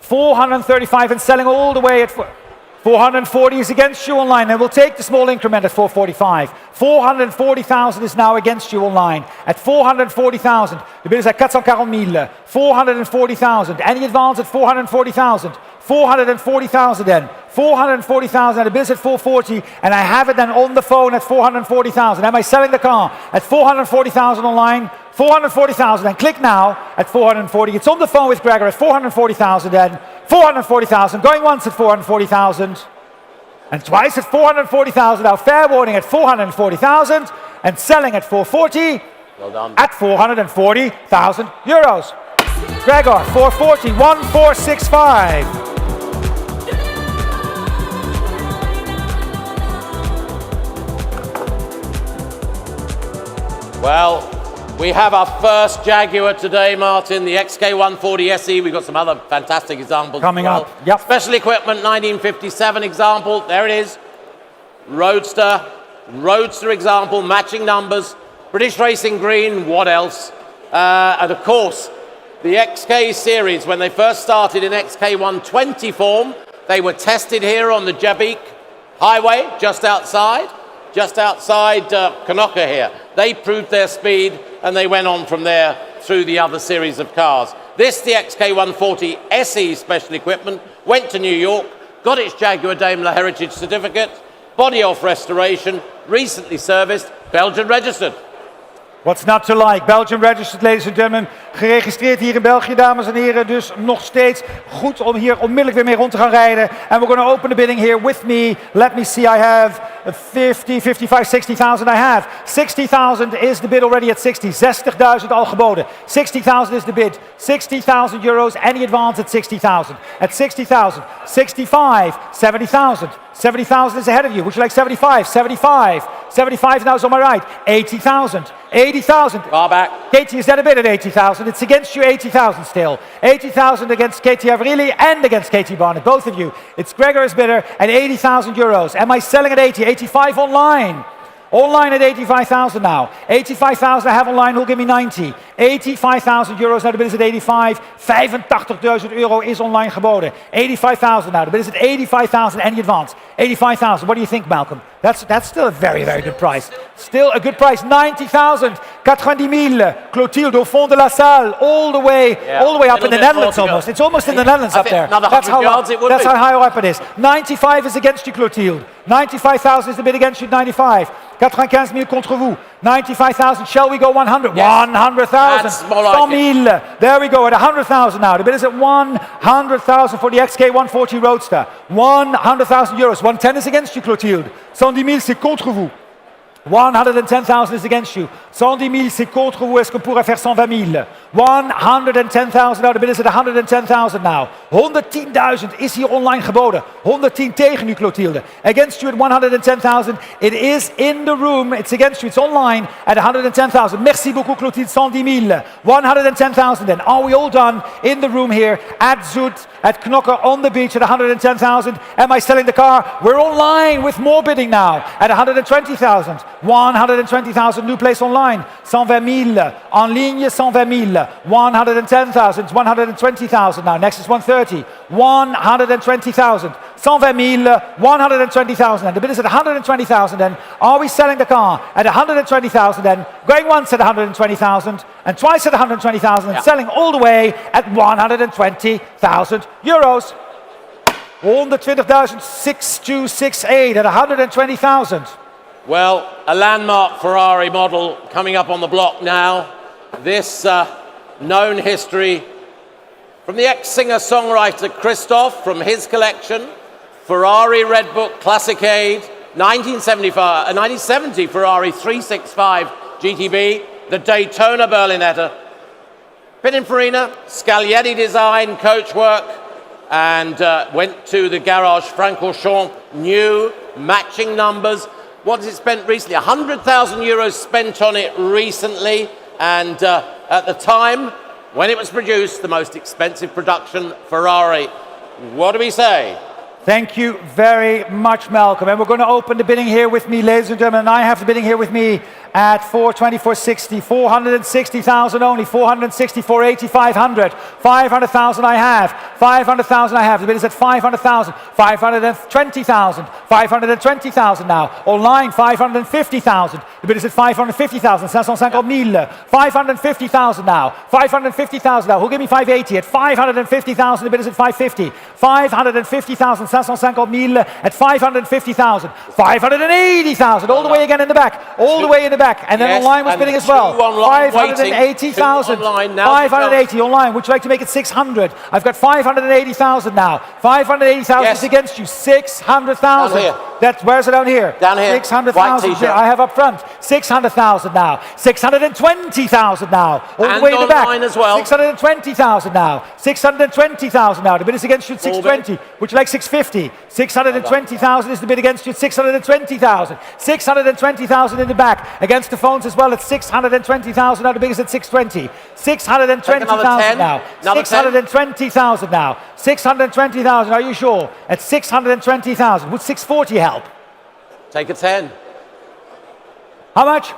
435 and selling all the way at 440 is against you online, and we'll take the small increment at 445. 440,000 is now against you online at 440,000. The bid is at 440,000. 440,000. Any advance at 440,000? 440,000 then. 440,000. The bid is at 440, and I have it then on the phone at 440,000. Am I selling the car at 440,000 online? 440,000, and click now at 440. It's on the phone with Gregor at 440,000 then. 440,000, going once at 440,000. And twice at 440,000. Now fair warning at 440,000 and selling at 440. Well done. At 440,000 euros. Gregor, 440, 1465. Well, we have our first Jaguar today, Martin, the XK140 SE. We've got some other fantastic examples. Coming up, yep. Special equipment, 1957 example. There it is. Roadster example, matching numbers. British Racing Green, what else? And of course, the XK series, when they first started in XK120 form, they were tested here on the Jabik Highway, just outside Konoka here. They proved their speed, and they went on from there through the other series of cars. This, the XK140 SE special equipment, went to New York, got its Jaguar Daimler Heritage Certificate, body off restoration, recently serviced, Belgian registered. What's not to like? Belgian registered, ladies and gentlemen. Geregistreerd hier in België, dames en heren. Dus nog steeds goed om hier onmiddellijk weer mee rond te gaan rijden. And we're going to open the bidding here with me. Let me see, I have 50, 55, 60,000 I have. 60,000 is the bid already at 60. 60,000 al geboden. 60,000 is the bid. 60,000 euros, any advance at 60,000. At 60,000, 65, 70,000. 70,000 is ahead of you. Would you like 75? 75. 75 now is on my right. 80,000. 80,000. Far back. Katie, is that a bid at 80,000? It's against you, 80,000 still. 80,000 against Katie Avrili and against Katie Barnett, both of you. It's Gregor's bidder at 80,000 euros. Am I selling at 80? 85 online. Online at 85,000 now. 85,000 I have online, who'll give me 90. 85,000 euros, now de bid is at 85. 85.000 euro is online geboden. 85,000 now, de bid is at 85,000, any advance. 85,000, what do you think, Malcolm? That's still a very, very good price. Still a good price. 90,000, 90,000. Clotilde au fond de la salle, all the way up in the Netherlands almost. It's almost in the Netherlands up there. Another 100 yards it would That's be. how high up it is. 95 is against you, Clotilde. 95,000 is the bid against you, 95. 95,000 contre vous. 95,000, shall we go 100? Yes. 100,000. That's more like 100,000. There we go, at 100,000 now. The bid is at 100,000 for the XK140 Roadster. 100,000 euros. 110 is against you, Clotilde. 110,000, c'est contre vous. 110,000 is against you. 110,000, c'est contre vous. Est-ce qu'on pourrait faire 120,000? 110,000 now. The bid is at 110,000 now. 110,000 is hier online geboden. 110 tegen u, Clotilde. Against you at 110,000. It is in the room. It's against you. It's online at 110,000. Merci beaucoup, Clotilde. 110,000. 110,000 then. Are we all done in the room here at Zoute, at Knokker on the beach at 110,000? Am I selling the car? We're online with more bidding now at 120,000. 120,000, new place online. 120,000. En ligne, 120,000. 110,000. 120,000 now. Next is 130. 120,000. 120,000. 120,000. And the bid is at 120,000 then. Are we selling the car at 120,000 then? Going once at 120,000 and twice at 120,000 and selling all the way at 120,000 euros. 120,6268 at 120,000. Well, a landmark Ferrari model coming up on the block now. This known history from the ex-singer-songwriter Christoph, from his collection, Ferrari Red Book Classic Aid, 1970 Ferrari 365 GTB, the Daytona Berlinetta, Pininfarina, Scaglietti design, coachwork, and went to the garage Francorchamps, new, matching numbers. What has it spent recently? 100,000 euros spent on it recently, and at the time when it was produced, the most expensive production Ferrari. What do we say? Thank you very much, Malcolm. And we're going to open the bidding here with me, ladies and gentlemen. And I have the bidding here with me at 420, 460, 460,000 only, 460, 480, 500, 500,000 I have, 500,000 I have. The bid is at 500,000, 520,000, 520,000 now. Online, 550,000. The bid is at 550,000, 550,000, 550,000 now, 550,000 now. Who'll give me 580 at 550,000? The bid is at 550, 550,000, 550,000 at 550,000, 580,000. All the way again in the back, all the way in the back. And then Yes, online was and bidding as two well. online 580,000. waiting, two online now. 580 online. Would you like to make it 600? I've got 580,000 now. 580,000 Yes. is against you. 600,000. Down here. That's, where's it down here? Down here. 600,000. White t-shirt. I have up front. 600,000 now. 620,000 now. All the And way in the back. online as well. 620,000 now. 620,000 now. The bid is against you at 620. Would you like 650? 620,000 is the bid against you at 620,000. 620,000 in the back. Against the phones as well at 620,000 now. The bid is at 620. 620,000 now. Another 10. 620,000 now. 620,000. Are you sure? At 620,000. Would 640 help? Take a 10. How much?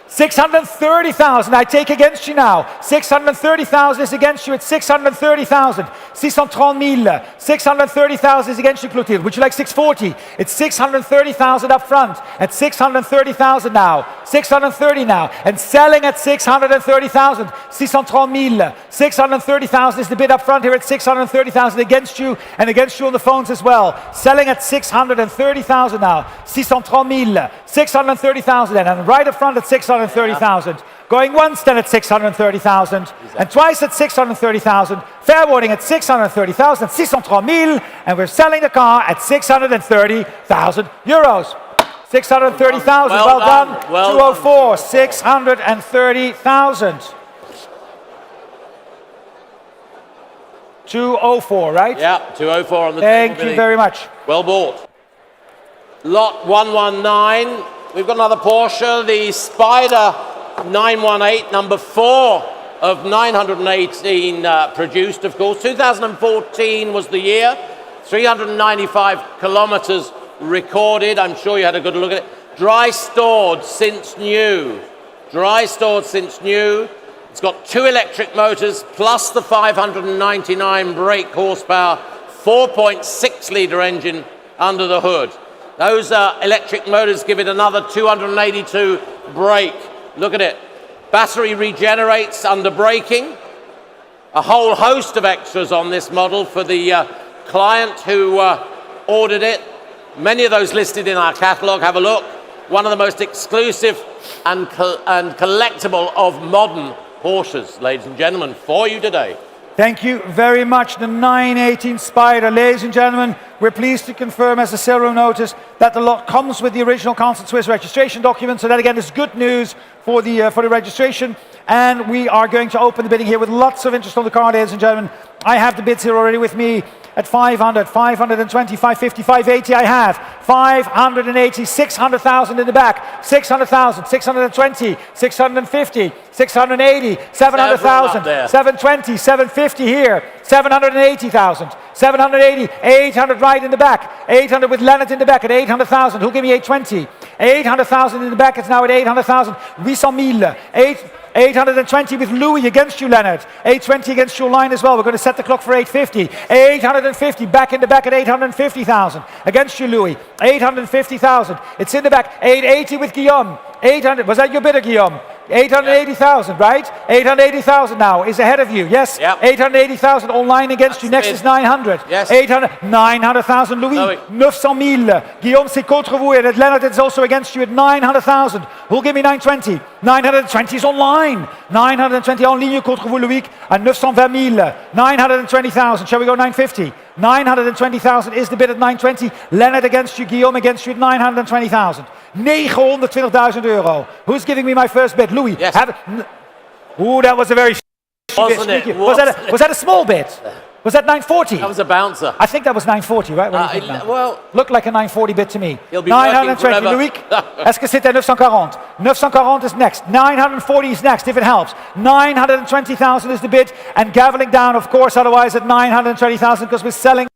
630,000 I take against you now. 630,000 is against you at 630,000. 630,000. 630,000 is against you, Clotilde. Would you like 640? It's 630,000 up front at 630,000 now. 630 now. And selling at 630,000. 630,000. 630,000 is the bid up front here at 630,000 against you and against you on the phones as well. Selling at 630,000 now. 630,000. 630,000 and right up front at 630,000. Going once then at 630,000 and twice at 630,000. Fair warning at 630,000, 630,000, and we're selling the car at 630,000 euros. 630,000. Well Well done. done. Well 204. 630,000. 204, right? Yeah, 204 on the Thank table, you Billy. very much. Well bought. Lot 119. We've got another Porsche, the Spider 918, number 4 of 918 produced, of course. 2014 was the year. 395 kilometers recorded. I'm sure you had a good look at it. Dry stored since new. Dry stored since new. It's got 2 electric motors plus the 599 brake horsepower, 4.6 litre engine under the hood. Those electric motors give it another 282 brake. Look at it. Battery regenerates under braking. A whole host of extras on this model for the client who ordered it. Many of those listed in our catalogue. Have a look. One of the most exclusive and collectible of modern Porsches, ladies and gentlemen, for you today. Thank you very much. The 918 Spider. Ladies and gentlemen, we're pleased to confirm, as the sale room notice, that the lot comes with the original Constant Swiss registration document. So that again is good news for the registration. And we are going to open the bidding here with lots of interest on the car, ladies and gentlemen. I have the bids here already with me at 500, 520, 550, 580. I have 580, 600,000 in the back, 600,000, 620, 650, 680, 700,000, 720, 750 here, 780,000, 780, 800 right in the back, 800 with Leonard in the back at 800,000. Who'll give me 820? 800,000 in the back. It's now at 800,000. 800,000. 820 with Louis against you, Leonard. 820 against your line as well. We're going to set the clock for 850. 850 back in the back at 850,000 against you, Louis. 850,000. It's in the back. 880 with Guillaume. 800. Was that your bidder, Guillaume? 880,000, right? 880,000 now is ahead of you. Yes. Yep. 880,000 online against you. Next is 900. Yes. 900,000. Louis. 900,000. Guillaume, c'est contre vous. And Leonard is also against you at 900,000. Who'll give me 920? 920 is online. 920 en ligne contre vous, Louis, à 920,000. 920,000. Shall we go 950? 920,000 is the bid at 920. Leonard against you, Guillaume against you at 920,000. 920,000 euro. Who's giving me my first bid? Louis. Yes. Ooh, that was a very Wasn't it? Was that a small bid? Was that 940? That was a bouncer. I think that was 940, right? What do you think now? Well, looked like a 940 bid to me. He'll be working 920, forever. Louis. Est-ce que c'était 940? 940 is next. 940 is next, if it helps. 920,000 is the bid, and gaveling down, of course, otherwise at 920,000 because we're selling.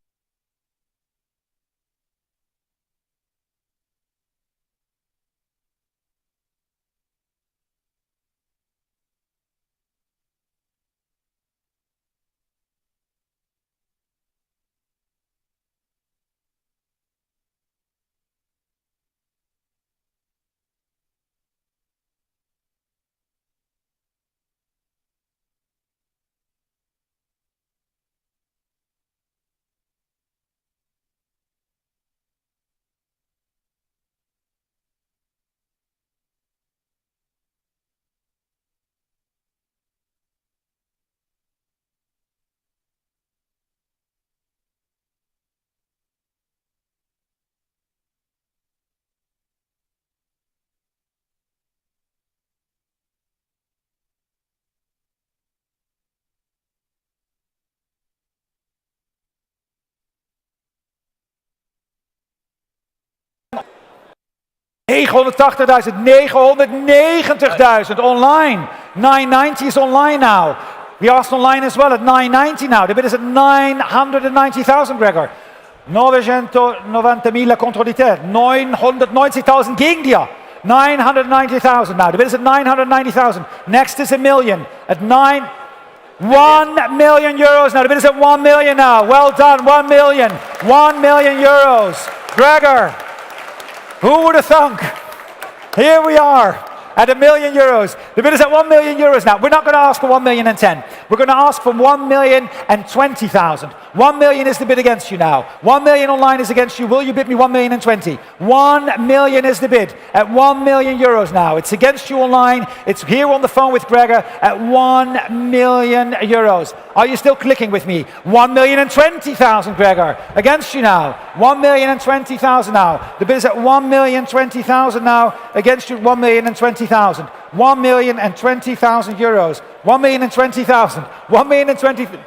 $980,000, 990,000 online. 990 is online now. We asked online as well at 990 now. The bid is at 990,000, Gregor. 990,000 contro di te. 990,000 gegen dir. 990,000 now. The bid is at 990,000. Next is a million at 1 million euros now. The bid is at 1 million now. Well done, 1 million. 1 million euros. Gregor. Who would have thunk? Here we are at €1 million. The bid is at 1 million euros now. We're not going to ask for 1,010,000. We're going to ask for 1,020,000. 1 million is the bid against you now. 1 million online is against you. Will you bid me 1,020,000? 1 million is the bid at 1 million euros now. It's against you online. It's here on the phone with Gregor at 1 million euros. Are you still clicking with me? 1,020,000, Gregor. Against you now. 1,020,000 now. The bid is at 1,020,000 now. Against you, 1,020,000. 1,020,000 euros. 1,020,000. 1,020,000.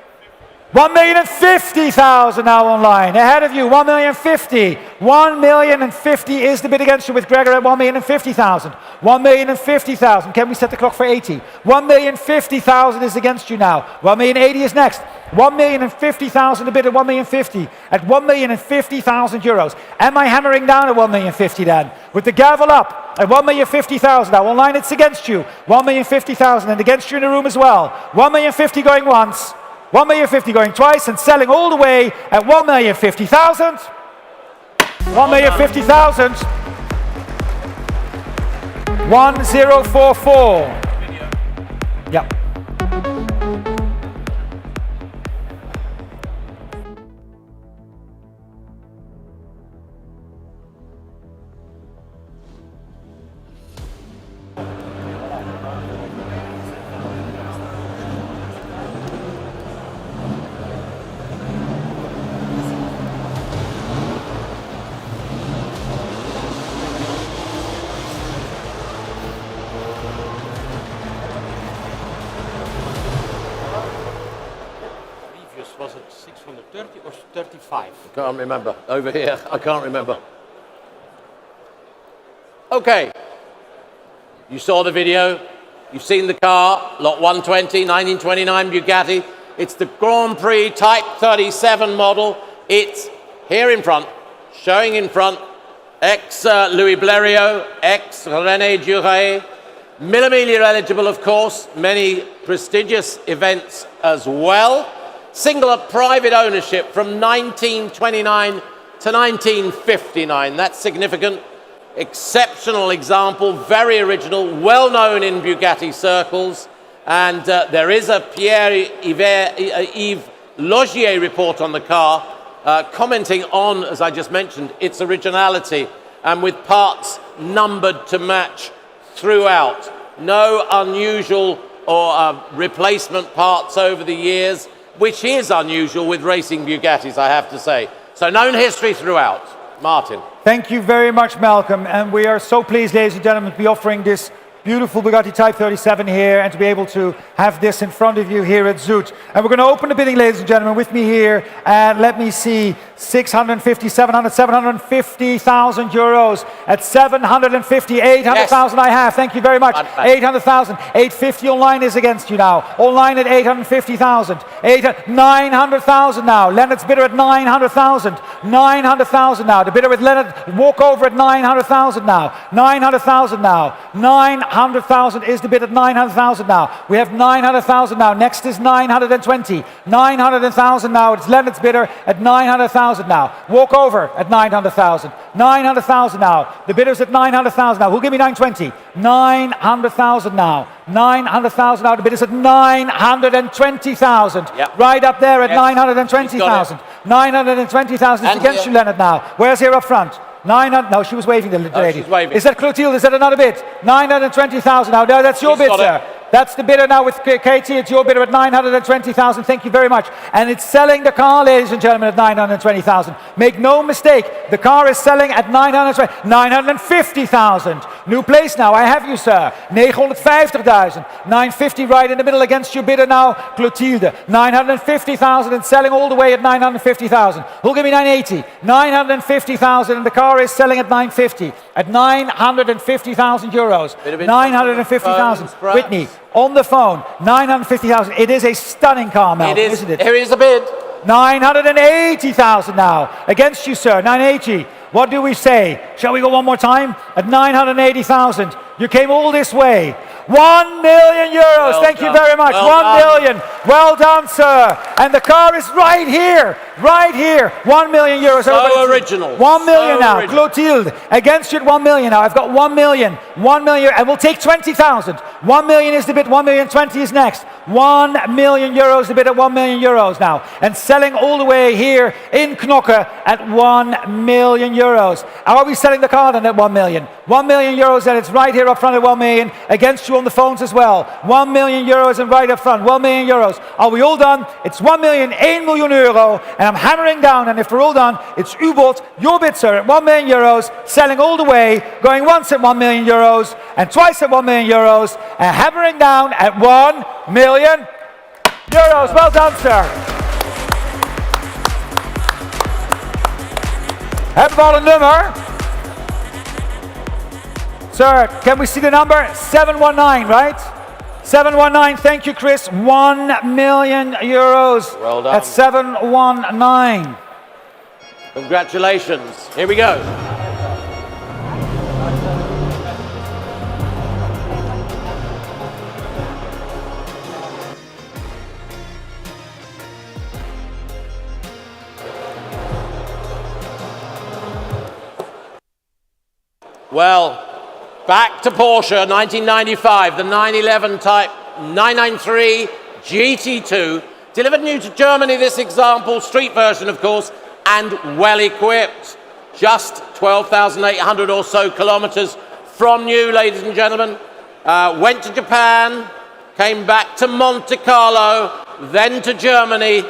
1,050,000 now online. Ahead of you, 1,050,000. 1,050,000 is the bid against you with Gregor at 1,050,000. 1,050,000. Can we set the clock for 80? 1,050,000 is against you now. 1,080,000 is next. 1,050,000 the bid at 1,050,000 at 1,050,000 euros. Am I hammering down at 1,050,000 then? With the gavel up at 1,050,000 now. Online it's against you. 1,050,000 and against you in the room as well. 1,050,000 going once. 1,050,000 going twice and selling all the way at 1,050,000. 1,050,000. 1,044. Yep. Was it 630 or 35? I can't remember. Over here, I can't remember. Okay. You saw the video. You've seen the car. Lot 120, 1929 Bugatti. It's the Grand Prix Type 37 model. It's here in front, showing in front. Ex-Louis Blériot, ex-René Duret. Mille eligible, of course. Many prestigious events as well. Single private ownership from 1929 to 1959. That's significant. Exceptional example, very original, well known in Bugatti circles. And there is a Pierre-Yves Logier report on the car, commenting on, as I just mentioned, its originality and with parts numbered to match throughout. No unusual or replacement parts over the years, which is unusual with racing Bugattis, I have to say. So known history throughout. Martin. Thank you very much, Malcolm. And we are so pleased, ladies and gentlemen, to be offering this beautiful Bugatti Type 37 here and to be able to have this in front of you here at Zoute. And we're going to open the bidding, ladies and gentlemen, with me here. And let me see, 650, 700, 750,000 euros at 750, 800,000 yes. I have. Thank you very much. 800,000, 850 online is against you now. Online at 850,000, 900,000 now. Leonard's bidder at 900,000, 900,000 now. The bidder with Leonard walk over at 900,000 now, 900,000 now, 900,000 is the bid at 900,000 now. We have 900,000 now. Next is 920, 900,000 now. It's Leonard's bidder at 900,000 now. Walk over at 900,000, 900,000 now. The bidder's at 900,000 now. Who'll give me 920? 900,000 now. 900,000 now. The bidder's at 920,000. Yep. Right up there at yes. 920,000. 920,000 is against you, Leonard now. Where's here up front? 900. No, she was waving, the lady. She's waving. Is that Clotilde? Is that another bid? 920,000 now. No, that's your bid, sir. That's the bidder now with Katie. It's your bidder at 920,000. Thank you very much. And it's selling the car, ladies and gentlemen, at 920,000. Make no mistake, the car is selling at 950,000. New place now. I have you, sir. 950,000. 950 right in the middle against your bidder now, Clotilde. 950,000 and selling all the way at 950,000. Who'll give me 980? 950,000 and the car is selling at 950. At 950,000 euros. 950,000. Whitney. On the phone, 950,000. It is a stunning car, Malcolm, isn't it? Here is the bid. 980,000 now. Against you, sir. 980. What do we say? Shall we go one more time? At 980,000. You came all this way. 1 million euros. Thank you very much. 1 million. Well done, sir. And the car is right here. Right here. 1 million euros. So Everybody- original. 1 million So now. original. Clotilde, against you at 1 million now. I've got 1 million. 1 million. And we'll take 20,000. 1 million is the bid. 1 million 20 is next. 1 million euros the bid at 1 million euros now. And selling all the way here in Knokke at 1 million euros. Are we selling the car then at 1 million? 1 million euros, and it's right here up front at 1 million. Against you on the phones as well. 1 million euros and right up front. 1 million euros. Are we all done? It's 1 million, 1 million euro. And I'm hammering down, and if we're all done, it's U-Bolt, your bid, sir, at 1 million euros. Selling all the way. Going once at 1 million euros. And twice at 1 million euros. And hammering down at 1 million euros. Well done, sir. Hebben we al een nummer? Sir, can we see the number? 719, right? 719, thank you, Chris. 1 million euros. Well done. At 719. Congratulations. Here we go. Well, back to Porsche, 1995, the 911 Type 993 GT2. Delivered new to Germany, this example, street version, of course, and well equipped. Just 12,800 or so kilometers from new, ladies and gentlemen. Went to Japan, came back to Monte Carlo, then to Germany,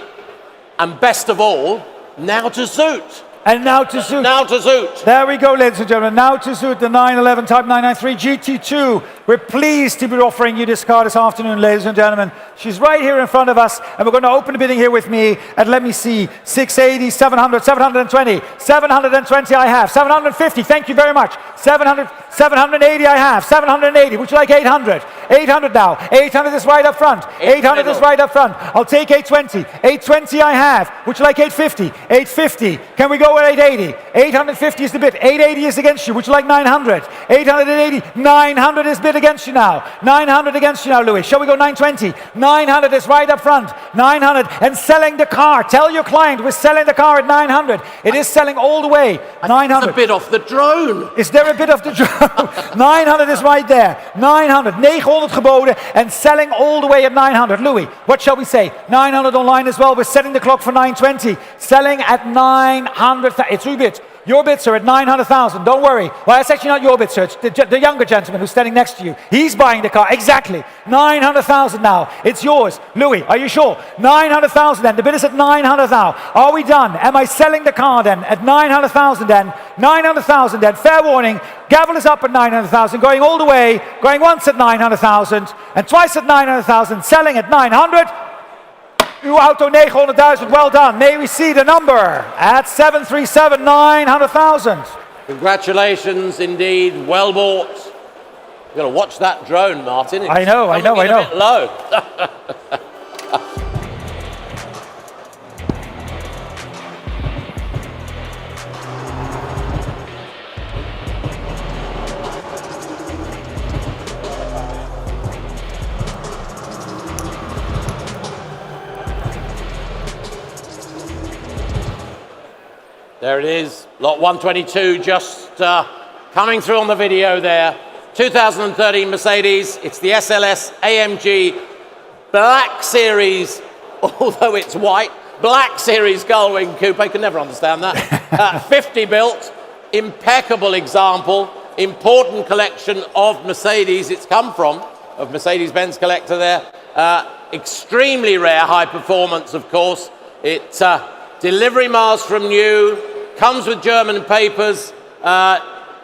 and best of all, now to Zoute. And now to Zoute. Now to Zoute. There we go, ladies and gentlemen. Now to Zoute, the 911 Type 993 GT2. We're pleased to be offering you this car this afternoon, ladies and gentlemen. She's right here in front of us, and we're going to open the bidding here with me. And let me see, 680, 700, 720, 720 I have, 750, thank you very much. 700, 780 I have, 780, would you like 800? 800 now, 800 is right up front, 800 is right up front. I'll take 820, 820 I have, would you like 850? 850, can we go at 880? 850 is the bid, 880 is against you, would you like 900? 880, 900 is bid against you now, 900 against you now, Louis. Shall we go 920? 900 is right up front, 900, and selling the car. Tell your client we're selling the car at 900. It is selling all the way, 900. It's a bid off the drone. Is there a bit of the drone? 900 is right there, 900, 900 geboden, and selling all the way at 900. Louis, what shall we say? 900 online as well. We're setting the clock for 920, selling at 900. It's your bid. Your bid, sir, at 900,000. Don't worry. Well, it's actually not your bid, sir. It's the younger gentleman who's standing next to you. He's buying the car. Exactly. 900,000 now. It's yours. Louis, are you sure? 900,000 then. The bid is at 900 now. Are we done? Am I selling the car then at 900,000 then? 900,000 then. Fair warning. Gavel is up at 900,000. Going all the way. Going once at 900,000. And twice at 900,000. Selling at 900. Uw auto 900,000, well done. May we see the number at 737, 900,000. Congratulations indeed, well bought. You've got to watch that drone, Martin. It's I know. A bit low. There it is, lot 122, just coming through on the video there. 2013 Mercedes, it's the SLS AMG Black Series, although it's white, Black Series Gullwing Coupe, I can never understand that. 50 built, impeccable example, important collection of Mercedes it's come from, of Mercedes-Benz collector there. Extremely rare, high performance, of course. It's delivery miles from new, comes with German papers,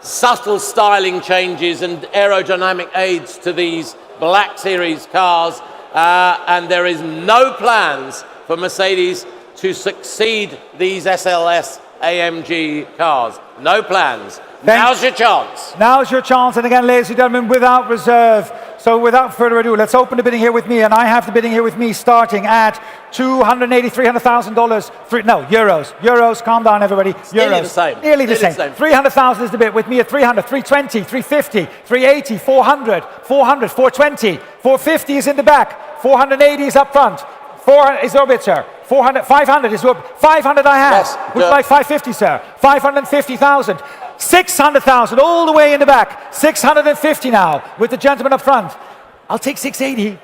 subtle styling changes and aerodynamic aids to these Black Series cars, and there is no plans for Mercedes to succeed these SLS AMG cars. No plans. Now's your chance. Now's your chance, and again, ladies and gentlemen, without reserve. So without further ado, let's open the bidding here with me, and I have the bidding here with me starting at $280,000, $300,000. No, euros. Euros, calm down, everybody. Euros. Nearly the same. Nearly the same. 300,000 is the bid with me at 300, 320, 350, 380, 400, 400, 420, 450 is in the back, 480 is up front. 400 is your bid, sir. 400, 500 is your 500 I have. Yes, Would you like 550, sir? 550,000. 600,000 all the way in the back. 650 now with the gentleman up front. I'll take 680.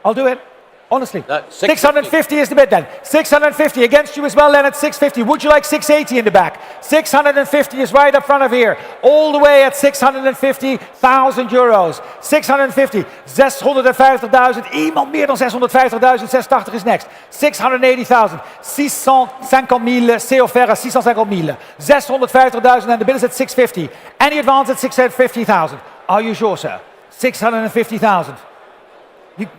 I'll do it. Honestly. No, 650 is the bid then. 650 against you as well then at 650. Would you like 680 in the back? 650 is right up front of here. All the way at 650,000 euros. 650. 650,000. Iemand meer dan 650,000. 680 is next. 680,000. 650,000. C'est offert à 650,000. 650,000 and the bid is at 650. Any advance at 650,000. Are you sure, sir? 650,000.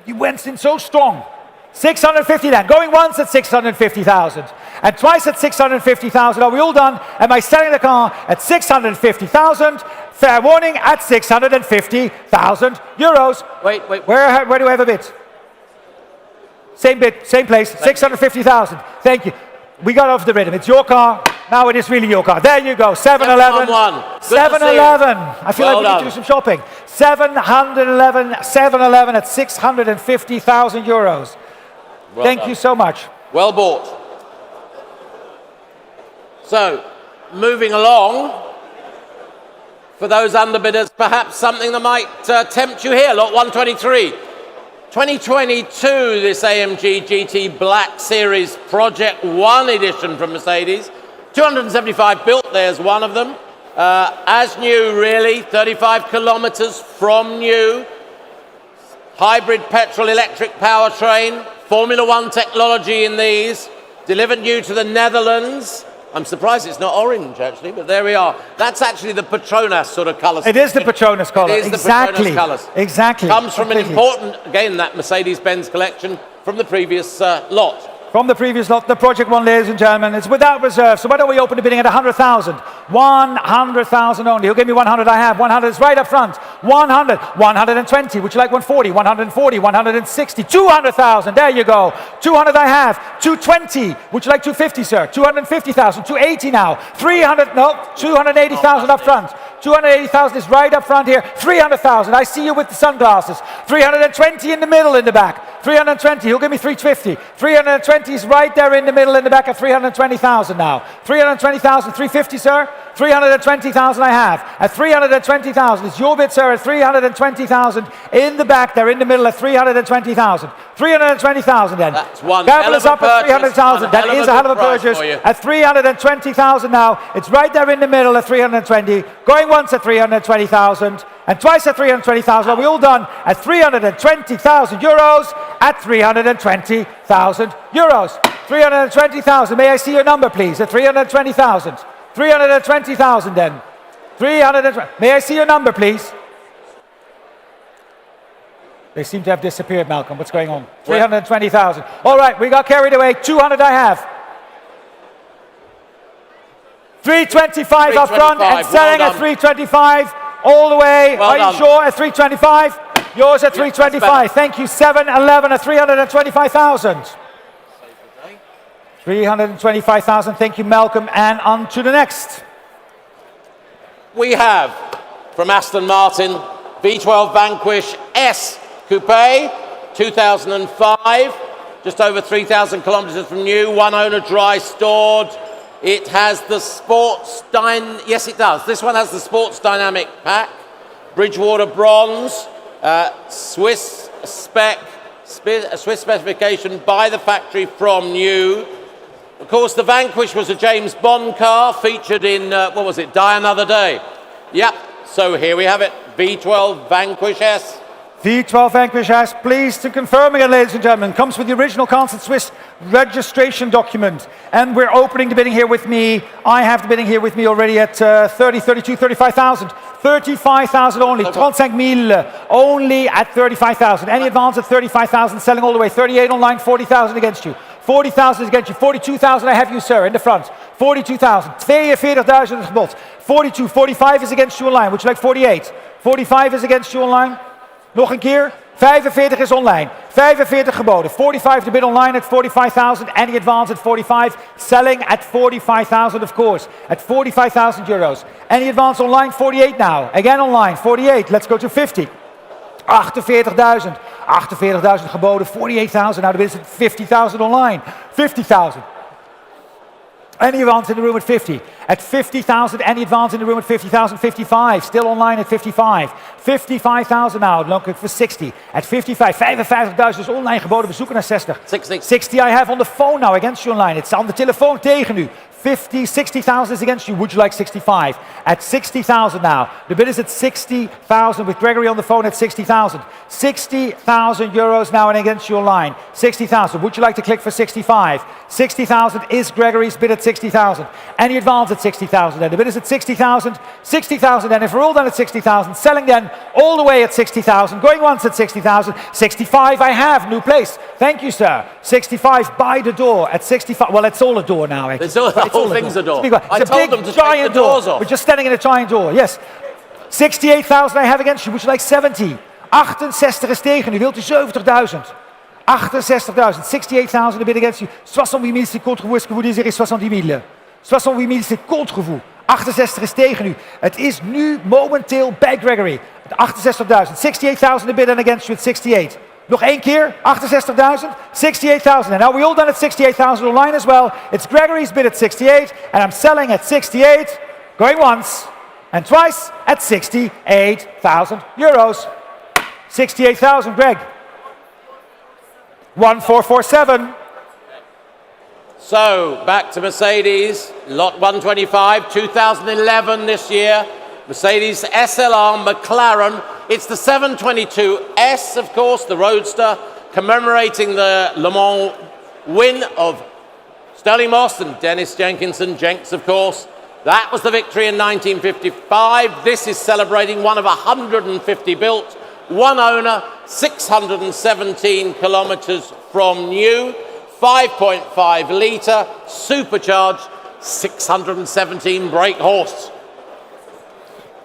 You went in so strong. 650 then. Going once at 650,000. And twice at 650,000. Are we all done? Am I selling the car at 650,000? Fair warning at 650,000 euros. Wait. Where do I have a bid? Same bid, same place. 650,000. Thank you. We got off the rhythm. It's your car. Now it is really your car. There you go. 7-Eleven. 7-Eleven. I feel like we need to do some shopping. 7-Eleven at 650,000 euros. Thank you so much. Well bought. So, moving along, for those underbidders, perhaps something that might tempt you here. Lot 123. 2022, this AMG GT Black Series Project 1 edition from Mercedes. 275 built, there's one of them. As new, really, 35 kilometers from new. Hybrid petrol-electric powertrain, Formula One technology in these, delivered new to the Netherlands. I'm surprised it's not orange, actually, but there we are. That's actually the Petronas sort of colour. It is the Petronas colour. It is exactly. the Petronas colours. Exactly. Comes from an Completely. important, again, that Mercedes-Benz collection from the previous lot. From the previous lot, the Project 1, ladies and gentlemen, it's without reserve. So why don't we open the bidding at 100,000? 100,000 only. Who'll give me 100? I have 100. It's right up front. 100, 120. Would you like 140? 140, 160, 200,000. There you go. 200 I have. 220. Would you like 250, sir? 250,000. 280 now. 300. No, 280,000 up front. 280,000 is right up front here. 300,000. I see you with the sunglasses. 320 in the middle in the back. 320. He'll give me 350. 320 is right there in the middle in the back at 320,000 now. 320,000. 350, sir. 320,000 I have. At 320,000. It's your bid, sir, at 320,000 in the back there in the middle at 320,000. 320,000 then. That's one Gavel is hell up of a at 300,000. That is a hell of a purchase. At 320,000 now. It's right there in the middle at 320. Going once at 320,000 and twice at 320,000. Are we all done? At 320,000 euros. At 320,000 euros. 320,000. May I see your number, please? At 320,000. 320,000 then. 320. May I see your number, please? They seem to have disappeared, Malcolm. What's going on? 320,000. All right, we got carried away. 200 I have. 325 up front and selling at 325 all the way. Are you sure at 325? Yours at 325. Thank you. 7-Eleven at 325,000. 325,000. Thank you, Malcolm. And on to the next. We have, from Aston Martin, V12 Vanquish S Coupe, 2005, just over 3,000 kilometers from new, one owner, dry stored. It has the yes it does. This one has the Sports Dynamic pack, Bridgewater bronze, Swiss specification by the factory from new. Of course, the Vanquish was a James Bond car featured in, what was it, Die Another Day. Yep, so here we have it, V12 Vanquish S. V12 Vanquish S, pleased to confirm again, ladies and gentlemen, comes with the original Constant Swiss registration document. And we're opening the bidding here with me. I have the bidding here with me already at 30, 32, 35,000. 35,000 only. 35,000 only at 35,000. Any advance at 35,000, selling all the way. 38 online, 40,000 against you. 40,000 is against you. 42,000 I have you, sir, in the front. 42,000. 42,000 gebod. 42, 45 is against you online. Would you like 48? 45 is against you online. Nog een keer. 45 is online. 45 geboden. 45 to bid online at 45,000. Any advance at 45. Selling at 45,000, of course. At 45,000 euros. Any advance online? 48 now. Again online. 48. Let's go to 50. 48.000. 48.000 geboden, 48.000. Now the bid is at 50.000 online. 50.000. Any advance in the room at 50? At 50,000, any advance in the room at 50,000? 55, still online at 55. 55,000 now, looking for 60. At 55, 55.000 is online geboden, we zoeken naar 60. 60. 60 I have on the phone now against you online. It's on the telefoon tegen u. 60,000 is against you. Would you like 65? At 60,000 now. The bid is at 60,000 with Gregory on the phone at 60,000. 60,000 euros now and against you online. 60,000. Would you like to click for 65? 60,000 is Gregory's bid at 60,000. Any advance at 60,000 then. The bid is at 60,000. 60,000 then. If we're all done at 60,000, selling then all the way at 60,000. Going once at 60,000. 65 I have. New place. Thank you, sir. 65 by the door at 65. Well, it's all a door now. Actually. The whole thing's a door. It's I a told big, them to take giant the doors off. We're just standing in a giant door, yes. 68,000 I have against you. Would you like 70? 68 is tegen u. Wilt u 70.000? 68,000. 68,000 a bid against you. 68 000 c'est contre vous. Est-ce que vous désirez 70 000? 68 000 c'est contre vous. 68 is tegen u. Het is nu momenteel bij Gregory. 68,000. 68,000 a bid and against you at 68. Nog één keer, 68,000, 68,000. And now we all done at 68,000 online as well. It's Gregory's bid at 68, and I'm selling at 68, going once and twice at 68,000 euros. 68,000, Greg. 1447. So, back to Mercedes, lot 125, 2011 this year. Mercedes SLR McLaren. It's the 722S, of course, the Roadster, commemorating the Le Mans win of Sterling Moss and Dennis Jenkinson, Jenks, of course. That was the victory in 1955. This is celebrating one of 150 built, one owner, 617 kilometers from new, 5.5 litre, supercharged, 617 brake horse.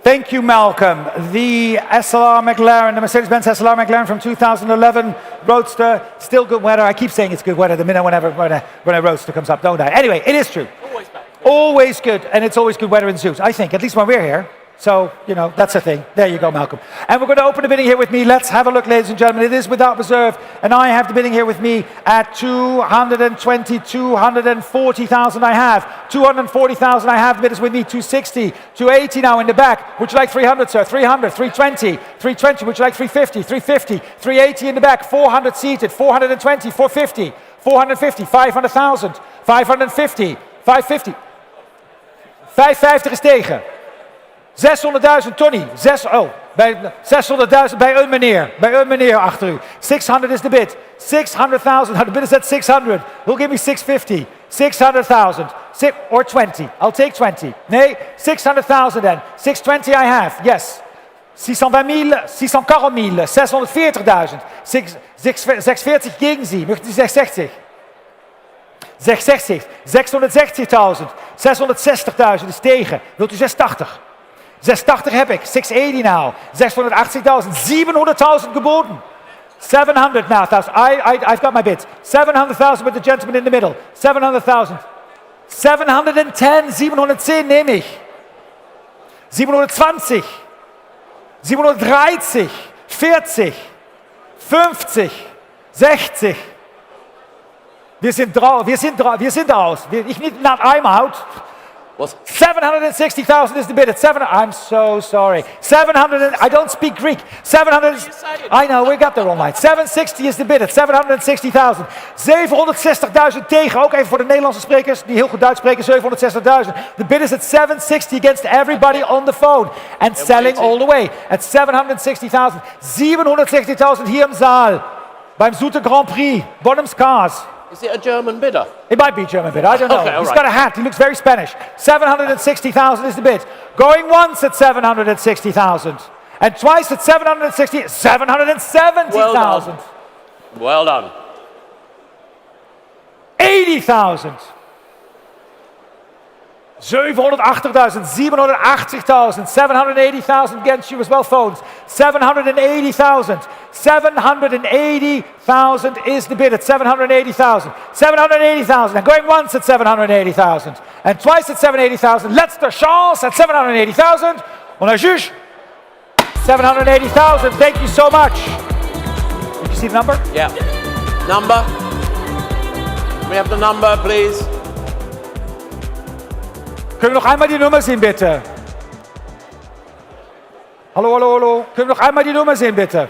Thank you, Malcolm. The SLR McLaren, the Mercedes-Benz SLR McLaren from 2011 Roadster, still good weather. I keep saying it's good weather the minute when a Roadster comes up, don't I? Anyway, it is true. Always back. Always good, and it's always good weather in Zoute, I think, at least when we're here. So, you know, that's a thing. There you go, Malcolm. And we're going to open the bidding here with me. Let's have a look, ladies and gentlemen. It is without reserve, and I have the bidding here with me at 240,000 I have. 240,000 I have. The bid is with me. 260, 280 now in the back. Would you like 300, sir? 300, 320, 320. Would you like 350, 350, 380 in the back. 400 seated, 420, 450, 450, 500,000, 550, 550. 550 is tegen. 600.000, Tony. 600.000 bij een meneer achter u. 600 is the bid. 600,000. The bid is at 600. Who'll give me 650? 600,000. Or 20. I'll take 20. Nee, 600,000 then. 620 I have. Yes. 620.000, 640.000, 640.000. 640 gegen Sie. Möchten Sie 660? 660. 660.000. 660.000 is tegen. Wilt u 680? 680 heb ik. 680 now. 680.000. 700.000 geboden. 700 now. I've got my bid. 700,000 with the gentleman in the middle. 700,000. 710. 710 nehme ich. 720. 730. 40. 50. 60. Wir sind raus. I'm out. What? 760,000 is the bid at 7. I'm so sorry. 700. I don't speak Greek. 700. I know, we got there online. 760 is the bid at 760,000. 760.000 tegen. Ook even voor de Nederlandse sprekers die heel goed Duits spreken. 760.000. The bid is at 760 against everybody on the phone. And selling all the way at 760,000. 760.000 hier im Saal. Beim Zoute Grand Prix. Bonhams Cars. Is it a German bidder? It might be a German bid, I don't know. Okay, He's right. got a hat, he looks very Spanish. 760,000 is the bid. Going once at 760,000. And twice at 770,000. Well done. 80,000. 780,000, 780,000, 780,000 against you as well, phones. 780,000, 780,000 is the bid at 780,000, 780,000, and going once at 780,000, and twice at 780,000. Letzter chance at 780,000. On a juge. 780,000. Thank you so much. Did you see the number? Yeah. Number? We have the number, please. Kunnen we nog einmal die Nummer sehen, bitte? Hallo, hallo, hallo. Können wir noch einmal die Nummer sehen, bitte?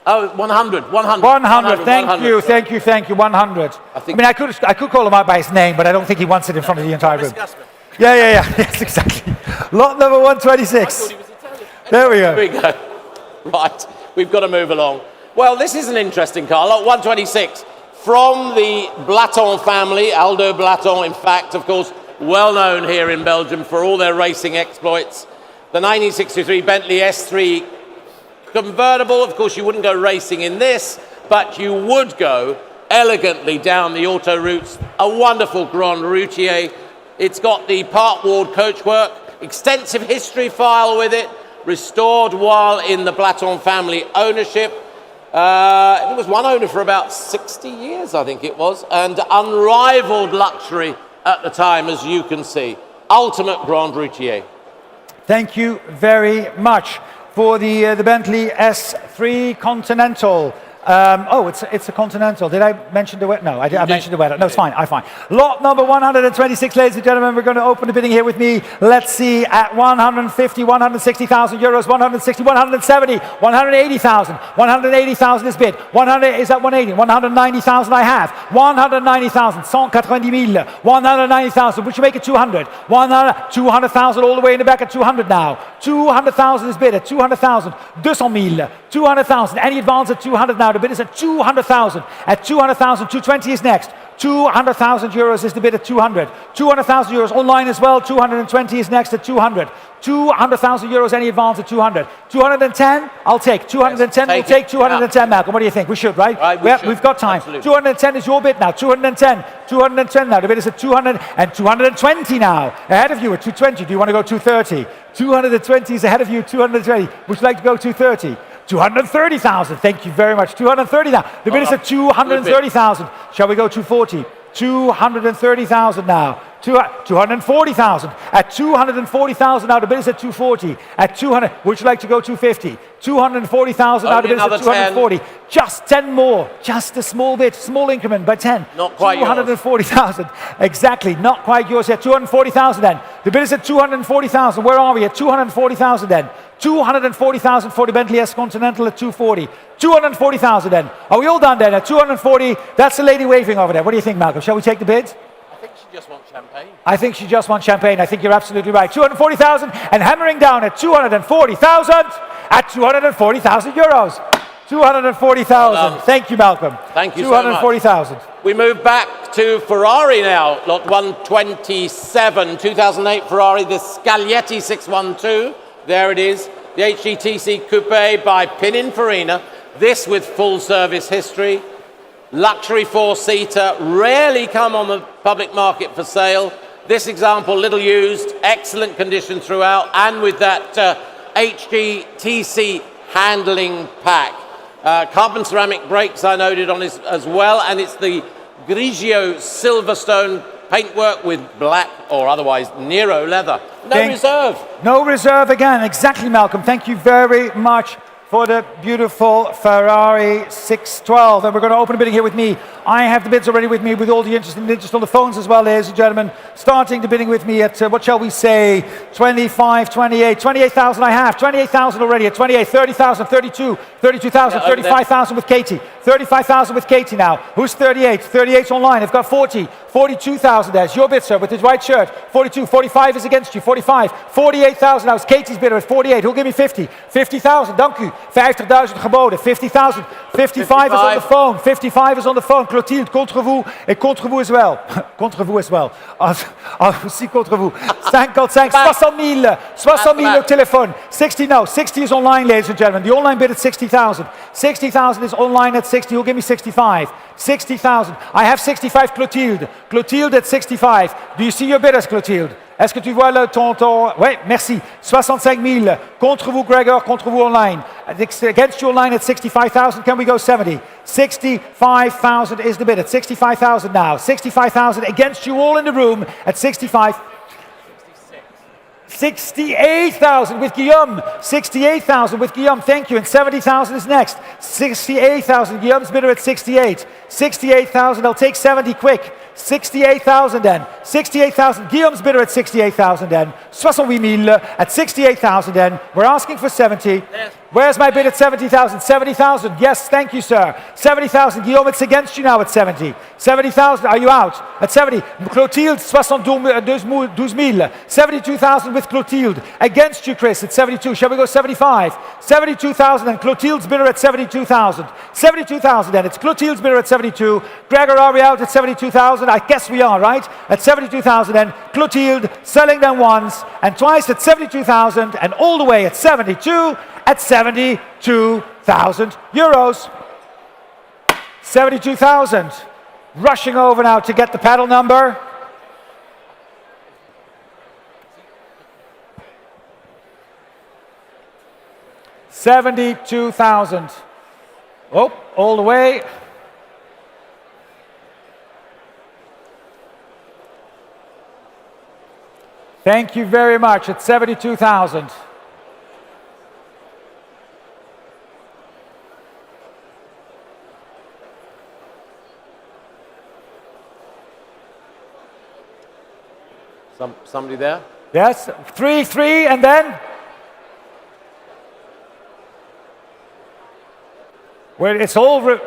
Oh, 100, 100. 100. Thank 100. you, thank you, thank you. 100. I mean, I could call him out by his name, but I don't think he wants it in front of the entire room. Yeah. Yes, exactly. Lot number 126. There we go. There we go. Right, we've got to move along. Well, this is an interesting car, lot 126. From the Blaton family, Aldo Blaton, in fact, of course, well known here in Belgium for all their racing exploits. The 1963 Bentley S3 convertible. Of course, you wouldn't go racing in this, but you would go elegantly down the auto routes. A wonderful Grand Routier. It's got the Park Ward coachwork, extensive history file with it, restored while in the Blaton family ownership. It was one owner for about 60 years, I think it was, and unrivaled luxury at the time, as you can see. Ultimate Grand Routier. Thank you very much for the Bentley S3 Continental. It's a Continental. Did I mention the weather? No, I mentioned the weather. No, it's fine. I'm fine. Lot number 126, ladies and gentlemen. We're going to open the bidding here with me. Let's see, at 150, 160,000 euros, 160, 170, 180,000. 180,000 is bid. 100 is at 180. 190,000 I have. 190,000. 190,000. 190,000. Would you make it 200? 200,000 all the way in the back at 200 now. 200,000 is bid at 200,000. 200,000. 200,000. Any advance at 200 now? The bid is at 200,000. At 200,000, 220 is next. 200,000 euros is the bid at 200. 200,000 euros online as well. 220 is next at 200. 200,000 euros, any advance at 200. 210, I'll take. 210, we'll take 210, Malcolm. What do you think? We should, right? We've got time. Absolutely. 210 is your bid now. 210. 210 now. The bid is at 200 and 220 now. Ahead of you at 220. Do you want to go 230? 220 is ahead of you, 220. Would you like to go 230? 230,000. Thank you very much. 230 now. The bid is at 230,000. Shall we go 240? 230,000 now. 240,000. At 240,000 now, the bid is at 240. At 200, would you like to go 250? 240,000 now, the bid is at 240. 10. Just 10 more. Just a small bit, small increment by 10. Not quite 240,000. Exactly. Not quite yours yet. 240,000 then. The bid is at 240,000. Where are we? At 240,000 then. 240,000 for the Bentley S Continental at 240. 240,000 then. Are we all done then? At 240, that's the lady waving over there. What do you think, Malcolm? Shall we take the bid? I think she just wants champagne. I think she just wants champagne. I think you're absolutely right. 240,000 and hammering down at 240,000 at 240,000 euros. 240,000. Thank you, Malcolm. Thank you so much. 240,000. We move back to Ferrari now, lot 127, 2008 Ferrari, the Scaglietti 612. There it is, the HGTC Coupe by Pininfarina. This with full service history. Luxury four-seater, rarely come on the public market for sale. This example, little used, excellent condition throughout, and with that HGTC handling pack. Carbon ceramic brakes I noted on this as well, and it's the Grigio Silverstone paintwork with black or otherwise Nero leather. No reserve. No reserve again. Exactly, Malcolm. Thank you very much for the beautiful Ferrari 612. And we're going to open a bidding here with me. I have the bids already with me with all the interest on the phones as well, ladies and gentlemen. Starting the bidding with me at, what shall we say, 25, 28, 28,000 I have. 28,000 already at 28, 30,000, 32, 32,000, 35,000 with Katie. 35,000 with Katie now. Who's 38? 38's online. I've got 40. 42,000 there's your bid, sir, with his white shirt. 42, 45 is against you. 45, 48,000. That was Katie's bidder at 48. Who'll give me 50? 50,000, dank u. 50,000 geboden. 50,000. 55 is on the phone. 55 is on the phone. Clotilde, contre vous. Et contre vous as well. Contre vous as well. Aussi contre vous. 55, 60 000. 60 000 au téléphone. 60 now. 60 is online, ladies and gentlemen. The online bid at 60,000. 60,000 is online at 60. Who'll give me 65? 60,000. I have 65, Clotilde. Clotilde at 65. Do you see your bidders, Clotilde? Est-ce que tu vois le ton... Oui, merci. 65 000. Contre vous, Gregor. Contre vous online. Against you online at 65,000. Can we go 70? 65,000 is the bid at 65,000 now. 65,000 against you all in the room at 65. 68,000 with Guillaume. 68,000 with Guillaume. Thank you. And 70,000 is next. 68,000. Guillaume's bidder at 68. 68,000. I'll take 70 quick. 68,000 then. 68,000. Guillaume's bidder at 68,000 then. 68,000 at 68,000 then. We're asking for 70. Yes. Where's my bid at 70,000? 70,000. Yes, thank you, sir. 70,000. Guillaume, it's against you now at 70. 70,000. Are you out? At 70. Clotilde, 72,000. 72,000 with Clotilde. Against you, Chris, at 72. Shall we go 75? 72,000 and Clotilde's bidder at 72,000. 72,000 then. It's Clotilde's bidder at 72. Gregor, are we out at 72,000? I guess we are, right? At 72,000 then. Clotilde selling them once and twice at 72,000 and all the way at 72 at 72,000 euros. 72,000. Rushing over now to get the paddle number. $72,000. Oh, all the way. Thank you very much. It's 72,000. Somebody there? Yes, 3-3, and then? Where it's all 3-3,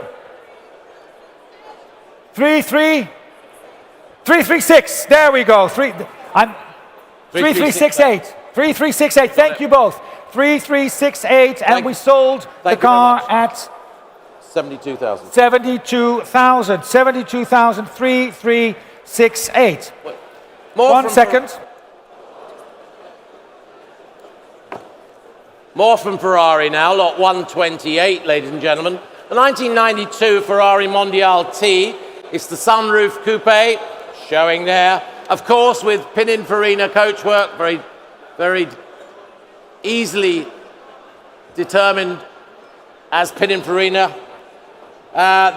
3-3-6. There we go. 3-3-6-8. 3-3-6-8. Thank you both. 3-3-6-8, and we sold the car at 72,000. 72,000. 72,000. 3-3-6-8. More 1 second. More from Ferrari now, lot 128, ladies and gentlemen. The 1992 Ferrari Mondial T. It's the sunroof coupe, showing there. Of course, with Pininfarina coachwork, very easily determined as Pininfarina.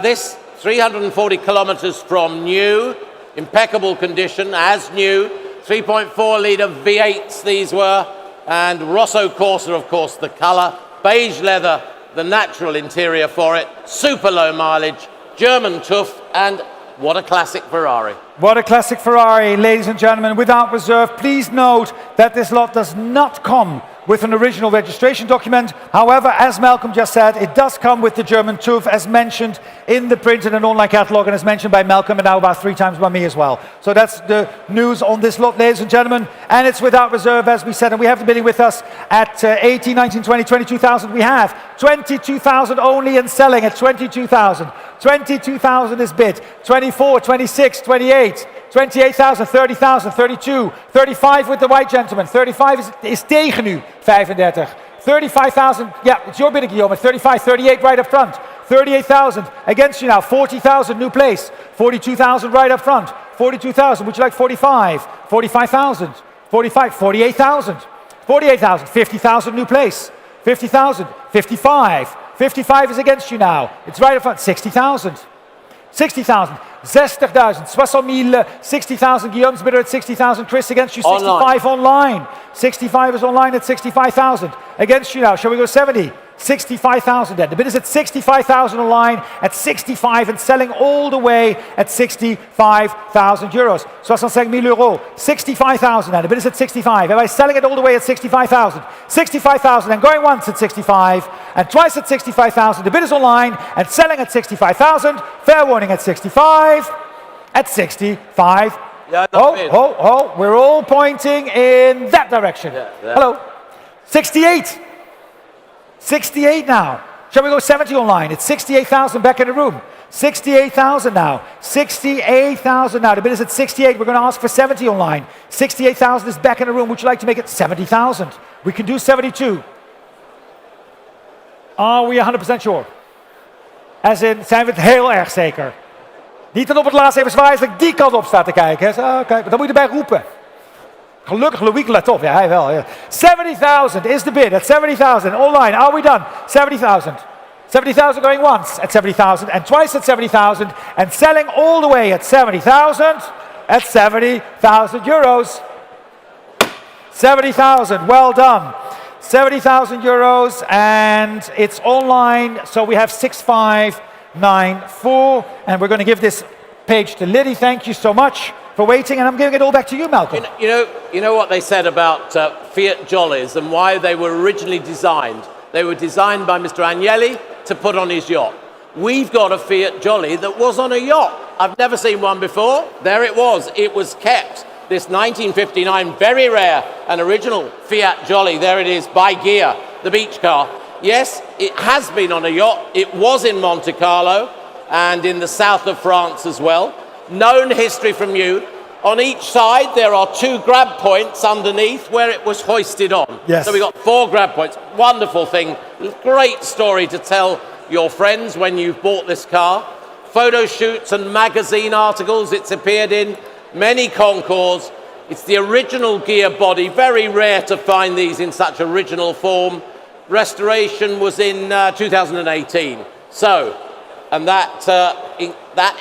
This 340 kilometers from new, impeccable condition, as new. 3.4 litre V8s these were. And Rosso Corsa, of course, the color. Beige leather, the natural interior for it. Super low mileage, German TÜV, and what a classic Ferrari. What a classic Ferrari, ladies and gentlemen, without reserve. Please note that this lot does not come with an original registration document. However, as Malcolm just said, it does come with the German TÜV, as mentioned in the printed and online catalogue, and as mentioned by Malcolm, and now about 3 times by me as well. So that's the news on this lot, ladies and gentlemen, and it's without reserve, as we said, and we have the bidding with us at 18, 19, 20, 22,000. We have 22,000 only and selling at 22,000. 22,000 is bid. 24, 26, 28. 28,000, 30,000, 32, 35 with the white gentleman. 35 is tegen u, 35. 35,000, yeah, it's your bidding, Guillaume, 35, 38 right up front. 38,000 against you now, 40,000, new place. 42,000 right up front. 42,000, would you like 45? 45,000, 45, 48,000. 48,000, 50,000, new place. 50,000, 55. 55 is against you now, it's right up front. 60,000. 60,000, 60,000, 60,000, 60,000, Guillaume's bidder at 60,000, Chris against you, 65 online. 65 is online at 65,000, against you now, shall we go 70? 65,000 then, the bid is at 65,000 online, at 65 and selling all the way at 65,000 euros. 65,000 euros, 65,000 then, the bid is at 65, everybody selling it all the way at 65,000. 65,000 and going once at 65, and twice at 65,000, the bid is online, and selling at 65,000, fair warning at 65, at 65. Yeah, we're all pointing in that direction. Yeah. Hello. 68. 68 now. Shall we go 70 online? It's 68,000 back in the room. 68,000 now. 68,000 now. The bid is at 68. We're going to ask for 70 online. 68,000 is back in the room. Would you like to make it 70,000? We can do 72. Are we 100% sure? As in, zijn we het heel erg zeker? Niet dat op het laatst even zwaar is dat ik die kant op sta te kijken. Oké, maar dan moet je erbij roepen. Gelukkig, Louis let op. Ja, hij wel. Ja. 70,000 is the bid at 70,000. Online, are we done? 70,000. 70,000 going once at 70,000 and twice at 70,000 and selling all the way at 70,000 at 70,000 euros. 70,000, well done. 70,000 euros, and it's online, so we have 6594, and we're going to give this page to Liddy. Thank you so much for waiting, and I'm giving it all back to you, Malcolm. You know what they said about Fiat Jollies and why they were originally designed? They were designed by Mr. Agnelli to put on his yacht. We've got a Fiat Jolly that was on a yacht. I've never seen one before. There it was. It was kept. This 1959, very rare and original Fiat Jolly. There it is, by Gear, the beach car. Yes, it has been on a yacht. It was in Monte Carlo and in the south of France as well. Known history from you. On each side, there are 2 grab points underneath where it was hoisted on. Yes. So we got 4 grab points. Wonderful thing. Great story to tell your friends when you've bought this car. Photo shoots and magazine articles it's appeared in. Many concours. It's the original gear body. Very rare to find these in such original form. Restoration was in 2018. So, and that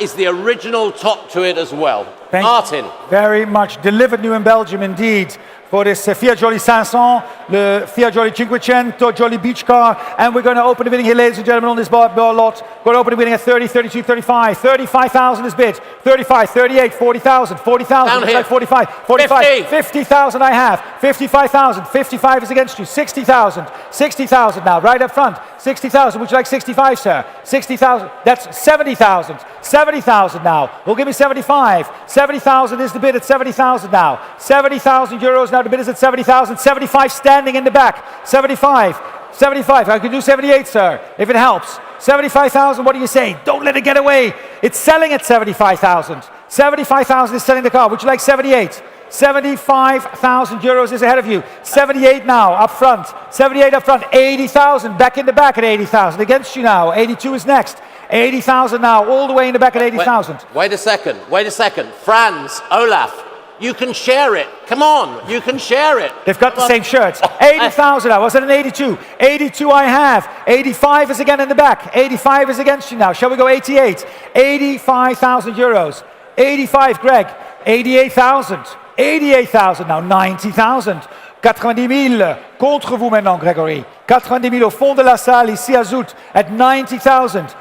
is the original top to it as well. Thank Martin. you very much. Delivered new in Belgium indeed. For this Fiat Jolly 500, the Fiat Jolly 500, Jolly Beach Car. And we're going to open the bidding here, ladies and gentlemen, on this lot. We're going to open the bidding at 30, 32, 35. 35,000 is bid. 35, 38, 40,000. 40,000, like 45. 45, 50,000 I have. 55,000. 55 is against you. 60,000. 60,000 now, right up front. 60,000, would you like 65, sir? 60,000, that's 70,000. 70,000 now. We'll give me 75. 70,000 is the bid at 70,000 now. 70,000 euros now. The bid is at 70,000. 75 standing in the back. 75. 75. I can do 78, sir, if it helps. 75,000. What do you say? Don't let it get away. It's selling at 75,000. 75,000 is selling the car. Would you like 78? 75,000 euros is ahead of you. 78 now, up front. 78 up front. 80,000 back in the back at 80,000. Against you now. 82 is next. 80,000 now, all the way in the back at 80,000. Wait a second. Franz, Olaf, you can share it. Come on, you can share it. They've got the same shirts. 80,000 now, was it an 82? 82 I have. 85 is again in the back. 85 is against you now. Shall we go 88? 85,000 euros. 85, Greg. 88,000. 88,000 now. 90,000. 90,000 contre vous maintenant, Gregory. 90,000 au fond de la salle, ici à Zoute, at 90,000.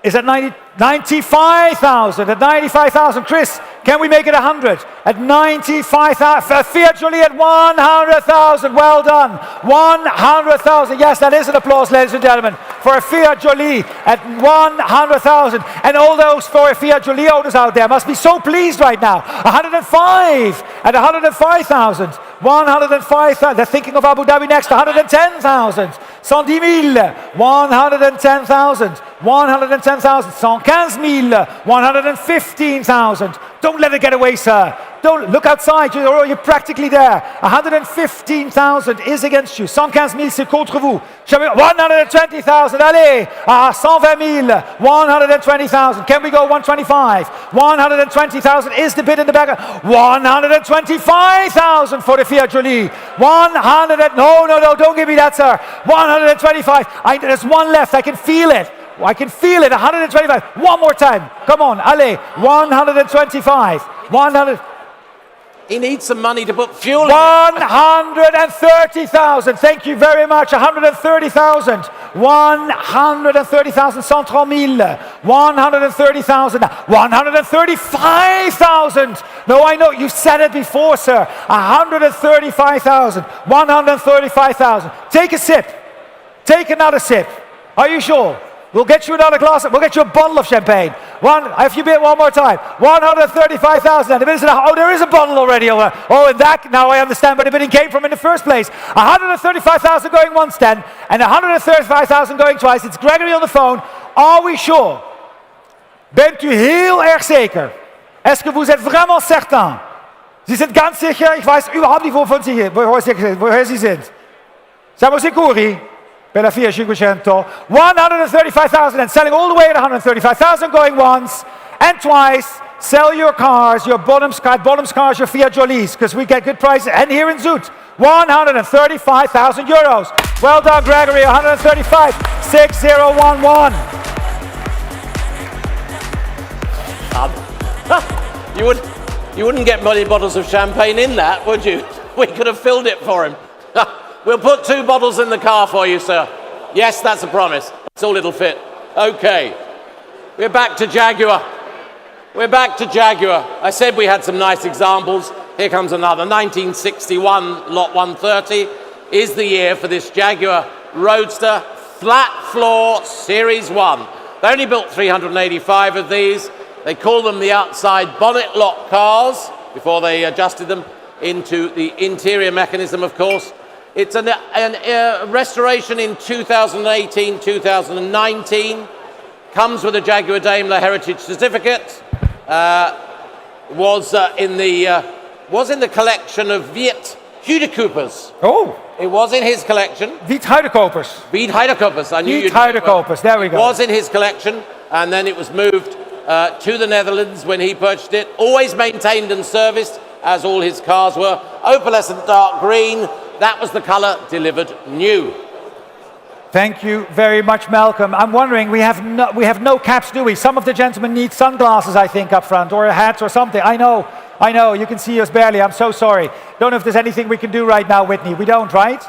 Is at 95,000. At 95,000. Chris, can we make it 100? At 95,000. Fiat Jolly at 100,000. Well done. 100,000. Yes, that is an applause, ladies and gentlemen, for a Fiat Jolly at 100,000. And all those for Fiat Jolly owners out there must be so pleased right now. 105 at 105,000. 105,000. They're thinking of Abu Dhabi next. 110,000. 110,000. 110,000. 110,000. 115,000. 115,000. Don't let it get away, sir. Don't look outside. You're practically there. 115,000 is against you. 115,000, c'est contre vous. 120,000. Allez. 120,000. 120,000. Can we go 125? 120,000 is the bid in the back. 125,000 for the Fiat Jolly. 100. No. Don't give me that, sir. 125. There's one left. I can feel it. I can feel it. 125. One more time. Come on. Allez. 125. 100. He needs some money to put fuel in. 130,000. Thank you very much. 130,000. 130,000. 130,000. 130,000. 135,000. No, I know. You've said it before, sir. 135,000. 135,000. Take a sip. Take another sip. Are you sure? We'll get you another glass. We'll get you a bottle of champagne. If you bid one more time. 135,000. There is a bottle already over there. Oh, and that, now I understand where the bidding came from in the first place. 135,000 going once then, and 135,000 going twice. It's Gregory on the phone. Are we sure? Bent u heel erg zeker? Est-ce que vous êtes vraiment certain? Sie sind ganz sicher? Ich weiß überhaupt nicht, woher Sie sind. Siamo sicuri? Per la Fiat 500, 135,000 and selling all the way at 135,000 going once and twice. Sell your cars, your Bonhams cars, your Fiat Jollies, because we get good prices. And here in Zoute, 135,000 euros. Well done, Gregory, 135, 6011. You wouldn't get many bottles of champagne in that, would you? we could have filled it for him. We'll put 2 bottles in the car for you, sir. Yes, that's a promise. That's all it'll fit. Okay. We're back to Jaguar. We're back to Jaguar. I said we had some nice examples. Here comes another. 1961, lot 130 is the year for this Jaguar Roadster flat floor Series 1. They only built 385 of these. They call them the outside bonnet lock cars before they adjusted them into the interior mechanism, of course. It's a restoration in 2018, 2019. Comes with a Jaguar Daimler Heritage Certificate. Was in the collection of Viet Huidekopers. Oh, It was in his collection. Viet Huidekopers. Viet Huidekopers. I knew Viet you'd Huidekopers, there we It go. was in his collection, and then it was moved to the Netherlands when he purchased it. Always maintained and serviced, as all his cars were. Opalescent dark green. That was the color delivered new. Thank you very much, Malcolm. I'm wondering, we have no caps, do we? Some of the gentlemen need sunglasses, I think, up front, or a hat or something. I know, you can see us barely. I'm so sorry. Don't know if there's anything we can do right now, Whitney. We don't, right?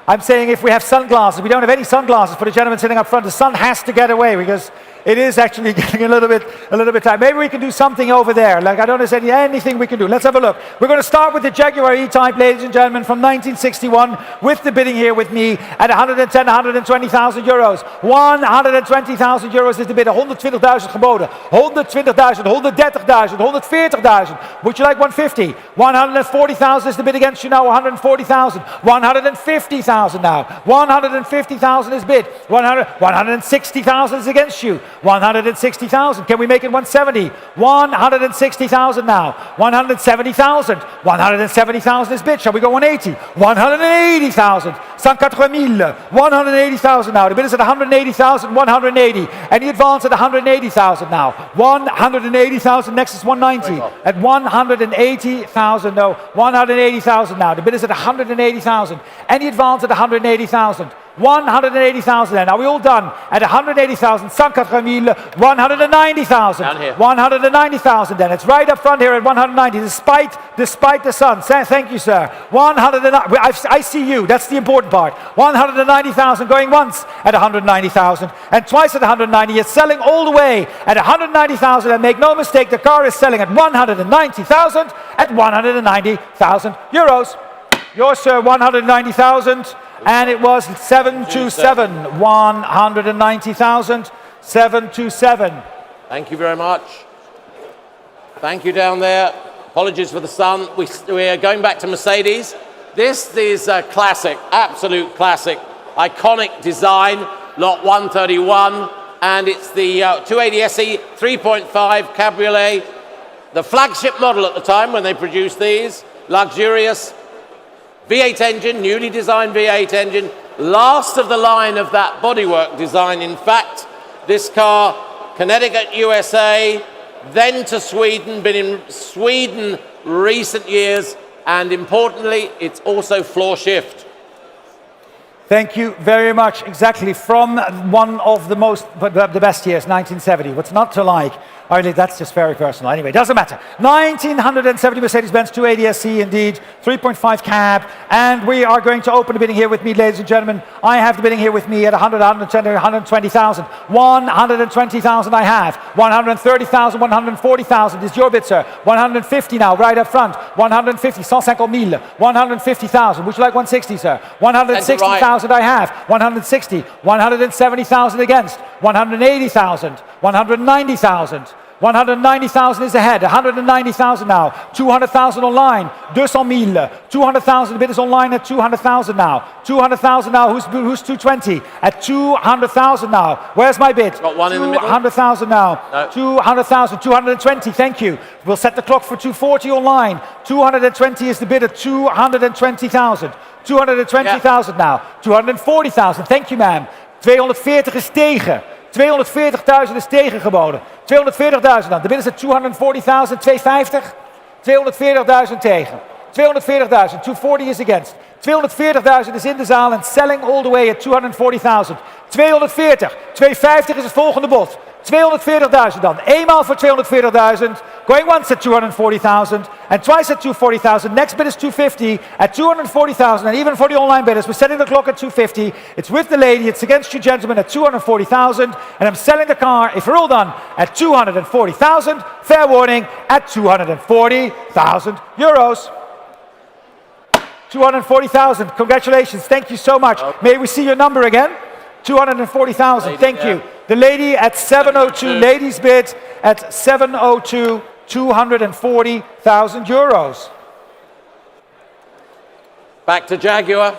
I'm saying if we have sunglasses, we don't have any sunglasses for the gentleman sitting up front. The sun has to get away because it is actually getting a little bit tight. Maybe we can do something over there. Like, I don't know if there's anything we can do. Let's have a look. We're going to start with the Jaguar E-Type, ladies and gentlemen, from 1961, with the bidding here with me at 110, 120,000 euros. 120,000 euros is the bid. 120.000 geboden. 120.000, 130.000, 140.000. Would you like 150? 140,000 is the bid against you now. 140,000. 150,000 now. 150,000 is bid. 160,000 is against you. 160,000. Can we make it 170? 160,000 now. 170,000. 170,000 is bid. Shall we go 180? 180,000. 180,000. 180,000 now. The bid is at 180,000. 180. Any advance at 180,000 now. 180,000. Next is 190. At 180,000. No. 180,000 now. The bid is at 180,000. Any advance at 180,000. 180,000 and are we all done? At 180,000, 190,000. Down here. 190,000 then. It's right up front here at 190, despite the sun. Thank you, sir. 190, I see you, that's the important part. 190,000 going once at 190,000 and twice at 190. It's selling all the way at 190,000 and make no mistake, the car is selling at 190,000 at 190,000 euros. Yours, sir, 190,000. And it was 727, 190,000, 727. Thank you very much. Thank you down there. Apologies for the sun. We are going back to Mercedes. This is a classic, absolute classic, iconic design, lot 131, and it's the 280 SE 3.5 Cabriolet, the flagship model at the time when they produced these, luxurious. V8 engine, newly designed V8 engine, last of the line of that bodywork design. In fact, this car, Connecticut, USA, then to Sweden, been in Sweden recent years, and importantly, it's also floor shift. Thank you very much. Exactly, from one of the best years, 1970. What's not to like? Only that's just very personal. Anyway, doesn't matter. 1970 Mercedes-Benz 280 SE, indeed, 3.5 cab, and we are going to open the bidding here with me, ladies and gentlemen. I have the bidding here with me at 100, 110, 120,000. 120,000 I have. 130,000, 140,000 is your bid, sir. 150 now, right up front. 150, 150,000. 150,000. Would you like 160, sir? 160,000 I have. 160. 170,000 against. 180,000. 190,000. 190,000 is ahead. 190,000 now. 200,000 online. 200,000. 200,000. The bid is online at 200,000 now. 200,000 now. Who's 220? At 200,000 now. Where's my bid? Got one in the middle. 200,000 now. No. 200,000. 220. Thank you. We'll set the clock for 240 online. 220 is the bid at 220,000. 220,000 now. 240,000. Thank you, ma'am. 240 is tegen. 240.000 is tegengeboden. 240.000 dan. De bid is at 240,000, 250. 240.000 tegen. 240.000, 240 is against. 240.000 is in de zaal en selling all the way at 240.000. 240, 250 is het volgende bod. 240.000 dan. Eenmaal voor 240.000. Going once at 240.000 and twice at 240.000. Next bid is 250 at 240.000. And even for the online bidders, we're setting the clock at 250. It's with the lady. It's against you gentlemen at 240.000. And I'm selling the car, if we're all done, at 240.000. Fair warning, at 240,000 euros. 240,000. Congratulations. Thank you so much. Okay. May we see your number again? 240,000. Thank you. The lady at 702. Ladies bid at 702. 240,000 euros. Back to Jaguar.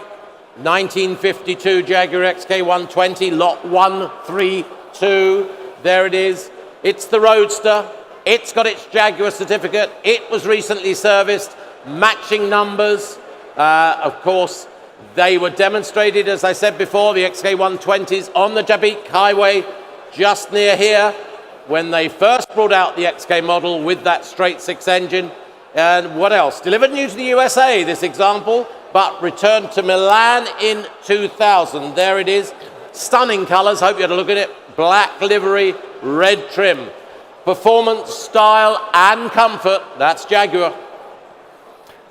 1952 Jaguar XK120, lot 132. There it is. It's the Roadster. It's got its Jaguar certificate. It was recently serviced. Matching numbers. Of course, they were demonstrated, as I said before, the XK120s on the Jabik Highway just near here when they first brought out the XK model with that straight six engine. And what else? Delivered new to the USA, this example, but returned to Milan in 2000. There it is. Stunning colors. Hope you had a look at it. Black livery, red trim. Performance, style, and comfort. That's Jaguar.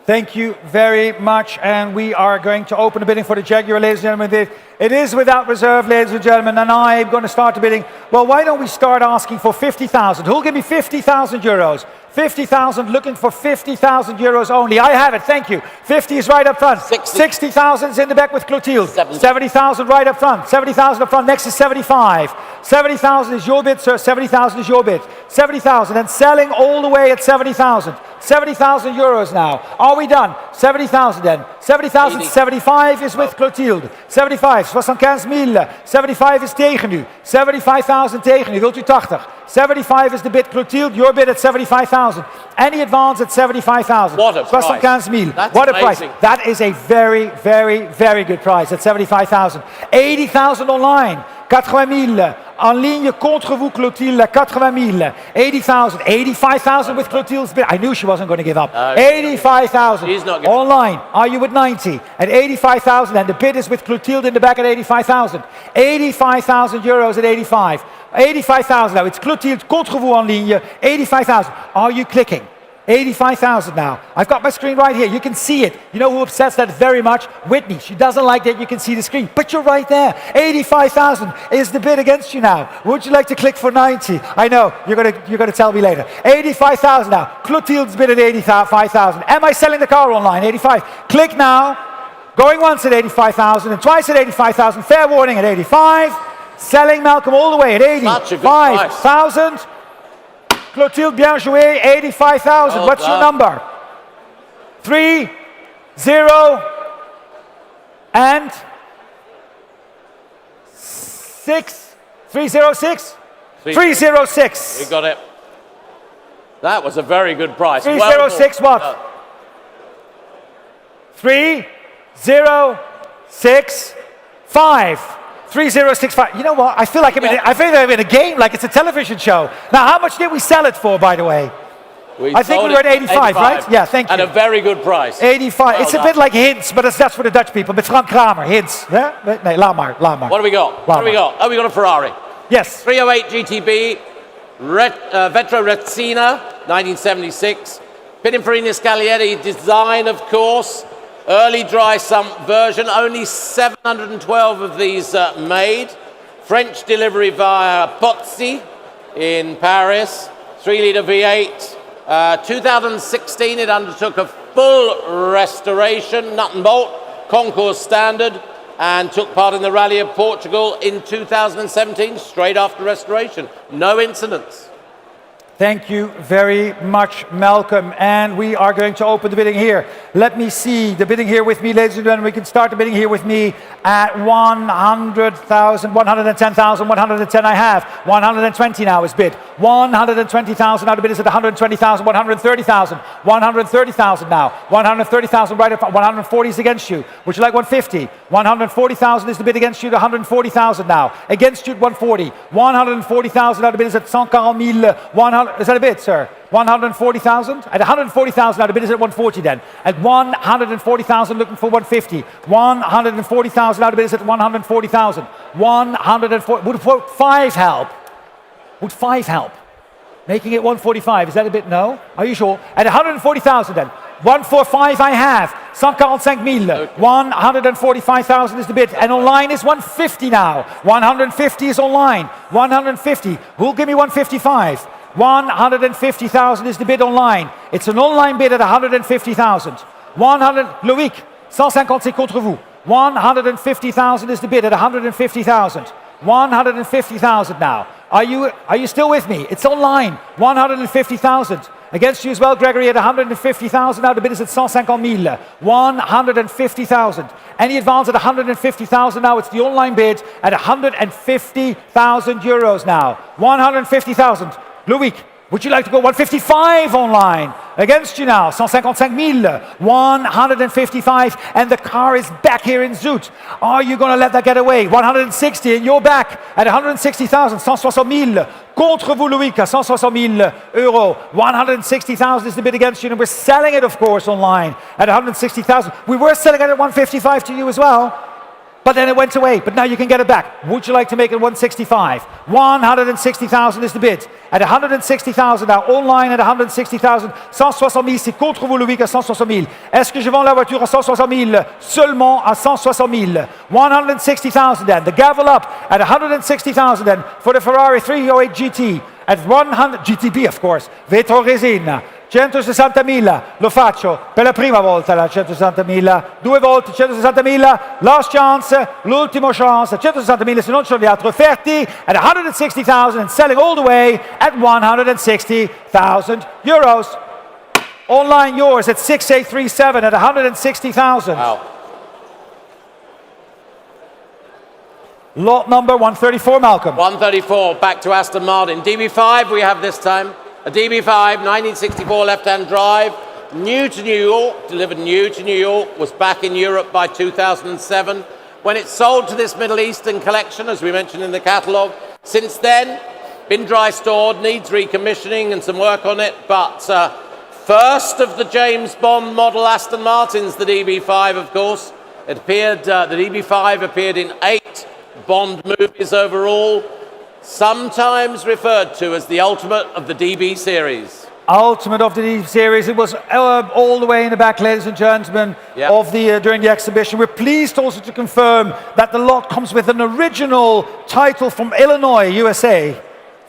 Thank you very much, and we are going to open the bidding for the Jaguar, ladies and gentlemen. It is without reserve, ladies and gentlemen, and I'm going to start the bidding. Well, why don't we start asking for 50,000? Who'll give me 50,000 euros? 50,000, looking for 50,000 euros only. I have it, thank you. 50 is right up front. 60,000 is in the back with Clotilde. 70,000 right up front. 70,000 up front, next is 75. 70,000 is your bid, sir. 70,000 is your bid. 70,000 and selling all the way at 70,000. 70,000 euros now. Are we done? 70,000 then. 70,000, 75 is with Clotilde. 75, 75,000. 75 is tegen u. 75,000 tegen u. Wilt u 80? 75 is the bid, Clotilde. Your bid at 75,000. Any advance at 75,000. What a price. 75,000. That's What a amazing. price. That is a very, very, very good price at 75,000. 80,000 online. 80,000. En ligne contre vous, Clotilde. 80,000. 80,000. 85,000 with Clotilde's bid. I knew she wasn't going to give up. 85,000. She's not giving up. Online. Are you at 90? At 85,000. And the bid is with Clotilde in the back at 85,000. 85,000 euros at 85. 85,000 now. It's Clotilde contre vous en ligne. 85,000. Are you clicking? 85,000 now. I've got my screen right here. You can see it. You know who upsets that very much? Whitney. She doesn't like that you can see the screen. But you're right there. 85,000 is the bid against you now. Would you like to click for 90? I know. You're gonna tell me later. 85,000 now. Clotilde's bid at 85,000. Am I selling the car online? 85. Click now. Going once at 85,000 and twice at 85,000. Fair warning at 85. Selling Malcolm all the way at 85,000. Clotilde, bien joué, 85,000. What's your number? 3, 0, and 6. 306? 306. We got it. That was a very good price. 306 what? 3065. 3065. You know what? I feel like I'm in a game, like it's a television show. Now, how much did we sell it for, by the way? I think we were at 85, right? Yeah, thank you. And a very good price. 85. Well, it's a bit like Hints, but that's for the Dutch people. Met Frank Kramer, Hints. Yeah? Nee, laat maar. What do we got? What do we got? Oh, we got a Ferrari. Yes. 308 GTB, Vetro Retina, 1976. Pininfarina Scaglietti design, of course. Early dry sump version, only 712 of these made. French delivery via Pozzi in Paris. 3-litre V8. 2016 it undertook a full restoration, nut and bolt, concours standard, and took part in the Rally of Portugal in 2017, straight after restoration. No incidents. Thank you very much, Malcolm. And we are going to open the bidding here. Let me see the bidding here with me, ladies and gentlemen. We can start the bidding here with me at 100,000, 110,000, 110 I have. 120 now is bid. 120,000, now the bid is at 120,000, 130,000. 130,000 now. 130,000 right up front. 140 is against you. Would you like 150? 140,000 is the bid against you, 140,000 now. Against you at 140. 140,000, now the bid is at 140,000. is that a bid, sir? 140,000? At 140,000, now the bid is at 140 then. At 140,000, looking for 150. 140,000, now the bid is at 140,000. 140, would 5 help? Would 5 help? Making it 145, is that a bit? No? Are you sure? At 140,000 then. 145 I have. 145,000. 145,000 is the bid. And online is 150 now. 150 is online. 150. Who'll give me 155? 150,000 is the bid online. It's an online bid at 150,000. 100, Loïc, 150 c'est contre vous. 150,000 is the bid at 150,000. 150,000 now. Are you still with me? It's online. 150,000. Against you as well, Gregory, at 150,000. Now the bid is at 150,000. 150,000. Any advance at 150,000 now? It's the online bid at 150,000 euros now. 150,000. Loïc, would you like to go 155 online? Against you now, 155,000. 155, and the car is back here in Zoute. Are you going to let that get away? 160, and you're back at 160,000. 160,000. Contre vous, Loïc, 160,000 euros. 160,000 is the bid against you, and we're selling it, of course, online at 160,000. We were selling it at 155 to you as well. But then it went away, but now you can get it back. Would you like to make it 165? 160,000 is the bid. At 160,000 now, online at 160,000. 160,000, c'est contre vous, Loïc, à 160,000. Est-ce que je vends la voiture à 160,000? Seulement à 160,000. 160,000 then. The gavel up at 160,000 then for the Ferrari 308 GT. At 100, GTB of course. Vetro resina. 160.000, lo faccio per la prima volta la 160.000, 2 volte 160.000, last chance, l'ultimo chance, 160.000 se non ci sono gli altri offerti, at 160,000 and selling all the way at 160,000 euros. Online yours at 6837 at 160,000. Wow. Lot number 134, Malcolm. 134, back to Aston Martin. DB5 we have this time. A DB5, 1964 left-hand drive, new to New York, delivered new to New York, was back in Europe by 2007. When it sold to this Middle Eastern collection, as we mentioned in the catalogue, since then, been dry stored, needs recommissioning and some work on it, but first of the James Bond model Aston Martins, the DB5, of course. It appeared, the DB5 appeared in 8 Bond movies overall, sometimes referred to as the ultimate of the DB series. Ultimate of the DB series. It was all the way in the back, ladies and gentlemen, Yep. of the during the exhibition. We're pleased also to confirm that the lot comes with an original title from Illinois, USA.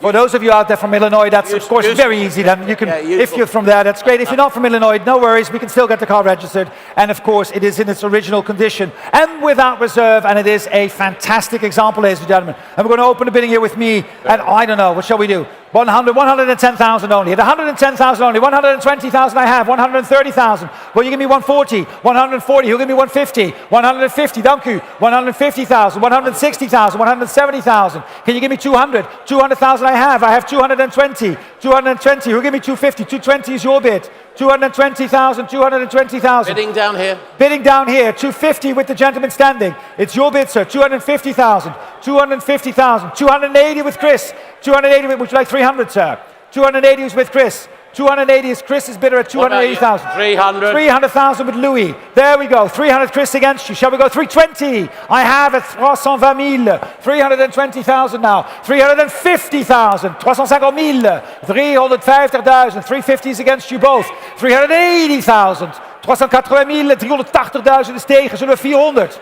For those of you out there from Illinois, that's of course very easy. Then you can, if you're from there, that's great. If you're not from Illinois, no worries. We can still get the car registered. And of course, it is in its original condition and without reserve. And it is a fantastic example, ladies and gentlemen. And we're going to open the bidding here with me. And I don't know, what shall we do? 110,000 only. At 110,000 only. 120,000 I have. 130,000. Will you give me 140? 140. Who'll give me 150? 150. Thank you. 150,000. 160,000. 170,000. Can you give me 200? 200,000 I have. I have 220. 220. Who'll give me 250? 220 is your bid. 220,000. 220,000. Bidding down here. Bidding down here. 250 with the gentleman standing. It's your bid, sir. 250,000. 250,000. 280 with Chris. 280 with, would you like 300, sir? 280 is with Chris. 280 is Chris's bidder at 280,000. 300. 300,000 with Louis. There we go. 300 Chris against you. Shall we go 320? I have at 320,000. 320,000 now. 350,000. 350,000. 350,000. 350 is against you both. 380,000. 380,000. 380,000 is tegen. Zullen we 400?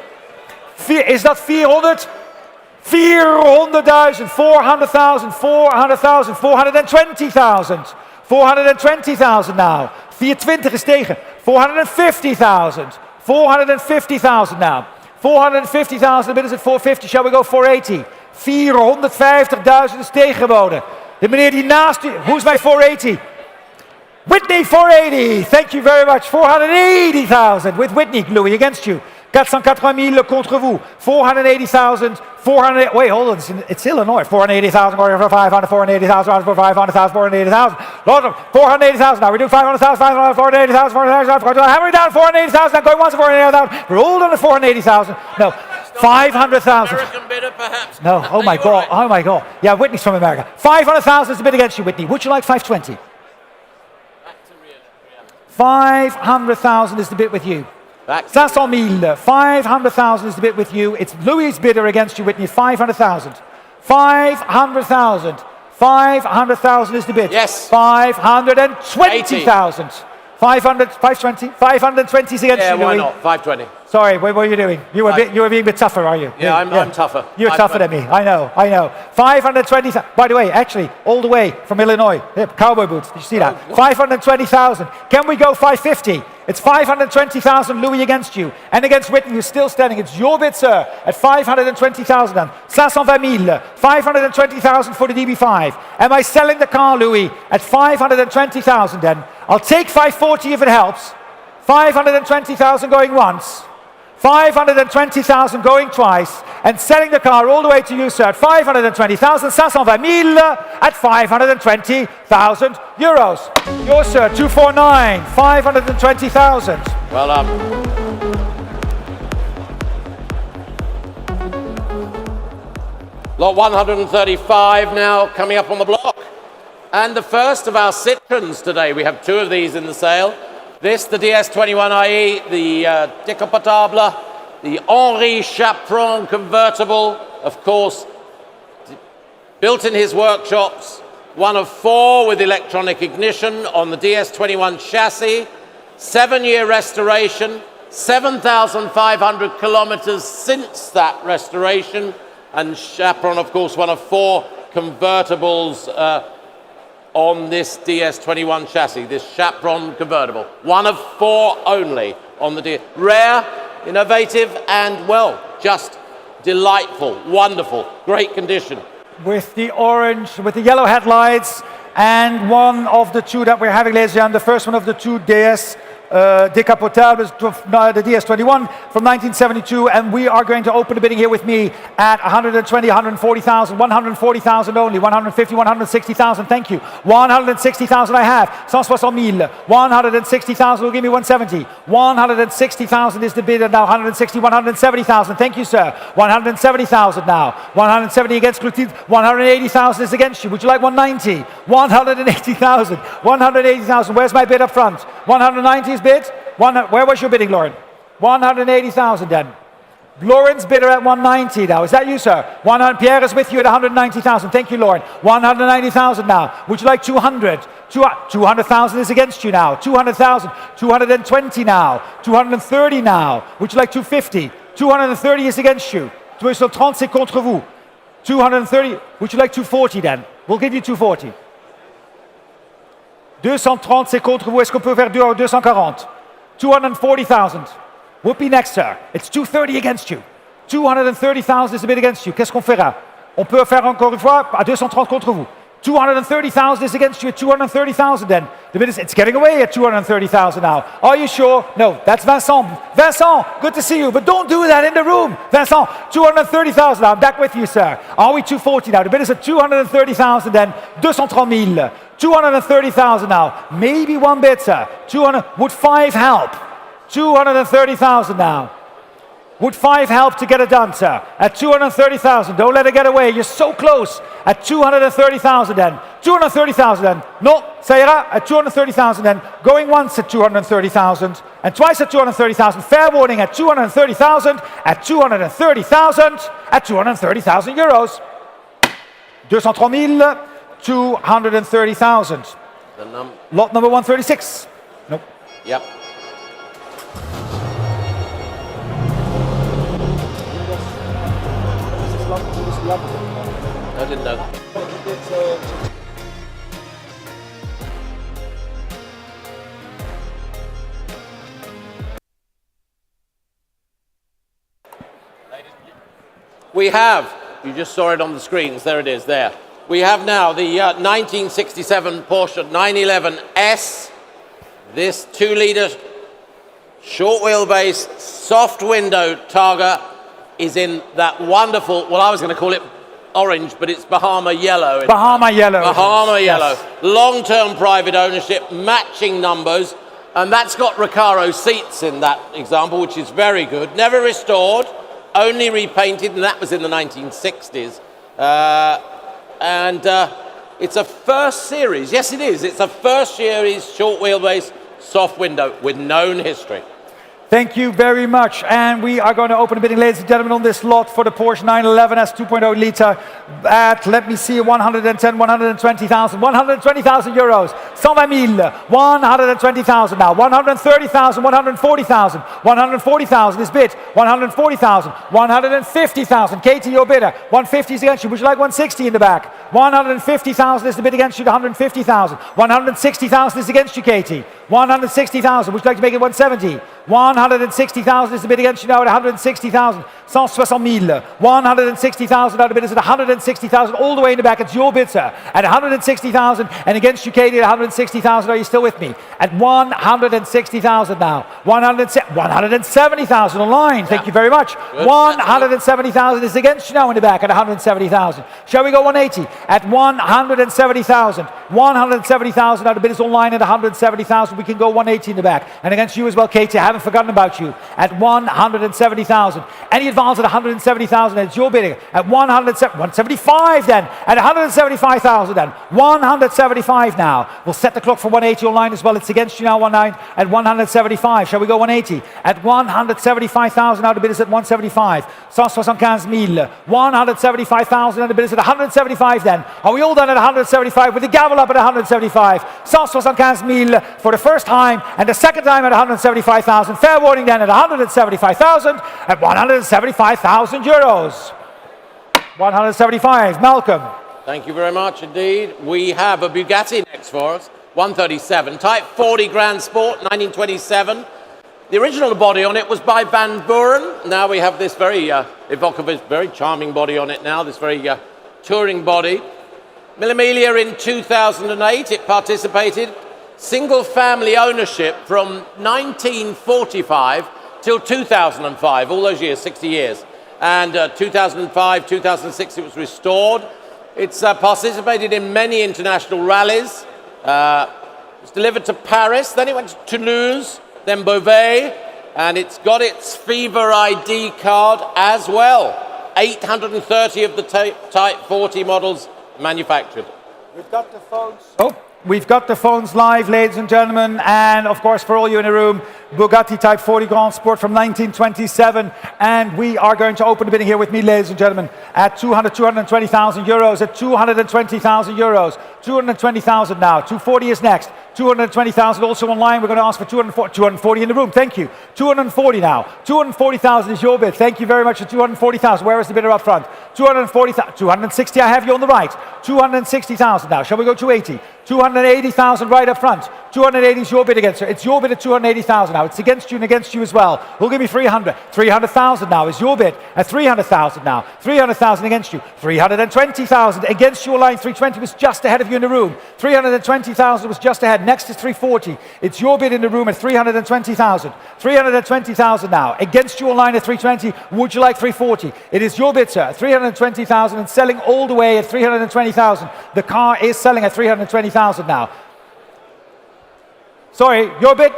Is dat 400? 400,000, 400,000, 400,000, 420,000. 420,000 now. 420 is tegen. 450,000. 450,000 now. 450,000, the bid is at 450. Shall we go 480? 450,000 is tegengeboden. De meneer die naast u, who's my 480? Whitney, 480. Thank you very much. 480,000 with Whitney, Louis, against you. 480,000 contre vous. 480,000. 400. Wait, hold on. It's Illinois. 480,000. 500. 480,000. 500,000. 480,000. 480,000. Now we do 500,000. 500,000. 480,000. 480,000. Hammering down 480,000. Now going once. 480,000. We're all on the 480,000. No. 500,000. American bidder, perhaps. No, oh my You're God, right. oh my God. Yeah, Whitney's from America. 500,000 is the bid against you, Whitney. Would you like 520? Back to real. 500,000 is the bid with you. Back to 500,000. 500,000 is the bid with you. It's Louis' bidder against you, Whitney. 500,000. 500,000. 500,000 is the bid. Yes. 520,000. 500, 520, 520 is against Yeah, you, why Louis. not? 520. Sorry, what were you doing? You were being a bit tougher, are you? Yeah, I'm tougher. You're tougher than me. I know. 520,000. By the way, actually, all the way from Illinois. Yep, cowboy boots. Did you see that? 520,000. Can we go 550? It's 520,000, Louis, against you. And against Whitney, who's still standing. It's your bid, sir, at 520,000. 520,000. 520,000 for the DB5. Am I selling the car, Louis, at 520,000 then? I'll take 540 if it helps. 520,000 going once. 520,000 going twice, and selling the car all the way to you, sir, at 520,000, 520,000 at 520,000 euros. Yours, sir, 249, 520,000. Well done. Lot 135 now coming up on the block. And the first of our Citroens today. We have two of these in the sale. This, the DS21IE, the Décapotable, the Henri Chaperon convertible, of course, built in his workshops, one of four with electronic ignition on the DS21 chassis, 7-year restoration, 7,500 kilometers since that restoration, and Chaperon, of course, one of four convertibles on this DS21 chassis, this Chaperon convertible. One of four only on the rare, innovative, and, well, just delightful, wonderful, great condition. With the orange, with the yellow headlights, and one of the two that we're having, ladies and gentlemen, the first one of the two DS Décapotables, the DS21 from 1972, and we are going to open the bidding here with me at 120, 140,000, 140,000 only, 150, 160,000, thank you. 160,000 I have, 160,000, 160,000 will give me 170. 160,000 is the bidder now, 160, 170,000, thank you, sir. 170,000 now, 170 against Clotilde, 180,000 is against you. Would you like 190? 180,000, 180,000, where's my bid up front? 190 is bid. Where was your bidding, Lauren? 180,000 then. Lauren's bidder at 190 now. Is that you, sir? Pierre is with you at 190,000. Thank you, Lauren. 190,000 now. Would you like 200? 200,000 is against you now. 200,000. 220 now. 230 now. Would you like 250? 230 is against you. 230 c'est contre vous. 230. Would you like 240 then? We'll give you 240. 230 c'est contre vous. Est-ce qu'on peut faire 240? 240,000. Would be next, sir. It's 230 against you. 230,000 is a bid against you. Qu'est-ce qu'on fera? On peut faire encore une fois à 230 contre vous. 230,000 is against you at 230,000 then. The bid is, it's getting away at 230,000 now. Are you sure? No, that's Vincent. Vincent, good to see you, but don't do that in the room. Vincent, 230,000 now. I'm back with you, sir. Are we 240 now? The bid is at 230,000 then. 230,000. 230,000 now. Maybe one bid, sir. 200. Would 5 help? 230,000 now. Would 5 help to get it done, sir? At 230,000. Don't let it get away. You're so close. At 230,000 then. 230,000 then. No, ça ira. At 230,000 then. Going once at 230,000. And twice at 230,000. Fair warning at 230,000. At 230,000. At 230,000 euros. 230,000. 230,000. Lot number 136. Nope. Yep. I didn't know. We have, you just saw it on the screens, there it is, there. We have now the 1967 Porsche 911S. This 2-litre short wheelbase, soft window Targa is in that wonderful, well, I was going to call it orange, but it's Bahama yellow. Bahama yellow. Bahama yellow. Yes. Long-term private ownership, matching numbers, and that's got Recaro seats in that example, which is very good. Never restored, only repainted, and that was in the 1960s. It's a first series. Yes, it is. It's a first series short wheelbase soft window with known history. Thank you very much. And we are going to open a bidding, ladies and gentlemen, on this lot for the Porsche 911 S 2.0 litre at, let me see, 110, 120,000, 120,000 euros. 120 000, 120,000 now, 130,000, 140,000, 140,000 is bid, 140,000, 150,000. Katie, your bidder, 150 is against you. Would you like 160 in the back? 150,000 is the bid against you, 150,000. 160,000 is against you, Katie. 160,000. Would you like to make it 170? 160,000 is the bid against you now at 160,000. 160 000. 160,000 now the bid is at 160,000 all the way in the back. It's your bid, sir. At 160,000 and against you, Katie, at 160,000. Are you still with me? At 160,000 now. 170,000 online. Thank you very much. 170,000 is against you now in the back at 170,000. Shall we go 180? At 170,000. 170,000 now the bid is online at 170,000. We can go 180 in the back. And against you as well, Katie. I haven't forgotten about you. At 170,000. Any advance at 170,000, it's your bidding. At 175 then. At 175,000 then. 175 now. We'll set the clock for 180 online as well. It's against you now, 19 at 175. Shall we go 180? At 175,000 now the bid is at 175. 175 000. 175,000 and the bid is at 175 then. Are we all done at 175 with the gavel up at 175? 175 000 for the first time and the second time at 175,000. Fair warning then at 175,000 at 175,000 euros. 175. Malcolm. Thank you very much indeed. We have a Bugatti next for us, 137, Type 40 Grand Sport, 1927. The original body on it was by Van Buren. Now we have this very evocative, very charming body on it now, this very touring body. Automobilia in 2008, it participated. Single family ownership from 1945 till 2005, all those years, 60 years. And 2005, 2006, it was restored. It's participated in many international rallies. It was delivered to Paris, then it went to Toulouse, then Beauvais, and it's got its Fever ID card as well. 830 of the Type 40 models manufactured. We've got the phones. We've got the phones live, ladies and gentlemen, and of course for all you in the room, Bugatti Type 40 Grand Sport from 1927, and we are going to open the bidding here with me, ladies and gentlemen, at 220,000 euros, at 220,000 euros, 220,000 now, 240 is next, 220,000 also online. We're going to ask for 240 in the room. Thank you. 240 now. 240,000 is your bid. Thank you very much for 240,000. Where is the bidder up front? 240,000. 260. I have you on the right. 260,000 now. Shall we go 280? 280,000 right up front. 280 is your bid against her. It's your bid at 280,000 now. It's against you and against you as well. We'll give you 300. 300,000 now is your bid at 300,000 now. 300,000 against you. 320,000 against your line. 320 was just ahead of you in the room. 320,000 was just ahead. Next is 340. It's your bid in the room at 320,000. 320,000 now. Against your line at 320. Would you like 340? It is your bid, sir. 320,000 and selling all the way at 320,000. The car is selling at 320,000 now. Sorry, your bid?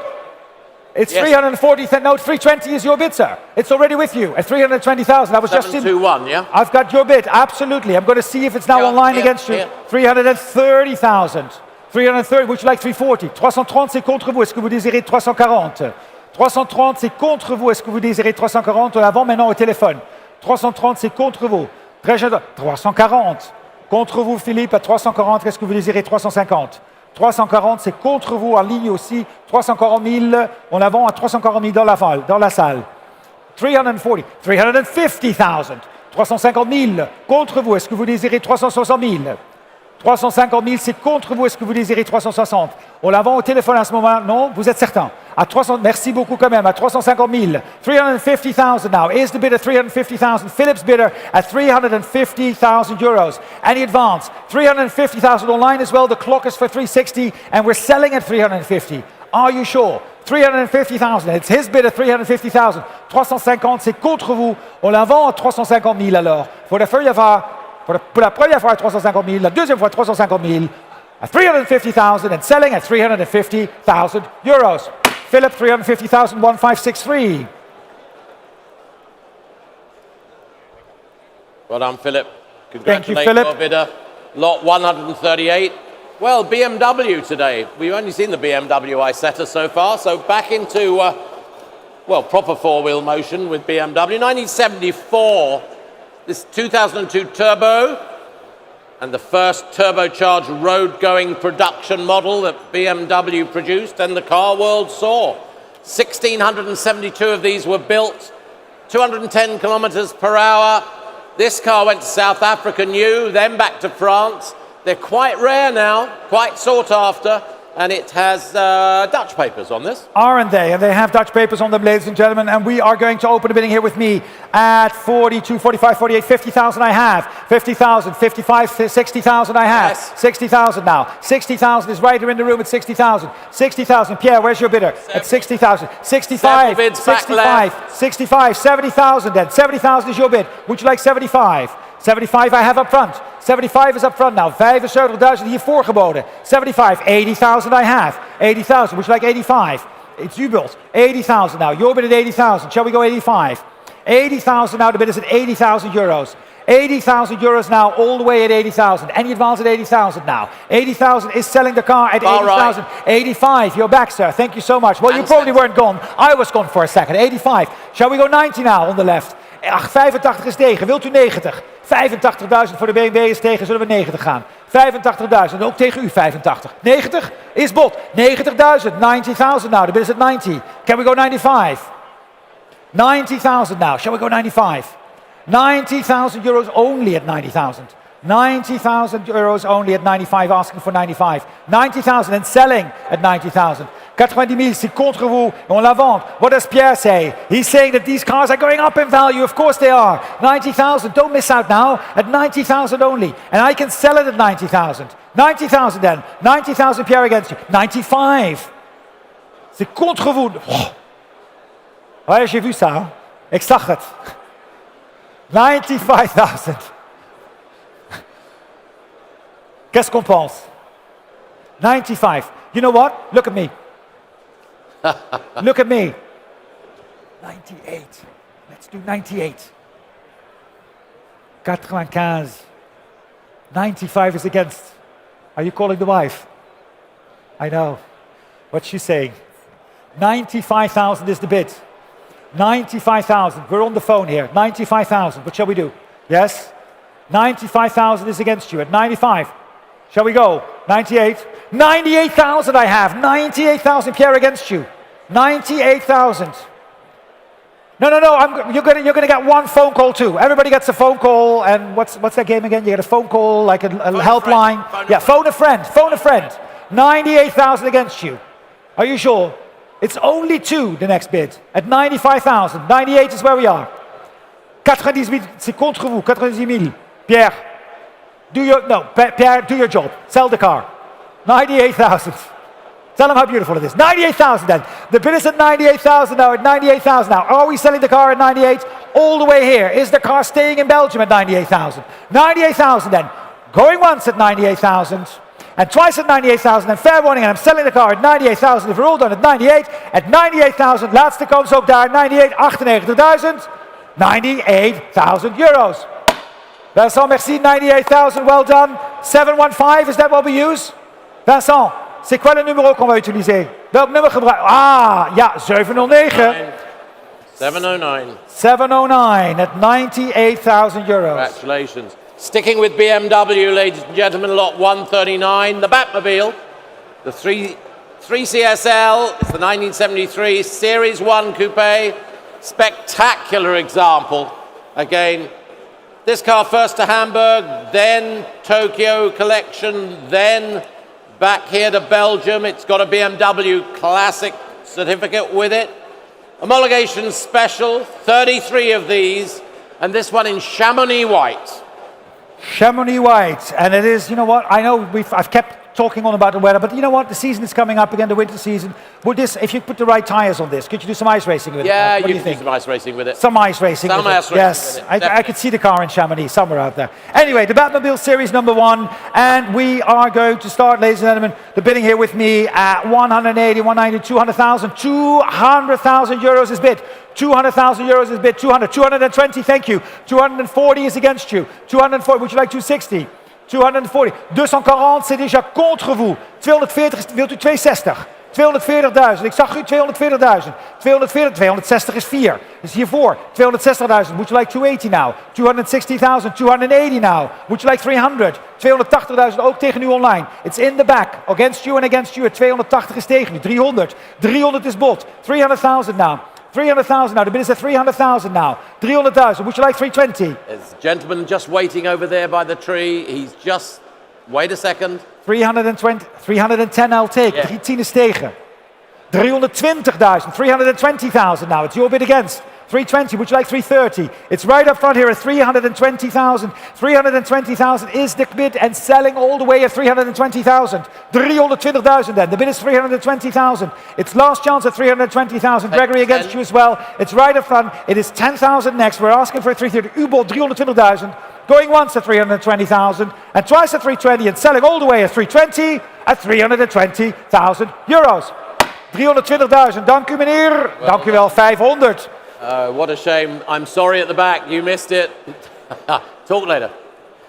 It's yes. 340. No, 320 is your bid, sir. It's already with you at 320,000. I was just in. 721, yeah? I've got your bid, absolutely. I'm going to see if it's now online against you. 330,000. 330, would you like 340? 330, c'est contre vous. Est-ce que vous désirez 340? 330, c'est contre vous. Est-ce que vous désirez 340? Avant, maintenant, au téléphone. 330, c'est contre vous. Très jeune. 340. Contre vous, Philippe, à 340. Est-ce que vous désirez 350? 340, c'est contre vous en ligne aussi. 340 000, on la vend à 340 000 dans la salle. 340, 350,000. 350 000, contre vous. Est-ce que vous désirez 360 000? 350 000, c'est contre vous. Est-ce que vous désirez 360? On la vend au téléphone à ce moment. Non, vous êtes certain? À 300, merci beaucoup quand même. À 350 000. 350,000 now. Is the bid at 350,000? Philip's bidder at 350,000 euros. Any advance? 350,000 online as well. The clock is for 360 and we're selling at 350. Are you sure? 350,000. It's his bid at 350,000. 350, c'est contre vous. On la vend à 350 000 alors. Pour la première fois à 350 000, la deuxième fois 350 000, at 350,000 and selling at 350,000 euros. Philip, 350,000, 1563. Well done, Philip. Thank you, Congratulate Philip. your bidder. Lot 138. Well, BMW today. We've only seen the BMW Isetta so far, so back into, well, proper four-wheel motion with BMW. 1974, this 2002 Turbo, and the first turbocharged road-going production model that BMW produced and the car world saw. 1,672 of these were built, 210 kilometers per hour. This car went to South Africa new, then back to France. They're quite rare now, quite sought after, and it has Dutch papers on this. Aren't they? And they have Dutch papers on them, ladies and gentlemen. And we are going to open the bidding here with me at 42, 45, 48, 50,000 I have. 50,000, 55, 60,000 I have. Yes. 60,000 now. 60,000 is right here in the room at 60,000. 60,000. Pierre, where's your bidder? At 60,000. 65, bids back 65, 65, 70,000 then. 70,000 is your bid. Would you like 75? 75 I have up front. 75 is up front now. 75.000 hiervoor geboden. 75, 80,000 I have. 80,000, would you like 85? It's you built. 80,000 now. Your bid at 80,000. Shall we go 85? 80,000 now. The bid is at 80,000 euros. 80,000 euros now, all the way at 80,000. Any advance at 80,000 now. 80,000 is selling the car at 80,000. 85, you're back, sir. Thank you so much. Well, you probably weren't gone. I was gone for a second. 85. Shall we go 90 now on the left? Ach, 85 is tegen. Wilt u 90? 85.000 voor de BMW is tegen. Zullen we 90 gaan? 85.000. Ook tegen u 85. 90 is bot. 90.000. 90,000 now. The bid is at 90. Can we go 95? 90,000 now. Shall we go 95? 90,000 euros only at 90,000. 90,000 euros only at 95, asking for 95. 90,000 and selling at 90,000. 90 000, c'est contre vous, on la vend. What does Pierre say? He's saying that these cars are going up in value. Of course they are. 90,000, don't miss out now. At 90,000 only. And I can sell it at 90,000. 90,000 then. 90,000 Pierre against you. 95. C'est contre vous. Oh. Ouais, j'ai vu ça. Hein? Ik zag het. 95,000. Qu'est-ce qu'on pense? 95. You know what? Look at me. Look at me. 98. Let's do 98. 95. 95 is against. Are you calling the wife? I know. What's she saying? 95,000 is the bid. 95,000. We're on the phone here. 95,000. What shall we do? Yes? 95,000 is against you at 95. Shall we go? 98. 98,000 I have. 98,000 Pierre against you. 98,000. No. You're gonna get one phone call too. Everybody gets a phone call, and what's that game again? You get a phone call, like a helpline. Phone a friend. Phone a friend. 98,000 against you. Are you sure? It's only two, the next bid. At 95,000. 98 is where we are. 98 000, c'est contre vous. 90 000. Pierre. Pierre, do your job. Sell the car. 98,000. Tell them how beautiful it is. 98,000 then. The bid is at 98,000 now, at 98,000 now. Are we selling the car at 98? All the way here. Is the car staying in Belgium at 98,000? 98,000 then. Going once at 98,000. And twice at 98,000. And fair warning, and I'm selling the car at 98,000. If we're all done at 98. At 98,000. Laatste kans ook daar. 98, 98,000. 98,000 euros. Vincent, merci. 98,000, well done. 715, is that what we use? Vincent, c'est quoi le numéro qu'on va utiliser? Welk nummer gebruiken? Ah, ja, 709. 709. 709 at 98,000 euros. Congratulations. Sticking with BMW, ladies and gentlemen, lot 139, the Batmobile, the 3CSL, it's the 1973 Series 1 Coupe, spectacular example. Again, this car first to Hamburg, then Tokyo collection, then back here to Belgium. It's got a BMW Classic certificate with it. Homologation special, 33 of these, and this one in Chamonix white. Chamonix white, and it is, you know what, I know I've kept talking on about the weather, but you know what? The season is coming up again, the winter season. Would this, if you put the right tires on this, could you do some ice racing with it? Yeah, What do you you can think? do some ice racing with it. Some ice racing. Some with ice it. racing Yes, with it, I definitely. could see the car in Chamonix somewhere out there. Anyway, the Batmobile Series number 1, and we are going to start, ladies and gentlemen, the bidding here with me at 180, 190, 200,000. 200,000 euros is bid. 200,000 euros is bid. 200, 220, thank you. 240 is against you. 240, would you like 260? 240. 240, c'est déjà contre vous. 240, wilt u 260? 240.000. Ik zag u 240.000. 240, 260 is 4. Dus hiervoor. 260.000. Would you like 280 now? 260,000. 280 now. Would you like 300? 280.000 ook tegen u online. It's in the back. Against you and against you. 280 is tegen u. 300. 300 is bot. 300,000 now. 300,000 now. The bid is at 300,000 now. 300,000. Would you like 320? There's a gentleman just waiting over there by the tree. He's just, wait a second. 320, 310 I'll take. Yeah. 310 is tegen. 320,000. 320,000 now. It's your bid against. 320. Would you like 330? It's right up front here at 320,000. 320,000 is the bid and selling all the way at 320,000. 320,000 then. The bid is 320,000. It's last chance at 320,000. Gregory against you as well. It's right up front. It is 10,000 next. We're asking for 330. U-Bolt 320,000. Going once at 320,000 and twice at 320 and selling all the way at 320 at 320,000 euros. 320,000. Dank u meneer. Dank u wel. 500. What a shame. I'm sorry at the back. You missed it. Talk later.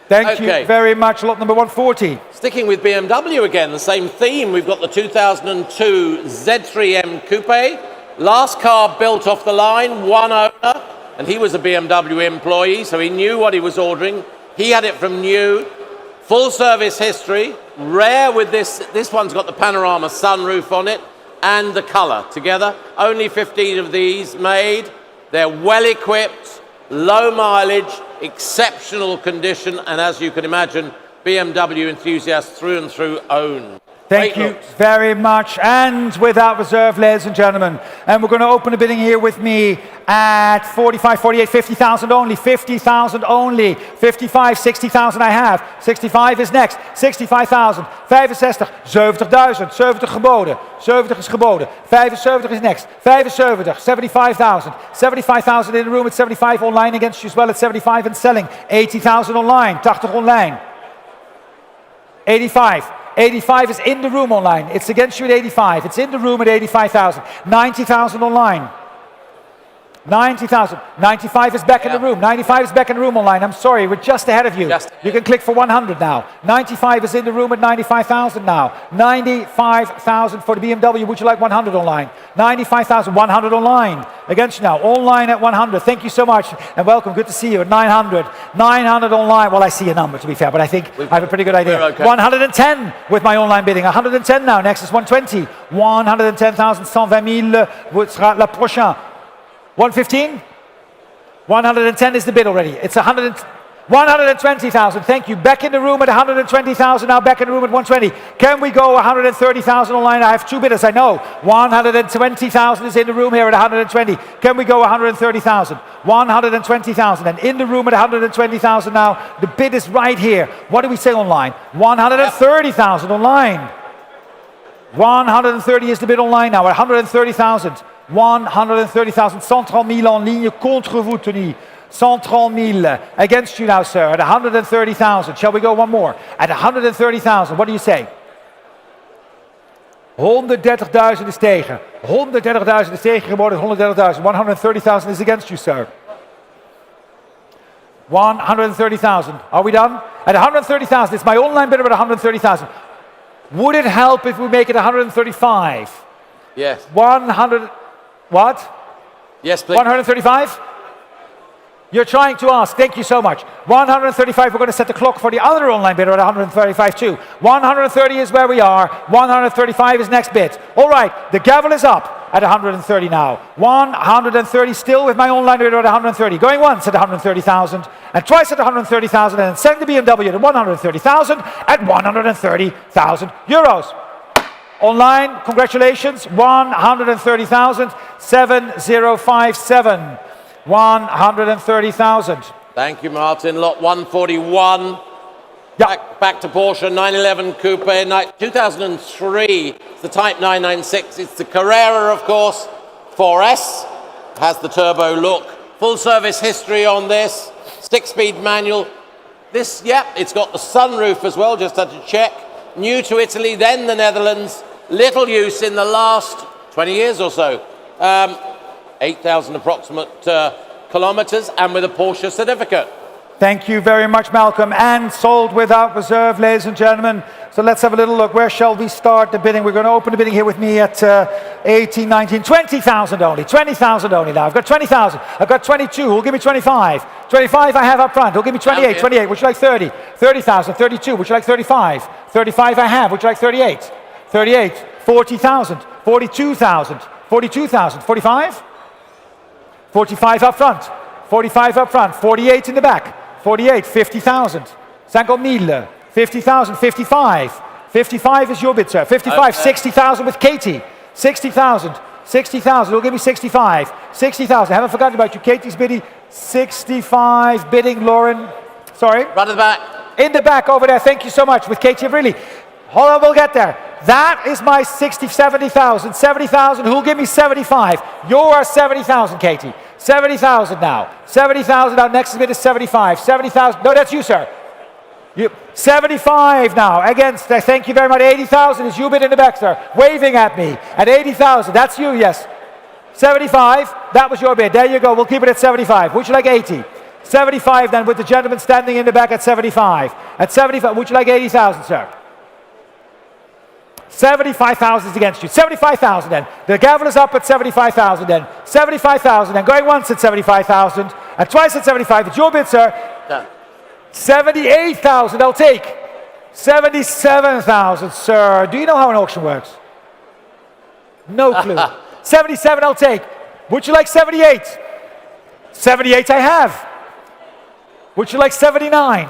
Thank Okay. you very much. Lot number 140. Sticking with BMW again, the same theme. We've got the 2002 Z3M Coupe. Last car built off the line, one owner. And he was a BMW employee, so he knew what he was ordering. He had it from new. Full service history. Rare with this. This one's got the panorama sunroof on it and the color together. Only 15 of these made. They're well equipped, low mileage, exceptional condition, and as you can imagine, BMW enthusiasts through and through own. Thank Great you looks. very much. And without reserve, ladies and gentlemen. And we're going to open the bidding here with me at 45, 48, 50,000 only. 50,000 only. 55, 60,000 I have. 65 is next. 65,000. 65, 70,000. 70 geboden. 70 is geboden. 75 is next. 75, 75,000. 75,000 in the room at 75 online against you as well at 75 and selling. 80,000 online. 80 online. 85. 85 is in the room online. It's against you at 85. It's in the room at 85,000. 90,000 online. 90,000. 95 is back in the room. 95 is back in the room online. I'm sorry, we're just ahead of you. You can click for 100 now. 95 is in the room at 95,000 now. 95,000 for the BMW. Would you like 100 online? 95,000. 100 online. Against you now. Online at 100. Thank you so much and welcome. Good to see you at 900. 900 online. Well, I see a number to be fair, but I think I have a pretty good idea. Okay. 110 with my online bidding. 110 now. Next is 120. 110,000. 120,000. What sera la prochaine? 115? 110 is the bid already. It's 120,000. Thank you. Back in the room at 120,000. Now back in the room at 120. Can we go 130,000 online? I have two bidders, I know. 120,000 is in the room here at 120. Can we go 130,000? 120,000. And in the room at 120,000 now. The bid is right here. What do we say online? 130,000 online. 130 is the bid online now at 130,000. 130,000. Central Milan, ligne contre vous, Tony. Central Mille. Against you now, sir, at 130,000. Shall we go one more? At 130,000. What do you say? 130,000 is tegen. 130,000 is tegen geworden. 130,000. 130,000 is against you, sir. 130,000. Are we done? At 130,000. It's my online bidder at 130,000. Would it help if we make it 135? Yes. 100. What? Yes, please. 135? You're trying to ask. Thank you so much. 135, we're going to set the clock for the other online bidder at 135 too. 130 is where we are. 135 is next bid. All right, the gavel is up at 130 now. 130 still with my online bidder at 130. Going once at 130,000 and twice at 130,000 and selling the BMW at 130,000 at 130,000 euros. Online, congratulations, 130,000, 7057. 130,000. Thank you, Martin. Lot 141. Yeah. Back to Porsche 911 Coupe, 2003. It's the Type 996. It's the Carrera, of course. 4S has the turbo look. Full service history on this. 6-speed manual. This, yeah, it's got the sunroof as well, just had to check. New to Italy, then the Netherlands. Little use in the last 20 years or so. 8,000 approximate kilometers, and with a Porsche certificate. Thank you very much, Malcolm. And sold without reserve, ladies and gentlemen. So let's have a little look. Where shall we start the bidding? We're going to open the bidding here with me at 18, 19, 20,000 only. 20,000 only now. I've got 20,000. I've got 22. Who'll give me 25? 25 I have up front. Who'll give me 28? 28. Would you like 30? 30,000. 32. Would you like 35? 35 I have. Would you like 38? 38. 40,000. 42,000. 42,000. 45? 45 up front. 45 up front. 48 in the back. 48. 50,000. 50,000. 50,000. 55. 55 is your bid, sir. 55. 60,000 with Katie. 60,000. 60,000. Who'll give me 65? 60,000. I haven't forgotten about you. Katie's bidding. 65 bidding, Lauren. Sorry. Right at the back. In the back over there. Thank you so much with Katie. Really. Hold on, we'll get there. That is my 60, 70,000. 70,000. Who'll give me 75? You're 70,000, Katie. 70,000 now. 70,000 now. Next bid is 75. 70,000. No, that's you, sir. 75 now. Against, thank you very much. 80,000 is you bid in the back, sir. Waving at me. At 80,000. That's you, yes. 75. That was your bid. There you go. We'll keep it at 75. Would you like 80? 75 then with the gentleman standing in the back at 75. At 75. Would you like 80,000, sir? 75,000 is against you. 75,000 then. The gavel is up at 75,000 then. 75,000 then. Going once at 75,000. And twice at 75. It's your bid, sir. Done. 78,000 I'll take. 77,000, sir. Do you know how an auction works? No clue. 77 I'll take. Would you like 78? 78 I have. Would you like 79?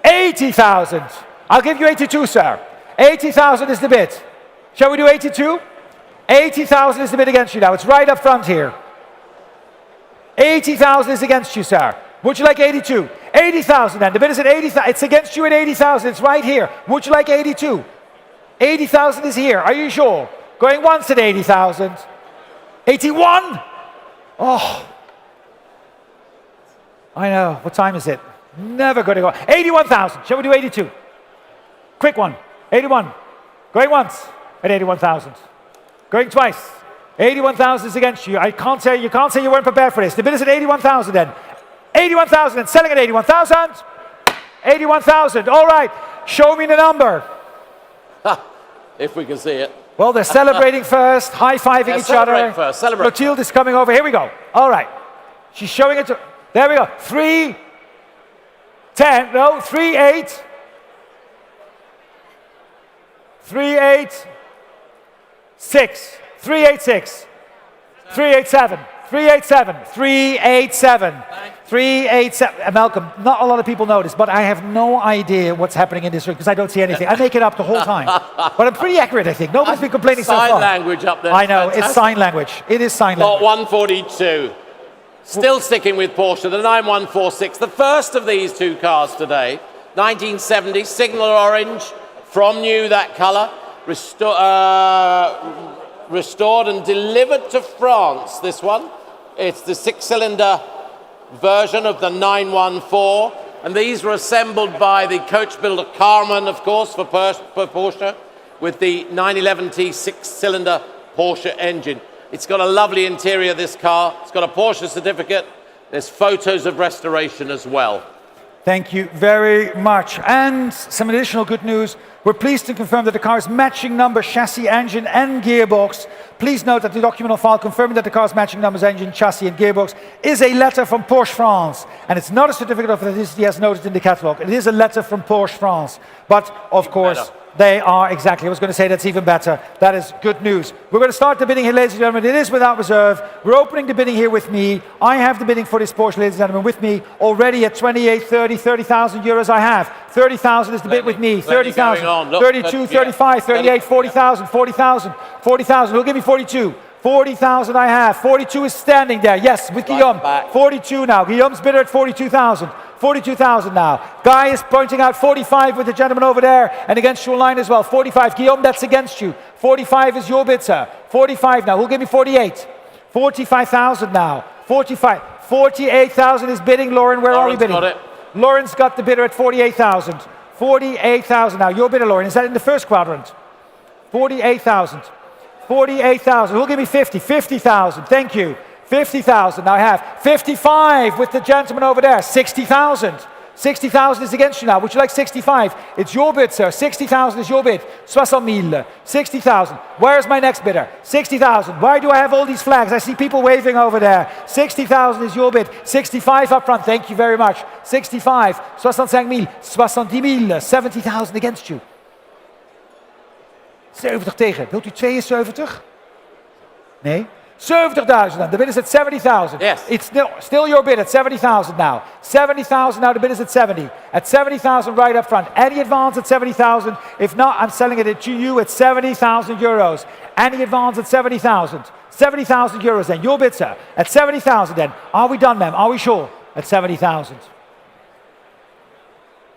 80,000. I'll give you 82, sir. 80,000 is the bid. Shall we do 82? 80,000 is the bid against you now. It's right up front here. 80,000 is against you, sir. Would you like 82? 80,000 then. The bid is at 80,000. It's against you at 80,000. It's right here. Would you like 82? 80,000 is here. Are you sure? Going once at 80,000. 81? Oh. I know. What time is it? Never going to go. 81,000. Shall we do 82? Quick one. 81. Going once at 81,000. Going twice. 81,000 is against you. You can't say you weren't prepared for this. The bid is at 81,000 then. 81,000 and selling at 81,000. 81,000. All right. Show me the number. If we can see it. Well, they're celebrating first, high-fiving each other. First. Celebrate. Mathilde is coming over. Here we go. All right. She's showing it to... There we go. 3, 10. No, 3, 8. 3, 8. 6. 3, 8, 6. 3, 8, 7. 3, 8, 7. 3, 8, 7. 3, 8, 7. Malcolm, not a lot of people know this, but I have no idea what's happening in this room because I don't see anything. I make it up the whole time. But I'm pretty accurate, I think. Nobody's been complaining so far. Sign language up there. I know, Fantastic. it's sign language. It is sign Lot language. 142. Still sticking with Porsche, the 9146. The first of these two cars today. 1970, signal orange. From new, that colour. Restored and delivered to France, this one. It's the 6-cylinder version of the 914, and these were assembled by the coach builder Carman, of course, for Porsche, with the 911T 6-cylinder Porsche engine. It's got a lovely interior, this car. It's got a Porsche certificate. There's photos of restoration as well. Thank you very much. And some additional good news. We're pleased to confirm that the car's matching number, chassis, engine and gearbox. Please note that the document on file confirming that the car's matching numbers, engine, chassis and gearbox is a letter from Porsche France. And it's not a certificate of authenticity as noted in the catalogue. It is a letter from Porsche France. But of course, they are exactly. I was going to say that's even better. That is good news. We're going to start the bidding here, ladies and gentlemen. It is without reserve. We're opening the bidding here with me. I have the bidding for this Porsche, ladies and gentlemen, with me already at 28, 30, 30,000 euros I have. 30,000 is the bid with me. 30,000, 32, 35, 38, 40,000, 40,000, 40,000. Who'll give me 42? 40,000 I have. 42 is standing there. Yes, with Guillaume. back. 42 now. Guillaume's bidder at 42,000. 42,000 now. Guy is pointing out 45 with the gentleman over there and against you line as well. 45. Guillaume, that's against you. 45 is your bid, sir. 45 now. Who'll give me 48? 45,000 now. 45. 48,000 is bidding. Lauren, where are we bidding? Got it. Lauren's got the bidder at 48,000. 48,000 now. Your bidder, Lauren. Is that in the first quadrant? 48,000. 48,000. Who'll give me 50? 50,000. Thank you. 50,000. Now I have 55 with the gentleman over there. 60,000. 60,000 is against you now. Would you like 65? It's your bid, sir. 60,000 is your bid. 60,000. 60,000. Where's my next bidder? 60,000. Why do I have all these flags? I see people waving over there. 60,000 is your bid. 65 up front. Thank you very much. 65. 65,000. 70,000. 70,000 against you. 70 tegen. Wilt u 72? Nee? 70,000 then. The bid is at 70,000. Yes. It's still your bid at 70,000 now. 70,000 now. The bid is at 70. At 70,000 right up front. Any advance at 70,000? If not, I'm selling it to you at 70,000 euros. Any advance at 70,000? 70,000 euros then. Your bid, sir. At 70,000 then. Are we done, ma'am? Are we sure? At 70,000.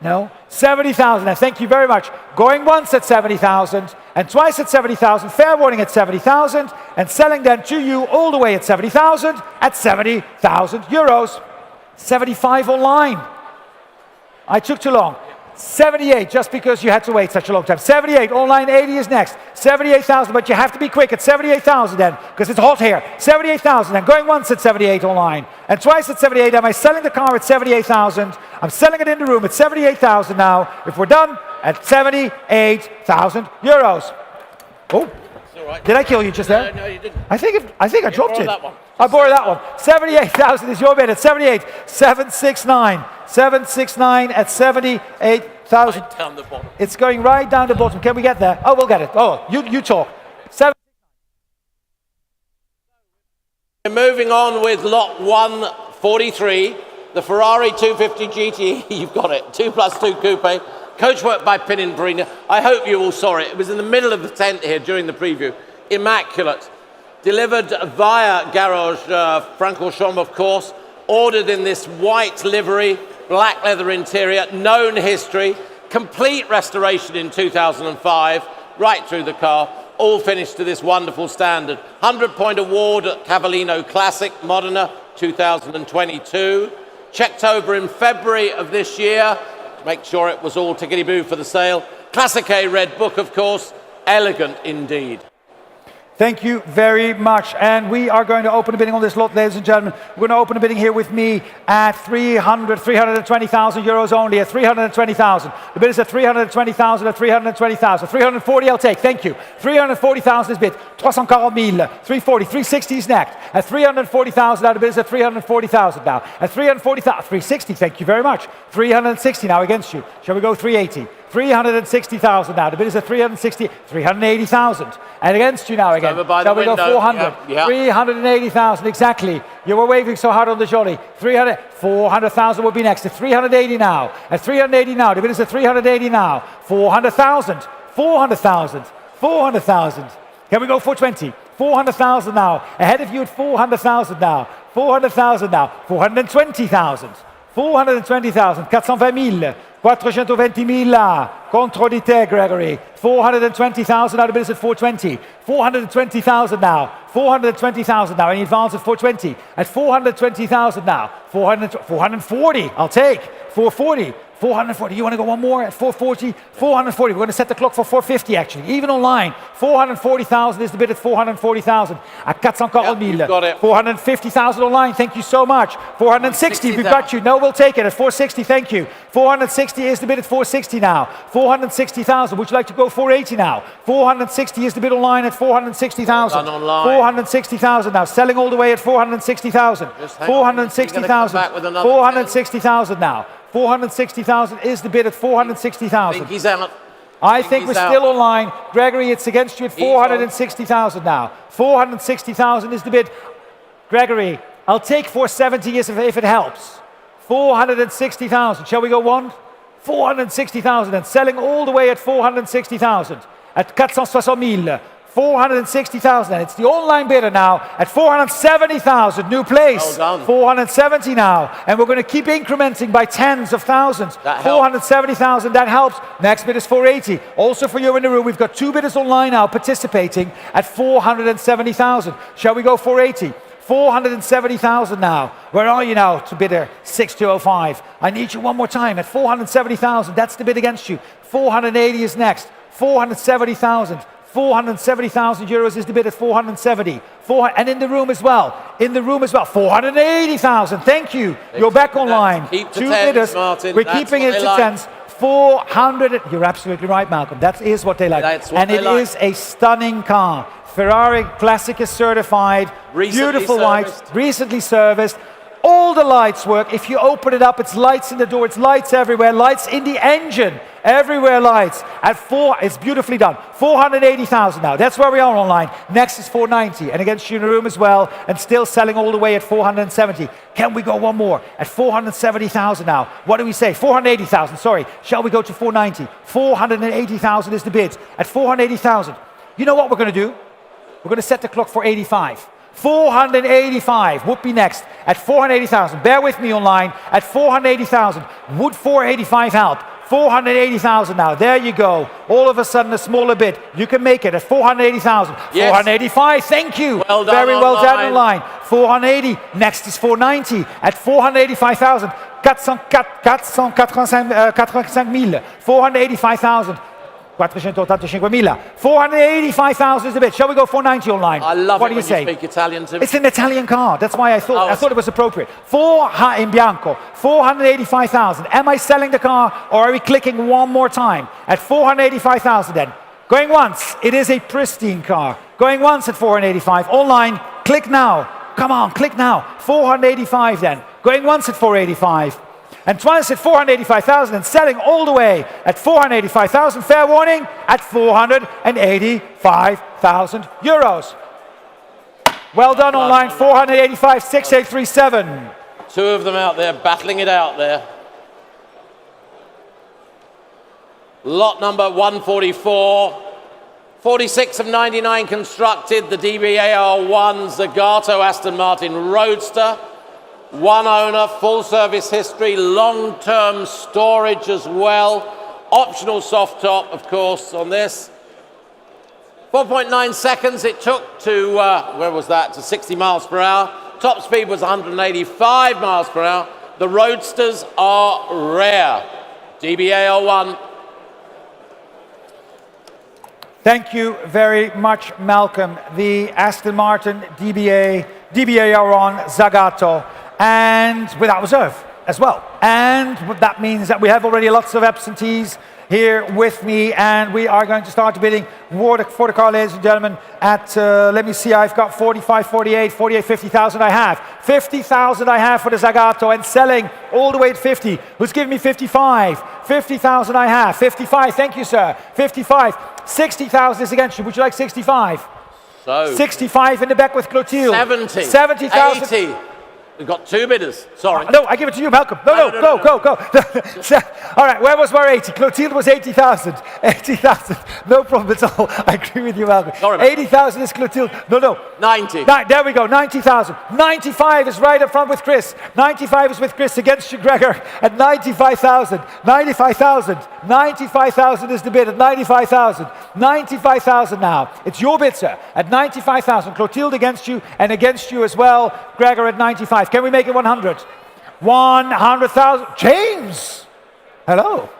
No? 70,000, and thank you very much. Going once at 70,000, and twice at 70,000, fair warning at 70,000, and selling then to you all the way at 70,000, at 70,000 euros. 75 online. I took too long. 78, just because you had to wait such a long time. 78, online 80 is next. 78,000, but you have to be quick at 78,000 then, because it's hot here. 78,000 then, going once at 78 online, and twice at 78. Am I selling the car at 78,000? I'm selling it in the room at 78,000 now. If we're done, at 78,000 euros. Oh, All right. did I kill you just there? No, you didn't. I think I dropped it. that one. I borrowed that one. 78,000 is your bid at 78. 769. 769 at 78,000. Right down the bottom. It's going right down the bottom. Can we get there? Oh, we'll get it. Oh, you talk. We're moving on with lot 143, the Ferrari 250 GT. You've got it. 2+2 coupe. Coachwork by Pininfarina. I hope you all saw it. It was in the middle of the tent here during the preview. Immaculate. Delivered via Garage Francorchamps, of course. Ordered in this white livery, black leather interior, known history. Complete restoration in 2005, right through the car. All finished to this wonderful standard. 100-point award at Cavallino Classic Modena 2022. Checked over in February of this year to make sure it was all tickety-boo for the sale. Classic A red book, of course. Elegant indeed. Thank you very much. And we are going to open the bidding on this lot, ladies and gentlemen. We're going to open the bidding here with me at 320,000 euros only, at 320,000. The bid is at 320,000, at 320,000. 340 I'll take, thank you. 340,000 is bid. 340,000. 340, 360 is next. At 340,000 now, the bid is at 340,000 now. At 340,000, 360, thank you very much. 360 now against you. Shall we go 380? 360,000 now. The bid is at 360, 380,000. And against you now again. Over by Shall the we window. go 400? Yeah. 380,000, exactly. You were waving so hard on the jolly. 400,000 will be next. At 380 now. At 380 now. The bid is at 380 now. 400,000. 400,000. 400,000. Can we go 420? 400,000 now. Ahead of you at 400,000 now. 400,000 now. 420,000. 420,000. 420,000. 420,000 contro di te, Gregory. 420,000 now, the bid is at 420. 420,000 now. 420,000 now. Any advance at 420? At 420,000 now. 440, I'll take. 440. 440. You want to go one more at 440? 440. We're going to set the clock for 450 actually. Even online. 440,000 is the bid at 440,000. At 440,000. Yep, got it. 450,000 online. Thank you so much. 460. We've got you. No, we'll take it at 460. Thank you. 460 is the bid at 460 now. 460,000. Would you like to go 480 now? 460 is the bid online at 460,000. Done online. 460,000 now. Selling all the way at 460,000. 460,000. 460,000 now. 460,000 is the bid at 460,000. I think he's out. I think we're he's still out. online. Gregory, it's against you at 460,000 now. 460,000 is the bid. Gregory, I'll take 470 if it helps. 460,000. Shall we go one? 460,000 and selling all the way at 460,000. At 460,000. 460,000. And it's the online bidder now at 470,000. New place. Well done. 470 now. And we're going to keep incrementing by tens of thousands. That helps. 470,000, that helps. Next bid is 480. Also for you in the room, we've got 2 bidders online now participating at 470,000. Shall we go 480? 470,000 now. Where are you now to bidder 6205? I need you one more time at 470,000. That's the bid against you. 480 is next. 470,000. 470,000 euros is the bid at 470. And in the room as well. 480,000. Thank you. You're back online. Keep the 2 tens, bidders. Martin. We're That's keeping what it they to like. tens. 400. You're absolutely right, Malcolm. That is what they like. That's what and they it like. is a stunning car. Ferrari Classic is certified. Recently Beautiful white. serviced. Recently serviced. All the lights work. If you open it up, it's lights in the door, it's lights everywhere, lights in the engine. Everywhere lights. At 4, it's beautifully done. 480,000 now. That's where we are online. Next is 490. And against you in the room as well. And still selling all the way at 470. Can we go one more? At 470,000 now. What do we say? 480,000, sorry. Shall we go to 490? 480,000 is the bid. At 480,000. You know what we're going to do? We're going to set the clock for 85. 485 would be next at 480,000. Bear with me online at 480,000. Would 485 help? 480,000 now. There you go. All of a sudden a smaller bid. You can make it at 480,000. Yes. 485. Thank you. Well done Very well done online. online. 480. Next is 490 at 485,000. 485,000. 485,000 is the bid. Shall we go 490 online? I love what it do you when say? you speak Italian to me. It's an Italian car. That's why I thought it was appropriate. In bianco. 485,000. Am I selling the car or are we clicking one more time at 485,000 then? Going once. It is a pristine car. Going once at 485. Online. Click now. Come on, click now. 485 then. Going once at 485. And twice at 485,000 and selling all the way at 485,000. Fair warning at 485,000 euros. Well done online. 485, 6837. 2 of them out there battling it out there. Lot number 144. 46 of 99 constructed. The DBAR1 Zagato Aston Martin Roadster. 1 owner, full service history, long-term storage as well. Optional soft top, of course, on this. 4.9 seconds it took to, where was that, to 60 miles per hour. Top speed was 185 miles per hour. The Roadsters are rare. DBAR1. Thank you very much, Malcolm. The Aston Martin DBAR1 Zagato. And without reserve as well. And that means that we have already lots of absentees here with me, and we are going to start bidding for the car, ladies and gentlemen, at, let me see, I've got 45, 48, 48, 50,000 I have. 50,000 I have for the Zagato and selling all the way at 50. Who's giving me 55? 50,000 I have. 55, thank you, sir. 55. 60,000 is against you. Would you like 65? So 65 in the back with Clotilde. 70. 70,000. 80. We've got 2 bidders. Sorry. No, I give it to you, Malcolm. No, go. All right, where was 80? Clotilde was 80,000. 80,000. No problem at all. I agree with you, Malcolm. Sorry, 80,000 is Clotilde. No. 90. There we go, 90,000. 95 is right up front with Chris. 95 is with Chris against you, Gregor, at 95,000. 95,000. 95,000 is the bid at 95,000. 95,000 now. It's your bid, sir, at 95,000. Clotilde against you and against you as well. Gregor at 95. Can we make it 100? 100,000. James! Hello.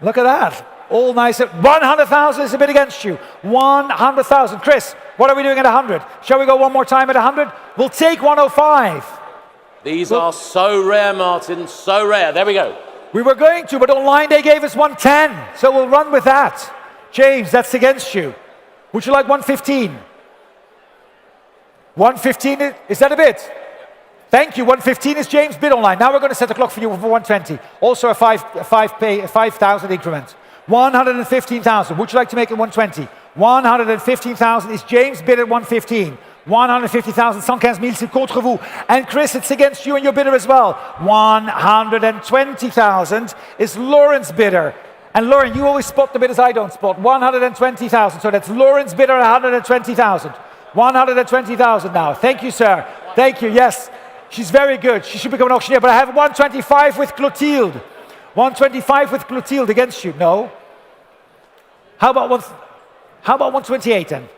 Look at that. All nice. 100,000 is a bid against you. 100,000. Chris, what are we doing at 100? Shall we go one more time at 100? We'll take 105. These are so rare, Martin. So rare. There we go. We were going to, but online they gave us 110. So we'll run with that. James, that's against you. Would you like 115? 115, is that a bid? Thank you, 115 is James' bid online. Now we're going to set the clock for you for 120. Also a 5,000 increment. 115,000, would you like to make it 120? 115,000 is James' bid at 115. 150,000, 115 000, c'est contre vous. And Chris, it's against you and your bidder as well. 120,000 is Lauren's bidder. And Lauren, you always spot the bidders I don't spot. 120,000. So that's Lauren's bidder at 120,000. 120,000 now. Thank you, sir. Thank you. Yes, she's very good. She should become an auctioneer. But I have 125 with Clotilde. 125 with Clotilde against you. No. How about 128 then?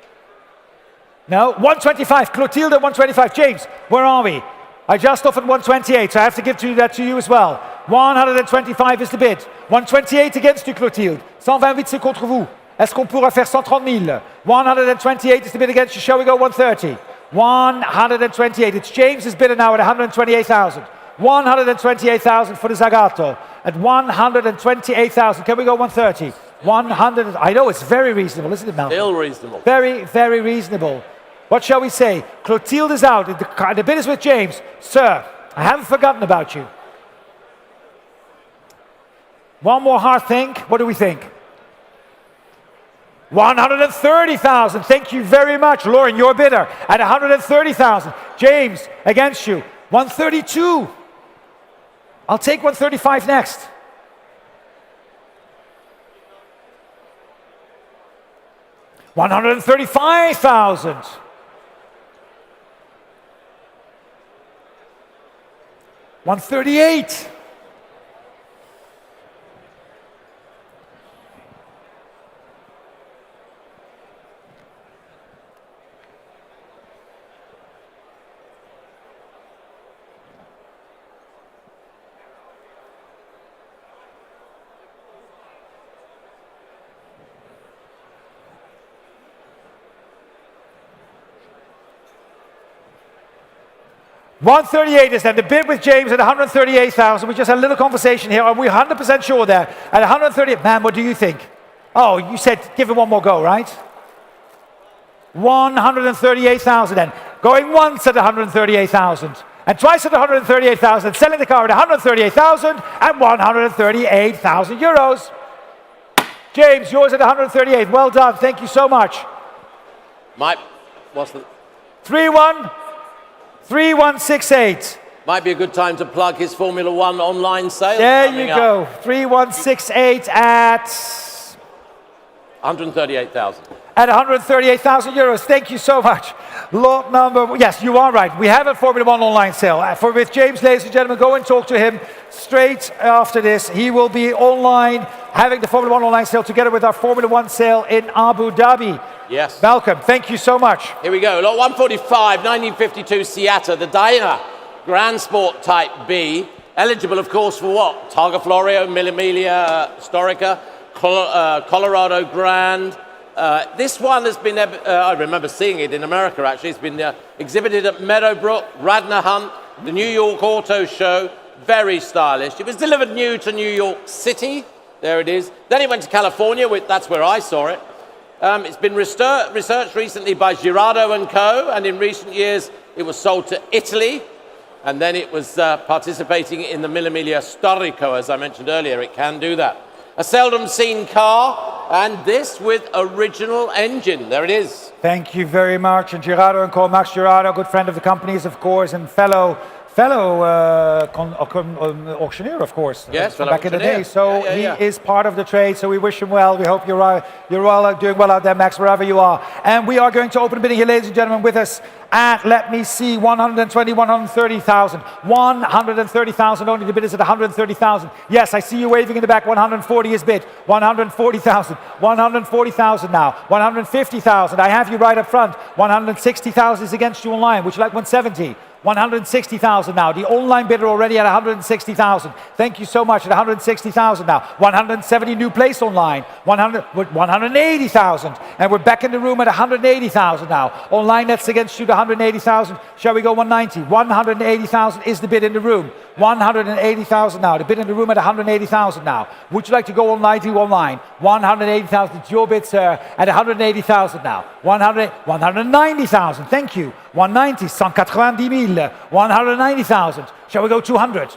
No. 125. Clotilde at 125. James, where are we? I just offered 128, so I have to give that to you as well. 125 is the bid. 128 against you, Clotilde. 128 c'est contre vous. Est-ce qu'on pourra faire 130 000? 128 is the bid against you. Shall we go 130? 128. It's James's bidder now at 128,000. 128,000 for the Zagato. At 128,000. Can we go 130? 100. I know it's very reasonable, isn't it, Malcolm? Still reasonable. Very, very reasonable. What shall we say? Clotilde is out. The bid is with James. Sir, I haven't forgotten about you. One more hard think. What do we think? 130,000. Thank you very much. Lauren, your bidder at 130,000. James, against you. 132. I'll take 135 next. $135,000. 138. $138 is then the bid with James at 138,000. We just had a little conversation here. Are we 100% sure there? At 138, man, what do you think? Oh, you said give it one more go, right? 138,000 then. Going once at 138,000. And twice at 138,000. Selling the car at 138,000 and 138,000 euros. James, yours at 138. Well done. Thank you so much. Mike, what's the... 3168. Might be a good time to plug his Formula One online sale. There you go. 3168 at 138,000. At 138,000 euros. Thank you so much. Lot number, yes, you are right. We have a Formula One online sale. With James, ladies and gentlemen, go and talk to him straight after this. He will be online having the Formula One online sale together with our Formula One sale in Abu Dhabi. Yes. Malcolm, thank you so much. Here we go. Lot 145, 1952 Seata, the Daytona Grand Sport Type B. Eligible, of course, for what? Targa Florio, Emilia Storica, Colorado Grand. This one has been, I remember seeing it in America actually. It's been exhibited at Meadowbrook, Radnor Hunt, the New York Auto Show. Very stylish. It was delivered new to New York City. There it is. Then it went to California. That's where I saw it. It's been researched recently by Girardo & Co. And in recent years, it was sold to Italy. And then it was participating in the Emilia Storico, as I mentioned earlier. It can do that. A seldom seen car, and this with original engine. There it is. Thank you very much. And Girardo & Co. Max Girardo, good friend of the company's, of course, and fellow auctioneer, of course. Yes, from back in the day. So he is part of the trade. So we wish him well. We hope you're all doing well out there, Max, wherever you are. And we are going to open a bidding here, ladies and gentlemen, with us at, let me see, 120, 130,000. 130,000 only. The bid is at 130,000. Yes, I see you waving in the back. 140 is bid. 140,000. 140,000 now. 150,000. I have you right up front. 160,000 is against you online. Would you like 170? 160,000 now. The online bidder already at 160,000. Thank you so much. At 160,000 now. 170 new place online. 180,000. And we're back in the room at 180,000 now. Online, that's against you to 180,000. Shall we go 190? 180,000 is the bid in the room. 180,000 now. The bid in the room at 180,000 now. Would you like to go online? Do online. 180,000. It's your bid, sir. At 180,000 now. 190,000. Thank you. 190. 190,000. 190,000. Shall we go 200?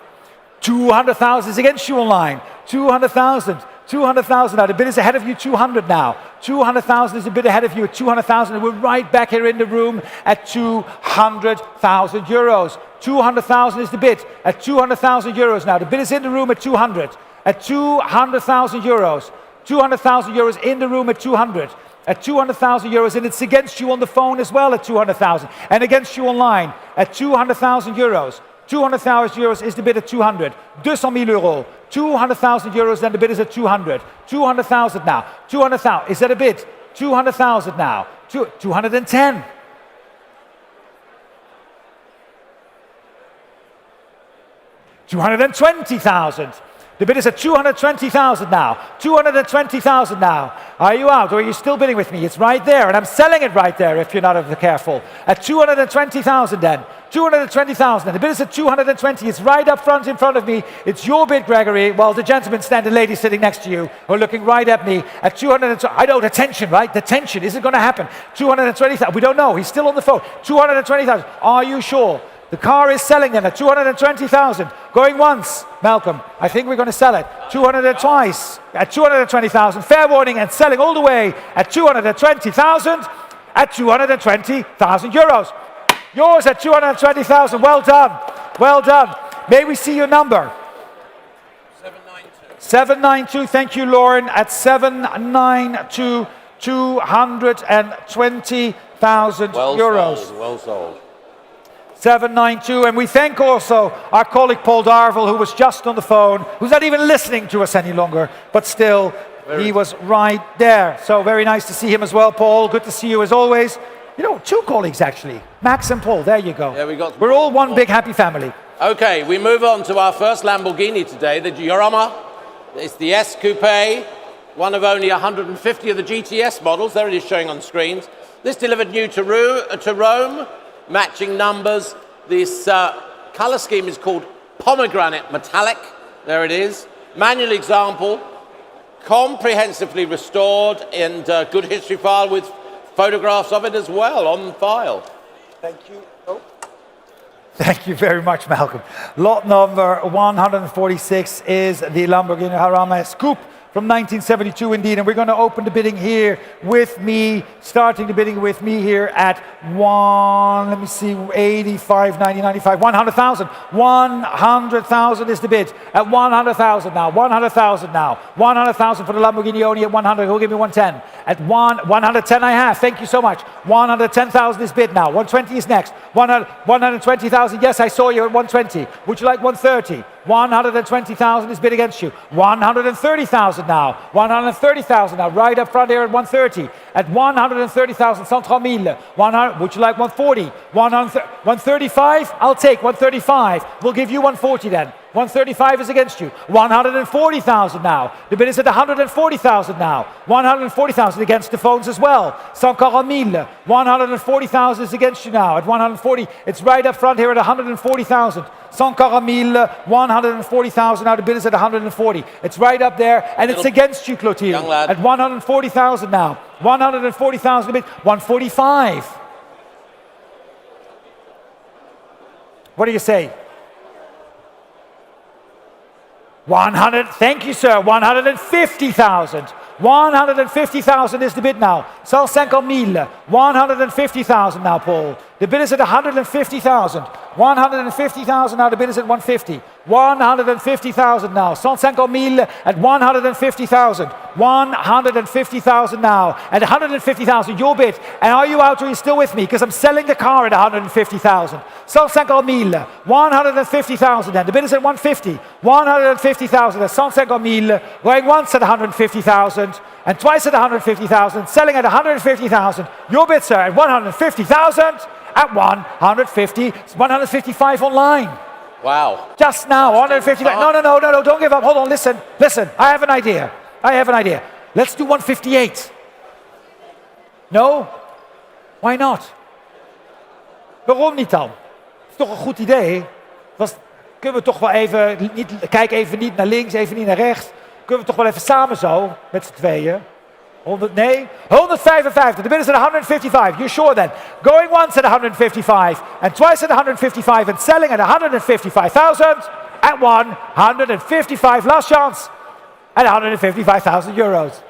200,000 is against you online. 200,000. 200,000 now. The bid is ahead of you. 200 now. 200,000 is a bid ahead of you at 200,000. And we're right back here in the room at 200,000 euros. 200,000 is the bid at 200,000 euros now. The bid is in the room at 200. at 200,000 euros. 200,000 euros in the room at 200. At 200,000 euros, and it's against you on the phone as well at 200,000, and against you online at 200,000 euros. 200,000 euros is the bid at 200. 200,000 euro. 200,000 euros, then the bid is at 200. 200,000 now. 200,000. Is that a bid? 200,000 now. 210. 220,000. The bid is at 220,000 now. 220,000 now. Are you out or are you still bidding with me? It's right there, and I'm selling it right there if you're not careful. At 220,000 then. 220,000. The bid is at 220. It's right up front in front of me. It's your bid, Gregory. Well, the gentleman standing, lady sitting next to you, who are looking right at me at 220. I know the tension, right? The tension. Is it going to happen? 220,000. We don't know. He's still on the phone. 220,000. Are you sure? The car is selling then at 220,000. Going once, Malcolm. I think we're going to sell it. 200 twice at 220,000. Fair warning, and selling all the way at 220,000 at 220,000 euros. Yours at 220,000. Well done. Well done. May we see your number? 792. 792. Thank you, Lauren. At 792, 220,000 euros. Sold, well sold. 792, and we thank also our colleague Paul Darvel, who was just on the phone, who's not even listening to us any longer, but still, he was right there. So very nice to see him as well, Paul. Good to see you as always. You know, two colleagues actually, Max and Paul. There you go. Yeah, we're all one big happy family. Okay, we move on to our first Lamborghini today, the Giorama. It's the S Coupe, one of only 150 of the GTS models. There it is showing on screens. This delivered new to Rome. Matching numbers. This color scheme is called pomegranate metallic. There it is. Manual example, comprehensively restored, and good history file with photographs of it as well on file. Thank you. Oh. Thank you very much, Malcolm. Lot number 146 is the Lamborghini Giorama Coupe from 1972 indeed, and we're going to open the bidding here with me, starting the bidding with me here at 85, 90, 95, 100,000. 100,000 is the bid at 100,000 now. 100,000 now. 100,000 for the Lamborghini only at 100. Who'll give me 110? At 110 I have. Thank you so much. 110,000 is bid now. 120 is next. 120,000. Yes, I saw you at 120. Would you like 130? 120,000 is bid against you. 130,000 now. 130,000 now. Right up front here at 130. At 130,000, 130,000. Would you like 140? 135? I'll take 135. We'll give you 140 then. 135 is against you. 140,000 now. The bid is at 140,000 now. 140,000 against the phones as well. 140,000. 140,000 is against you now. At 140, it's right up front here at 140,000. 140,000. 140,000 now. The bid is at 140. It's right up there, and it's against you, Clotilde. At 140,000 now. 140,000 the bid. 145. What do you say? 100, thank you, sir. 150,000. 150,000 is the bid now. 150,000. 150,000 now, Paul. The bid is at 150,000. 150,000 now. The bid is at 150. 150,000 now. 150,000 at 150,000. 150,000 now. At 150,000, your bid. And are you out or are you still with me? Because I'm selling the car at 150,000. 150,000. 150,000 then. The bid is at 150. 150,000 at 150,000. Going once at 150,000 and twice at 150,000. Selling at 150,000. Your bid, sir, at 150,000. At 150, 155 online. Wow. Just now, 150. No, don't give up. Hold on, listen. I have an idea. Let's do 158. No? Why not? Waarom niet dan? Dat is toch een goed idee? Kunnen we toch wel even, kijk even niet naar links, even niet naar rechts. Kunnen we toch wel even samen zo, met z'n tweeën? 100, 155. The bid is at 155. You're sure then? Going once at 155 and twice at 155 and selling at 155,000 at 155. Last chance at 155,000 euros.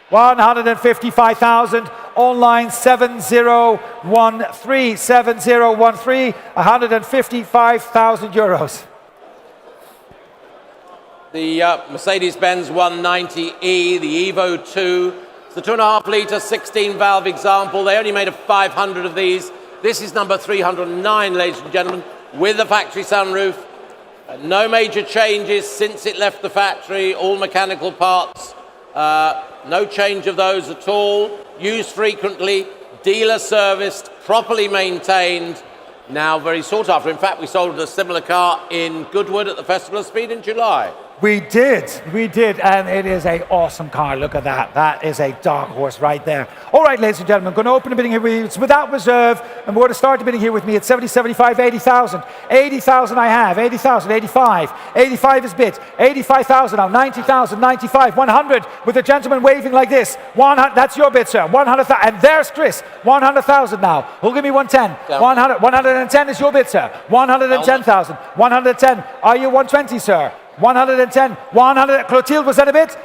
155,000 online 7013 7013. 155,000 euros. the Mercedes-Benz 190E, the Evo 2. It's the 2.5 litre 16 valve example. They only made a 500 of these. This is number 309, ladies and gentlemen, with the factory sunroof. No major changes since it left the factory, all mechanical parts. No change of those at all. Used frequently, dealer serviced, properly maintained. Now very sought after. In fact, we sold a similar car in Goodwood at the Festival of Speed in July. We did, and it is an awesome car. Look at that. That is a dark horse right there. All right, ladies and gentlemen, I'm going to open the bidding here. It's without reserve, and we're going to start the bidding here with me at 70, 75, 80,000. 80,000 I have, 80,000, 85. 85 is bid. 85,000 now, 90,000, 95, 100, with the gentleman waving like this. 100, that's your bid, sir. 100,000, and there's Chris. 100,000 now. Who'll give me 110? 100, 110 is your bid, sir. 110,000. 110. Are you 120, sir? 110, 100, Clotilde, was that a bit?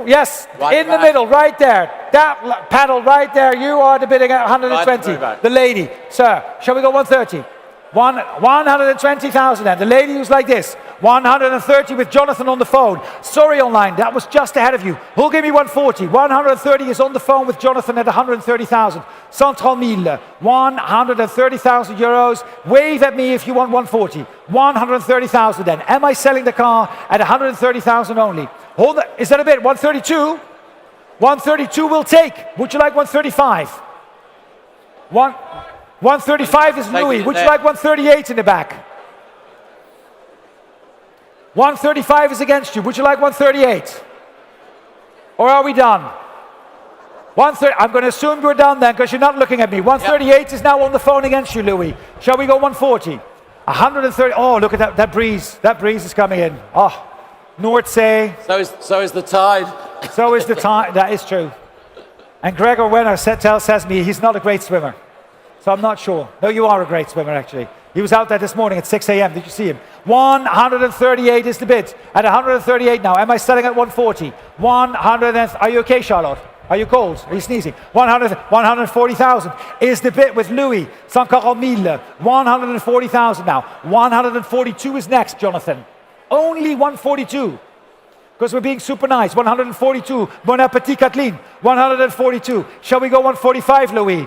Yes, right in the middle, right there. That paddle right there, you are the bidding at 120. Right, the lady, sir, shall we go 130? 120,000 then. The lady who's like this. 130 with Jonathan on the phone. Sorry online, that was just ahead of you. Who'll give me 140? 130 is on the phone with Jonathan at 130,000. Central Mille, 130,000 euros. Wave at me if you want 140. 130,000 then. Am I selling the car at 130,000 only? Hold it. Is that a bit? 132? 132 will take. Would you like 135? 135 is Louis. Would you like 138 in the back? 135 is against you. Would you like 138? Or are we done? 130. I'm going to assume you're done then because you're not looking at me. 138 is now on the phone against you, Louis. Shall we go 140? 130. Oh, look at that, that breeze. That breeze is coming in. Oh, Noordzee. So is the tide. So is the tide. That is true. And Gregor Wenner says me he's not a great swimmer. So I'm not sure. No, you are a great swimmer, actually. He was out there this morning at 6 a.m. Did you see him? 138 is the bid. At 138 now. Am I selling at 140? 100. Are you okay, Charlotte? Are you cold? Are you sneezing? 140,000 is the bid with Louis. Sankaral Mille. 140,000 now. 142 is next, Jonathan. Only 142. Because we're being super nice. 142. Bon appetit, Kathleen. 142. Shall we go 145, Louis?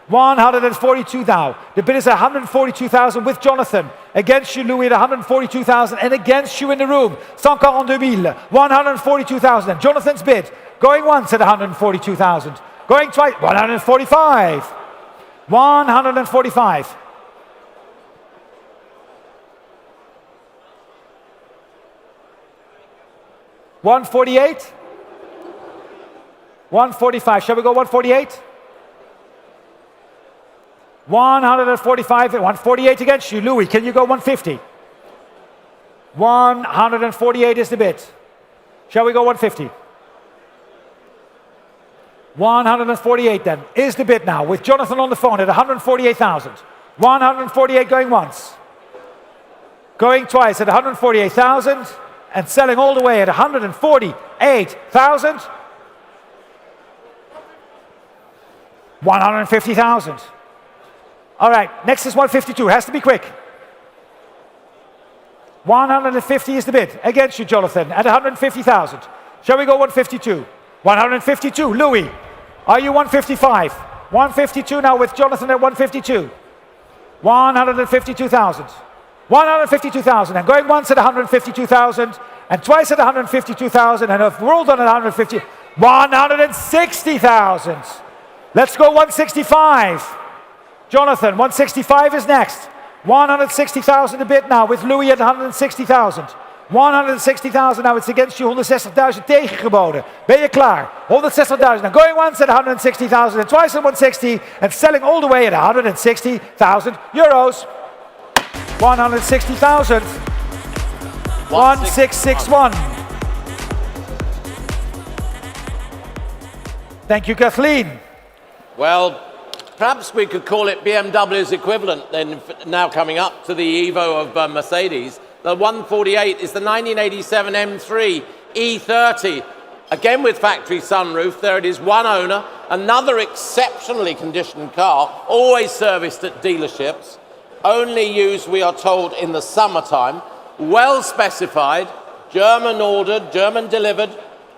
142 now. The bid is 142,000 with Jonathan. Against you, Louis, at 142,000. And against you in the room, 142,000. 142,000. Jonathan's bid. Going once at 142,000. Going twice, 145. 145. 148. 145. Shall we go 148? 145, 148 against you. Louis, can you go 150? 148 is the bid. Shall we go 150? 148 then is the bid now with Jonathan on the phone at 148,000. 148 going once. Going twice at 148,000 and selling all the way at 148,000. 150,000. All right, next is 152. Has to be quick. 150 is the bid. Against you, Jonathan, at 150,000. Shall we go 152? 152, Louis. Are you 155? 152 now with Jonathan at 152. 152,000. 152,000. And going once at 152,000 and twice at 152,000 and if we're all done at 150, 160,000. Let's go 165. Jonathan, 165 is next. 160,000 a bit now with Louis at 160,000. 160,000 now, it's against you. 160,000 tegengeboden. Ben je klaar? 160,000. Now going once at 160,000 and twice at 160 and selling all the way at 160,000 euros. 160,000. 1661. Thank you, Kathleen. Well, perhaps we could call it BMW's equivalent then now coming up to the Evo of Mercedes. The 148 is the 1987 M3 E30. Again with factory sunroof. There it is, one owner. Another exceptionally conditioned car, always serviced at dealerships. Only used, we are told, in the summertime. Well specified. German ordered, German delivered,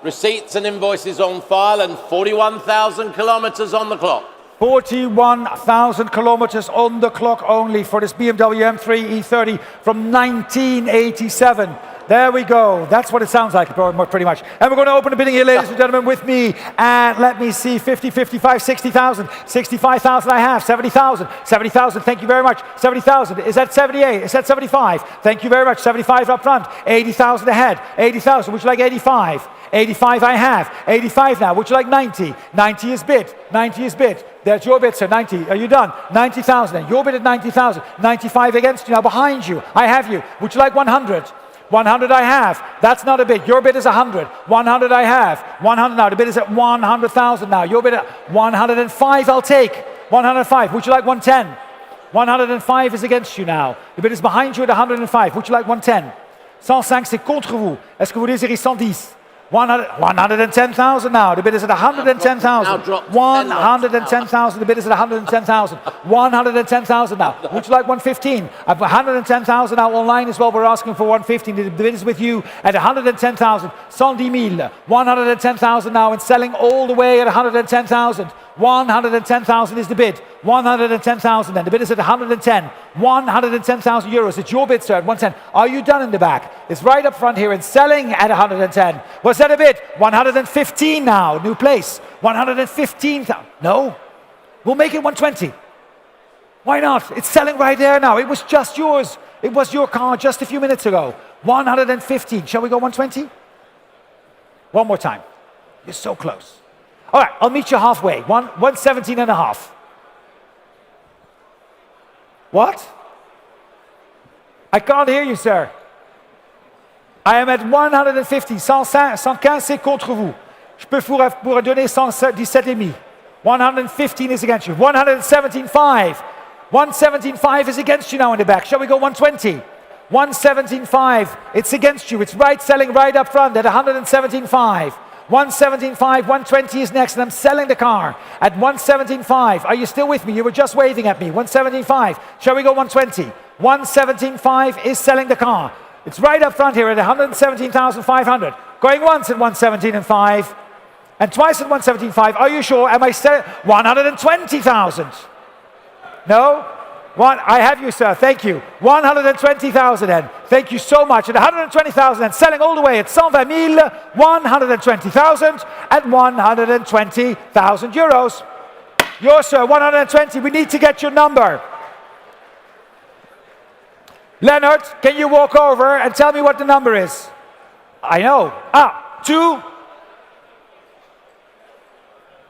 receipts and invoices on file, and 41,000 kilometers on the clock. 41,000 kilometers on the clock only for this BMW M3 E30 from 1987. There we go. That's what it sounds like, pretty much. And we're going to open the bidding here, ladies and gentlemen, with me. And let me see, 50, 55, 60,000, 65,000 I have, 70,000, 70,000, thank you very much. 70,000, is that 78? Is that 75? Thank you very much, 75 up front. 80,000 ahead, 80,000, would you like 85? 85 I have, 85 now, would you like 90? 90 is bid, 90 is bid. There's your bid, sir, 90. Are you done? 90,000 then. Your bid at 90,000. 95 against you, now behind you. I have you. Would you like 100? 100 I have. That's not a bid. Your bid is 100. 100 I have. 100 now. The bid is at 100,000 now. Your bid at 105 I'll take. 105. Would you like 110? 105 is against you now. The bid is behind you at 105. Would you like 110? 105 c'est contre vous. Est-ce que vous désirez 110? 110,000 now. The bid is at 110,000. 110,000. The bid is at 110,000. 110,000 now. Would you like 115? At 110,000 now online as well. We're asking for 115. The bid is with you at 110,000. 110,000. 110,000 now and selling all the way at 110,000. 110,000 is the bid. 110,000 then. The bid is at 110. 110,000 euros. It's your bid, sir, at 110. Are you done in the back? It's right up front here and selling at 110. Was that a bid? 115 now. New place. 115,000. No. We'll make it 120. Why not? It's selling right there now. It was just yours. It was your car just a few minutes ago. 115. Shall we go 120? One more time. You're so close. All right, I'll meet you halfway. 117 and a half. What? I can't hear you, sir. I am at 150. 115, c'est contre vous. Je peux vous donner 117,5. 115 is against you. 117,5. 117,5 is against you now in the back. Shall we go 120? 117,5. It's against you. It's right, selling right up front at 117,5. 117,5, 120 is next, and I'm selling the car at 117,5. Are you still with me? You were just waving at me. 117,5. Shall we go 120? 117,5 is selling the car. It's right up front here at 117,500. Going once at 117,5 and twice at 117,5. Are you sure? Am I selling 120,000? No? I have you, sir. Thank you. 120,000 then. Thank you so much. At 120,000 and selling all the way at 120,000, 120,000 at 120,000 euros. Yours, sir. 120. We need to get your number. Leonard, can you walk over and tell me what the number is? I know. 2,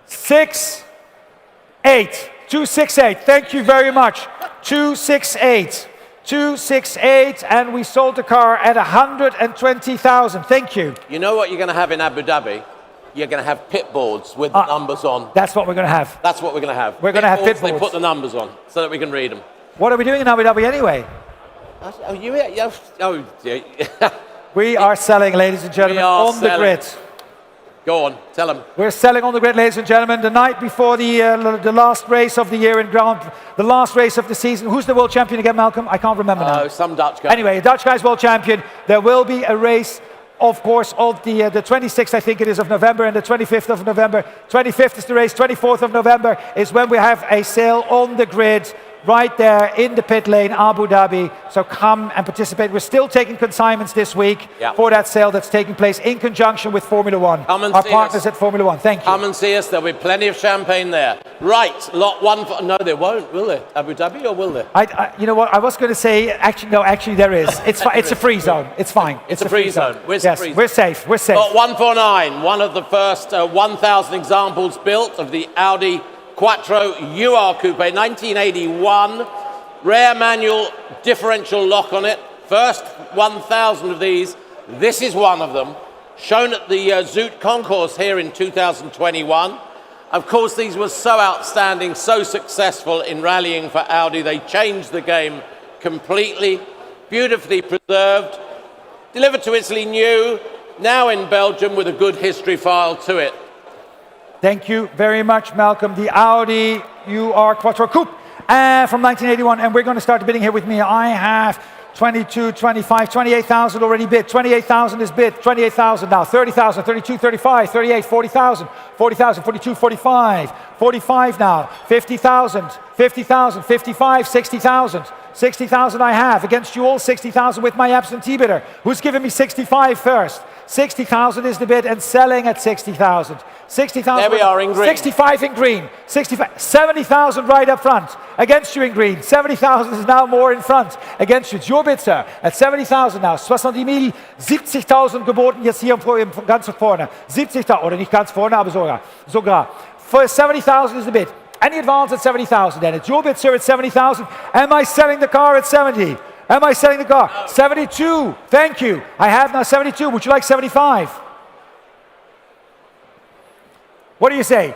6, 8. 268. Thank you very much. 268. 268, and we sold the car at 120,000. Thank you. You know what you're going to have in Abu Dhabi? You're going to have pit boards with the numbers on. That's what we're going to have. That's what we're going to have. We're going to have pit boards. They put the numbers on so that we can read them. What are we doing in Abu Dhabi anyway? Oh, yeah. We are selling, ladies and gentlemen, on the grid. Go on, tell them. We're selling on the grid, ladies and gentlemen. The night before the last race of the year in the last race of the season. Who's the world champion again, Malcolm? I can't remember now. Some Dutch guy. Anyway, a Dutch guy's world champion. There will be a race, of course, of the 26th, I think it is, of November, and the 25th of November. 25th is the race. 24th of November is when we have a sale on the grid. Right there in the pit lane, Abu Dhabi. So come and participate. We're still taking consignments this week for that sale that's taking place in conjunction with Formula One. Our partners at Formula One. Thank you. Come and see us. There'll be plenty of champagne there. Right, lot one. No, there won't, will there? Abu Dhabi, or will there? You know what? I was going to say, actually, no, actually there is. It's it's a free zone. It's fine. It's a free zone. We're safe. We're safe. Lot 149, one of the first 1,000 examples built of the Audi Quattro UR Coupe, 1981, rare manual differential lock on it. First 1,000 of these. This is one of them, shown at the Zoute concourse here in 2021. Of course, these were so outstanding, so successful in rallying for Audi. They changed the game completely, beautifully preserved, delivered to Italy new, now in Belgium with a good history file to it. Thank you very much, Malcolm. The Audi UR Quattro Coupe from 1981, and we're going to start the bidding here with me. I have 22, 25, 28,000 already bid. 28,000 is bid. 28,000 now. 30,000, 32, 35, 38, 40,000, 40,000, 42, 45, 45 now. 50,000, 50,000, 55, 60,000. 60,000 I have. Against you all, 60,000 with my absentee bidder. Who's giving me 65 first? 60,000 is the bid and selling at 60,000. 60,000. There we are in green. 65 in green. 65. 70,000 right up front. Against you in green. 70,000 is now more in front. Against you. It's your bid, sir. At 70,000 now. 70.000, 70.000 geboten. Jetzt hier ganz vorne. 70.000, oder nicht ganz vorne, aber sogar. For 70,000 is the bid. Any advance at 70,000 then? It's your bid, sir, at 70,000. Am I selling the car at 70? Am I selling the car? 72. Thank you. I have now 72. Would you like 75? What do you say?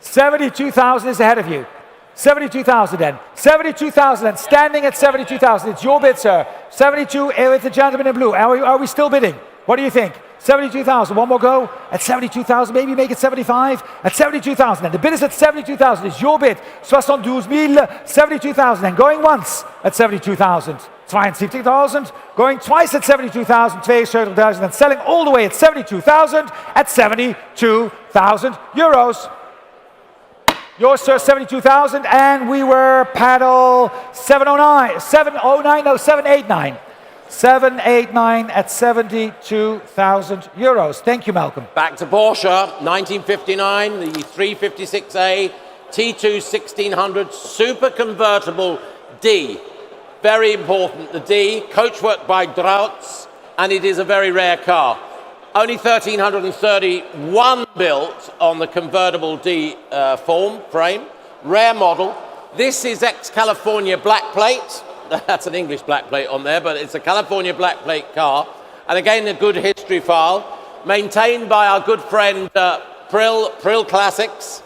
72,000 is ahead of you. 72,000 then. 72,000 then. Standing at 72,000. It's your bid, sir. 72 with the gentleman in blue. Are we still bidding? What do you think? 72,000. One more go. At 72,000. Maybe make it 75. At 72,000. And the bid is at 72,000. It's your bid. 72,000. 72,000. And going once at 72,000. 72,000. Going twice at 72,000. 72,000. And selling all the way at 72,000. At 72,000 euros. Yours, sir, 72,000. And we were paddle 709. 709. No, 789. 789 at 72,000 euros. Thank you, Malcolm. Back to Porsche, 1959, the 356A T2 1600 super convertible D. Very important, the D, coachwork by Droutz, and it is a very rare car. Only 1,331 built on the convertible D frame, rare model. This is ex-California black plate. That's an English black plate on there, but it's a California black plate car. And again, a good history file, maintained by our good friend Prill Classics.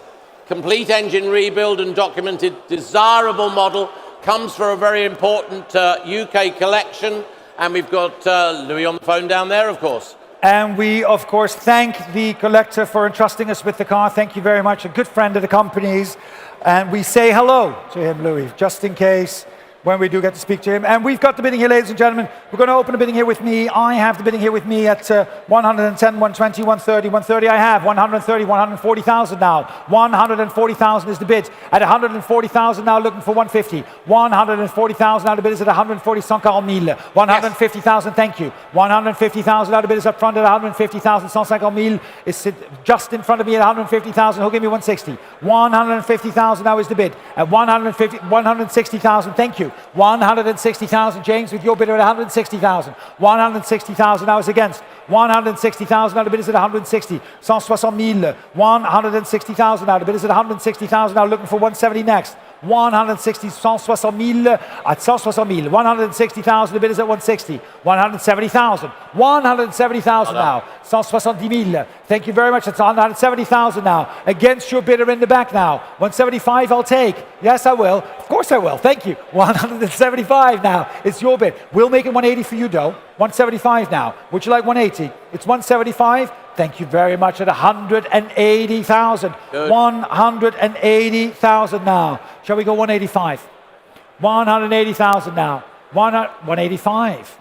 Complete engine rebuild and documented, desirable model. Comes for a very important UK collection. And we've got Louis on the phone down there, of course. And we, of course, thank the collector for entrusting us with the car. Thank you very much. A good friend of the company's. And we say hello to him, Louis, just in case, when we do get to speak to him. And we've got the bidding here, ladies and gentlemen. We're going to open the bidding here with me. I have the bidding here with me at 110, 120, 130, 130. I have 130, 140,000 now. 140,000 is the bid. At 140,000 now, looking for 150. 140,000 now, the bid is at 140, 140,000. 150,000, thank you. 150,000 now, the bid is up front at 150,000. 150,000 is just in front of me at 150,000. Who'll give me 160? 150,000 now is the bid. At 160,000, thank you. 160,000, James, with your bidder at 160,000. 160,000 now is against. 160,000 now, the bid is at 160. 160,000. 160,000 now, the bid is at 160,000 now, looking for 170 next. 160, 160,000 at 160,000. 160,000, the bid is at 160. 170,000. 170,000 now. 170,000. Thank you very much. It's 170,000 now. Against your bidder in the back now. 175 I'll take. Yes, I will. Of course I will. Thank you. 175 now. It's your bid. We'll make it 180 for you, though. 175 now. Would you like 180? It's 175. Thank you very much at 180,000. 180,000 now. Shall we go 185? 180,000 now. 185.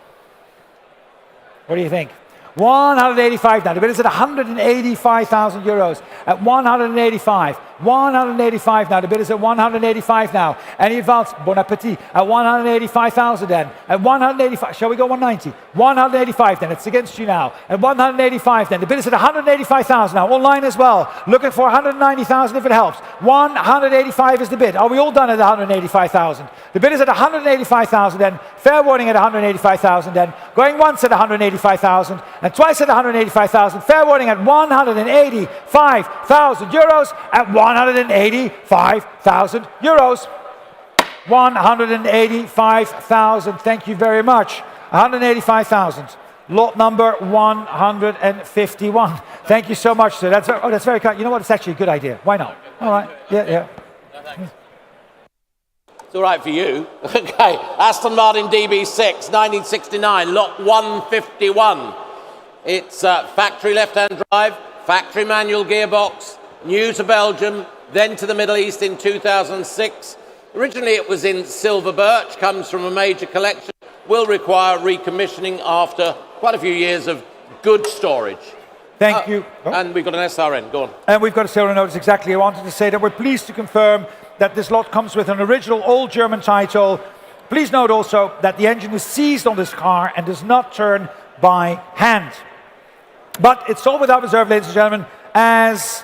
What do you think? 185 now. The bid is at 185,000 euros. At 185. 185 now. The bid is at 185 now. Any advance? Bon appetit. At 185,000 then. At 185. Shall we go 190? 185 then. It's against you now. At 185 then. The bid is at 185,000 now. Online as well. Looking for 190,000 if it helps. 185 is the bid. Are we all done at 185,000? The bid is at 185,000 then. Fair warning at 185,000 then. Going once at 185,000 and twice at 185,000. Fair warning at 185,000 euros. At 185,000 euros. 185,000. Thank you very much. 185,000. Lot number 151. Thank you so much, sir. That's very kind. You know what? It's actually a good idea. Why not? All right. Yeah. It's all right for you. Okay. Aston Martin DB6, 1969, lot 151. It's factory left-hand drive, factory manual gearbox, new to Belgium, then to the Middle East in 2006. Originally it was in silver birch, comes from a major collection, will require recommissioning after quite a few years of good storage. Thank you. And we've got an SRN, go on. And we've got a serial notice, exactly. I wanted to say that we're pleased to confirm that this lot comes with an original old German title. Please note also that the engine is seized on this car and does not turn by hand. But it's sold without reserve, ladies and gentlemen, as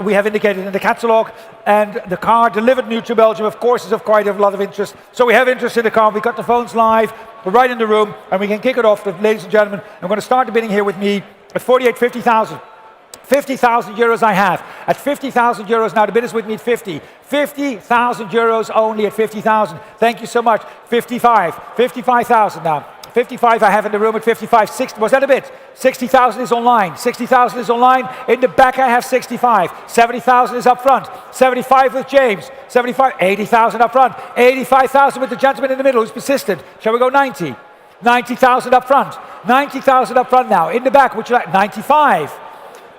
we have indicated in the catalogue. And the car delivered new to Belgium, of course, is of quite a lot of interest. So we have interest in the car. We've got the phones live. We're right in the room, and we can kick it off, ladies and gentlemen. I'm going to start the bidding here with me at 50,000. 50,000 euros I have. At 50,000 euros, now the bid is with me at 50. 50,000 euros only at 50,000. Thank you so much. 55,000 now. 55 I have in the room at 55. 60, was that a bit? 60,000 is online. 60,000 is online. In the back I have 65. 70,000 is up front. 75 with James. 75, 80,000 up front. 85,000 with the gentleman in the middle who's persistent. Shall we go 90? 90,000 up front. 90,000 up front now. In the back, would you like 95?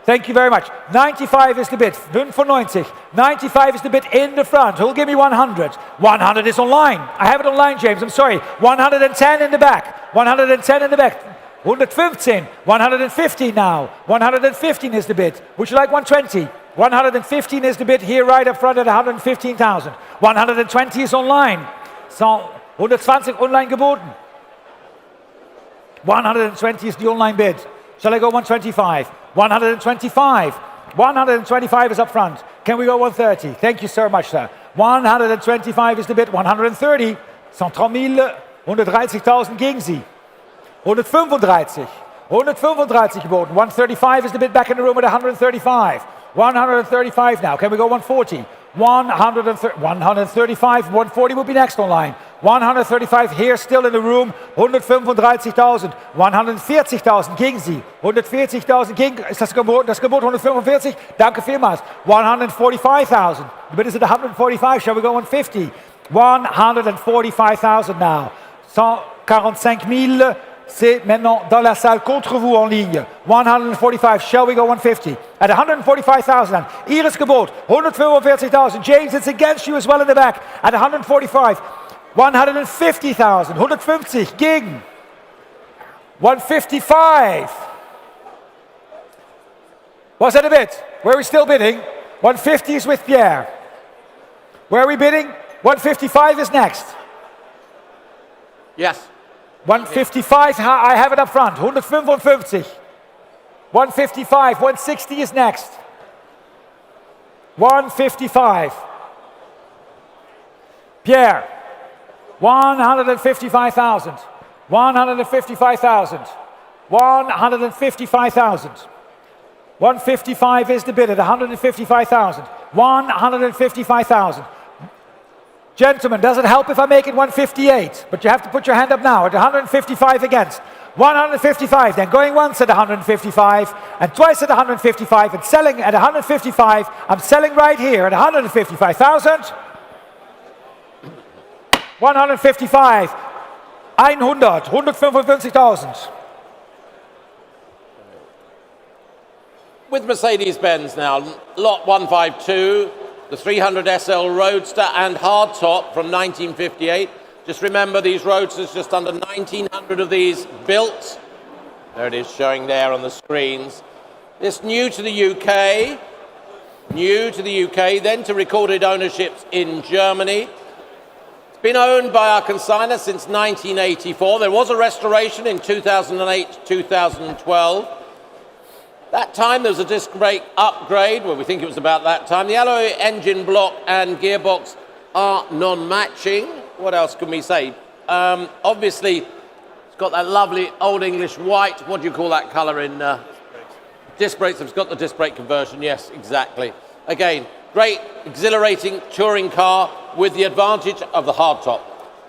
Thank you very much. 95 is the bid. 95. 95 is the bid in the front. Who'll give me 100? 100 is online. I have it online, James. I'm sorry. 110 in the back. 110 in the back. 115. 115 now. 115 is the bid. Would you like 120? 115 is the bid here right up front at 115,000. 120 is online. So 120 online geboten. 120 is the online bid. Shall I go 125? 125. 125 is up front. Can we go 130? Thank you so much, sir. 125 is the bid. 130. 130.000 gegen Sie. 135. 135 geboten. 135 is the bid back in the room at 135. 135 now. Can we go 140? 135, 140 will be next online. 135 here still in the room. 135.000. 140.000 gegen Sie. 140.000 gegen, ist das Gebot? Das Gebot 145? Danke vielmals. 145.000. The bid is at 145. Shall we go 150? 145.000 now. 145.000. C'est maintenant dans la salle contre vous en ligne. 145. Shall we go 150? At 145,000. Iris Gebot. 145,000. James, it's against you as well in the back. At 145. 150,000. 150 gegen. 155. Was that a bit? Where are we still bidding? 150 is with Pierre. Where are we bidding? 155 is next. Yes. 155, I have it up front. 155. 155. 160 is next. 155. Pierre. 155,000. 155,000. 155,000. 155 is the bid at 155,000. 155,000. Gentlemen, does it help if I make it 158? But you have to put your hand up now at 155 against. 155, then going once at 155 and twice at 155 and selling at 155. I'm selling right here at 155,000. 155. 155,000. With Mercedes-Benz now, lot 152. The 300 SL Roadster and hardtop from 1958. Just remember these Roadsters, just under 1,900 of these built. There it is showing there on the screens. This new to the UK, then to recorded ownerships in Germany. It's been owned by our consignor since 1984. There was a restoration in 2008, 2012. That time there was a disc brake upgrade, well we think it was about that time. The alloy engine block and gearbox are non-matching. What else can we say? Obviously it's got that lovely old English white, what do you call that colour in? Disc brakes, it's got the disc brake conversion, yes, exactly. Again, great exhilarating touring car with the advantage of the hardtop.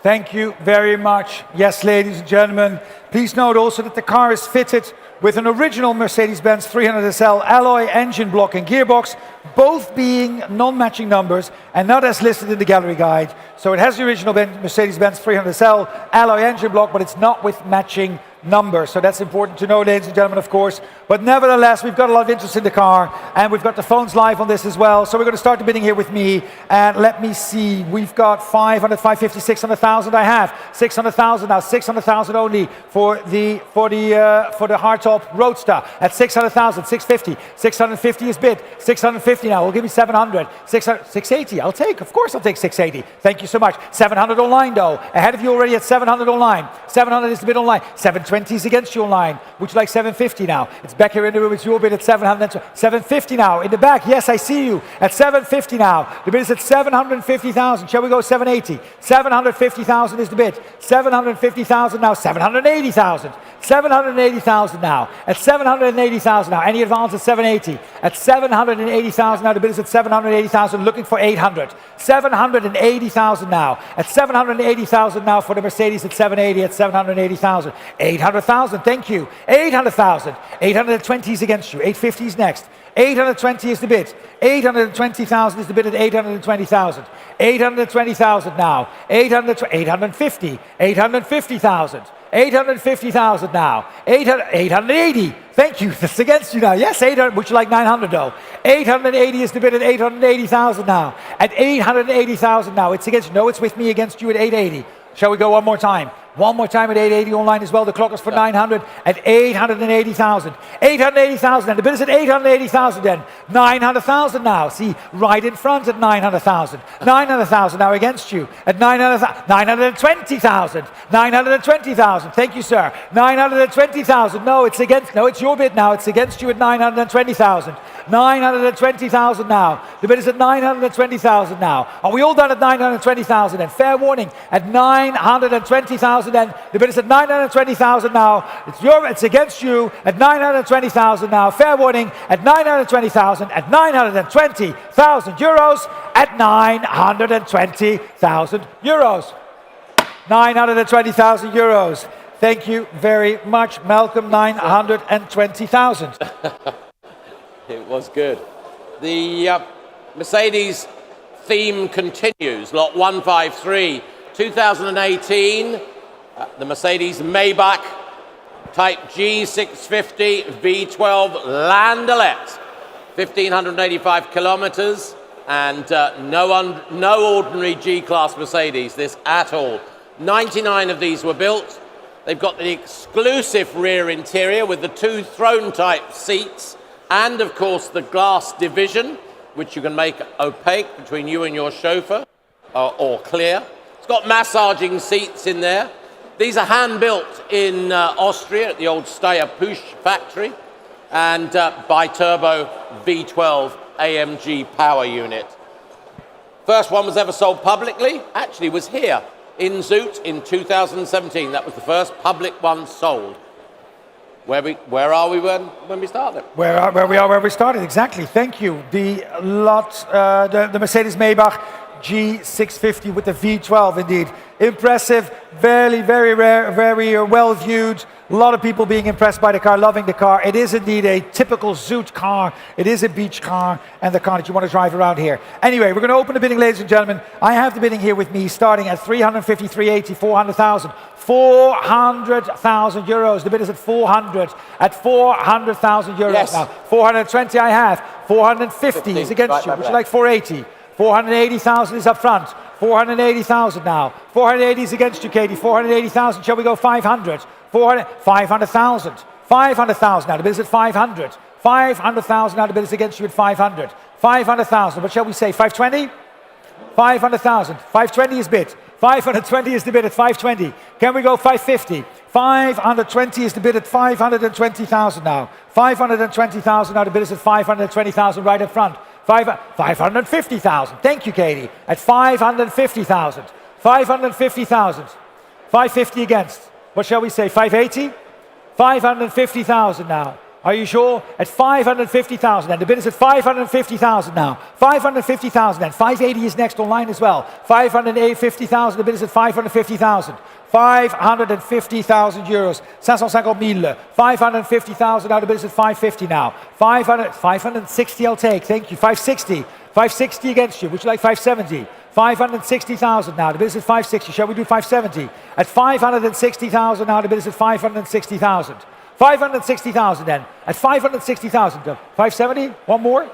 Thank you very much. Yes, ladies and gentlemen, please note also that the car is fitted with an original Mercedes-Benz 300SL alloy engine block and gearbox, both being non-matching numbers and not as listed in the gallery guide. So it has the original Mercedes-Benz 300SL alloy engine block, but it's not with matching number. So that's important to know, ladies and gentlemen, of course. But nevertheless, we've got a lot of interest in the car, and we've got the phones live on this as well. So we're going to start the bidding here with me. And let me see, we've got 500, 550, 600,000. I have 600,000 now, 600,000 only for the hardtop Roadster at 600,000, 650, 650 is bid, 650 now. We'll give me 700, 600, 680. I'll take, of course, I'll take 680. Thank you so much. 700 online though. Ahead of you already at 700 online. 700 is the bid online. 720 is against you online. Would you like 750 now? It's back here in the room. It's your bid at 700. 750 now in the back. Yes, I see you at 750 now. The bid is at 750,000. Shall we go 780? 750,000 is the bid. 750,000 now. 780,000. 780,000 now. At 780,000 now. Any advance at 780? At 780,000 now. The bid is at 780,000. Looking for 800. 780,000 now. At 780,000 now for the Mercedes at 780. At 780,000. 800,000. Thank you. 800,000. 820 is against you. 850 is next. 820 is the bid. 820,000 is the bid at 820,000. 820,000 now. 850. 850,000. 850,000 now. 880. Thank you. That's against you now. Yes, 800. Would you like 900 though? 880 is the bid at 880,000 now. At 880,000 now. It's against you. No, it's with me against you at 880. Shall we go one more time? One more time at 880 online as well. The clock is for 900 at 880,000. 880,000 and the bid is at 880,000 then. 900,000 now. See, right in front at 900,000. 900,000 now against you at 920,000. 920,000. Thank you, sir. 920,000. No, it's against. No, it's your bid now. It's against you at 920,000. 920,000 now. The bid is at 920,000 now. Are we all done at 920,000? And fair warning at 920,000. And the bid is at 920,000 now. It's against you at 920,000 now. Fair warning at 920,000 at 920,000 euros at 920,000 euros. 920,000 euros. Thank you very much, Malcolm. 920,000. It was good. The Mercedes theme continues. Lot 153, 2018. The Mercedes Maybach Type G650 V12 Landaulet. 1,585 kilometers. And no ordinary G-Class Mercedes, this at all. 99 of these were built. They've got the exclusive rear interior with the two throne-type seats. And, of course, the glass division, which you can make opaque between you and your chauffeur, or clear. It's got massaging seats in there. These are hand-built in Austria at the old Steyr Pusch factory, and bi-turbo V12 AMG power unit. First one was ever sold publicly, actually was here in Zoute in 2017. That was the first public one sold. Where are we when we started? Where we are where we started, exactly. Thank you. The Mercedes Maybach G650 with the V12, indeed. Impressive, very rare, very well viewed. A lot of people being impressed by the car, loving the car. It is indeed a typical Zoute car. It is a beach car and the car that you want to drive around here. Anyway, we're going to open the bidding, ladies and gentlemen. I have the bidding here with me starting at 350, 380, 400,000. 400,000 euros. The bid is at 400. At 400,000 euros yes. now. 420 I have. 450 is against you. Would you like 480? 480,000 is up front. 480,000 now. 480 is against you, Katie. 480,000. Shall we go 500? 500,000. 500,000 now. The bid is at 500. 500,000 now. The bid is against you at 500. 500,000. What shall we say? 520? 500,000. 520 is bid. 520 is the bid at 520. Can we go 550? 520 is the bid at 520,000 now. 520,000 now. The bid is at 520,000 right up front. 550,000. Thank you, Katie. At 550,000. 550,000. 550 against. What shall we say? 580? 550,000 now. Are you sure? At 550,000, and the bid is at 550,000 now. 550,000, and 580 is next online as well. 550,000, the bid is at 550,000. 550,000 euros. 550,000. 550,000, now the bid is at 550 now. 560 I'll take, thank you. 560. 560 against you. Would you like 570? 560,000 now. The bid is at 560. Shall we do 570? At 560,000 now. The bid is at 560,000. 560,000 then. At 560,000. 570? One more?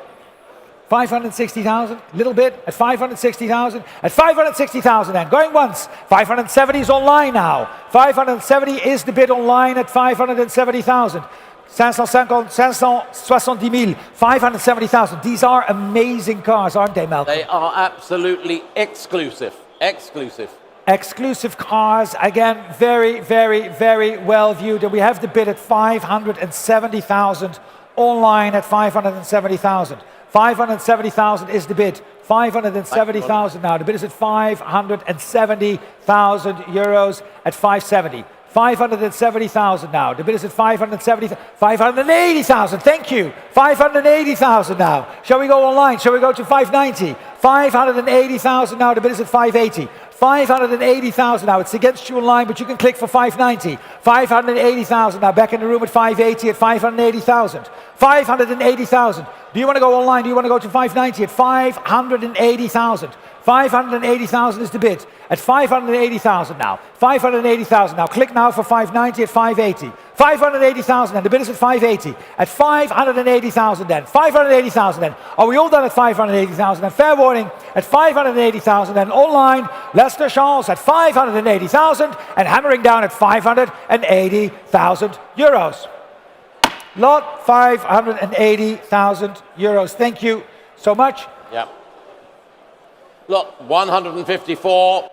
560,000, little bit, at 560,000, at 560,000 then, going once, 570 is online now, 570 is the bid online at 570,000, 570,000, 570,000, these are amazing cars, aren't they, Malcolm? They are absolutely exclusive, exclusive. Exclusive cars, again, very, very, very well viewed, and we have the bid at 570,000, online at 570,000. 570,000 is the bid. 570,000 now. The bid is at 570,000 euros at 570. 570,000 now. The bid is at 580,000. Thank you. 580,000 now. Shall we go online? Shall we go to 590? 580,000 now. The bid is at 580. 580,000 now. It's against you online, but you can click for 590. 580,000 now. Back in the room at 580 at 580,000. 580,000. Do you want to go online? Do you want to go to 590 at 580,000? 580,000 is the bid. At 580,000 now. 580,000 now. Click now for 590 at 580. 580,000 and the bid is at 580. At 580,000 then. 580,000 then. Are we all done at 580,000? And fair warning, at 580,000 then online, Lester Charles at 580,000 and hammering down at 580,000 euros. Lot 580,000 euros. Thank you so much. Yeah. Lot 154.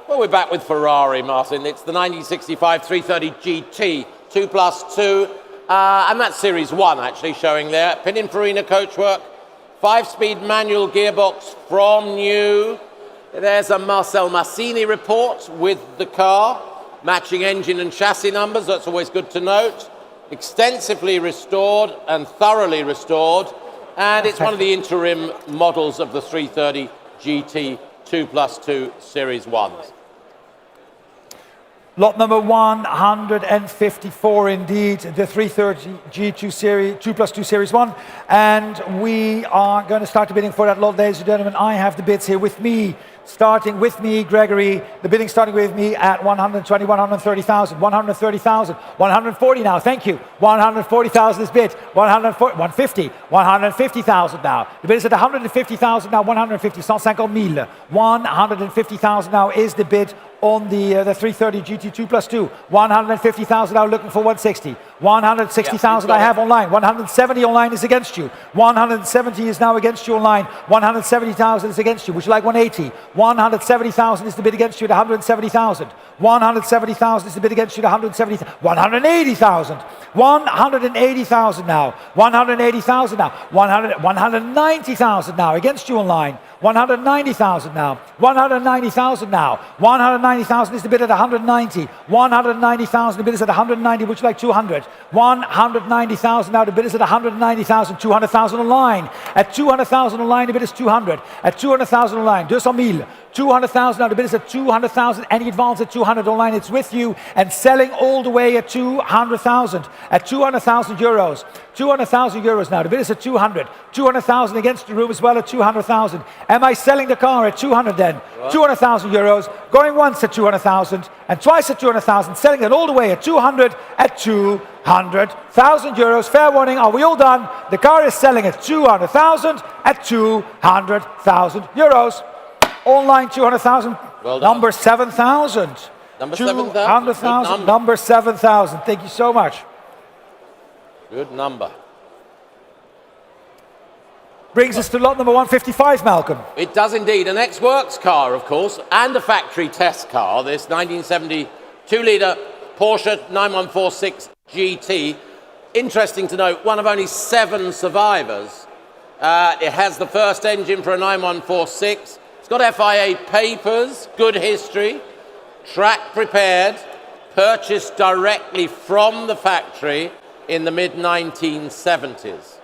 Well, we're back with Ferrari, Martin. It's the 1965 330 GT 2+2. And that's Series 1, actually, showing there. Pininfarina coachwork. 5-speed manual gearbox from new. There's a Marcel Massini report with the car. Matching engine and chassis numbers. That's always good to note. Extensively restored and thoroughly restored, and it's one of the interim models of the 330 GT 2+2 Series 1s. Lot number 154 indeed, the 330 G2 Series 2+2 Series 1, and we are going to start the bidding for that lot, ladies and gentlemen. I have the bids here with me. Starting with me, Gregory, the bidding starting with me at 120, 130,000, 130,000, 140 now, thank you. 140,000 is bid, 150, 150,000 now. The bid is at 150,000 now, 150, 150,000. 150,000 now is the bid on the 330 GT 2+2. 150,000 now, looking for 160. 160,000 I have online. 170 online is against you. 170 is now against you online. 170,000 is against you. Would you like 180? 170,000 is the bid against you at 170,000. 170,000 is the bid against you at 170,000. 180,000. 180,000 now. 180,000 now. 190,000 now against you online. 190,000 now. 190,000 now. 190,000 is the bid at 190. 190,000, the bid is at 190. Would you like 200? 190,000 now. The bid is at 190,000. 200,000 online. At 200,000 online, the bid is 200. At 200,000 online, 200,000. 200,000 now. The bid is at 200,000. Any advance at 200 online, it's with you and selling all the way at 200,000. At 200,000 euros. 200,000 euros now. The bid is at 200. 200,000 against the room as well at 200,000. Am I selling the car at 200 then? 200,000 euros. Going once at 200,000 and twice at 200,000. Selling it all the way at 200 at 200,000 euros. Fair warning. Are we all done? The car is selling at 200,000 at 200,000 euros. Online 200,000. Well done. Number 7,000. Number 7,000. 200,000. Number 7,000. Thank you so much. Good number. Brings us to lot number 155, Malcolm. It does indeed. An ex-works car, of course, and a factory test car. This 1970 2-litre Porsche 9146 GT. Interesting to note, one of only 7 survivors. It has the first engine for a 9146. It's got FIA papers, good history, track prepared, purchased directly from the factory in the mid-1970s.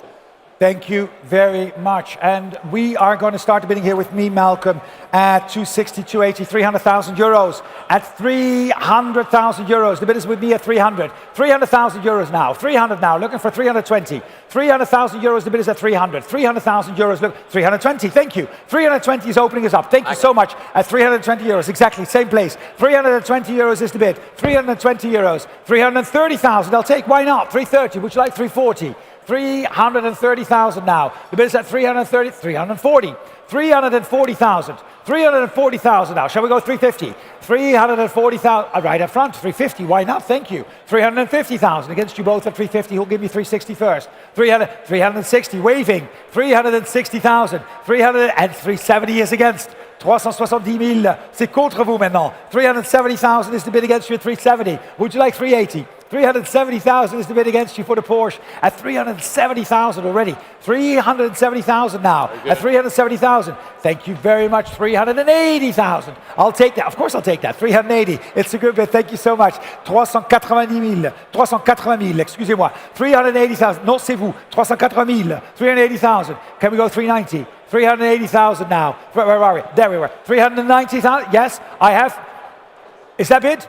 Thank you very much. And we are going to start the bidding here with me, Malcolm, at 260, 280, 300,000 euros. At 300,000 euros. The bid is with me at 300. 300,000 euros now. 300 now. Looking for 320. 300,000 euros. The bid is at 300. 300,000 euros. Look, 320. Thank you. 320 is opening us up. Thank you so much. At 320 euros. Exactly. Same place. 320 euros is the bid. 320 euros. 330,000. I'll take. Why not? 330. Would you like 340? 330,000 now. The bid is at 330, 340. 340,000. 340,000 now. Shall we go 350? 340,000. Right up front. 350. Why not? Thank you. 350,000. Against you both at 350. Who'll give me 360 first? 360. Waving. 360,000. 370 is against. 370,000. C'est contre vous maintenant. 370,000 is the bid against you at 370. Would you like 380? 370,000 is the bid against you for the Porsche at 370,000 already. 370,000 now at 370,000. Thank you very much. 380,000. I'll take that. Of course I'll take that. 380. It's a good bid. Thank you so much. 390,000. 380,000. Excusez-moi. 380,000. Non, c'est vous. 380,000. 380,000. Can we go 390? 380,000 now. Where are we? There we were. 390,000. Yes, I have. Is that bid?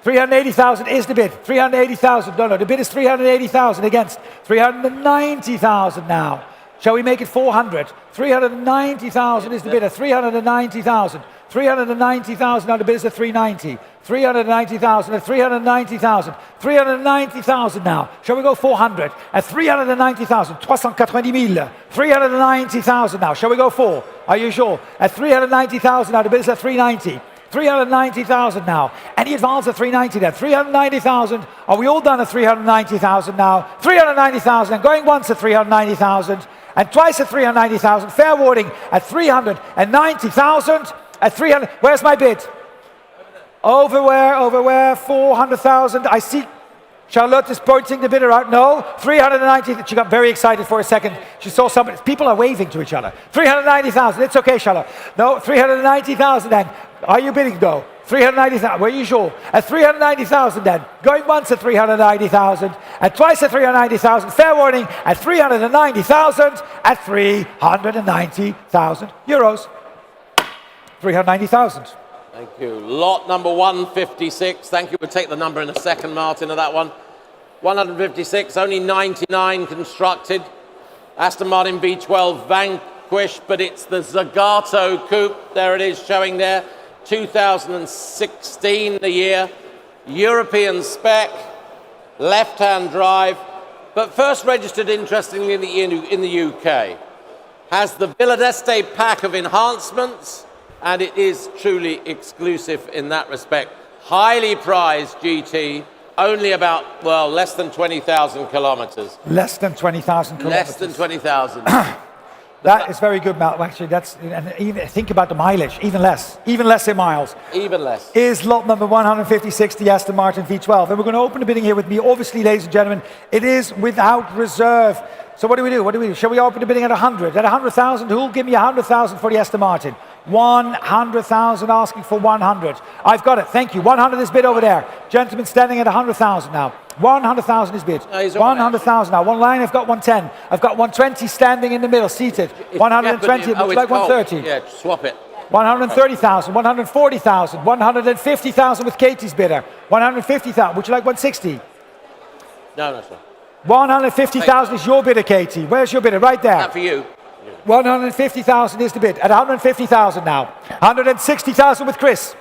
380,000 is the bid. 380,000. No, the bid is 380,000 against 390,000 now. Shall we make it 400? 390,000 is the bid at 390,000. 390,000. Now the bid is at 390. 390,000 at 390,000. 390,000 now. Shall we go 400 at 390,000? 390,000. 390,000 now. Shall we go 4? Are you sure? At 390,000 now. The bid is at 390. 390,000 now. Any advance at 390 then? 390,000. Are we all done at 390,000 now? 390,000 and going once at 390,000 and twice at 390,000. Fair warning at 390,000 at 300. Where's my bid? Over where? Over where? 400,000. I see Charlotte is pointing the bidder out. No, 390. She got very excited for a second. She saw somebody. People are waving to each other. 390,000. It's okay, Charlotte. No, 390,000 then. Are you bidding though? 390,000. Were you sure? At 390,000 then. Going once at 390,000 and twice at 390,000. Fair warning at 390,000 at 390,000 euros. 390,000. Thank you. Lot number 156. Thank you. We'll take the number in a second, Martin, of that one. 156, only 99 constructed. Aston Martin V12 Vanquish, but it's the Zagato Coupe. There it is, showing there. 2016, the year. European spec, left-hand drive, but first registered, interestingly, in the UK. Has the Villa d'Este pack of enhancements, and it is truly exclusive in that respect. Highly prized GT, only about, well, less than 20,000 kilometers. Less than 20,000 kilometers. Less than 20,000. That is very good, Mal. Actually, that's, and even think about the mileage, even less in miles. Even less. Is lot number 156, the Aston Martin V12. And we're going to open the bidding here with me. Obviously, ladies and gentlemen, it is without reserve. So what do we do? What do we do? Shall we open the bidding at 100? At 100,000, who'll give me 100,000 for the Aston Martin? 100,000, asking for 100. I've got it, thank you. 100 is bid over there. Gentlemen standing at 100,000 now. 100,000 is bid. 100,000 now. One line, I've got 110. I've got 120 standing in the middle, seated. 120, it looks like 130. Yeah, swap it. 130,000, 140,000, 150,000 with Katie's bidder. 150,000, would you like 160? No, sir. 150,000 is your bidder, Katie. Where's your bidder? Right there. Not for you. 150,000 is the bid. At 150,000 now. 160,000 with Chris.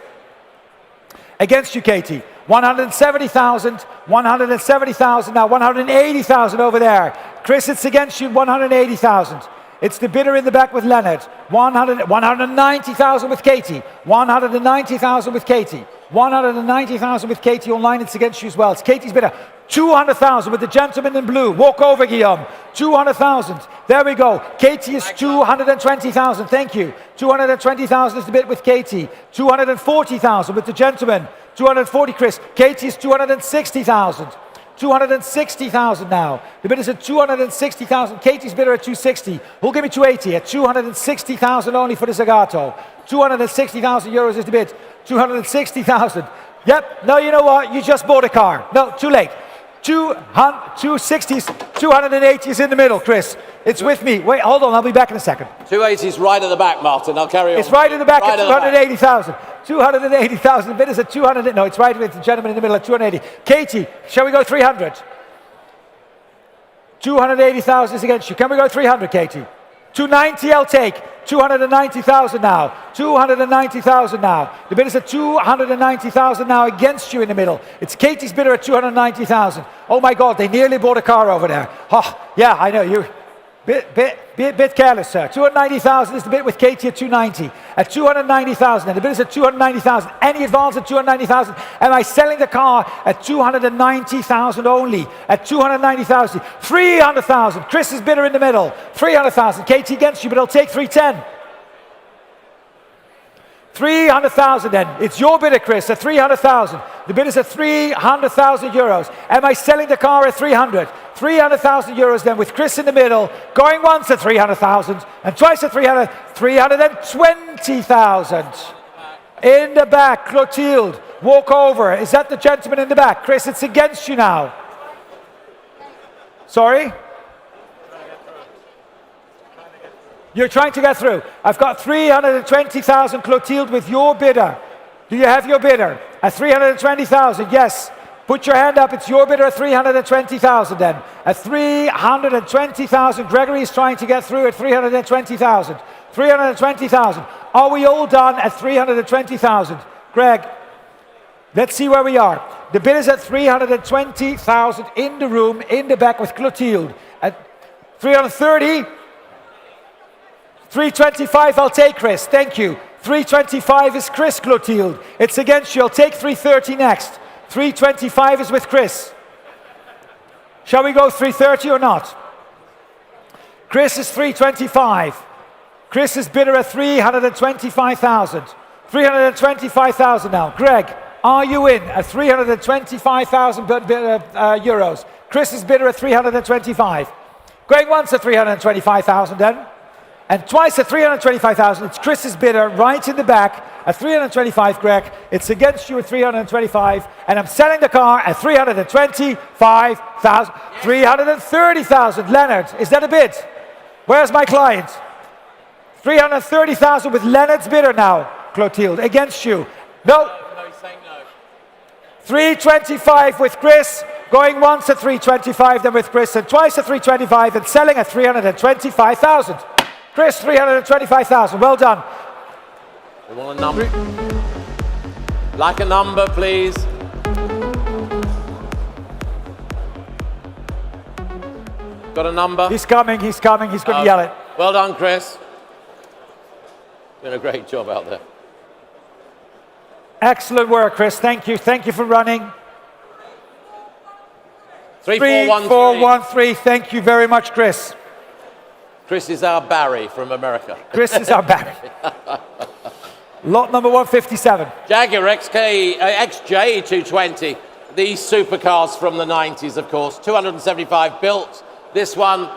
Against you, Katie. 170,000. 170,000 now. 180,000 over there. Chris, it's against you. 180,000. It's the bidder in the back with Leonard. 190,000 with Katie. 190,000 with Katie. 190,000 with Katie online. It's against you as well. It's Katie's bidder. 200,000 with the gentleman in blue. Walk over, Guillaume. 200,000. There we go. Katie is 220,000. Thank you. 220,000 is the bid with Katie. 240,000 with the gentleman. 240, Chris. Katie is 260,000. 260,000 now. The bid is at 260,000. Katie's bidder at 260. Who'll give me 280 at 260,000 only for the Zagato. 260,000 euros is the bid. 260,000. Yep. No, you know what? You just bought a car. No, too late. 260s, 280s in the middle, Chris. It's with me. Wait, hold on, I'll be back in a second. 280's right at the back, Martin. I'll carry on. It's right in the back Right at at the back. 280,000. 280,000. The bid is at 200. No, it's right with the gentleman in the middle at 280. Katie, shall we go 300? 280,000 is against you. Can we go 300, Katie? 290 I'll take. 290,000 now. 290,000 now. The bid is at 290,000 now against you in the middle. It's Katie's bidder at 290,000. Oh my God, they nearly bought a car over there. Oh, yeah, I know you. Bit careless, sir. 290,000 is the bid with Katie at 290. At 290,000, and the bid is at 290,000. Any advance at 290,000? Am I selling the car at 290,000 only? At 290,000. 300,000. Chris is bidder in the middle. 300,000. Katie against you, but I'll take 310. 300,000 then. It's your bidder, Chris, at 300,000. The bid is at 300,000 euros. Am I selling the car at 300? 300,000 euros then with Chris in the middle, going once at 300,000 and twice at 300, 320,000. In the back, Clotilde, walk over. Is that the gentleman in the back? Chris, it's against you now. Sorry? You're trying to get through. I've got 320,000, Clotilde, with your bidder. Do you have your bidder? At 320,000, yes. Put your hand up, it's your bidder at 320,000 then. At 320,000, Gregory is trying to get through at 320,000. 320,000. Are we all done at 320,000? Greg, let's see where we are. The bid is at 320,000 in the room, in the back with Clotilde. At 330, 325 I'll take, Chris, thank you. 325 is Chris, Clotilde. It's against you, I'll take 330 next. 325 is with Chris. Shall we go 330 or not? Chris is 325. Chris is bidder at 325,000. 325,000 now. Greg, are you in at 325,000 euros? Chris is bidder at 325. Going once at 325,000 then. And twice at 325,000. It's Chris's bidder right in the back at 325, Greg. It's against you at 325. And I'm selling the car at 325,000. 330,000. Leonard, is that a bid? Where's my client? 330,000 with Leonard's bidder now, Clotilde. Against you. No. No, he's saying no. 325 with Chris. Going once at 325, then with Chris. And twice at 325 and selling at 325,000. Chris, 325,000. Well done. We want a number. Like a number, please. Got a number? He's coming, he's coming. He's going to yell it. Well done, Chris. Doing a great job out there. Excellent work, Chris. Thank you. Thank you for running. 3413. Thank you very much, Chris. Chris is our Barry from America. Chris is our back. Lot number 157. Jaguar XJ220. These supercars from the 90s, of course. 275 built. This one,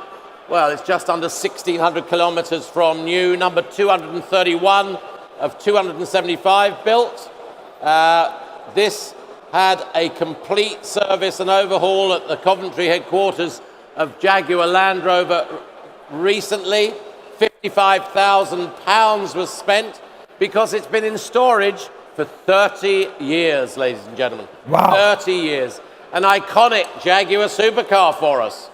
well, it's just under 1,600 kilometers from new. Number 231 of 275 built. This had a complete service and overhaul at the Coventry headquarters of Jaguar Land Rover recently. £55,000 was spent because it's been in storage for 30 years, ladies and gentlemen. Wow. 30 years. An iconic Jaguar supercar for us.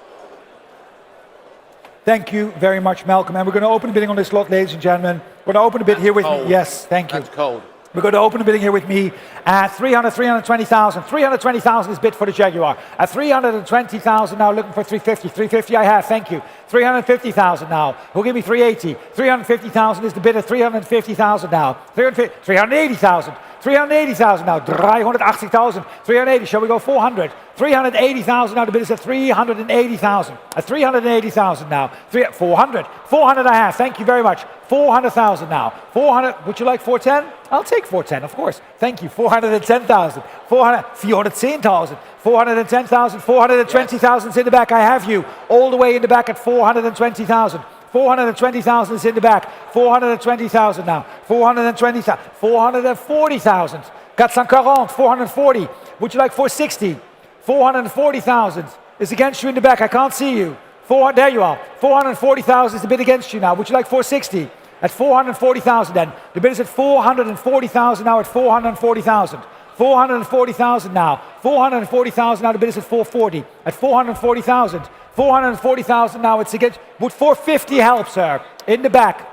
Thank you very much, Malcolm. And we're going to open the bidding on this lot, ladies and gentlemen. We're going to open a bid here with me. Yes, thank you. That's cold. We're going to open the bidding here with me at 320,000. 320,000 is bid for the Jaguar. At 320,000 now, looking for 350. 350 I have, thank you. 350,000 now. Who'll give me 380? 350,000 is the bid at 350,000 now. 380,000. 380,000 now. 380,000. 380. Shall we go 400? 380,000 now. The bid is at 380,000. At 380,000 now. 400. 400 I have. Thank you very much. 400,000 now. 400. Would you like 410? I'll take 410, of course. Thank you. 410,000. 410,000. 410,000. 420,000 is in the back. I have you all the way in the back at 420,000. 420,000 is in the back. 420,000 now. 420,000. 440,000. 440. 440. Would you like 460? 440,000 is against you in the back. I can't see you. There you are. 440,000 is the bid against you now. Would you like 460? At 440,000 then. The bid is at 440,000 now at 440,000. 440,000 now. 440,000 now. The bid is at 440. At 440,000. 440,000 now. It's against. Would 450 help, sir? In the back.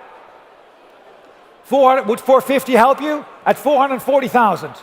Would 450 help you? At 440,000.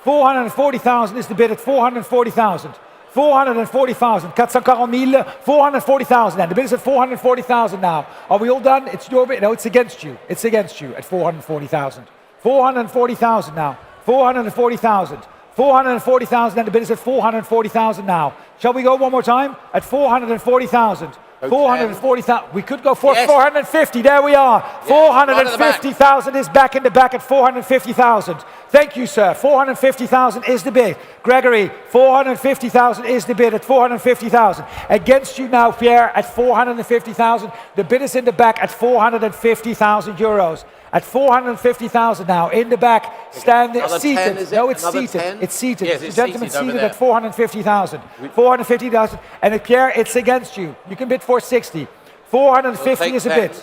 440,000 is the bid at 440,000. 440,000. Katsan Karamil, 440,000 then. The bid is at 440,000 now. Are we all done? It's your bid. No, it's against you. It's against you at 440,000. 440,000 now. 440,000. 440,000 and the bid is at 440,000 now. Shall we go one more time? At 440,000. 440,000. We could go for 450. There we are. 450,000 is back in the back at 450,000. Thank you, sir. 450,000 is the bid. Gregory, 450,000 is the bid at 450,000. Against you now, Pierre, at 450,000. The bid is in the back at 450,000 euros. At 450,000 now, in the back, standing, seated. 10, no, it's another seated. 10? It's seated. Yes, The it's gentleman seated over seated there. at 450,000. 450,000. And Pierre, it's against you. You can bid 460. 450 is a bid.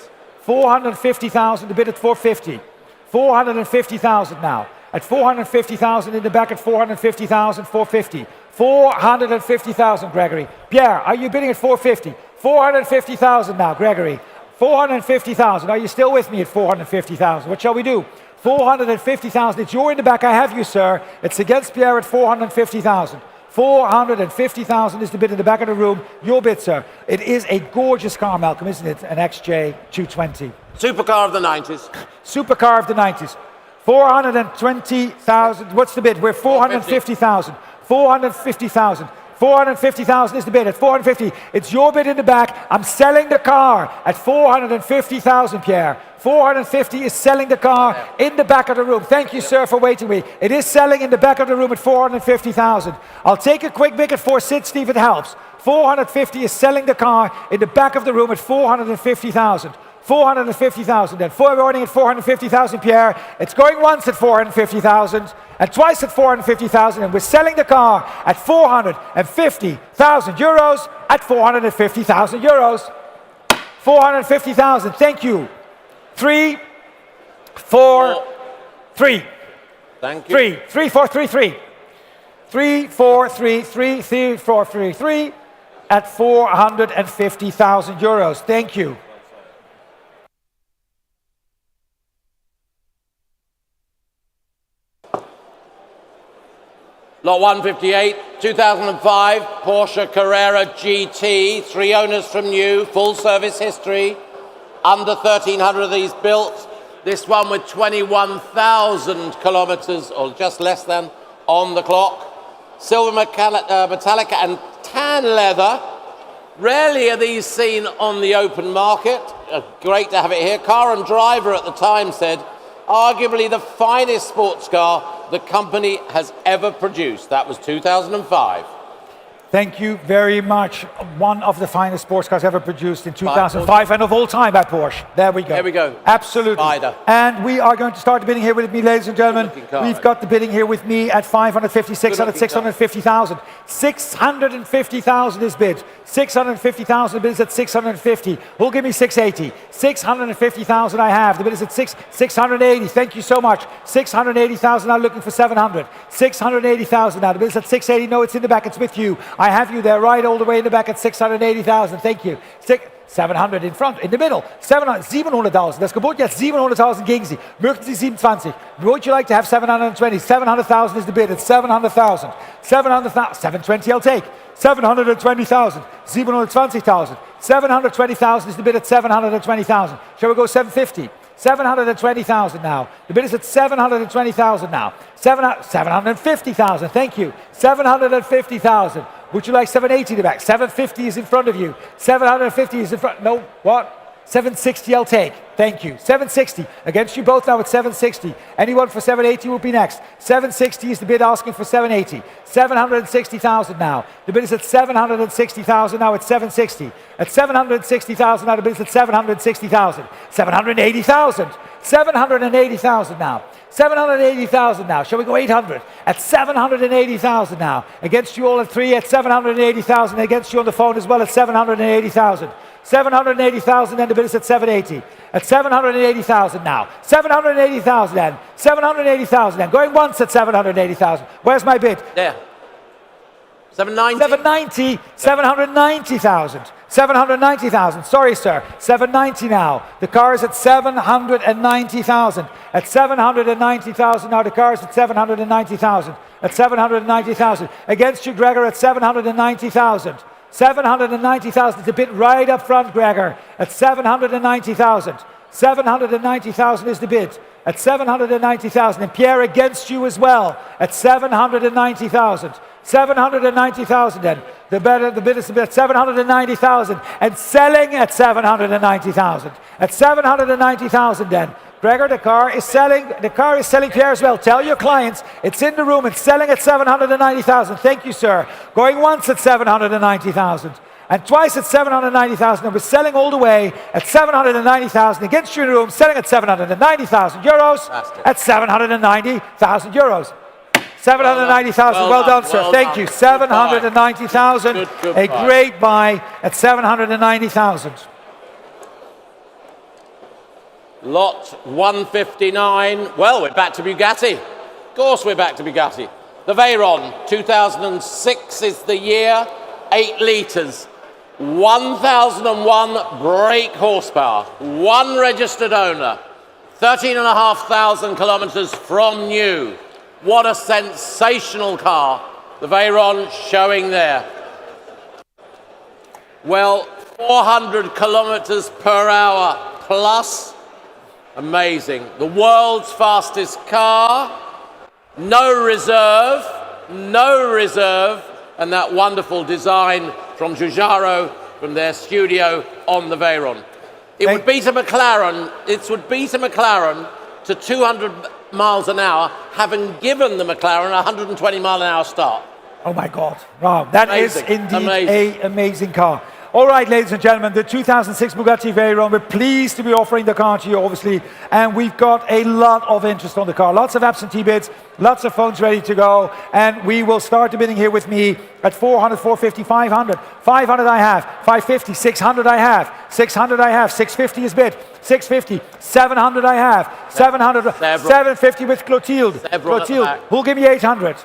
450,000, the bid at 450. 450,000 now. At 450,000 in the back at 450,000, 450. 450,000, Gregory. Pierre, are you bidding at 450? 450,000 now, Gregory. 450,000. Are you still with me at 450,000? What shall we do? 450,000. It's your in the back. I have you, sir. It's against Pierre at 450,000. 450,000 is the bid in the back of the room. Your bid, sir. It is a gorgeous car, Malcolm, isn't it? An XJ220. Supercar of the 90s. Supercar of the 90s. 420,000. What's the bid? We're 450,000. 450,000. 450,000 is the bid at 450. It's your bid in the back. I'm selling the car at 450,000, Pierre. 450 is selling the car in the back of the room. Thank you, sir, for waiting me. It is selling in the back of the room at 450,000. I'll take a quick bid at 460 if it helps. 450 is selling the car in the back of the room at 450,000. 450,000 then. Forwarding at 450,000, Pierre. It's going once at 450,000 and twice at 450,000, and we're selling the car at 450,000 euros at 450,000 euros. 450,000. Thank you. 3, 4, 3. Thank you. 3, 3, 4, 3, 3. 3, 4, 3, 3, 3, 4, 3, 3 at 450,000 euros. Thank you. Lot 158, 2005, Porsche Carrera GT, 3 owners from new, full service history, under 1,300 of these built. This one with 21,000 kilometers, or just less than, on the clock. Silver metallic and tan leather. Rarely are these seen on the open market. Great to have it here. Car and Driver at the time said, arguably the finest sports car the company has ever produced. That was 2005. Thank you very much. One of the finest sports cars ever produced in 2005 and of all time by Porsche. There we go. There we go. Absolutely. Spider. And we are going to start the bidding here with me, ladies and gentlemen. We've got the bidding here with me at 550, 600, 650,000. 650,000 is bid. 650,000 bid is at 650. Who'll give me 680? 650,000 I have. The bid is at 680. Thank you so much. 680,000 now looking for 700. 680,000 now. The bid is at 680. No, it's in the back. It's with you. I have you there right all the way in the back at 680,000. Thank you. 700 in front, in the middle. 700,000. Das Gebot jetzt 700,000 gegen Sie. Möchten Sie 27? Would you like to have 720? 700,000 is the bid. It's 700,000. 700,000. 720 I'll take. 720,000. 720,000. 720,000 is the bid at 720,000. Shall we go 750? 720,000 now. The bid is at 720,000 now. 750,000. Thank you. 750,000. Would you like 780 in the back? 750 is in front of you. 750 is in front. No, what? 760 I'll take. Thank you. 760. Against you both now at 760. Anyone for 780 will be next. 760 is the bid asking for 780. 760,000 now. The bid is at 760,000 now at 760. At 760,000 now the bid is at 760,000. 780,000. 780,000 now. 780,000 now. Shall we go 800? At 780,000 now. Against you all at 3 at 780,000. Against you on the phone as well at 780,000. 780,000 and the bid is at 780. At 780,000 now. 780,000 then. 780,000 then. Going once at 780,000. Where's my bid? There. 790. 790. 790,000. 790,000. Sorry, sir. 790 now. The car is at 790,000. At 790,000 now. The car is at 790,000. At 790,000. Against you, Gregor, at 790,000. 790,000 is the bid right up front, Gregor. At 790,000. 790,000 is the bid. At 790,000. And Pierre against you as well. At 790,000. 790,000 then. The bid is at 790,000 and selling at 790,000. At 790,000 then. Gregor, the car is selling Pierre as well. Tell your clients it's in the room. It's selling at 790,000. Thank you, sir. Going once at 790,000 and twice at 790,000. And we're selling all the way at 790,000 against you in the room. Selling at 790,000 euros. At 790,000 euros. 790,000. Well done, sir. Thank you. 790,000. A great buy at 790,000. Lot 159. Well, we're back to Bugatti. Of course we're back to Bugatti. The Veyron, 2006 is the year. 8 litres. 1,001 brake horsepower. 1 registered owner. 13,500 kilometres from new. What a sensational car. The Veyron showing there. Well, 400 kilometres per hour plus. Amazing. The world's fastest car. No reserve. No reserve. And that wonderful design from Giugiaro from their studio on the Veyron. It would beat a McLaren. It would beat a McLaren to 200 miles an hour, having given the McLaren a 120 mile an hour start. Oh my God. Wow. That is indeed an amazing car. All right, ladies and gentlemen, the 2006 Bugatti Veyron. We're pleased to be offering the car to you, obviously, and we've got a lot of interest on the car. Lots of absentee bids, lots of phones ready to go, and we will start the bidding here with me at 400, 450, 500. 500 I have, 550, 600 I have, 600 I have, 650 is bid, 650, 700 I have, 700, 750 with Clotilde. Clotilde, who'll give me 800?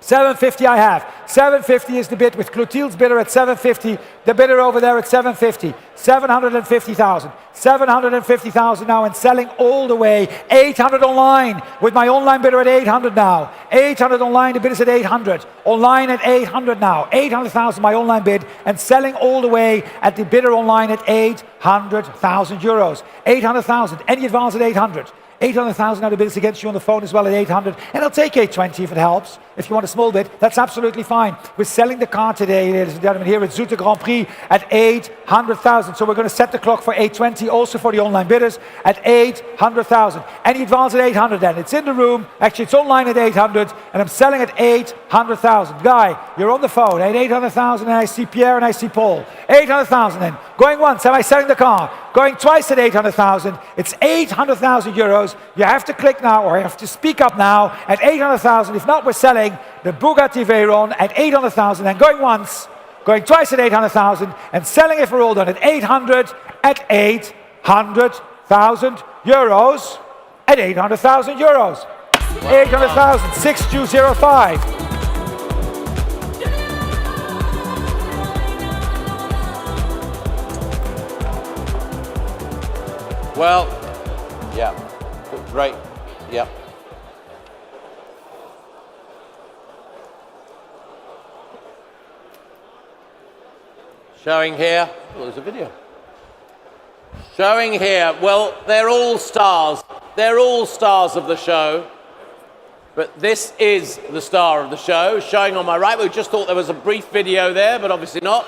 750 I have. 750 is the bid with Clotilde's bidder at 750. The bidder over there at 750. 750,000. 750,000 now and selling all the way. 800 online with my online bidder at 800 now. 800 online, the bid is at 800. Online at 800 now. 800,000 my online bid and selling all the way at the bidder online at 800,000 euros. 800,000. Any advance at 800. 800,000 now the bid is against you on the phone as well at 800. And I'll take 820 if it helps. If you want a small bid, that's absolutely fine. We're selling the car today, ladies and gentlemen, here at Zoute Grand Prix at 800,000. So we're going to set the clock for 820, also for the online bidders at 800,000. Any advance at 800 then. It's in the room. Actually, it's online at 800, and I'm selling at 800,000. Guy, you're on the phone at 800,000, and I see Pierre and I see Paul. 800,000 then. Going once, am I selling the car? Going twice at 800,000. It's 800,000 euros. You have to click now, or you have to speak up now at 800,000. If not, we're selling the Bugatti Veyron at 800,000 and going once, going twice at 800,000 and selling it for all done at 800 at 800,000 euros at 800,000 euros. 800,000, 6205. Well, yeah, great, yeah. Showing here, well, there's a video. Showing here, well, they're all stars. They're all stars of the show. But this is the star of the show, showing on my right. We just thought there was a brief video there, but obviously not.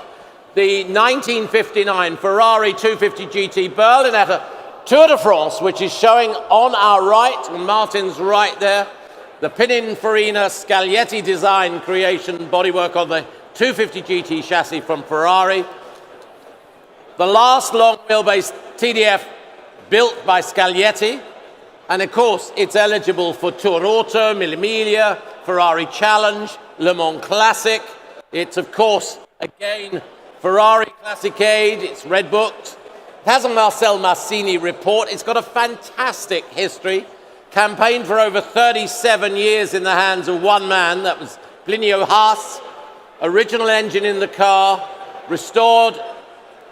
the 1959 Ferrari 250 GT Berlinetta Tour de France, which is showing on our right, on Martin's right there, the Pininfarina Scaglietti design creation bodywork on the 250 GT chassis from Ferrari. The last long wheelbase TDF built by Scaglietti. And of course, it's eligible for Tour Auto, Mille, Ferrari Challenge, Le Mans Classic. It's of course, again, Ferrari Classic Aid, it's red booked. It has a Marcel Massini report. It's got a fantastic history. Campaigned for over 37 years in the hands of one man, that was Plinio Haas. Original engine in the car, restored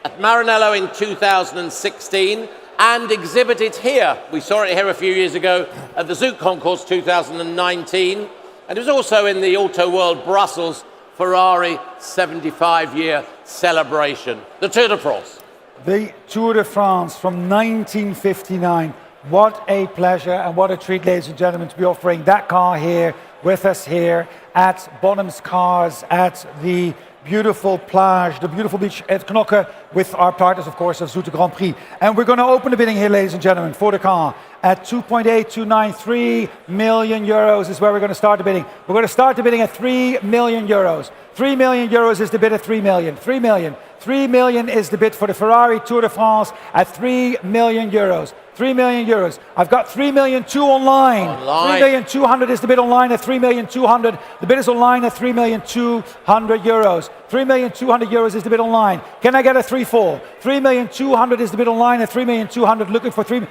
at Maranello in 2016 and exhibited here. We saw it here a few years ago at the Zoute Concours 2019. And it was also in the Auto World Brussels Ferrari 75-year celebration, the Tour de France. The Tour de France from 1959. What a pleasure and what a treat, ladies and gentlemen, to be offering that car here with us here at Bonhams Cars at the beautiful plage, the beautiful beach at Knokke with our partners, of course, of Zoute Grand Prix. And we're going to open the bidding here, ladies and gentlemen, for the car at 2.8293 million euros is where we're going to start the bidding. We're going to start the bidding at 3 million euros. 3 million euros is the bid at 3 million. 3 million. 3 million is the bid for the Ferrari Tour de France at 3 million euros. 3 million euros. I've got 3,200,000 online. 3,200,000 is the bid online at 3,200,000. The bid is online at 3,200,000 euros. 3,200,000 euros is the bid online. Can I get a 3-4? 3,200,000 is the bid online at 3,200,000. Looking for 3.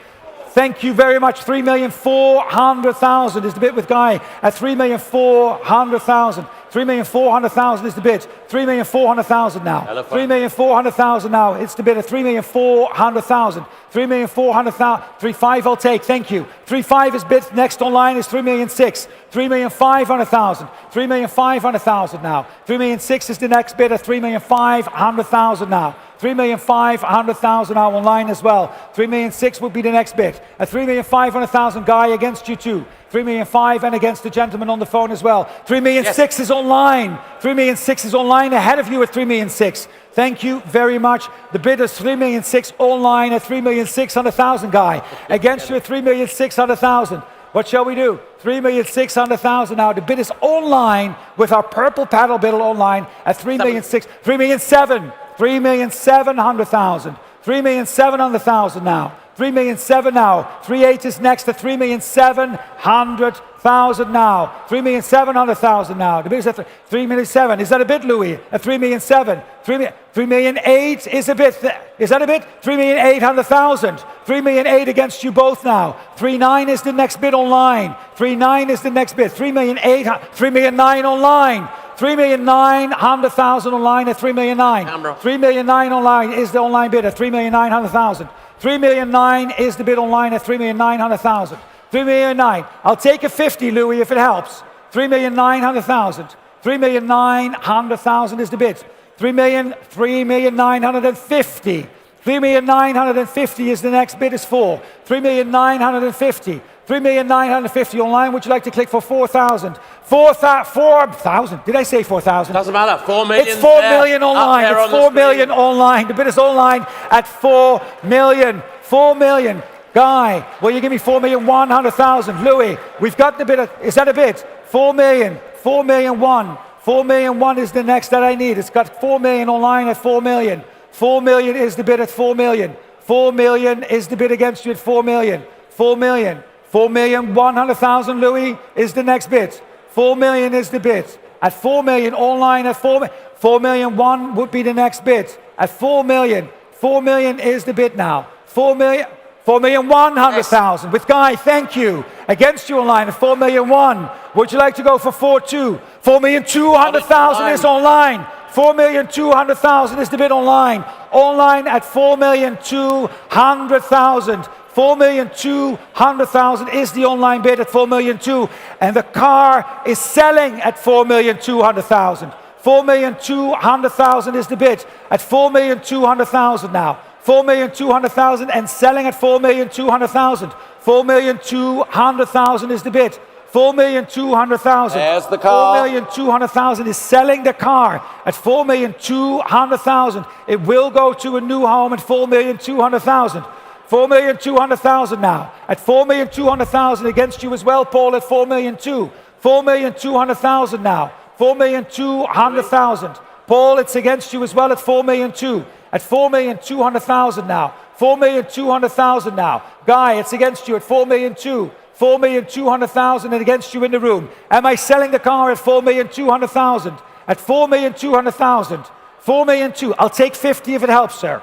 Thank you very much. 3,400,000 is the bid with Guy at 3,400,000. 3,400,000 is the bid. 3,400,000 now. 3,400,000 now. It's the bid at 3,400,000. 3,400,000. 3.5 I'll take. Thank you. 3.5 is bid. Next online is 3,600,000. 3,500,000. 3,500,000 now. 3,600,000 is the next bid at 3,500,000 now. 3,500,000 now online as well. 3,600,000 would be the next bid. At 3,500,000, Guy, against you too. 3,500,000 and against the gentleman on the phone as well. 3,600,000 is online. 3,600,000 is online ahead of you at 3,600,000. Thank you very much. The bid is 3,600,000 online at 3,600,000, Guy. Against you at 3,600,000. What shall we do? 3,600,000 now. The bid is online with our purple paddle bid online at 3,600,000. 3,700,000. 3,700,000. 3,700,000 now. 3,700,000 now. 3.8 is next at 3,700,000 now. 3,700,000 now. The bid is at 3,700,000. Is that a bid, Louis? At 3,700,000. 3,800,000 is a bid. Is that a bid? 3,800,000. 3,800,000 against you both now. 3,900,000 is the next bid online. 3,900,000 is the next bid. 3,800,000. 3,900,000 online. 3,900,000 online at 3,900,000. 3,900,000 online is the online bid at 3,900,000. 3,900,000 is the bid online at 3,900,000. 3,900,000. I'll take a 50, Louis, if it helps. 3,900,000. 3,900,000 is the bid. 3,950,000. 3,950,000 is the next bid is for. 3,950,000. 3,950,000 online. Would you like to click for 4,000? 4,000. Did I say 4,000? Doesn't matter. 4 million. It's 4 million online. It's 4 million online. The bid is online at 4 million. 4 million. Guy, will you give me 4,100,000? Louis, we've got the bid. Is that a bid? 4 million. 4 million one. 4 million one is the next that I need. It's got 4 million online at 4 million. 4 million is the bid at 4 million. 4 million is the bid against you at 4 million. 4 million. 4,100,000, Louis, is the next bid. 4 million is the bid. At 4 million, online at 4 million. 4 million one would be the next bid. At 4 million. 4 million is the bid now. 4 million. 4,100,000 with Guy, thank you. Against you online at 4 million one. Would you like to go for 4.2? 4,200,000 is online. 4,200,000 is the bid online. Online at 4,200,000. 4,200,000 is the online bid at 4,200,000. And the car is selling at 4,200,000. 4,200,000 is the bid at 4,200,000 now. 4,200,000 and selling at 4,200,000. 4,200,000 is the bid. 4,200,000. There's the car. 4,200,000 is selling the car at 4,200,000. It will go to a new home at 4,200,000. 4,200,000 now. At 4,200,000 against you as well, Paul, at 4,200,000. 4,200,000 now. 4,200,000. Paul, it's against you as well at 4,200,000. At 4,200,000 now. 4,200,000 now. Guy, it's against you at 4,200,000. 4,200,000 and against you in the room. Am I selling the car at 4,200,000? At 4,200,000. 4,200,000. I'll take 50 if it helps, sir.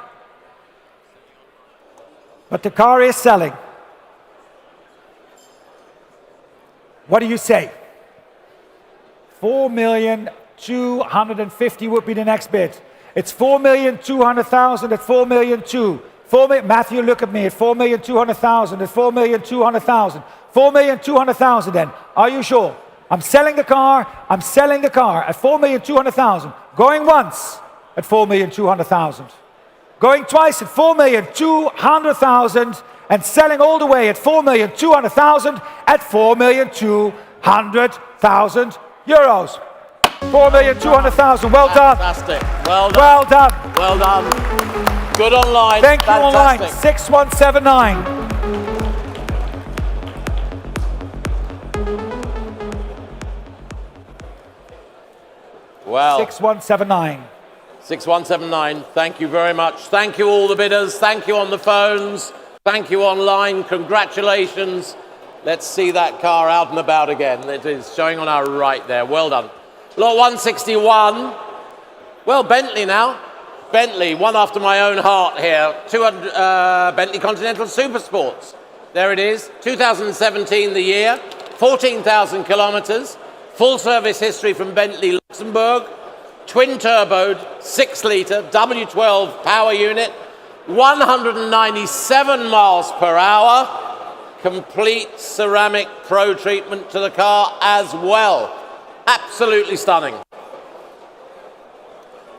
But the car is selling. What do you say? 4,250,000 would be the next bid. It's 4,200,000 at 4,200,000. Matthew, look at me at 4,200,000 at 4,200,000. 4,200,000 then. Are you sure? I'm selling the car. I'm selling the car at 4,200,000. Going once at 4,200,000. Going twice at 4,200,000 and selling all the way at 4,200,000 at 4,200,000 euros. 4,200,000. Well done. Fantastic. Well done. Well done. Well done. Good online. Thank you online. Fantastic. 6179. Well, 6179. 6179. Thank you very much. Thank you all the bidders. Thank you on the phones. Thank you online. Congratulations. Let's see that car out and about again. It is showing on our right there. Well done. Lot 161. Well, Bentley now. Bentley, one after my own heart here. 200 Bentley Continental Supersports. There it is. 2017 the year. 14,000 kilometers. Full service history from Bentley Luxembourg. Twin turboed, 6 litre, W12 power unit. 197 miles per hour. Complete ceramic pro treatment to the car as well. Absolutely stunning.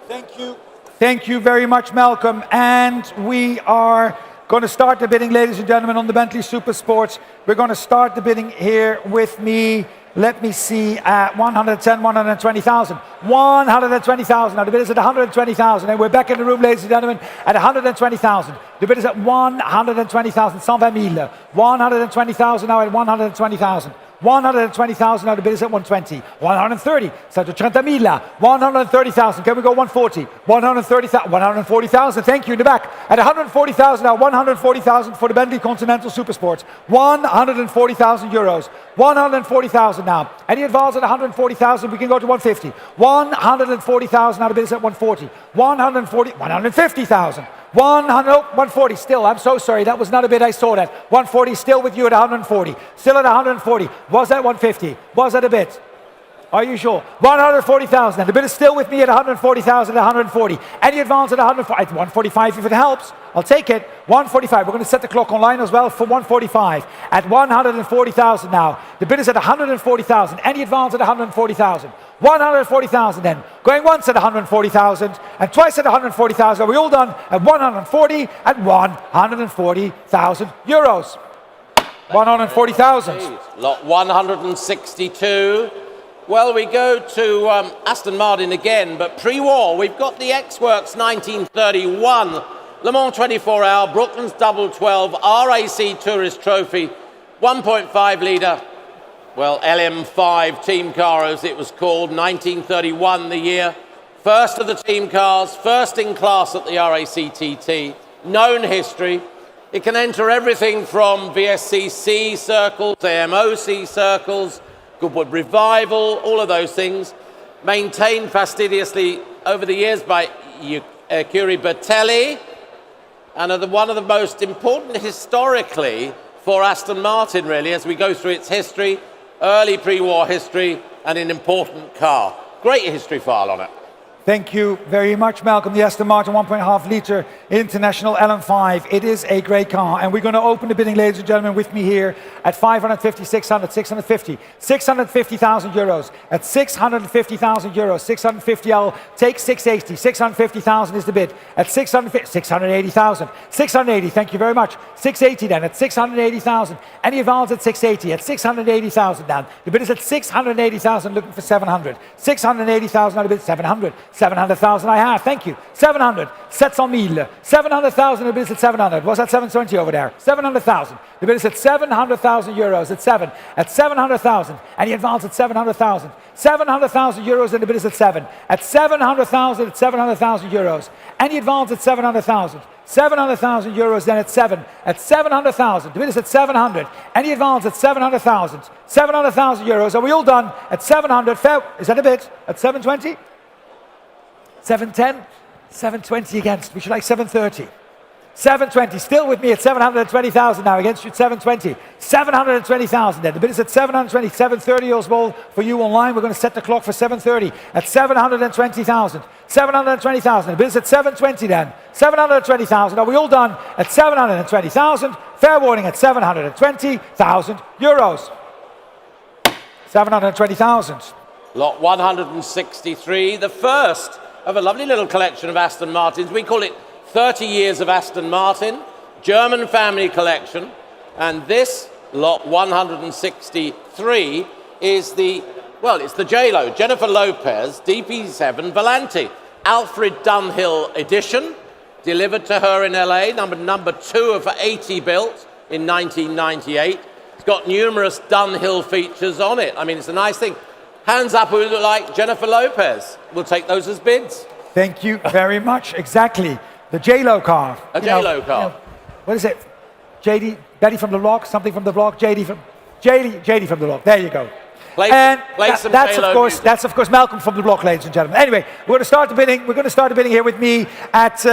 Thank you. Thank you very much, Malcolm. And we are going to start the bidding, ladies and gentlemen, on the Bentley Supersports. We're going to start the bidding here with me. Let me see, 110, 120,000. 120,000. Now the bid is at 120,000. And we're back in the room, ladies and gentlemen, at 120,000. The bid is at 120,000. 120,000. 120,000 now at 120,000. 120,000 now the bid is at 120. 130. 130,000. 130,000. Can we go 140? 130,000. 140,000. Thank you in the back. At 140,000 now. 140,000 for the Bentley Continental Supersports. 140,000 euros. 140,000 now. Any advance at 140,000, we can go to 150. 140,000 now the bid is at 140. 150,000. 140 still. I'm so sorry. That was not a bid. I saw that. 140 still with you at 140. Still at 140. Was that 150? Was that a bid? Are you sure? 140,000. And the bid is still with me at 140,000 at 140. Any advance at 140? At 145 if it helps. I'll take it. 145. We're going to set the clock online as well for 145. At 140,000 now. The bid is at 140,000. Any advance at 140,000? 140,000 then. Going once at 140,000 and twice at 140,000. Are we all done? At 140 at 140,000 euros. 140,000. Lot 162. Well, we go to Aston Martin again, but pre-war, we've got the X-Works 1931, Le Mans 24-hour, Brooklands Double 12, RAC Tourist Trophy, 1.5 litre, well, LM5 team car as it was called, 1931 the year. First of the team cars, first in class at the RACTT, known history. It can enter everything from VSCC circles, AMOC circles, Goodwood Revival, all of those things, maintained fastidiously over the years by Curie Bertelli, and are one of the most important historically for Aston Martin, really, as we go through its history, early pre-war history, and an important car. Great history file on it. Thank you very much, Malcolm. The Aston Martin 1.5 litre International LM5. It is a great car, and we're going to open the bidding, ladies and gentlemen, with me here at 550, 600, 650, 650,000 euros. At 650,000 euros, 650, I'll take 680. 650,000 is the bid. At 680,000, 680. Thank you very much. 680 then. At 680,000. Any advance at 680. At 680,000 then. The bid is at 680,000. Looking for 700. 680,000. Now the bid is 700. 700,000 I have, thank you. 700, 700,000. 700,000, the bid is at 700. Was that 720 over there? 700,000. The bid is at 700,000 euros, at 7. At 700,000, and he advanced at 700,000. 700,000 euros, and the bid is at 7. At 700,000, at 700,000 euros. And he advanced at 700,000. 700,000 euros, then at 7. At 700,000, the bid is at 700. And he advanced at 700,000. 700,000 euros, are we all done? At 700, fair, is that a bid? At 720? 710, 720 against, which you like 730. 720, still with me at 720,000 now, against you at 720. 720,000 then, the bid is at 720, 730 Oswald for you online. We're going to set the clock for 730 at 720,000. 720,000, the bid is at 720 then. 720,000, are we all done? At 720,000, fair warning at 720,000 euros. 720,000. Lot 163, the first of a lovely little collection of Aston Martins. We call it 30 Years of Aston Martin, German family collection. And this lot 163 is the, well, it's the J-Lo, Jennifer Lopez, DP7 Volante, Alfred Dunhill edition, delivered to her in LA, number 2 of 80 built in 1998. It's got numerous Dunhill features on it. I mean, it's a nice thing. Hands up who look like Jennifer Lopez. We'll take those as bids. Thank you very much. Exactly. The J-Lo car. A J-Lo car. What is it? JD, Betty from the block, something from the block, JD from the block. There you go. Play some that's J-Lo of course music. that's of course Malcolm from the block, ladies and gentlemen. Anyway, we're going to start the bidding. We're going to start the bidding here with me at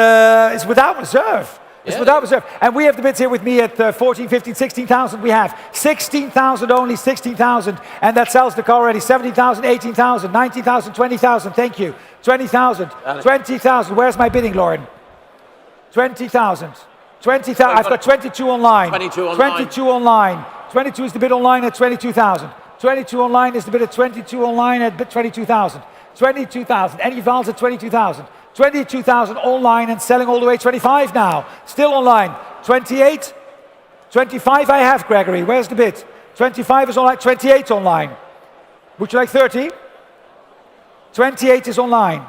it's without reserve. It's without reserve. And we have the bids here with me at 14, 15, 16,000. We have 16,000 only, 16,000. And that sells the car already. 17,000, 18,000, 19,000, 20,000. Thank you. 20,000, 20,000. Where's my bidding, Lauren? 20,000. 20,000. I've got 22 online. 22 online. 22 online. 22 is the bid online at 22,000. 22 online is the bid at 22 online at 22,000. 22,000. Any vals at 22,000. 22,000 online and selling all the way 25 now. Still online. 28. 25 I have, Gregory. Where's the bid? 25 is online. 28 online. Would you like 30? 28 is online.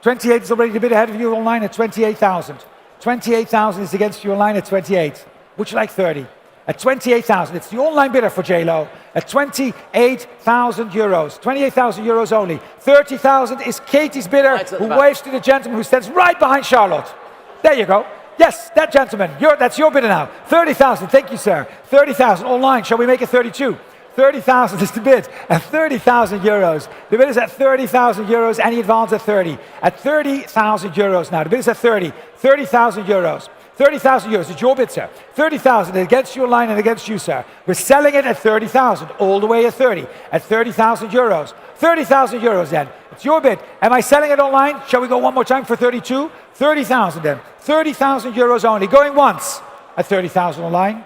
28 is already the bid ahead of you online at 28,000. 28,000 is against you online at 28. Would you like 30? At 28,000, it's the online bidder for J-Lo. At 28,000 euros. 28,000 euros only. 30,000 is Katie's bidder, who waves to the gentleman who stands right behind Charlotte. There you go. Yes, that gentleman. That's your bidder now. 30,000, thank you, sir. 30,000 online. Shall we make it 32? 30,000 is the bid at 30,000 euros. The bid is at 30,000 euros, and he advanced at 30. At 30,000 euros now. The bid is at 30. 30,000 euros. 30,000 euros, it's your bid, sir. 30,000 against your line and against you, sir. We're selling it at 30,000, all the way at 30. At 30,000 euros. 30,000 euros then. It's your bid. Am I selling it online? Shall we go one more time for 32? 30,000 then. 30,000 euros only. Going once at 30,000 online.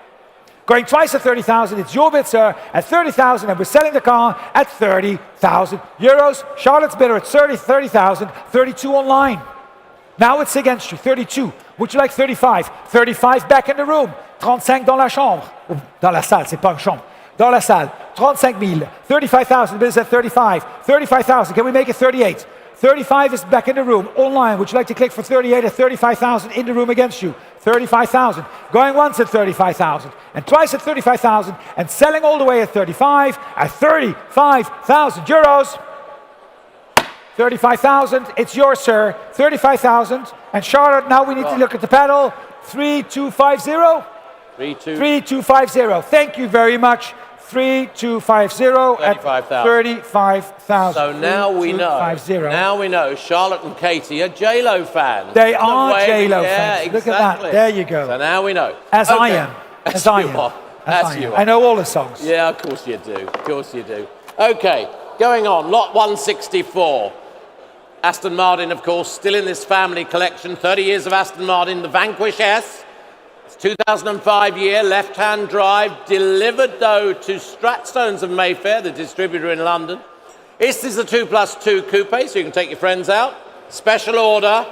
Going twice at 30,000, it's your bid, sir, at 30,000, and we're selling the car at 30,000 euros. Charlotte's bidder at 30,000, 32 online. Now it's against you, 32. Would you like 35? 35 back in the room. 35 dans la chambre. Dans la salle, c'est pas une chambre. Dans la salle. 35,000. 35,000, bid is at 35. 35,000, can we make it 38? 35 is back in the room, online. Would you like to click for 38 at 35,000 in the room against you? 35,000. Going once at 35,000. And twice at 35,000. And selling all the way at 35. At 35,000 euros. 35,000. It's yours, sir. 35,000. And Charlotte, now we need to look at the pedal. 3250. 3250. Thank you very much. 3250 at 35,000. So now we know. Now we know. Charlotte and Katie are J-Lo fans. They are J-Lo fans. Exactly. Look at that. There you go. So now we know. As I am. As I am. As you are. I know all the songs. Yeah, of course you do. Of course you do. Okay, going on. Lot 164. Aston Martin, of course, still in this family collection. 30 years of Aston Martin, the Vanquish S. It's 2005 year, left-hand drive, delivered though to Stratstones of Mayfair, the distributor in London. This is the 2+2 coupe, so you can take your friends out. Special order,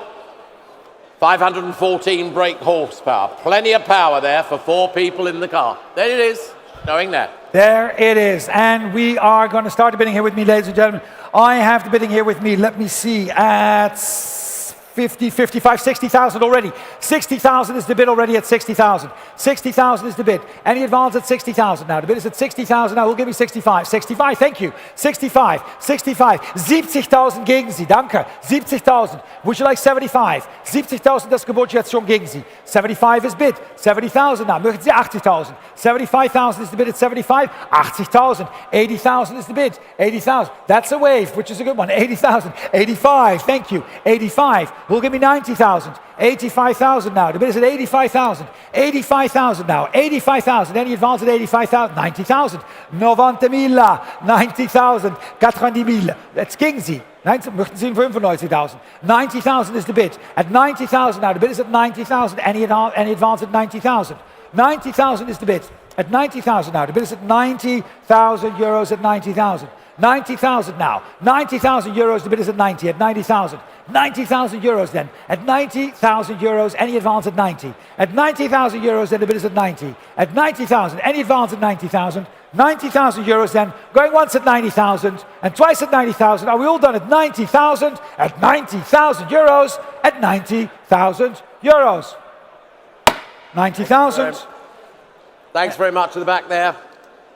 514 brake horsepower. Plenty of power there for 4 people in the car. There it is, showing there. There it is. And we are going to start the bidding here with me, ladies and gentlemen. I have the bidding here with me, let me see, at 50, 55, 60,000 already. 60,000 is the bid already at 60,000. 60,000 is the bid. Any advance at 60,000 now? The bid is at 60,000 now. Who'll give me 65? 65, thank you. 65, 65. 70.000 gegen Sie, danke. 70.000. Would you like 75? 70.000, das Gebot jetzt schon gegen Sie. 75 is bid. 70,000 now. Möchten Sie 80.000? 75,000 is the bid at 75. 80,000. 80,000 is the bid. 80,000. That's a wave, which is a good one. 80,000. 85, thank you. 85. Who'll give me 90,000? 85,000 now. The bid is at 85,000. 85,000 now. 85,000. Any advance at 85,000? 90,000. 90.000. 90,000. 90.000. That's gegen Sie. Möchten Sie 95,000? 90,000 is the bid. At 90,000 now. The bid is at 90,000. Any advance at 90,000? 90,000 is the bid. At 90,000 now. The bid is at 90,000 euros at 90,000. 90,000 now. 90,000 euros, the bid is at 90, at 90,000. 90,000 euros then. At 90,000 euros, any advance at 90. At 90,000 euros, then the bid is at 90. At 90,000, any advance at 90,000. 90,000 euros then, going once at 90,000 and twice at 90,000. Are we all done at 90,000? At 90,000 euros, at 90,000 euros. 90,000. Thanks very much to the back there.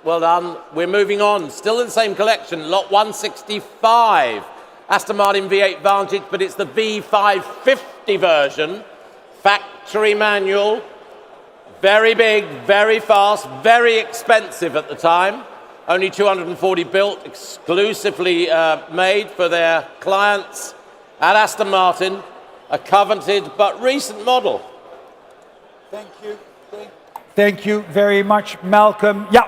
Well done. We're moving on. Still in the same collection, lot 165. Aston Martin V8 Vantage, but it's the V550 version. Factory manual. Very big, very fast, very expensive at the time. Only 240 built, exclusively made for their clients at Aston Martin. A coveted but recent model. Thank you. Thank you very much, Malcolm. Yeah.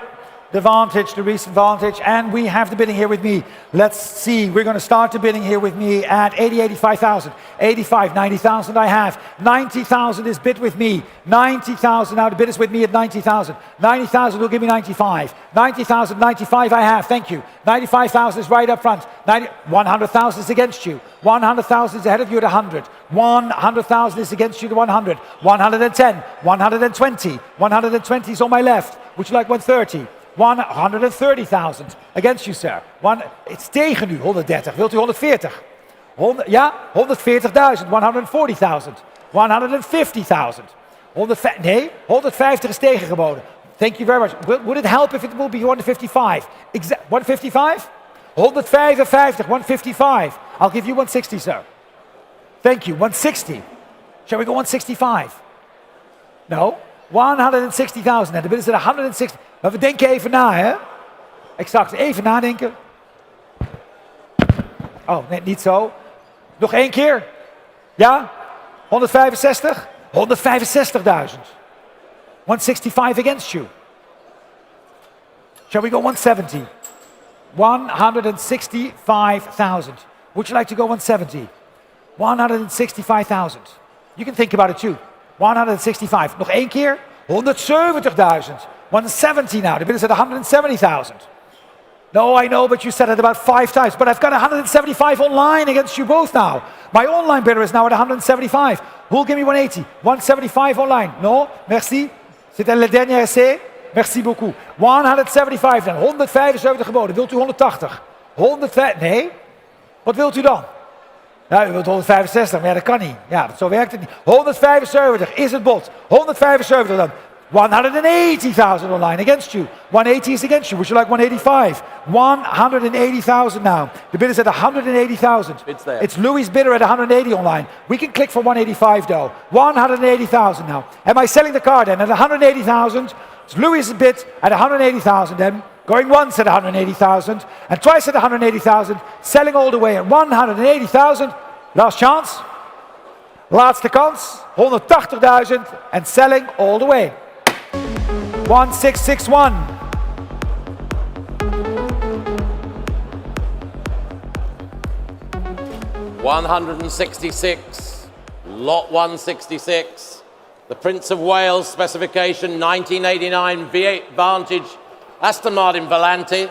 The Vantage, the recent Vantage, and we have the bidding here with me. Let's see, we're going to start the bidding here with me at 80, 85,000. 85, 90,000 I have. 90,000 is bid with me. 90,000, now the bid is with me at 90,000. 90,000 will give me 95. 90,000, 95 I have, thank you. 95,000 is right up front. 100,000 is against you. 100,000 is ahead of you at 100. 100,000 is against you to 100. 110, 120. 120 is on my left. Would you like 130? 130,000 against you, sir. It's tegen u, 130. Wilt u 140? Ja, 140,000. 140,000. 150,000. Nee, 150 is tegengeboden. Thank you very much. Would it help if it will be 155? 155? 155, 155. I'll give you 160, sir. Thank you, 160. Shall we go 165? No? 160,000 en de bid is er 160. Maar we denken even na, hè? Exact, even nadenken. Oh, net niet zo. Nog één keer. Ja? 165? 165.000. 165 against you. Shall we go 170? 165,000. Would you like to go 170? 165,000. You can think about it too. 165. Nog één keer. 170.000. 170 now. The bid is at 170,000. No, I know, but you said it about 5 times. But I've got 175 online against you both now. My online bidder is now at 175. Who'll give me 180? 175 online. No, merci. C'était le dernier essai. Merci beaucoup. 175 dan. 175 geboden. Wilt u 180? 105. Nee. Wat wilt u dan? Nou, u wilt 165, maar ja, dat kan niet. Ja, zo werkt het niet. 175 is het bod. 175 dan. 180,000 online against you. 180 is against you. Would you like 185? 180,000 now. The bid is at 180,000. It's Louis' bidder at 180 online. We can click for 185 though. 180,000 now. Am I selling the car then at 180,000? It's Louis' bid at 180,000 then. Going once at 180,000 and twice at 180,000. Selling all the way at 180,000. Last chance. Laatste kans. 180,000 and selling all the way. 1661. 166, lot 166. The Prince of Wales specification, 1989 V8 Vantage Aston Martin Volante.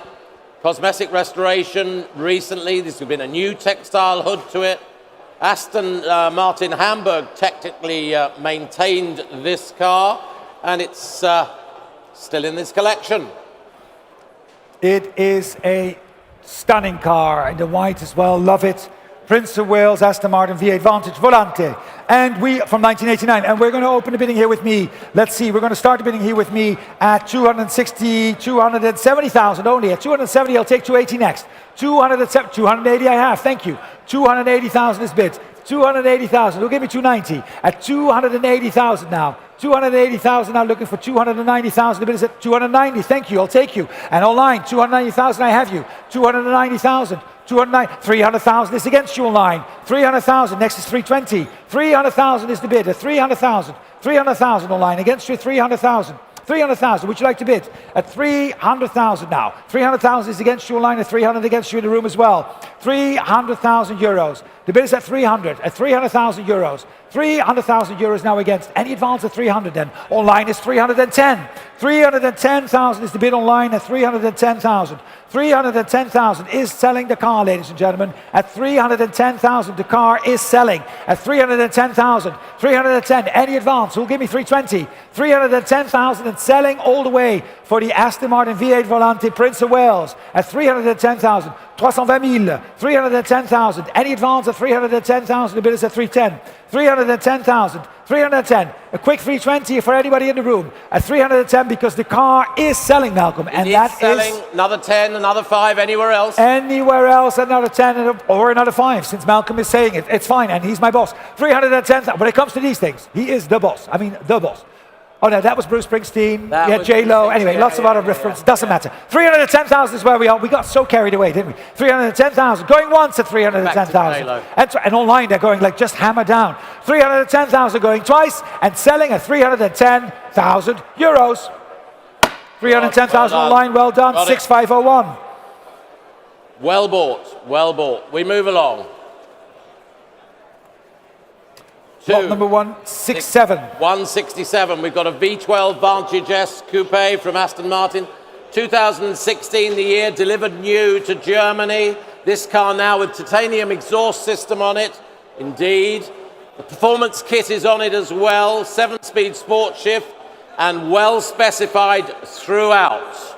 Cosmetic restoration recently. This has been a new textile hood to it. Aston Martin Hamburg technically maintained this car, and it's still in this collection. It is a stunning car in the white as well, love it. Prince of Wales, Aston Martin V8 Vantage Volante. And we, from 1989, and we're going to open the bidding here with me. Let's see, we're going to start the bidding here with me at 270,000 only. At 270, I'll take 280 next. 280 I have, thank you. 280,000 is bid. 280,000, who'll give me 290. At 280,000 now. 280,000 now, looking for 290,000. The bid is at 290, thank you, I'll take you. And online, 290,000, I have you. 290,000. 300,000 is against you online. 300,000, next is 320. 300,000 is the bid at 300,000. 300,000 online, against you 300,000. 300,000, would you like to bid? At 300,000 now. 300,000 is against you online, at 300 against you in the room as well. 300,000 euros. The bid is at 300, at 300,000 euros. 300,000 euros now against. Any advance at 300 then? Online is 310. 310,000 is the bid online at 310,000. 310,000 is selling the car, ladies and gentlemen. At 310,000, the car is selling. At 310,000, 310, any advance, who'll give me 320? 310,000 and selling all the way for the Aston Martin V8 Volante Prince of Wales at 310,000. 320,000, 310,000, any advance at 310,000, the bid is at 310. 310,000, 310, a quick 320 for anybody in the room at 310 because the car is selling, Malcolm, and that selling is another 10, another 5, anywhere else? Anywhere else, another 10 or another 5, since Malcolm is saying it. It's fine, and he's my boss. 310,000, when it comes to these things, he is the boss. I mean, the boss. Oh no, that was Bruce Springsteen. Yeah, J-Lo. Anyway, lots of other references. Doesn't matter. 310,000 is where we are. We got so carried away, didn't we? 310,000. Going once at 310,000. And online they're going like just hammer down. 310,000 going twice and selling at 310,000 euros. 310,000 online. Well done. 6501. Well bought. Well bought. We move along. Lot number 167. 167. We've got a V12 Vantage S Coupe from Aston Martin. 2016, the year, delivered new to Germany. This car now with titanium exhaust system on it. Indeed. The performance kit is on it as well. 7-speed sport shift and well specified throughout.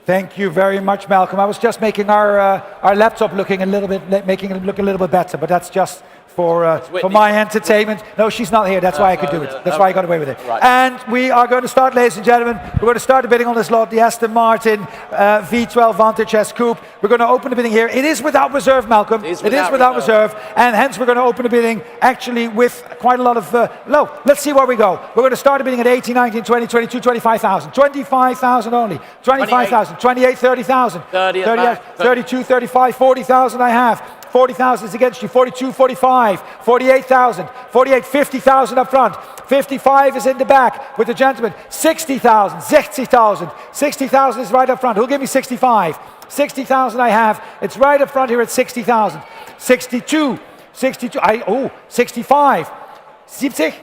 Thank you very much, Malcolm. I was just making our laptop looking a little bit, making it look a little bit better, but that's just for my entertainment. No, she's not here. That's why I could do it. That's why I got away with it. Right. And we are going to start, ladies and gentlemen. We're going to start the bidding on this lot, the Aston Martin V12 Vantage S Coupe. We're going to open the bidding here. It is without reserve, Malcolm. It is without reserve. And hence we're going to open the bidding actually with quite a lot of, let's see where we go. We're going to start the bidding at 18, 19, 20, 22, 25,000. 25,000 only. 25,000, 28, 30,000. 32, 35, 40,000 I have. 40,000 is against you. 42, 45, 48,000, 48, 50,000 up front. 55 is in the back with the gentleman. 60,000, 60,000, 60,000 is right up front. Who'll give me 65? 60,000 I have. It's right up front here at 60,000. 62, 62, 65, 70,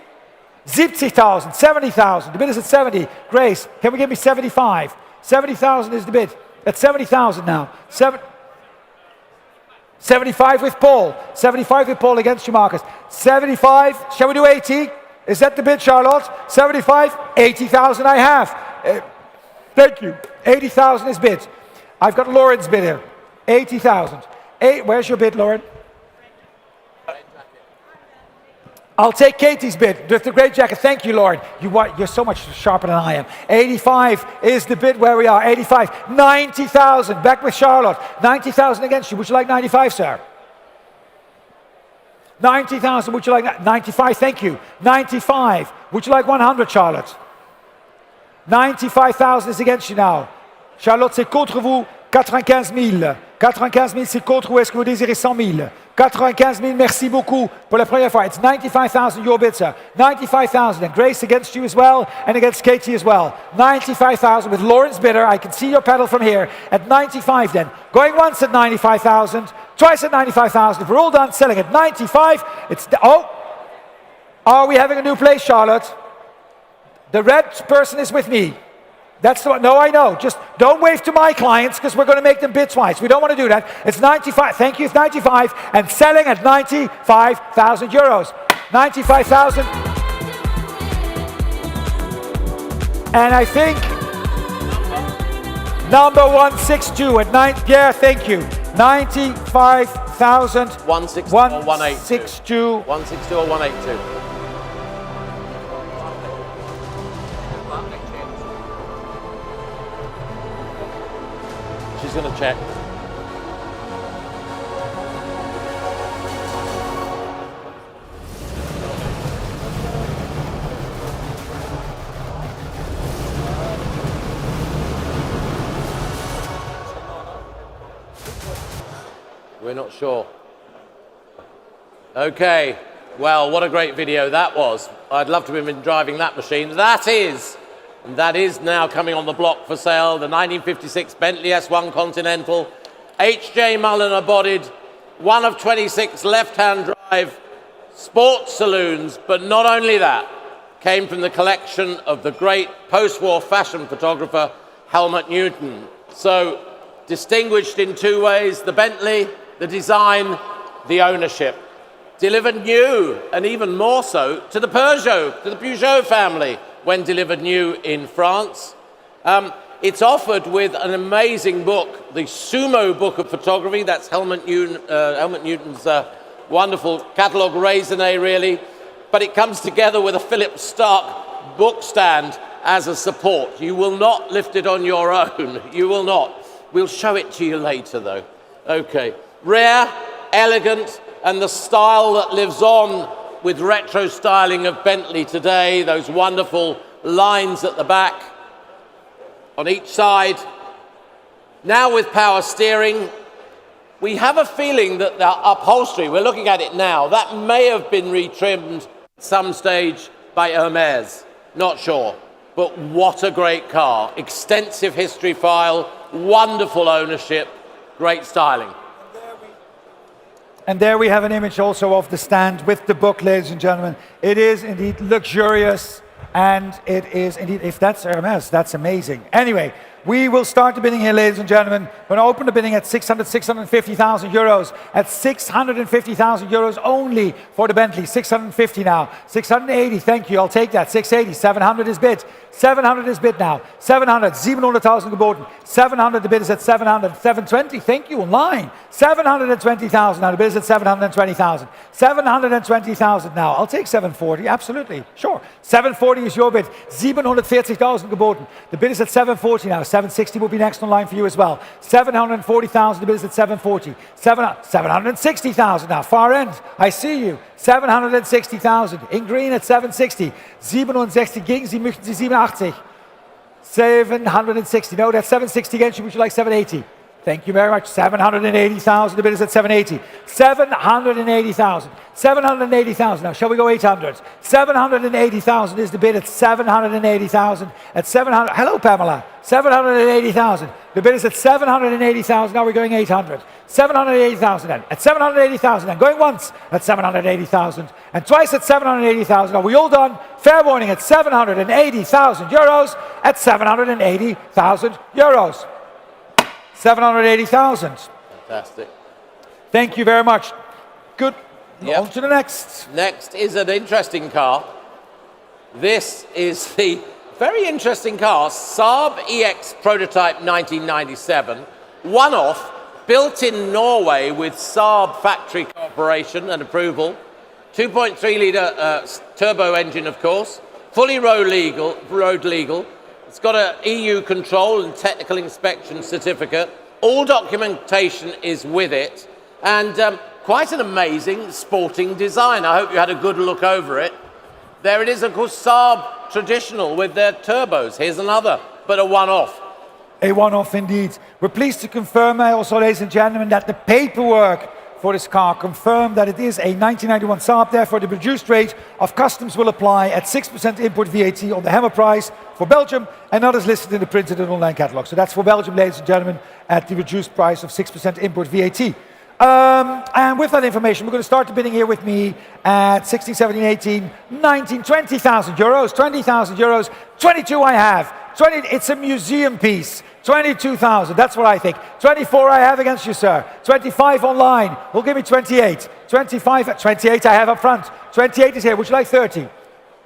70,000, 70,000. The bid is at 70. Grace, can we give me 75? 70,000 is the bid. At 70,000 now. 75 with Paul. 75 with Paul against you, Marcus. 75. Shall we do 80? Is that the bid, Charlotte? 75. 80,000 I have. Thank you. 80,000 is bid. I've got Lauren's bid here. 80,000. Where's your bid, Lauren? I'll take Katie's bid with the great jacket. Thank you, Lauren. You're so much sharper than I am. 85 is the bid where we are. 85. 90,000. Back with Charlotte. 90,000 against you. Would you like 95, sir? 90,000. Would you like 95? Thank you. 95. Would you like 100, Charlotte? 95,000 is against you now. Charlotte, c'est contre vous. 95,000. 95 000, c'est contre ou est-ce que vous désirez 100 000? 95 000, merci beaucoup pour la première fois. It's 95,000 your bid, sir. 95,000, and Grace against you as well, and against Katie as well. 95,000 with Lawrence bidder. I can see your pedal from here at 95 then. Going once at 95,000, twice at 95,000. If we're all done selling at 95, it's... Oh! Are we having a new place, Charlotte? The red person is with me. That's the one. No, I know. Just don't wave to my clients because we're going to make them bid twice. We don't want to do that. It's 95. Thank you. It's 95 and selling at 95,000 euros. 95,000. And I think number 162 at 9. Yeah, thank you. 95,000. 162 or 182. 162. 162 or 182. She's going to check. We're not sure. Okay, well, what a great video that was. I'd love to have been driving that machine. That is now coming on the block for sale, the 1956 Bentley S1 Continental, H.J. Mulliner bodied, one of 26 left-hand drive sports saloons, but not only that, came from the collection of the great post-war fashion photographer Helmut Newton. So, distinguished in two ways, the Bentley, the design, the ownership. Delivered new, and even more so, to the Peugeot family, when delivered new in France. It's offered with an amazing book, the Sumo Book of Photography. That's Helmut Newton's wonderful catalogue raisonné, really. But it comes together with a Philip Stark book stand as a support. You will not lift it on your own. You will not. We'll show it to you later, though. Okay. Rare, elegant, and the style that lives on with retro styling of Bentley today, those wonderful lines at the back, on each side. Now with power steering, we have a feeling that the upholstery, we're looking at it now, that may have been retrimmed at some stage by Hermes, not sure. But what a great car, extensive history file, wonderful ownership, great styling. And there we have an image also of the stand with the book, ladies and gentlemen. It is indeed luxurious, and it is indeed, if that's Hermes, that's amazing. Anyway, we will start the bidding here, ladies and gentlemen. We're going to open the bidding at 650,000 euros. At 650,000 euros only for the Bentley. 650 now. 680, thank you, I'll take that. 680, 700 is bid. 700 is bid now. 700, 700,000 geboten. 700, the bid is at 700. 720, thank you, online. 720,000 now, the bid is at 720,000. 720,000 now, I'll take 740, absolutely, sure. 740 is your bid. 740,000 geboten. The bid is at 740 now. 760 will be next online for you as well. 740,000, the bid is at 740. 760,000 now, far end, I see you. 760,000, in green at 760. 67 gegen Sie, möchten Sie 87. 760, no, that's 760 against you, would you like 780? Thank you very much. 780,000, the bid is at 780. 780,000. 780,000. Now, shall we go 800? 780,000 is the bid at 780,000. At 700, hello Pamela. 780,000. The bid is at 780,000. Now we're going 800. 780,000 then. At 780,000 then. Going once at 780,000. And twice at 780,000. Are we all done? Fair warning at 780,000 euros. At 780,000 euros. 780,000. Fantastic. Thank you very much. Good. Yep. On to the next. Next is an interesting car. This is the very interesting car, Saab EX Prototype 1997. One-off, built in Norway with Saab factory cooperation and approval. 2.3-litre turbo engine, of course. Fully road legal. It's got an EU control and technical inspection certificate. All documentation is with it. And quite an amazing sporting design. I hope you had a good look over it. There it is, of course, Saab traditional with their turbos. Here's another, but a one-off. A one-off indeed. We're pleased to confirm also, ladies and gentlemen, that the paperwork for this car confirmed that it is a 1991 Saab. Therefore, the reduced rate of customs will apply at 6% import VAT on the hammer price for Belgium and others listed in the printed and online catalog. So that's for Belgium, ladies and gentlemen, at the reduced price of 6% import VAT. And with that information, we're going to start the bidding here with me at 16, 17, 18, 19, 20,000 euros, 20,000 euros, 22 I have. 20, it's a museum piece. 22,000, that's what I think. 24 I have against you, sir. 25 online, will give me 28. 25, 28 I have up front. 28 is here, would you like 30?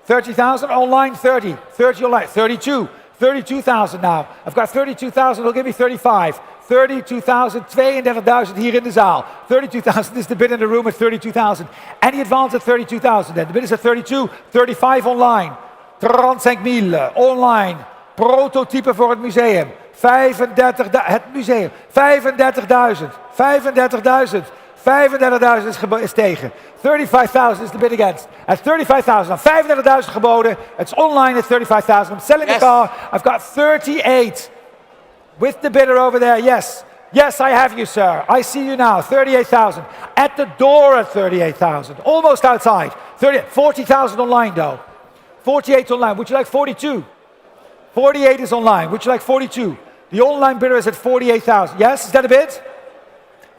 30,000 online, 30. 30 online, 32. 32,000 now. I've got 32,000, it'll give me 35. 32,000, 32,000 hier in de zaal. 32,000 is the bid in the room at 32,000. Any advance at 32,000 then? The bid is at 32, 35 online. 35,000 online. Prototype voor het museum. 35, het museum. 35.000. 35.000. 35.000 is tegen. 35,000 is the bid against. At 35,000, 35.000 geboden. It's online at 35,000. I'm selling the car. I've got 38. With the bidder over there, yes. Yes, I have you, sir. I see you now, 38,000. At the door at 38,000. Almost outside. 40,000 online, though. 48 online. Would you like 42? 48 is online. Would you like 42? The online bidder is at 48,000. Yes, is that a bid?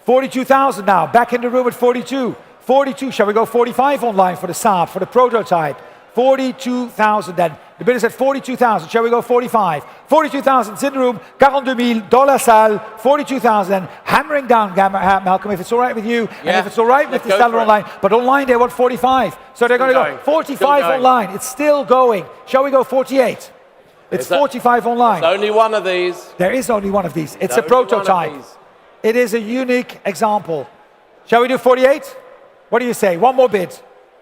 42,000 now. Back in the room at 42. 42. Shall we go 45 online for the Saab, for the prototype? 42,000 then. The bid is at 42,000. Shall we go 45? 42,000 is in the room. 42,000 dans la salle. 42,000 then. Hammering down, Malcolm, if it's all right with you. Yeah. And if it's all right with the seller online. But online they want 45. So they're going to go 45 online. It's still going. Shall we go 48? It's 45 online. There's only one of these. There is only one of these. It's a prototype. It is a unique example. Shall we do 48? What do you say? One more bid.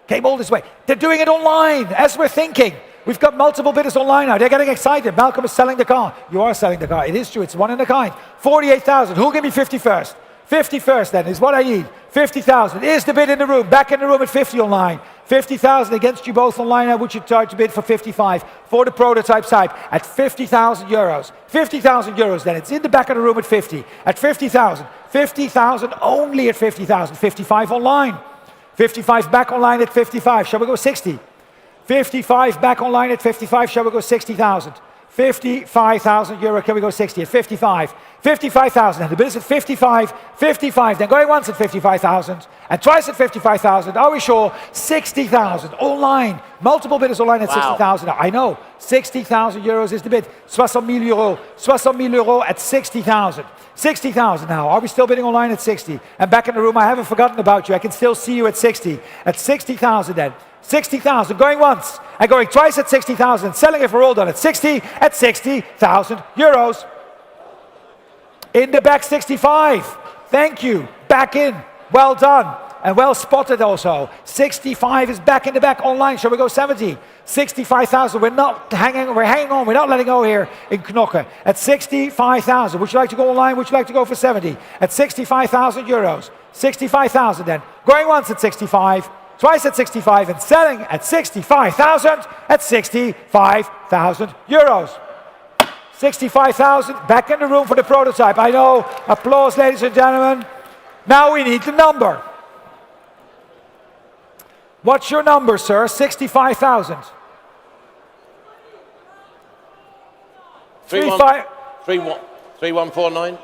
Came all this way. They're doing it online, as we're thinking. We've got multiple bidders online now. They're getting excited. Malcolm is selling the car. You are selling the car. It is true. It's one in a kind. 48,000. Who'll give me 50 first? 50 first then is what I need. 50,000 is the bid in the room. Back in the room at 50 online. 50,000 against you both online. I would you try to bid for 55 for the prototype type at 50,000 euros. 50,000 euros then. It's in the back of the room at 50. At 50,000. 50,000 only at 50,000. 55 online. 55 back online at 55. Shall we go 60? 55 back online at 55. Shall we go 60,000? 55,000 euro. Can we go 60 at 55? 55,000. And the bid is at 55. 55. Then going once at 55,000 and twice at 55,000. Are we sure? 60,000 online. Multiple bidders online at 60,000. I know. 60,000 euros is the bid. 60,000 euros. 60,000 euros at 60,000. 60,000 now. Are we still bidding online at 60? And back in the room, I haven't forgotten about you. I can still see you at 60. At 60,000 then. 60,000 going once and going twice at 60,000. Selling it for all done at 60 at 60,000 euros. In the back 65. Thank you. Back in. Well done. And well spotted also. 65 is back in the back online. Shall we go 70? 65,000. We're not hanging, we're hanging on. We're not letting go here in Knokke. At 65,000. Would you like to go online? Would you like to go for 70? At 65,000 euros. 65,000 then. Going once at 65. Twice at 65 and selling at 65,000 at 65,000 euros. 65,000 back in the room for the prototype. I know. Applause, ladies and gentlemen. Now we need the number. What's your number, sir? 65,000. 3149.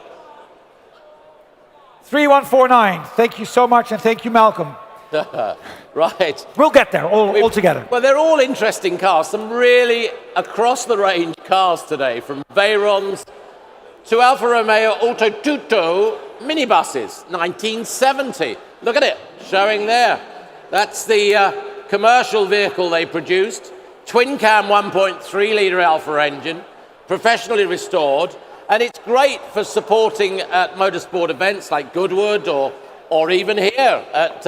3149. Thank you so much, and thank you, Malcolm. Right. We'll get there all together. Well, they're all interesting cars. Some really across-the-range cars today, from Veyrons to Alfa Romeo Automotive minibuses, 1970. Look at it, showing there. That's the commercial vehicle they produced. Twin-cam 1.3-litre Alfa engine, professionally restored. And it's great for supporting at motorsport events like Goodwood or even here at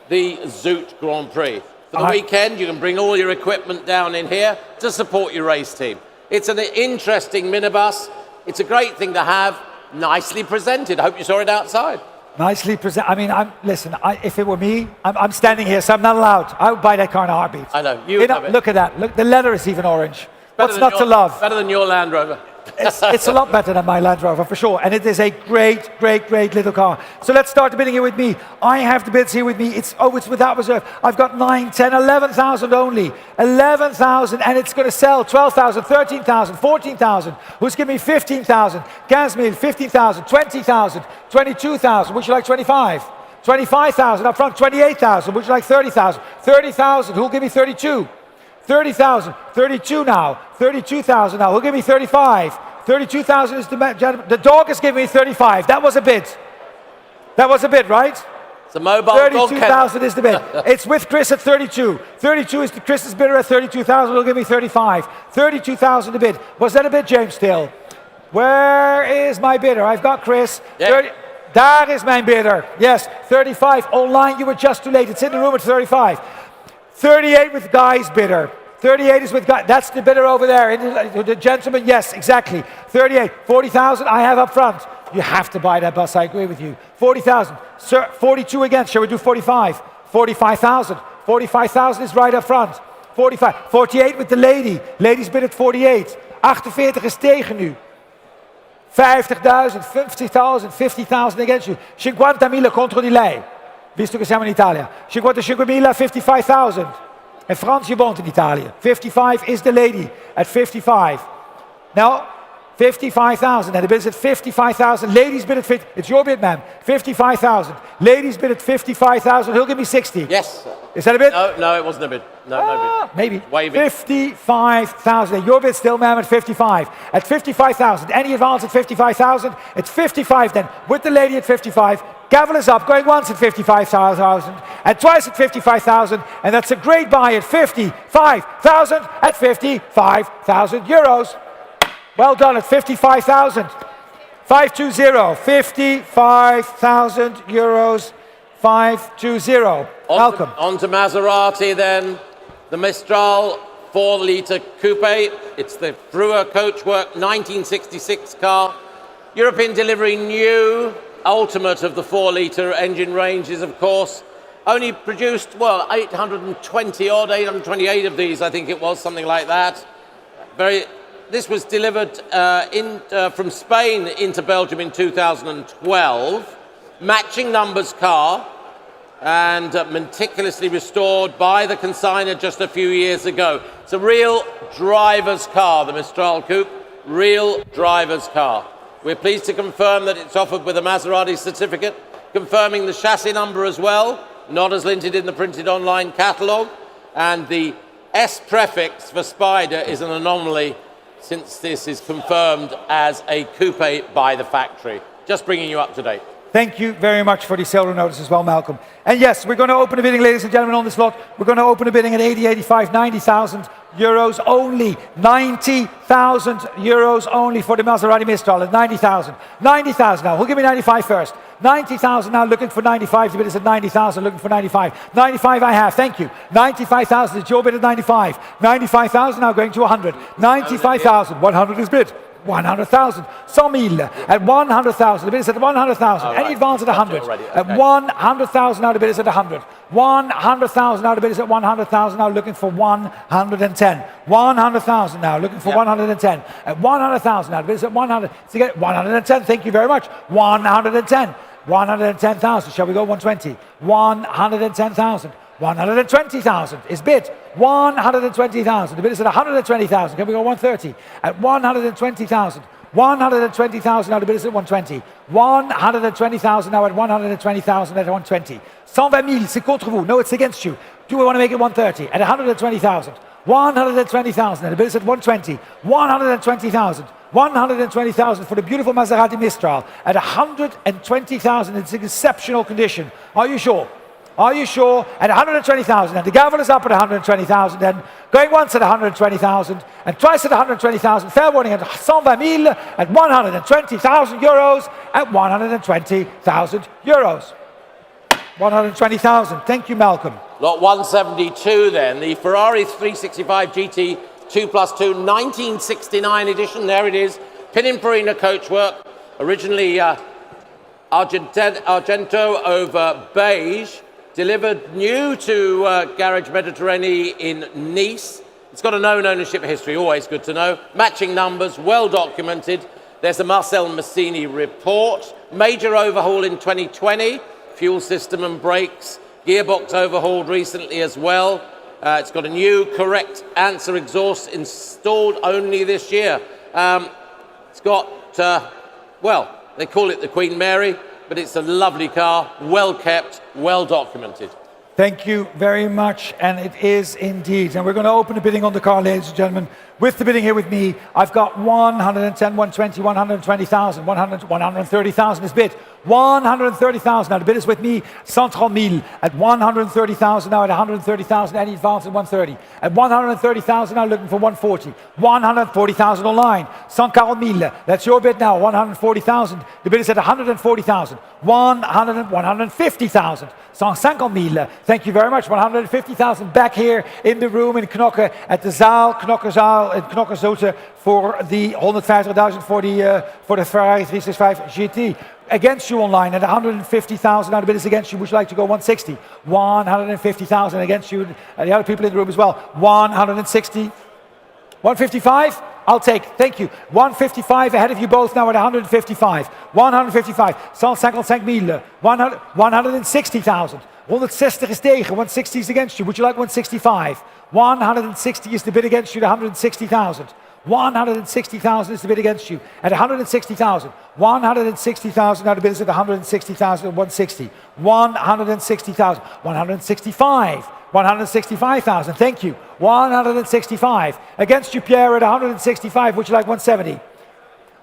the Zoute Grand Prix. For the weekend, you can bring all your equipment down in here to support your race team. It's an interesting minibus. It's a great thing to have, nicely presented. I hope you saw it outside. Nicely presented. I mean, listen, if it were me, I'm standing here, so I'm not allowed. I would buy that car in a heartbeat. I know, you would love it. Look at that. Look, the leather is even orange. What's not to love? Better than your Land Rover. It's a lot better than my Land Rover, for sure. And it is a great, great, great little car. So let's start the bidding here with me. I have the bids here with me. It's without reserve. I've got 9, 10, 11,000 only. 11,000, and it's going to sell 12,000, 13,000, 14,000. Who's giving me 15,000? Gazmil, 15,000, 20,000, 22,000. Would you like 25? 25,000 up front, 28,000. Would you like 30,000? 30,000. Who'll give me 32? 30,000, 32 now, 32,000 now. Who'll give me 35? 32,000 is the gentleman. The dog is giving me 35. That was a bid. That was a bid, right? It's a mobile dog. 32,000 is the bid. It's with Chris at 32. 32 is Chris's bidder at 32,000. He'll give me 35. 32,000 a bid. Was that a bid, James, still? Where is my bidder? I've got Chris. Yeah. 30. Daar is mijn bidder. Yes, 35. Online, you were just too late. It's in the room at 35. 38 with Guy's bidder. 38 is with Guy. That's the bidder over there. The gentleman, yes, exactly. 38. 40,000 I have up front. You have to buy that bus, I agree with you. 40,000. Sir, 42 again. Shall we do 45? 45,000. 45,000 is right up front. 45. 48 with the lady. Ladies bid at 48. 48 is tegen nu. 50,000, 50,000, 50,000 against you. 50.000 contro di lei. Visto che siamo in Italia. 55.000, 55,000. En Frans, je woont in Italië. 55 is the lady at 55. Now, 55,000. And the bid is at 55,000. Ladies bid at 50. It's your bid, ma'am. 55,000. Ladies bid at 55,000. He'll give me 60. Yes. Is that a bid? No, it wasn't a bid. No bid. Maybe. Waving. 55,000. Your bid still, ma'am, at 55. At 55,000. Any advance at 55,000? It's 55 then. With the lady at 55. Gavel is up, going once at 55,000 and twice at 55,000, and that's a great buy at 55,000 at 55,000 euros. Well done at 55,000. 520, 55,000 euros, 520. Welcome. On to Maserati then. The Mistral 4-litre coupe. It's the Brewer Coachwork 1966 car. European delivery new. Ultimate of the 4-litre engine ranges, of course. Only produced, 820 odd, 828 of these, I think it was, something like that. This was delivered from Spain into Belgium in 2012. Matching numbers car, and meticulously restored by the consignor just a few years ago. It's a real driver's car, the Mistral Coupe, real driver's car. We're pleased to confirm that it's offered with a Maserati certificate, confirming the chassis number as well, not as linted in the printed online catalogue. And the S prefix for Spider is an anomaly since this is confirmed as a coupe by the factory. Just bringing you up to date. Thank you very much for the seller notice as well, Malcolm. And yes, we're going to open a bidding, ladies and gentlemen, on this lot. We're going to open a bidding at 80, 85, 90,000 euros only. 90,000 euros only for the Maserati Mistral at 90,000. 90,000 now. Who'll give me 95 first? 90,000 now, looking for 95. The bid is at 90,000, looking for 95. 95 I have, thank you. 95,000, it's your bid at 95. 95,000 now going to 100. 95,000, 100 is bid. 100,000. 100,000 at 100,000. The bid is at 100,000. Any advance at 100. At 100,000 now the bid is at 100. 100,000 now the bid is at 100,000 now looking for 110. 100,000 now looking for 110. At 100,000 now the bid is at 100. To get 110. Thank you very much. 110. 110,000. Shall we go 120? 110,000. 120,000 is bid. 120,000. The bid is at 120,000. Can we go 130? At 120,000. 120,000 now the bid is at 120. 120,000 now at 120,000 at 120. 120,000, c'est contre vous. No, it's against you. Do we want to make it 130? At 120,000. 120,000 and the bid is at 120. 120,000. 120,000 for the beautiful Maserati Mistral at 120,000. It's in exceptional condition. Are you sure? Are you sure? At 120,000, and the gavel is up at 120,000, then going once at 120,000, and twice at 120,000, fair warning at 120,000 at 120,000 euros, at 120,000 euros. 120,000, thank you, Malcolm. Lot 172 then, the Ferrari 365 GT 2+2 1969 edition, there it is, Pininfarina coachwork, originally Argento over beige, delivered new to Garage Mediterranee in Nice. It's got a known ownership history, always good to know. Matching numbers, well documented. There's a Marcel Massini report. Major overhaul in 2020, fuel system and brakes. Gearbox overhauled recently as well. It's got a new correct answer exhaust installed only this year. It's got, well, they call it the Queen Mary, but it's a lovely car, well kept, well documented. Thank you very much, and it is indeed. And we're going to open the bidding on the car, ladies and gentlemen. With the bidding here with me, I've got 110, 120, 120,000, 130,000 is bid. 130,000. Now the bid is with me, 130,000 at 130,000. Now at 130,000, any advance at 130. At 130,000, now looking for 140. 140,000 online. 140,000. That's your bid now. 140,000. The bid is at 140,000. 150,000. 150,000. Thank you very much. 150,000 back here in the room in Knokke at the Zaal, Knokkenzaal in Bonhams Zoute for the 150,000 for the Ferrari 365 GT. Against you online at 150,000. Now the bid is against you. Would you like to go 160? 150,000 against you. The other people in the room as well. 160. 155? I'll take. Thank you. 155 ahead of you both now at 155. 155. 155,000. 160,000. 160 is tegen. 160 is against you. Would you like 165? 160 is the bid against you at 160,000. 160,000 is the bid against you at 160,000. 160,000. Now the bid is at 160,000 at 160. 160,000. 165. 165,000. Thank you. 165. Against you, Pierre, at 165. Would you like 170?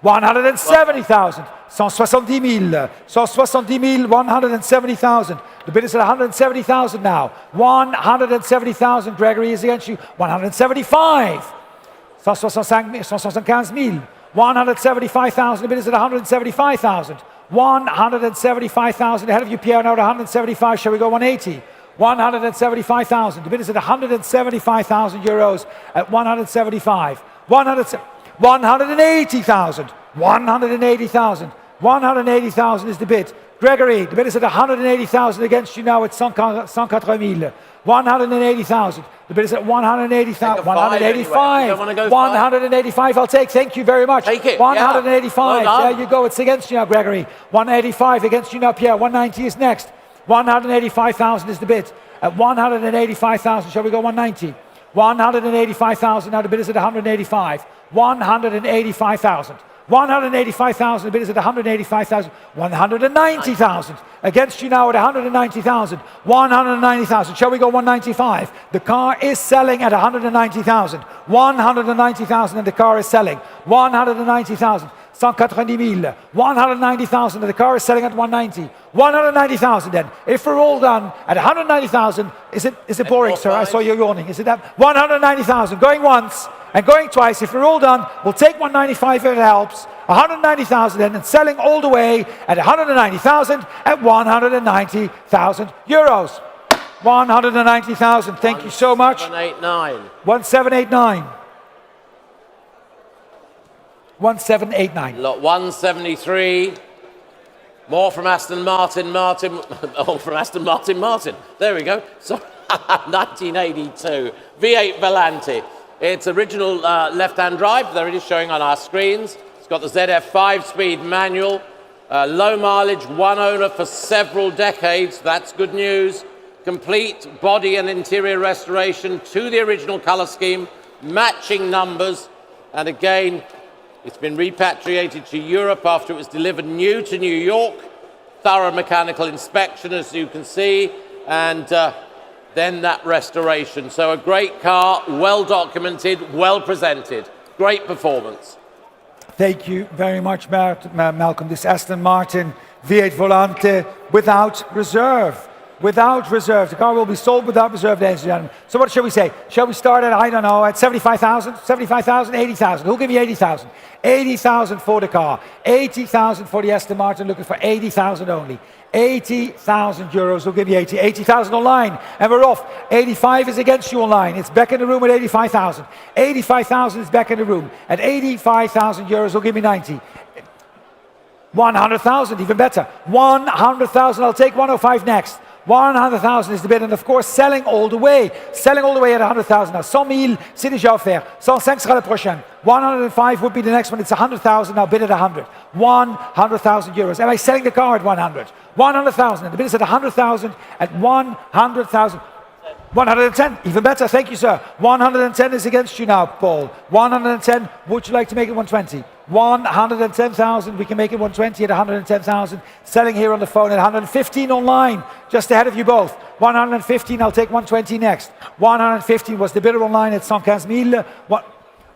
170,000. 170,000. 170,000. 170,000. The bid is at 170,000 now. 170,000. Gregory is against you. 175. 175,000. 175,000. The bid is at 175,000. 175,000 ahead of you, Pierre. Now at 175. Shall we go 180? 175,000. The bid is at 175,000 euros at 175. 180,000. 180,000. 180,000 is the bid. Gregory, the bid is at 180,000 against you now at 180,000. 180,000. The bid is at 180,000. 185. 185 I'll take. Thank you very much. Take it. 185. Yeah. Well there you go. It's against you now, Gregory. 185 against you now, Pierre. 190 is next. 185,000 is the bid. At 185,000, shall we go 190? 185,000. Now the bid is at 185. 185,000. 185,000. The bid is at 185,000. 190,000. Against you now at 190,000. 190,000. Shall we go 195? The car is selling at 190,000. 190,000 and the car is selling. 190,000. 190,000. 190,000 and the car is selling at 190. 190,000 then. If we're all done at 190,000, is it boring, sir? I saw you yawning. Is it that? 190,000. Going once and going twice. If we're all done, we'll take 195 if it helps. 190,000 then, and selling all the way at 190,000 at 190,000 euros. 190,000. Thank you so much. 1789. 1789. 1789. Lot 173. More from Aston Martin. Oh, from Aston Martin. There we go. So, 1982. V8 Volante. It's original left-hand drive. There it is showing on our screens. It's got the ZF 5-speed manual. Low mileage, one owner for several decades. That's good news. Complete body and interior restoration to the original color scheme. Matching numbers. And again, it's been repatriated to Europe after it was delivered new to New York. Thorough mechanical inspection, as you can see, and then that restoration. So a great car, well documented, well presented. Great performance. Thank you very much, Malcolm. This Aston Martin V8 Volante without reserve. Without reserve. The car will be sold without reserve, ladies and gentlemen. So what shall we say? Shall we start at, I don't know, at 75,000? 75,000? 80,000? Who'll give me 80,000? 80,000 for the car. 80,000 for the Aston Martin, looking for 80,000 only. 80,000 euros, we'll give you 80. 80,000 online, and we're off. 85 is against you online. It's back in the room at 85,000. 85,000 is back in the room. At 85,000 euros, we'll give me 90. 100,000, even better. 100,000, I'll take 105 next. 100,000 is the bid, and of course, selling all the way. Selling all the way at 100,000. Now, 100,000, c'est déjà offert. 105 sera la prochaine. 105 would be the next one. It's 100,000, now bid at 100. 100,000 euros. Am I selling the car at 100? 100,000, and the bid is at 100,000 at 100,000. 110, even better, thank you, sir. 110 is against you now, Paul. 110, would you like to make it 120? 110,000, we can make it 120 at 110,000. Selling here on the phone at 115 online, just ahead of you both. 115, I'll take 120 next. 115 was the bidder online at 115,000.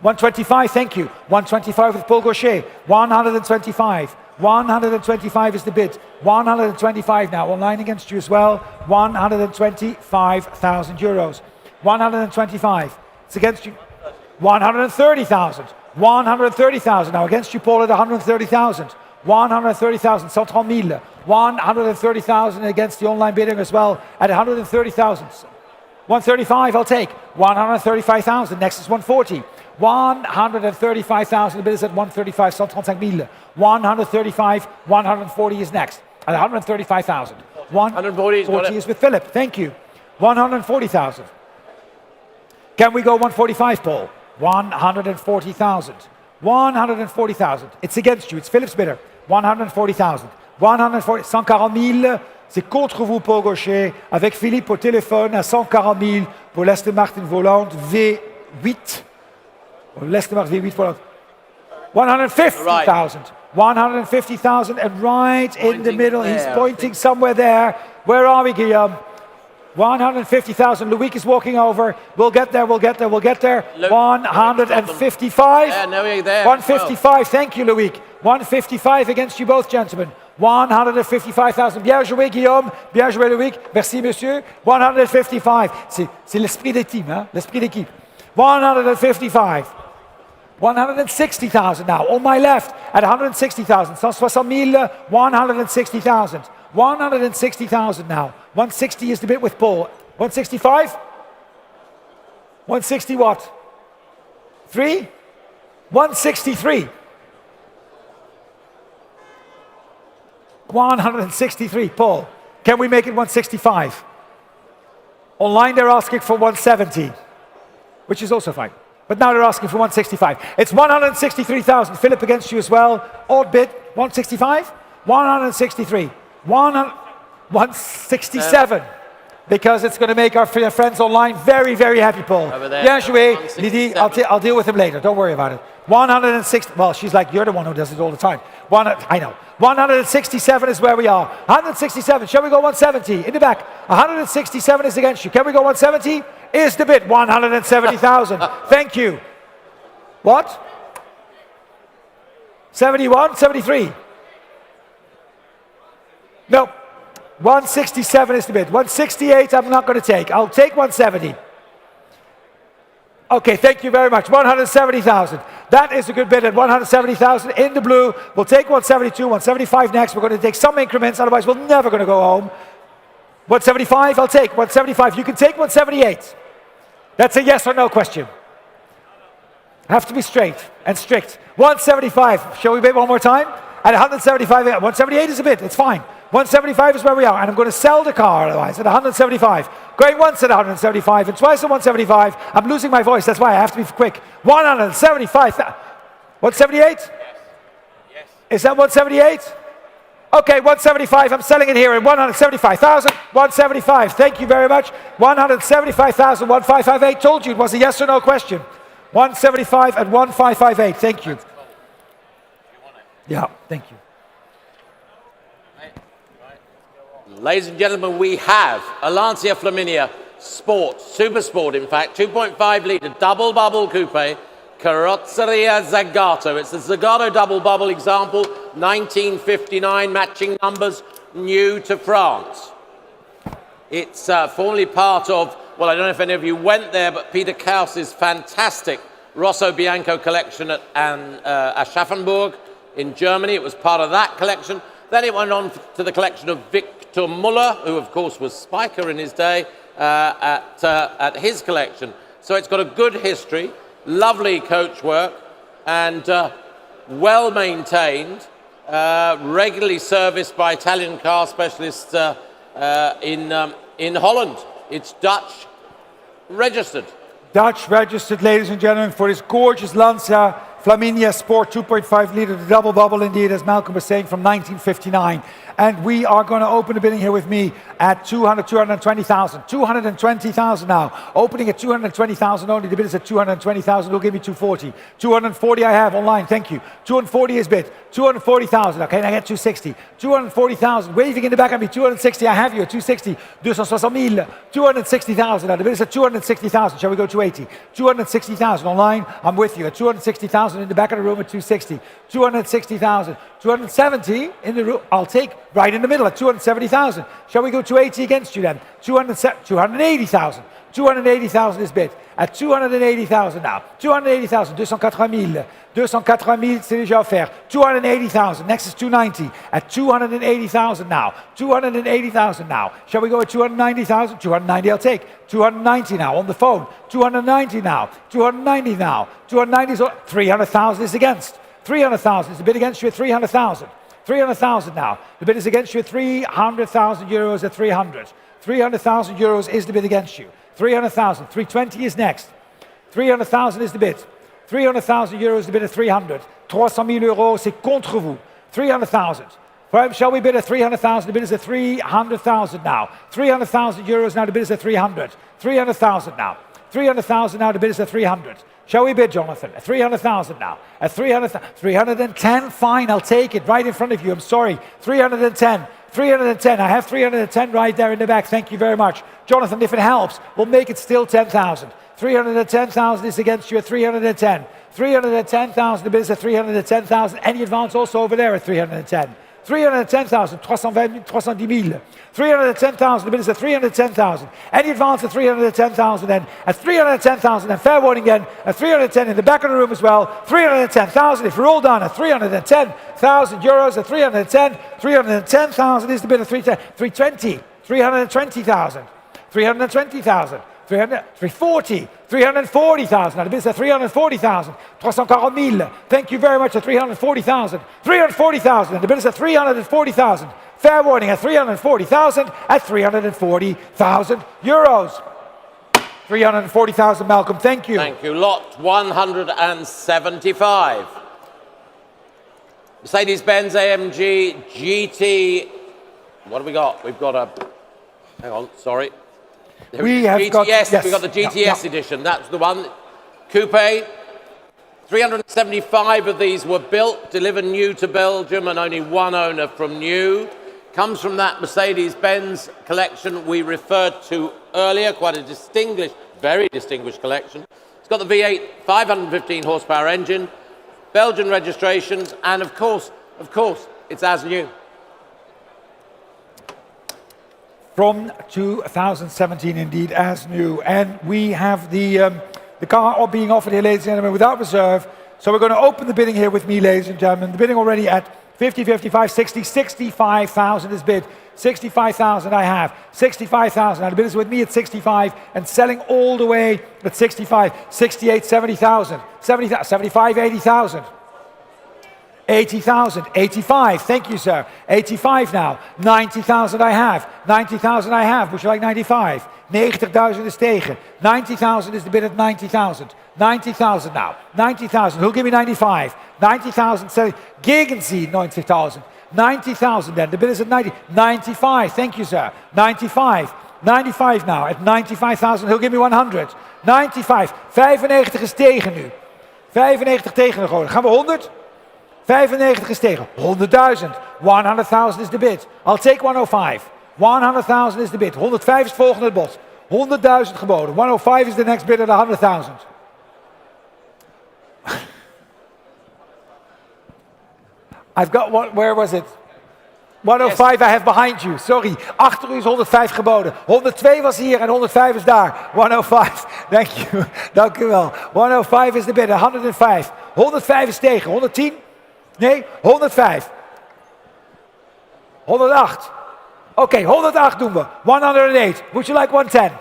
125, thank you. 125 with Paul Gaucher. 125. 125 is the bid. 125 now, online against you as well. 125,000 euros. 125, it's against you. 130,000. 130,000 now against you, Paul, at 130,000. 130,000, 130,000. 130,000 against the online bidding as well at 130,000. 135, I'll take. 135,000, next is 140. 135,000, the bid is at 135, 135,000. 135, 140 is next, at 135,000. 140 is with Philip, thank you. 140,000. Can we go 145, Paul? 140,000. 140,000. It's against you, it's Philip's bidder. 140,000. 140, 140,000. C'est contre vous, Paul Gaucher, avec Philippe au téléphone à 140,000 pour l'Aston Martin volante V8. L'Aston Martin V8 volante. 150,000. 150,000, and right in the middle, he's pointing somewhere there. Where are we, Guillaume? 150,000. Loic is walking over. We'll get there, we'll get there, we'll get there. 155. Yeah, no, you're there. 155, thank you, Loic. 155 against you both, gentlemen. 155,000. Bien joué, Guillaume. Bien joué, Loic. Merci, monsieur. 155. C'est l'esprit d'équipe, hein? L'esprit d'équipe. 155. 160,000 now, on my left, at 160,000. 160,000. 160,000. 160,000 now. 160 is the bit with Paul. 165? 160 what? 3? 163. 163, Paul. Can we make it 165? Online they're asking for 170, which is also fine. But now they're asking for 165. It's 163,000. Philip against you as well. Odd bid. 165? 163. 167. Because it's going to make our friends online very, very happy, Paul. Bien joué, Lydie. I'll deal with him later. Don't worry about it. 160. Well, she's like, you're the one who does it all the time. I know. 167 is where we are. 167. Shall we go 170? In the back. 167 is against you. Can we go 170? Is the bid. 170,000. Thank you. What? 71? 73? No. 167 is the bid. 168 I'm not going to take. I'll take 170. Okay, thank you very much. 170,000. That is a good bid at 170,000 in the blue. We'll take 172, 175 next. We're going to take some increments, otherwise we're never going to go home. 175, I'll take 175. You can take 178. That's a yes or no question. Have to be straight and strict. 175. Shall we bid one more time? At 175, 178 is a bid. It's fine. 175 is where we are, and I'm going to sell the car otherwise at 175. Going once at 175 and twice at 175. I'm losing my voice, that's why I have to be quick. 175. 178? Yes. Is that 178? Okay, 175. I'm selling it here at 175,000. 175. Thank you very much. 175,000. 1558. Told you it was a yes or no question. 175 at 1558. Thank you. Yeah, thank you. Ladies and gentlemen, we have a Lancia Flaminia Sport, Super Sport in fact, 2.5 litre double bubble coupe, Carrozzeria Zagato. It's the Zagato double bubble example, 1959, matching numbers, new to France. It's formerly part of, well, I don't know if any of you went there, but Peter Kaus's fantastic Rosso Bianco collection at Aschaffenburg in Germany. It was part of that collection. Then it went on to the collection of Victor Muller, who of course was Spiker in his day, at his collection. So it's got a good history, lovely coach work, and well maintained, regularly serviced by Italian car specialist in Holland. It's Dutch registered. Dutch registered, ladies and gentlemen, for this gorgeous Lancia Flaminia Sport 2.5 liter, the double bubble indeed, as Malcolm was saying, from 1959. And we are going to open the bidding here with me at 220,000. 220,000 now. Opening at 220,000 only. The bid is at 220,000. Who'll give me 240? 240 I have online. Thank you. 240 is bid. 240,000. Okay, now I get 260. 240,000. Waving in the back at me. 260. I have you at 260. 260,000. 260,000. Now the bid is at 260,000. Shall we go 280? 260,000 online. I'm with you at 260,000 in the back of the room at 260. 260,000. 270 in the room. I'll take right in the middle at 270,000. Shall we go 280 against you then? 280,000. 280,000 is bid. At 280,000 now. 280,000. 280,000. 280,000, c'est déjà offert. 280,000. Next is 290. At 280,000 now. 280,000 now. Shall we go at 290,000? 290 I'll take. 290 now on the phone. 290 now. 290 now. 290 is 300,000 is against. 300,000 is the bid against you at 300,000. 300,000 now. The bid is against you at 300,000 euros at 300. 300,000 euros is the bid against you. 300,000. 320 is next. 300,000 is the bid. 300,000 euros the bid at 300. 300,000 euros, c'est contre vous. 300,000. Shall we bid at 300,000? The bid is at 300,000 now. 300,000 euros now. The bid is at 300. 300,000 now. 300,000 now. The bid is at 300. Shall we bid, Jonathan? At 300,000 now. At 310, fine, I'll take it right in front of you. I'm sorry. 310. 310. I have 310 right there in the back. Thank you very much. Jonathan, if it helps, we'll make it still 10,000. 310,000 is against you at 310. 310,000, the bid is at 310,000. Any advance also over there at 310. 310,000, 310,000. 310,000, the bid is at 310,000. Any advance at 310,000 then. At 310,000, and fair warning again, at 310 in the back of the room as well. 310,000, if we're all done at 310,000 euros at 310. 310,000 is the bid of 320. 320,000. 320,000. 340, 340,000. Now the bid is at 340,000. 340,000. Thank you very much at 340,000. 340,000. And the bid is at 340,000. Fair warning at 340,000 at 340,000 euros. 340,000, Malcolm. Thank you. Thank you. Lot 175. Mercedes-Benz AMG GT. What have we got? We've got a. Hang on. Sorry. We have GTS, got, yes. we've got the GTS edition, that's the one. Coupe, 375 of these were built, delivered new to Belgium, and only one owner from new. Comes from that Mercedes-Benz collection we referred to earlier, quite a distinguished, very distinguished collection. It's got the V8 515 horsepower engine, Belgian registrations, and of course, it's as new. From 2017, indeed, as new. And we have the car being offered here, ladies and gentlemen, without reserve. So we're going to open the bidding here with me, ladies and gentlemen. The bidding already at 50, 55, 60, 65,000 is bid. 65,000 I have. 65,000. Now the bid is with me at 65 and selling all the way at 65, 68, 70,000. 75, 80,000. 80,000, 85, thank you, sir. 85 now. 90,000 I have. 90,000 I have. Would you like 95? 90,000 is tegen. 90,000 is the bid at 90,000. 90,000 now. 90,000. Who'll give me 95? 90,000. Gegen Sie 90,000. 90,000 then. The bid is at 90. 95. Thank you, sir. 95. 95 now. At 95,000. Who'll give me 100? 95. 95 is tegen nu. 95 tegen de gewoon. Gaan we 100? 95 is tegen. 100,000. 100,000 is the bid. I'll take 105. 100,000 is the bid. 105 is het volgende bod. 100,000 geboden. 105 is the next bid at 100,000. I've got one, where was it? 105 yes. I have behind you. Sorry. Achter u is 105 geboden. 102 was hier en 105 is daar. 105. Thank you. Dank u wel. 105 is de bid. 105. 105 is tegen. 110? Nee, 105. 108. Oké, 108 doen we. 108. Would you like 110?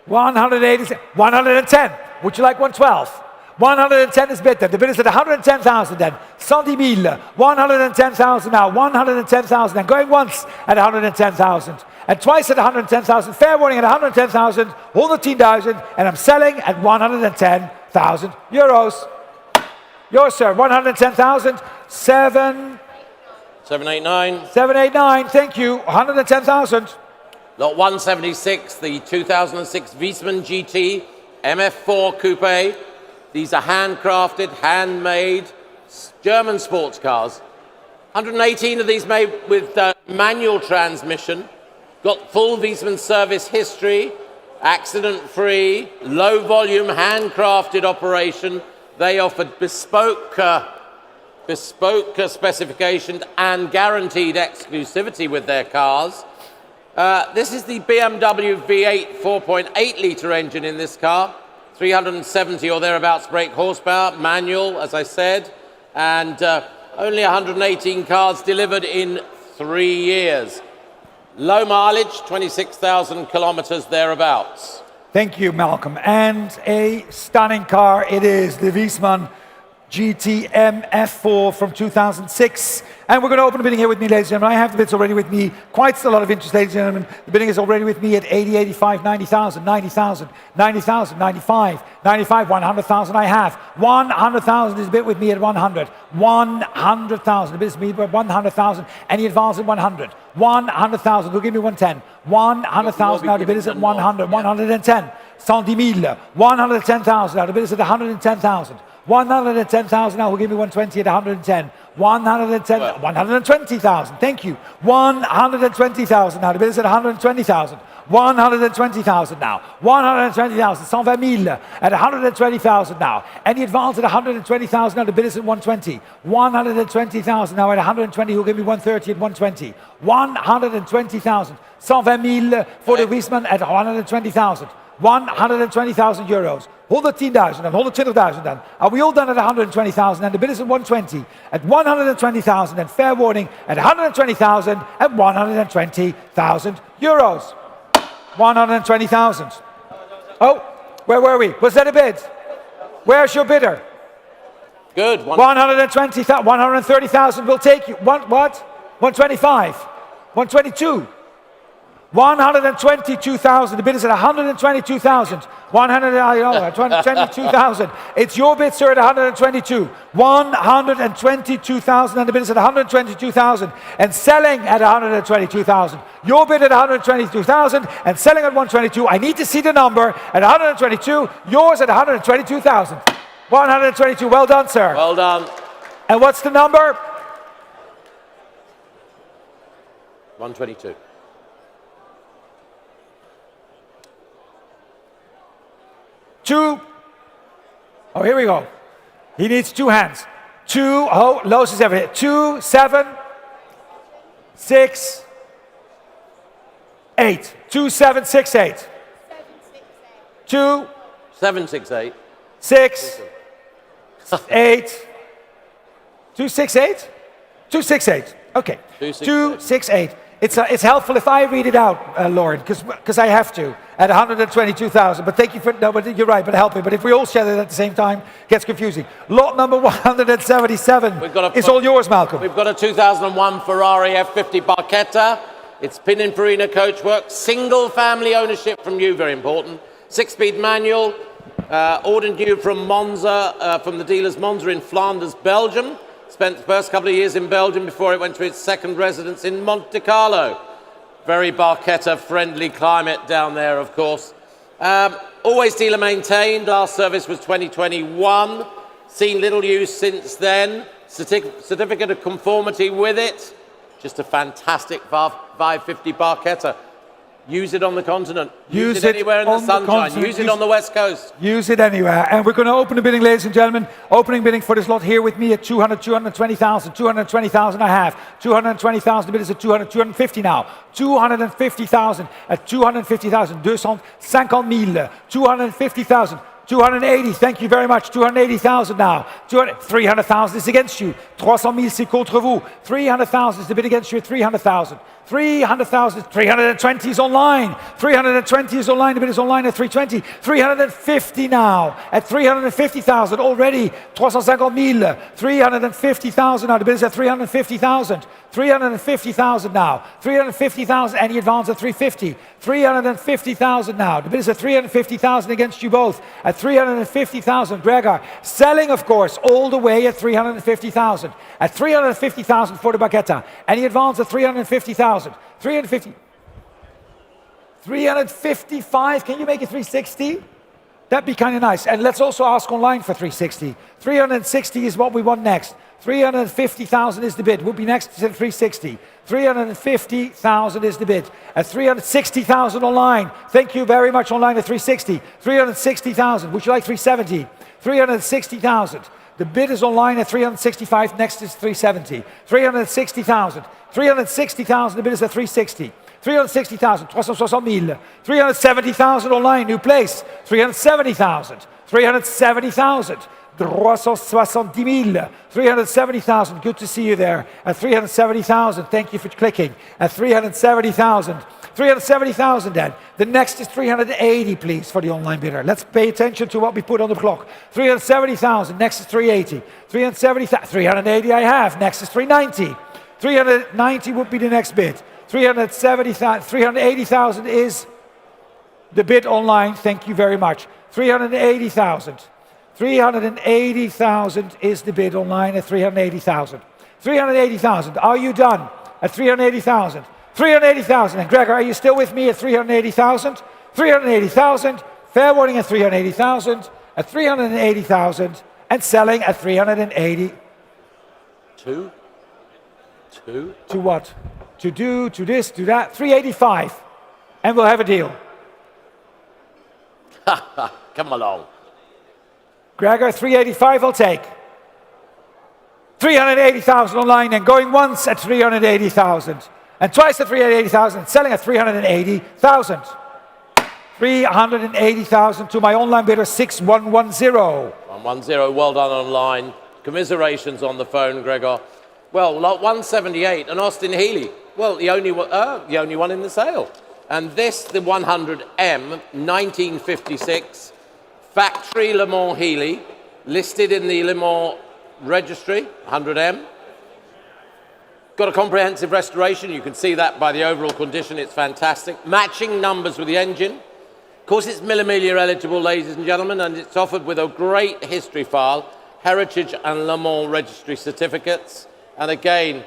108 is 110. Would you like 112? 110 is better. The bid is at 110,000 then. 110 000. 110,000 now. 110,000 then. Going once at 110,000. And twice at 110,000. Fair warning at 110,000. 110,000. And I'm selling at 110,000 euros. Yours, sir. 110,000. 789. 789. Thank you. 110,000. Lot 176, the 2006 Wiesmann GT MF4 Coupe. These are handcrafted, handmade German sports cars. 118 of these made with manual transmission. Got full Wiesmann service history, accident-free, low-volume, handcrafted operation. They offered bespoke specifications and guaranteed exclusivity with their cars. This is the BMW V8 4.8-litre engine in this car. 370 or thereabouts brake horsepower, manual, as I said, and only 118 cars delivered in 3 years. Low mileage, 26,000 kilometers thereabouts. Thank you, Malcolm. And a stunning car it is, the Wiesmann GT MF4 from 2006. And we're going to open the bidding here with me, ladies and gentlemen. I have the bids already with me. Quite a lot of interest, ladies and gentlemen. The bidding is already with me at 80, 85, 90,000, 90,000, 90,000, 95, 95, 100,000 I have. 100,000 is bid with me at 100. 100,000. The bid is with me at 100,000. Any advance at 100. 100,000. Will give me 110. 100,000. Now the bid is at 100. 110. 110,000. 110,000. Now the bid is at 110,000. 110,000 now will give me 120 at 110. 110, 120,000. Thank you. 120,000 now. The bid is at 120,000. 120,000 now. 120,000. 120,000 at 120,000 now. Any advance at 120,000 now. The bid is at 120. 120,000 now at 120. He'll give me 130 at 120. 120,000. 120,000 for the Wiesmann at 120,000. 120,000 euros. 110,000 and 120,000 then. Are we all done at 120,000? And the bid is at 120. At 120,000 and fair warning at 120,000 at 120,000 euros. 120,000. Oh, where were we? Was that a bid? Where's your bidder? Good. 120,000, 130,000 will take you. What? 125. 122. 122,000. The bid is at 122,000. 122,000. It's your bid, sir, at 122. 122,000, and the bid is at 122,000, and selling at 122,000. Your bid at 122,000, and selling at 122. I need to see the number at 122. Yours at 122,000. 122. Well done, sir. Well done. And what's the number? 122. Two. Oh, here we go. He needs two hands. 2. Oh, Loos is everything. 2, 7, 6, 8. 2, 7, 6, 8. 2, 7, 6, 8. 6, 8. 2, 6, 8. 2, 6, 8. Okay. 2, 6, 8. It's helpful if I read it out, Lauren, because I have to, at 122,000. But thank you for, no, but you're right, but help me. But if we all share it at the same time, it gets confusing. Lot number 177 is all yours, Malcolm. We've got a 2001 Ferrari F50 Barchetta. It's Pininfarina coachwork, single family ownership from you, very important. 6-speed manual, ordered new from Monza, from the dealer's Monza in Flanders, Belgium. Spent the first couple of years in Belgium before it went to its second residence in Monte Carlo. Very Barchetta-friendly climate down there, of course. Always dealer maintained. Last service was 2021. Seen little use since then. Certificate of conformity with it. Just a fantastic 550 Barchetta. Use it on the continent. Use it anywhere in the sunshine. Use it on the West Coast. Use it anywhere. And we're going to open the bidding, ladies and gentlemen. Opening bidding for this lot here with me at 200, 220,000. 220,000 I have. 220,000. The bid is at 200, 250 now. 250,000 at 250,000. 250,000. 250,000. 280, thank you very much. 280,000 now. 300,000 is against you. 300,000 c'est contre vous. 300,000 is the bid against you at 300,000. 300,000, 320 is online. 320 is online, the bid is online at 320. 350 now, at 350,000 already. 350,000. 350,000 now, the bid is at 350,000. 350,000 now. 350,000, any advance at 350. 350,000 now. The bid is at 350,000 against you both. At 350,000, Gregor. Selling, of course, all the way at 350,000. At 350,000 for the Bugatti. Any advance at 350,000. 350. 355, can you make it 360? That'd be kind of nice. And let's also ask online for 360. 360 is what we want next. 350,000 is the bid. Would be next to 360. 350,000 is the bid. At 360,000 online. Thank you very much online at 360. 360,000. Would you like 370? 360,000. The bid is online at 365. Next is 370. 360,000. 360,000. The bid is at 360. 360,000. 360,000. 370,000 online. New place. 370,000. 370,000. 370,000. 370,000. Good to see you there. At 370,000. Thank you for clicking. At 370,000. 370,000 then. The next is 380, please, for the online bidder. Let's pay attention to what we put on the clock. 370,000. Next is 380. 370,000. 380 I have. Next is 390. 390 would be the next bid. 370,000. 380,000 is the bid online. Thank you very much. 380,000. 380,000 is the bid online at 380,000. 380,000. Are you done at 380,000? 380,000. And Gregor, are you still with me at 380,000? 380,000. Fair warning at 380,000. At 380,000. And selling at 380. Two. To what? To do, to this, to that. 385. And we'll have a deal. Come along. Gregor, 385 I'll take. 380,000 online and going once at 380,000. And twice at 380,000, selling at 380,000. 380,000 to my online bidder, 6110. 110, well done online. Commiserations on the phone, Gregor. Well, lot 178, and Austin Healey. Well, the only one in the sale. And this, the 100M, 1956, factory Le Mans Healey, listed in the Le Mans registry, 100M. Got a comprehensive restoration. You can see that by the overall condition. It's fantastic. Matching numbers with the engine. Of course, it's Millimilia eligible, ladies and gentlemen, and it's offered with a great history file, Heritage and Le Mans registry certificates. And again,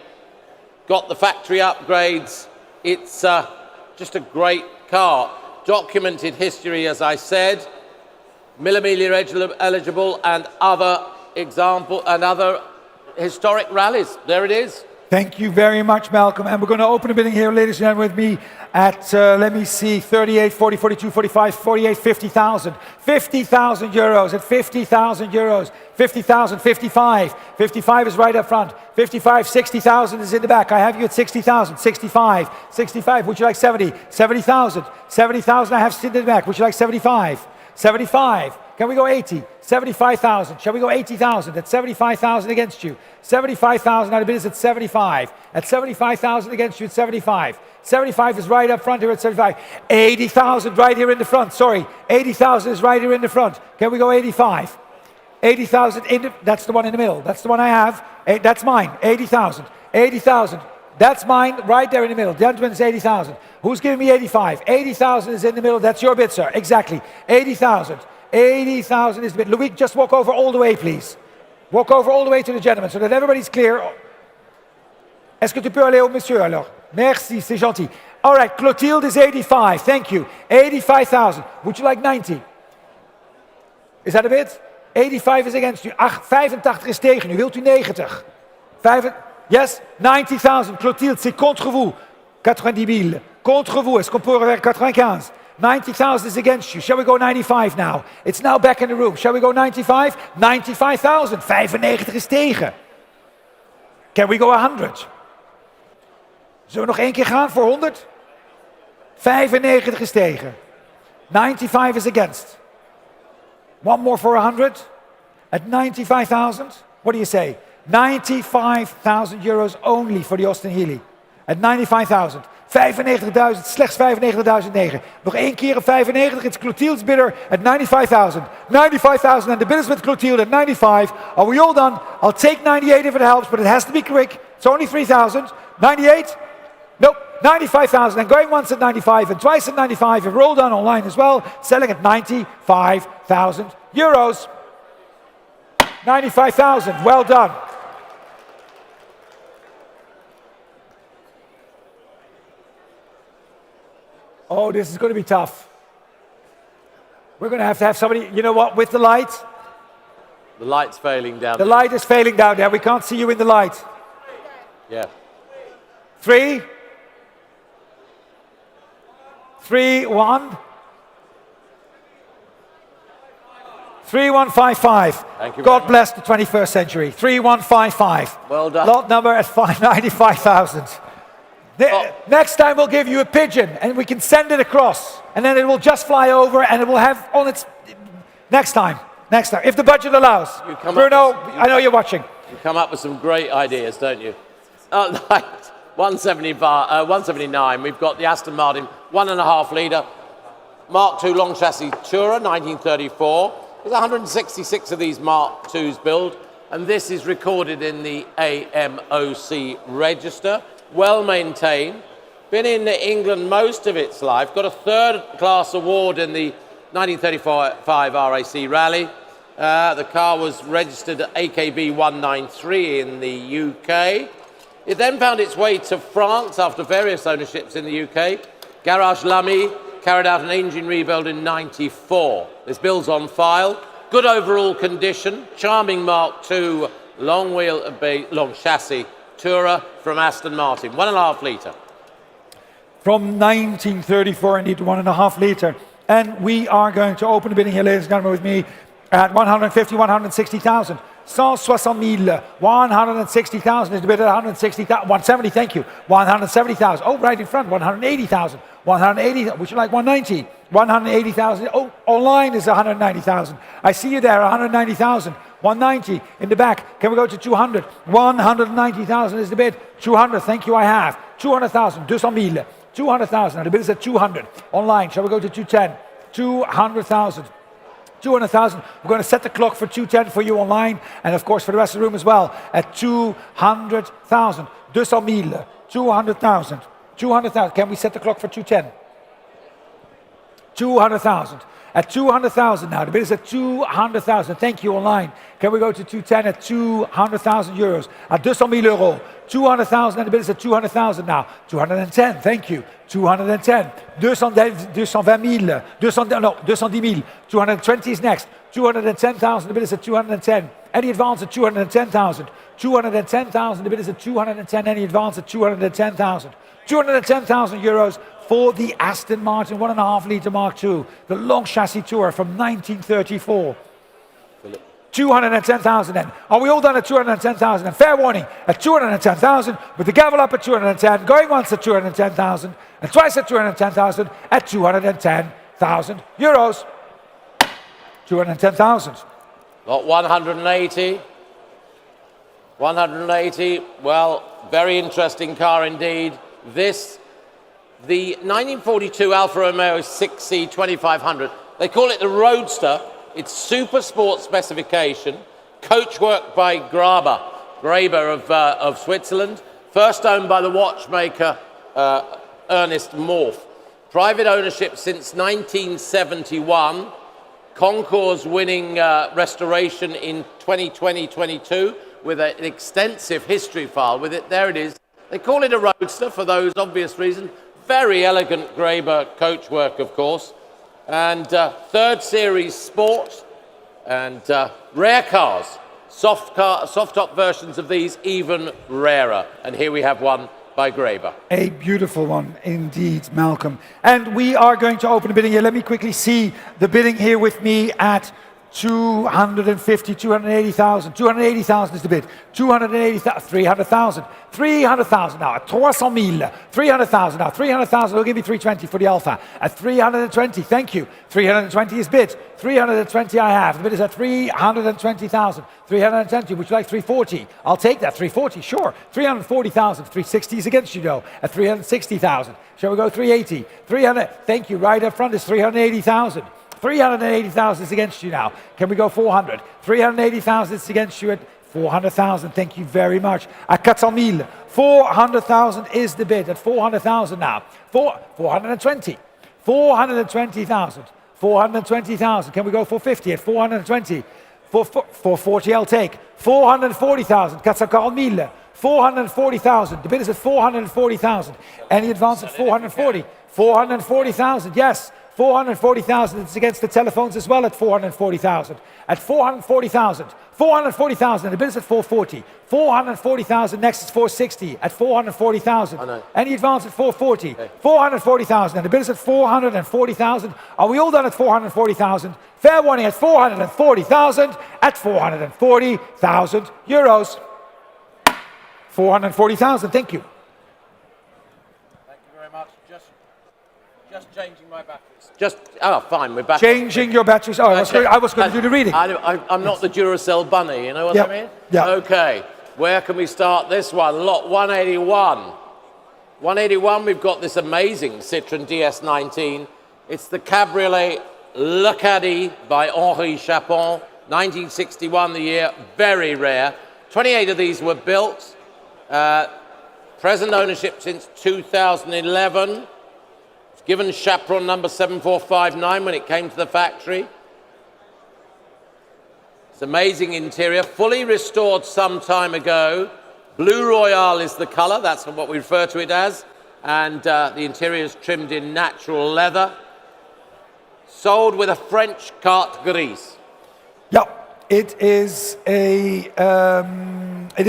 got the factory upgrades. It's just a great car. Documented history, as I said. Millimilia eligible and other historic rallies. There it is. Thank you very much, Malcolm. And we're going to open the bidding here, ladies and gentlemen, with me at, let me see, 38, 40, 42, 45, 48, 50,000. 50,000 euros at 50,000 euros. 50,000, 55. 55 is right up front. 55, 60,000 is in the back. I have you at 60,000. 65. 65, would you like 70? 70,000. 70,000 I have sit in the back. Would you like 75? 75. Can we go 80? 75,000. Shall we go 80,000? At 75,000 against you. 75,000 out of bid is at 75. At 75,000 against you at 75. 75 is right up front here at 75. 80,000 right here in the front. Sorry. 80,000 is right here in the front. Can we go 85? 80,000 in the, that's the one in the middle. That's the one I have. That's mine. 80,000. 80,000. That's mine right there in the middle. Gentlemen, is 80,000. Who's giving me 85? 80,000 is in the middle. That's your bid, sir. Exactly. 80,000. 80,000 is the bid. Louis, just walk over all the way, please. Walk over all the way to the gentleman so that everybody's clear. Est-ce que tu peux aller au monsieur alors? Merci, c'est gentil. All right, Clotilde is 85. Thank you. 85,000. Would you like 90? Is that a bid? 85 is against you. 85 is tegen u. Wilt u 90? Yes? 90,000. Clotilde, c'est contre vous. 90 000. Contre vous. Est-ce qu'on peut faire 95? 90,000 is against you. Shall we go 95 now? It's now back in the room. Shall we go 95? 95,000. 95 is tegen. Can we go 100? Zullen we nog één keer gaan voor 100? 95 is tegen. 95 is against. One more for 100 at 95,000. What do you say? 95,000 euros only for the Austin Healey. At 95,000. 95.000, slechts 95.009. Nog één keer op 95. It's Clotilde's bidder at 95,000. 95,000 and the bidders with Clotilde at 95. Are we all done? I'll take 98 if it helps, but it has to be quick. It's only 3,000. 98? Nope. 95,000 and going once at 95 and twice at 95. If we're all done online as well, selling at 95,000 euros. 95,000. Well done. Oh, this is going to be tough. We're going to have somebody, you know what, with the light. The light's failing down. The light is failing down there. We can't see you in the light. Yeah. 3, 1. 3155. Thank you. God bless the 21st century. 3155. Well done. Lot number at 95,000. Next time we'll give you a pigeon and we can send it across. And then it will just fly over and it will have on its... Next time. If the budget allows. Bruno, I know you're watching. You come up with some great ideas, don't you? Like 179, we've got the Aston Martin 1.5 litre Mark II long chassis Tourer, 1934. There's 166 of these Mark IIs built, and this is recorded in the AMOC register. Well maintained, been in England most of its life, got a third class award in the 1935 RAC Rally. The car was registered at AKB 193 in the UK. It then found its way to France after various ownerships in the UK. Garage Lamy carried out an engine rebuild in '94. This bill's on file. Good overall condition, charming Mark II long chassis Tourer from Aston Martin, 1.5 litre. From 1934, indeed, 1.5 litre. And we are going to open the bidding here, ladies and gentlemen, with me at 150, 160,000. 160,000, 160,000 is the bid at 160,000, 170, thank you, 170,000, oh, right in front, 180,000, 180, would you like 190? 180,000, oh, online is 190,000, I see you there, 190,000, 190 in the back, can we go to 200? 190,000 is the bid, 200, thank you, I have, 200,000, 200,000, 200,000, the bid is at 200, online, shall we go to 210? 200,000. 200,000. We're going to set the clock for 210 for you online, and of course for the rest of the room as well at 200,000. 200,000. 200,000. 200,000. Can we set the clock for 210? 200,000. At 200,000 now. The bid is at 200,000. Thank you online. Can we go to 210 at 200,000 euros? At 200,000 euros. 200,000 and the bid is at 200,000 now. 210. Thank you. 210. 220,000. 210,000. 220 is next. 210,000. The bid is at 210. Any advance at 210,000. 210,000. The bid is at 210. Any advance at 210,000. 210,000 euros for the Aston Martin 1.5 litre Mark II, the long chassis Tourer from 1934. 210,000 then. Are we all done at 210,000? And fair warning, at 210,000, with the gavel up at 210, going once at 210,000, and twice at 210,000, at 210,000 euros. 210,000. Lot 180. 180, well, very interesting car indeed. This, the 1942 Alfa Romeo 6C 2500, they call it the Roadster. It's super sport specification, coachwork by Graber of Switzerland, first owned by the watchmaker Ernest Morph. Private ownership since 1971, Concours winning restoration in 2020-22 with an extensive history file with it. There it is. They call it a Roadster for those obvious reasons. Very elegant Graber coachwork, of course. And third series sport and rare cars. Soft top versions of these even rarer. And here we have one by Graber. A beautiful one indeed, Malcolm. And we are going to open the bidding here. Let me quickly see the bidding here with me at 250, 280,000. 280,000 is the bid. 280,000, 300,000. 300,000 now at 300,000. 300,000 now. 300,000 will give me 320 for the Alpha. At 320, thank you. 320 is bid. 320 I have. The bid is at 320,000. 320, would you like 340? I'll take that, 340, sure. 340,000. 360 is against you though. At 360,000. Shall we go 380? 300, thank you. Right up front is 380,000. 380,000 is against you now. Can we go 400? 380,000 is against you at 400,000. Thank you very much. At 400,000. 400,000 is the bid at 400,000 now. 420. 420,000. 420,000. Can we go 450 at 420? 440 I'll take. 440,000. 440,000. 440,000. The bid is at 440,000. Any advance at 440? 440,000, yes. 440,000, it's against the telephones as well at 440,000. At 440,000, 440,000, the bid is at 440. 440,000, next is 460 at 440,000. Any advance at 440. 440,000, and the bid is at 440,000. Are we all done at 440,000? Fair warning at 440,000, at 440,000 euros. 440,000, thank you. Thank you very much. Just changing my batteries. Fine, we're back. Changing your batteries. Oh, I was going to do the reading. I'm not the Duracell bunny, you know what I mean? Yeah. Okay, where can we start this one? Lot 181. 181, we've got this amazing Citroën DS19. It's the Cabriolet Le Caddy by Henri Chapon. 1961 the year, very rare. 28 of these were built. Present ownership since 2011. Given chaperon number 7459 when it came to the factory. It's amazing interior, fully restored some time ago. Blue Royale is the color, that's what we refer to it as. And the interior is trimmed in natural leather. Sold with a French carte grise. Yeah, it is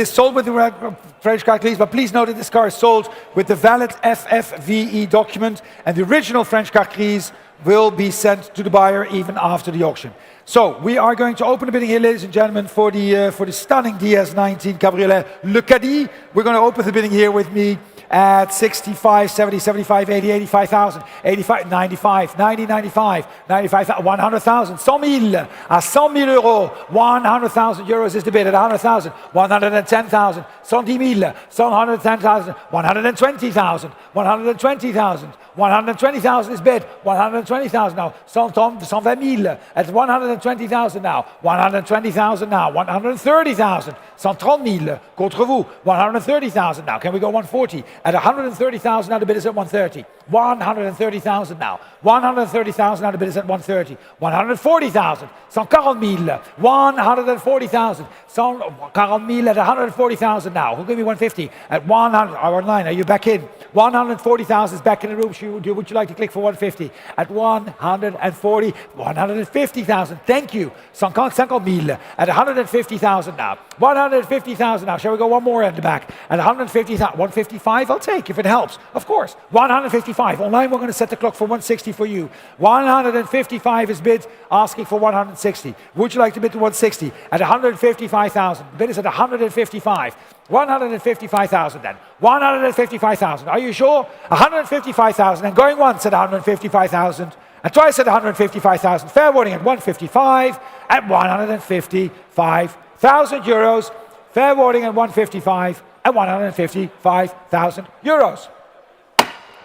sold with the French carte grise, but please note that this car is sold with the valid FFVE document, and the original French carte grise will be sent to the buyer even after the auction. So we are going to open the bidding here, ladies and gentlemen, for the stunning DS19 Cabriolet Le Caddy. We're going to open the bidding here with me at 65, 70, 75, 80, 85,000, 85, 95, 90, 95, 95,000, 100,000, 100,000, à 100,000 euros, 100,000 euros is the bid at 100,000, 110,000, 110,000, 110,000, 120,000, 120,000, 120,000 is bid, 120,000 now, 120,000 at 120,000 now, 120,000 now, 130,000, 130,000 contre vous, 130,000 now. Can we go 140? At 130,000 now the bid is at 130. 130,000 now. 130,000 now the bid is at 130. 140,000. 140,000. 140,000. 140,000 at 140,000 now. Who gave me 150? At 100. Our line, are you back in? 140,000 is back in the room. Would you like to click for 150? At 140, 150,000. Thank you. 150,000 at 150,000 now. 150,000 now. Shall we go one more at the back? At 150,000. 155 I'll take if it helps. Of course. 155. Online we're going to set the clock for 160 for you. 155 is bid, asking for 160. Would you like to bid to 160? At 155,000. The bid is at 155. 155,000 then. 155,000. Are you sure? 155,000 and going once at 155,000 and twice at 155,000. Fair warning at 155 at 155,000 euros. Fair warning at 155 at 155,000 euros.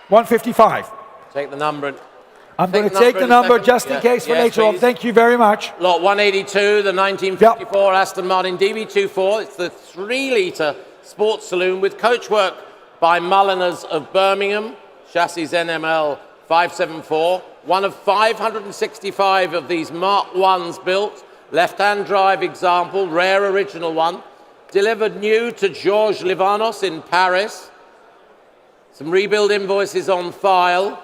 155. Take the number. I'm going to take the number just in case for later on. Thank you very much. Lot 182, the 1954 Aston Martin DB24. It's the 3-litre sports saloon with coachwork by Mulliners of Birmingham. Chassis NML 574. One of 565 of these Mark 1s built. Left-hand drive example, rare original one. Delivered new to Georges Livanos in Paris. Some rebuild invoices on file.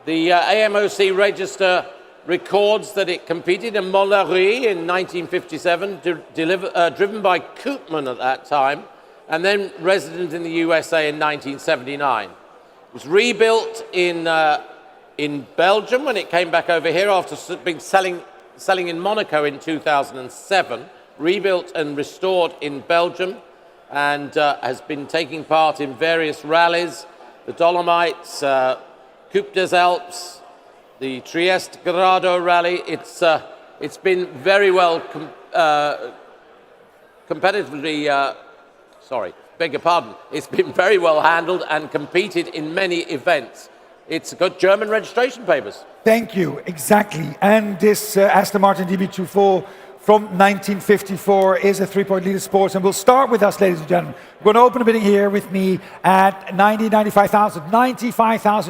The AMOC register records that it competed in Montlhéry in 1957, driven by Koopman at that time, and then resident in the USA in 1979. It was rebuilt in Belgium when it came back over here after being selling in Monaco in 2007, rebuilt and restored in Belgium, and has been taking part in various rallies, the Dolomites, Coupe des Alpes, the Trieste Grado Rally. It's been very well competitively, beg your pardon, it's been very well handled and competed in many events. It's got German registration papers. Thank you, exactly. And this Aston Martin DB24 from 1954 is a three-point leader sports, and we'll start with us, ladies and gentlemen. We're going to open the bidding here with me at 95,000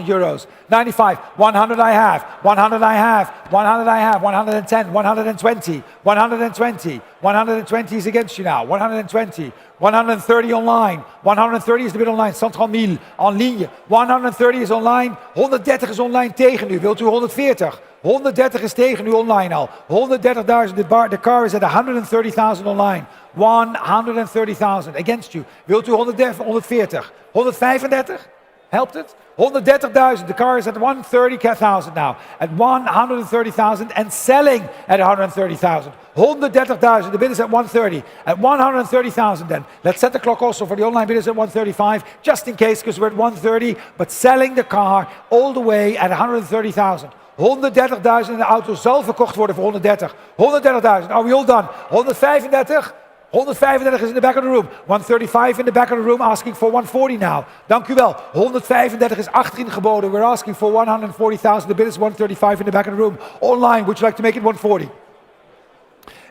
euros. 95, 100 I have, 100 I have, 100 I have, 110, 120, 120, 120 is against you now, 120, 130 online, 130 is de bid online, 130 000 en ligne, 130 is online, 130 is online tegen u, wilt u 140? 130 is tegen u online al, 130.000, the car is at 130,000 online, 130,000 against you, wilt u 140? 135? Helpt het? 130,000, the car is at 130,000 now, at 130,000 and selling at 130,000. 130,000, the bid is at 130, at 130,000 then. Let's set the clock also for the online bidders at 135, just in case, because we're at 130, but selling the car all the way at 130,000. 130.000 en de auto zal verkocht worden voor 130. 130.000, are we all done? 135? 135 is in the back of the room. 135 in the back of the room, asking for 140 now. Dank u wel. 135 is achterin geboden. We're asking for 140,000. The bid is 135 in the back of the room. Online, would you like to make it 140?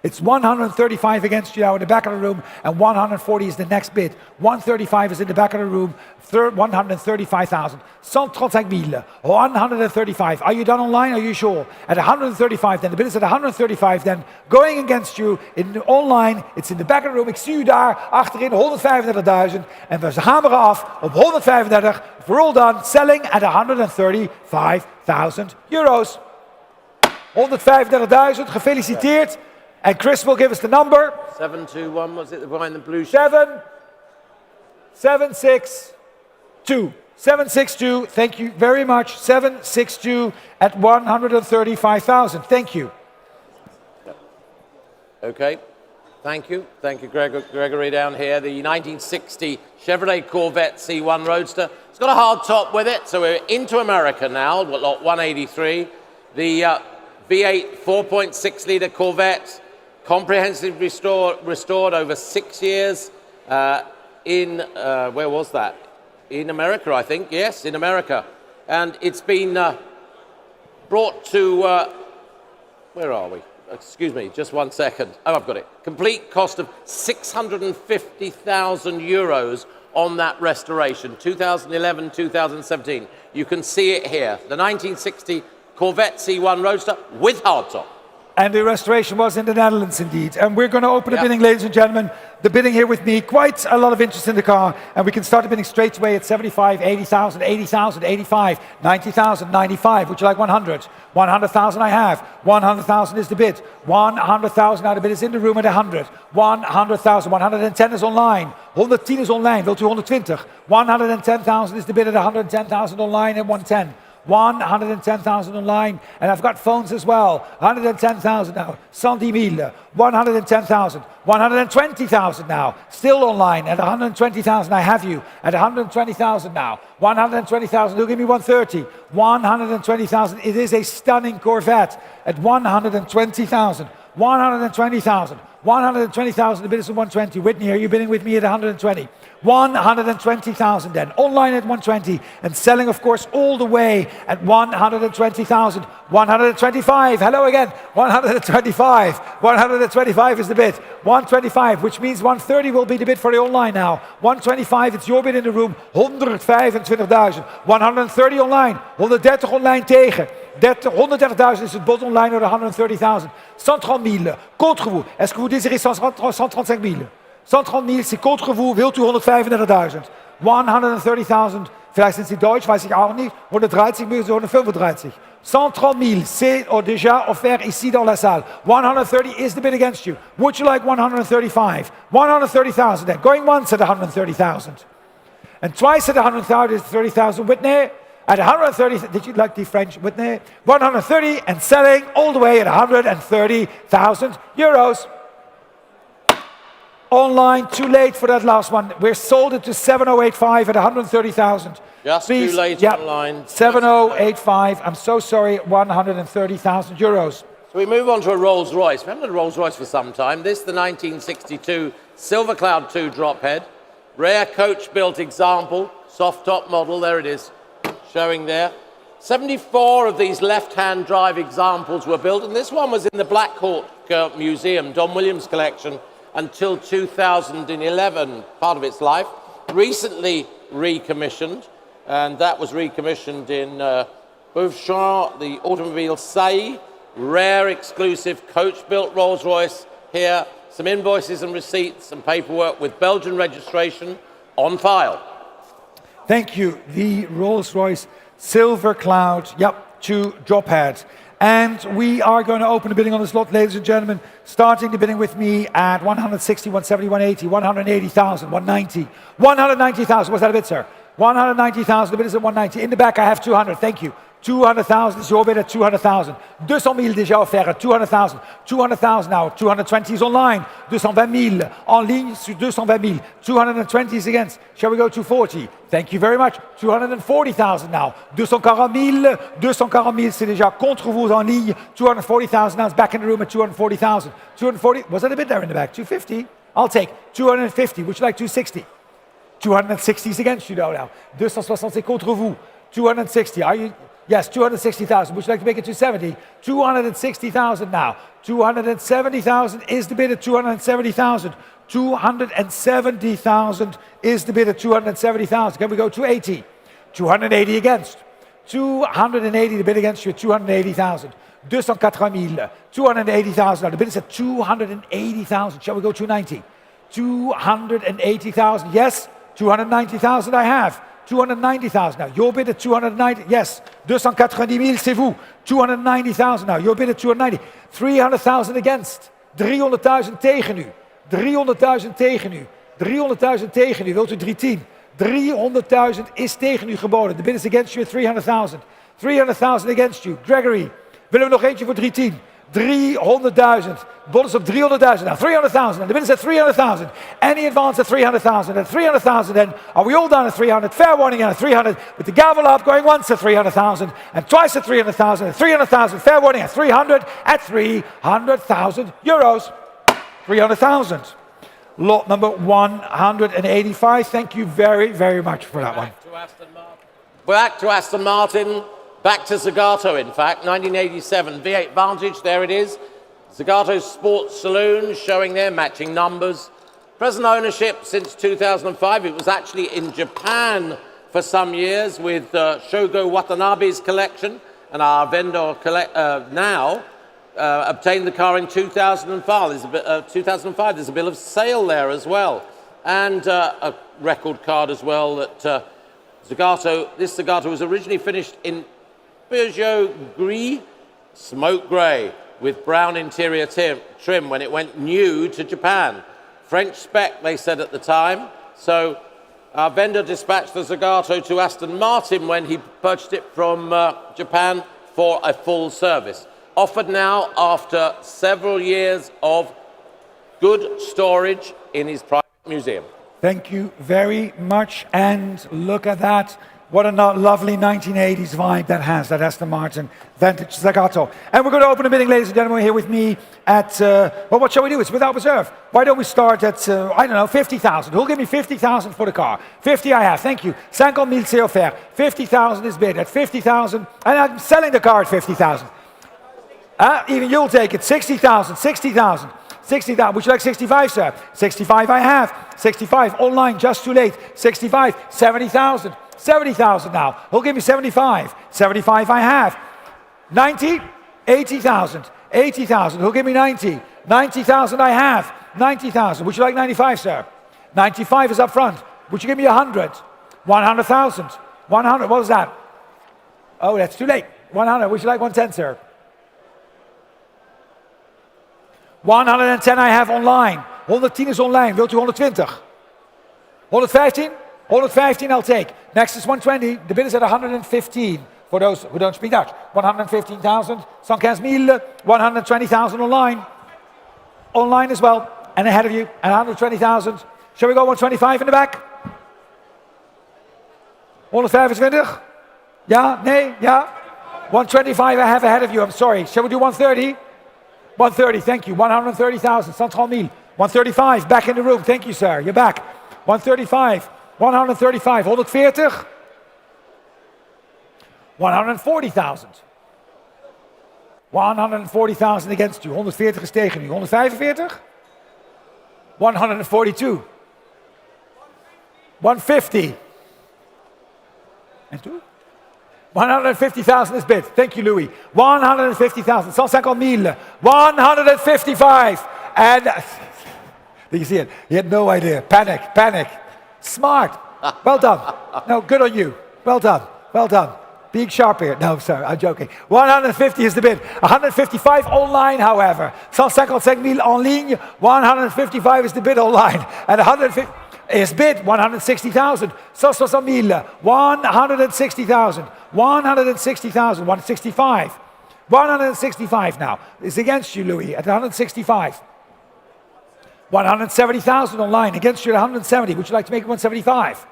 It's 135 against you now in the back of the room, and 140 is the next bid. 135 is in the back of the room, 135,000. 135,000, 135. Are you done online? Are you sure? At 135 then, the bid is at 135 then. Going against you in the online, it's in the back of the room. Ik zie u daar achterin, 135.000. En we hameren af op 135. We're all done, selling at 135,000 euros. 135.000, gefeliciteerd. And Chris will give us the number. 721, was it behind the blue sheet? 762. 762, thank you very much. 762 at 135,000. Thank you. Okay, thank you. Thank you, Gregory, down here. The 1960 Chevrolet Corvette C1 Roadster. It's got a hard top with it, so we're into America now, lot 183. The V8 4.6-litre Corvette, comprehensively restored over 6 years in, where was that? In America, I think. Yes, in America. And it's been brought to, where are we? Excuse me, just 1 second. Oh, I've got it. Complete cost of 650,000 euros on that restoration, 2011, 2017. You can see it here. The 1960 Corvette C1 Roadster with hardtop. And the restoration was in the Netherlands indeed. And we're going to open the bidding, ladies and gentlemen. The bidding here with me, quite a lot of interest in the car. And we can start the bidding straight away at 75, 80,000, 80,000, 85, 90,000, 95. Would you like 100? 100,000 I have. 100,000 is the bid. 100,000, now the bid is in the room at 100. 100,000, 110 is online. 110 is online, wilt u 120? 110,000 is the bid at 110,000 online at 110. 110,000 online, and I've got phones as well. 110,000 now. 110,000. 110,000. 120,000 now. Still online at 120,000. I have you at 120,000 now. 120,000. Who'll give me 130? 120,000. It is a stunning Corvette at 120,000. 120,000. 120,000. The bid is at 120. Whitney, are you bidding with me at 120? 120,000 then, online at 120, and selling, of course, all the way at 120,000. 125, hello again, 125. 125 is the bid. 125, which means 130 will be the bid for the online now. 125, it's your bid in the room, 125.000. 130 online, 130 online tegen. 130.000 is het bod online door de 130,000. 130.000, contre vous. Est-ce que vous désirez 135.000? 130.000, c'est contre vous, wilt u 135.000? 130.000, vielleicht sind Sie Deutsch, weiß ich auch nicht. 130, mögen Sie 135. 130.000, c'est déjà offert ici dans la salle. 130 is the bid against you. Would you like 135? 130,000 then, going once at 130,000. And twice at 130,000, Whitney. at 130, did you like the French? 130 and selling all the way at 130,000 euros. Online, too late for that last one. We're sold it to 7085 at 130,000. Just Please, too late online. 7085, I'm so sorry, 130,000 euros. So we move on to a Rolls Royce. We haven't had a Rolls Royce for some time. This is the 1962 Silver Cloud 2 drop head. Rare coach built example, soft top model, there it is, showing there. 74 of these left-hand drive examples were built, and this one was in the Black Hawk Museum, Don Williams collection, until 2011, part of its life. Recently recommissioned, and that was recommissioned in Beauchamp, the Automobile Say, rare exclusive coach-built Rolls-Royce here. Some invoices and receipts and paperwork with Belgian registration on file. Thank you. The Rolls-Royce Silver Cloud, 2 drop heads. And we are going to open the bidding on this lot, ladies and gentlemen, starting the bidding with me at 160, 170, 180, 180,000, 190, 190,000. Was that a bid, sir? 190,000, the bid is at 190. In the back, I have 200. Thank you. 200,000 is your bid at 200,000. 200,000 déjà offert, 200,000. 200,000 now. 220 is online. 220,000 en ligne sur 220,000. 220 is against. Shall we go 240? Thank you very much. 240,000 now. 240,000. 240,000 c'est déjà contre vous en ligne. 240,000 now is back in the room at 240,000. 240, was that a bid there in the back? 250? I'll take 250. Would you like 260? 260 is against you now. 260 c'est contre vous. 260, are you? Yes, 260,000. Would you like to make it 270? 260,000 now. 270,000 is the bid at 270,000. 270,000 is the bid at 270,000. Can we go 280? 280 against. 280, the bid against you at 280,000. 280,000. 280,000. Now the bid is at 280,000. Shall we go 290? 280,000. Yes, 290,000 I have. 290,000 now. Your bid at 290. Yes. 290,000, c'est vous. 290,000 now. Your bid at 290. 300,000 against. 300,000 tegen u. 300,000 tegen u. 300,000 tegen u. Wilt u 310? 300,000 is tegen u geboden. The bid is against you at 300,000. 300,000 against you. Gregory. Willen we nog eentje voor 310? 300,000. Bod is op 300,000 now. 300,000. And the bid is at 300,000. Any advance at 300,000. At 300,000 then. Are we all down at 300? Fair warning at 300. With the gavel up going once at 300,000. And twice at 300,000. At 300,000. Fair warning at 300. At 300,000 euros. 300,000. Lot number 185. Thank you very, very much for that one. Back to Aston Martin. Back to Zagato, in fact, 1987 V8 Vantage, there it is. Zagato Sports Saloon, showing their matching numbers. Present ownership since 2005. It was actually in Japan for some years with Shogo Watanabe's collection, and our vendor now obtained the car in 2005. There's a bill of sale there as well, and a record card as well that this Zagato was originally finished in Peugeot Gris, smoke grey, with brown interior trim when it went new to Japan. French spec, they said at the time. So our vendor dispatched the Zagato to Aston Martin when he purchased it from Japan for a full service. Offered now after several years of good storage in his private museum. Thank you very much. And look at that. What a lovely 1980s vibe that has, that Aston Martin Vantage Zagato. And we're going to open the bidding, ladies and gentlemen, here with me at, well, what shall we do? It's without reserve. Why don't we start at, I don't know, 50,000. Who'll give me 50,000 for the car? 50 I have, thank you. 50,000 c'est offert. 50,000 is bid at 50,000. And I'm selling the car at 50,000. Even you'll take it. 60,000, 60,000. 60,000. Would you like 65, sir? 65 I have. 65 online, just too late. 65, 70,000. 70,000 now. Who'll give me 75? 75 I have. 90? 80,000. 80,000. Who'll give me 90? 90,000 I have. 90,000. Would you like 95, sir? 95 is up front. Would you give me 100? 100,000. 100. What was that? Oh, that's too late. 100. Would you like 110, sir? 110 I have online. 110 is online. Wilt u 120? 115? 115 I'll take. Next is 120. The bid is at 115. For those who don't speak Dutch. 115,000. 115,000. 120,000 online. Online as well. And ahead of you. And 120,000. Shall we go 125 in the back? 125? Yeah? Nee? Yeah? 125 I have ahead of you. I'm sorry. Shall we do 130? 130, thank you. 130,000. 130,000. 135, back in the room. Thank you, sir. You're back. 135. 135. 140. 140,000. 140,000 against you. 140 is tegen u. 145. 142. 150. En toe? 150,000 is bid. Thank you, Louis. 150,000. 150,000. 155. And did you see it? He had no idea. Panic, panic. Smart. Well done. No, good on you. Well done. Well done. Being sharp here. No, sorry, I'm joking. 150 is the bid. 155 online, however. 155,000 en ligne. 155 is the bid online. And 150 is bid. 160,000. 160,000. 160,000. 160,000. 165. 165 now. It's against you, Louis, at 165. 170,000 online. Against you at 170. Would you like to make it 175?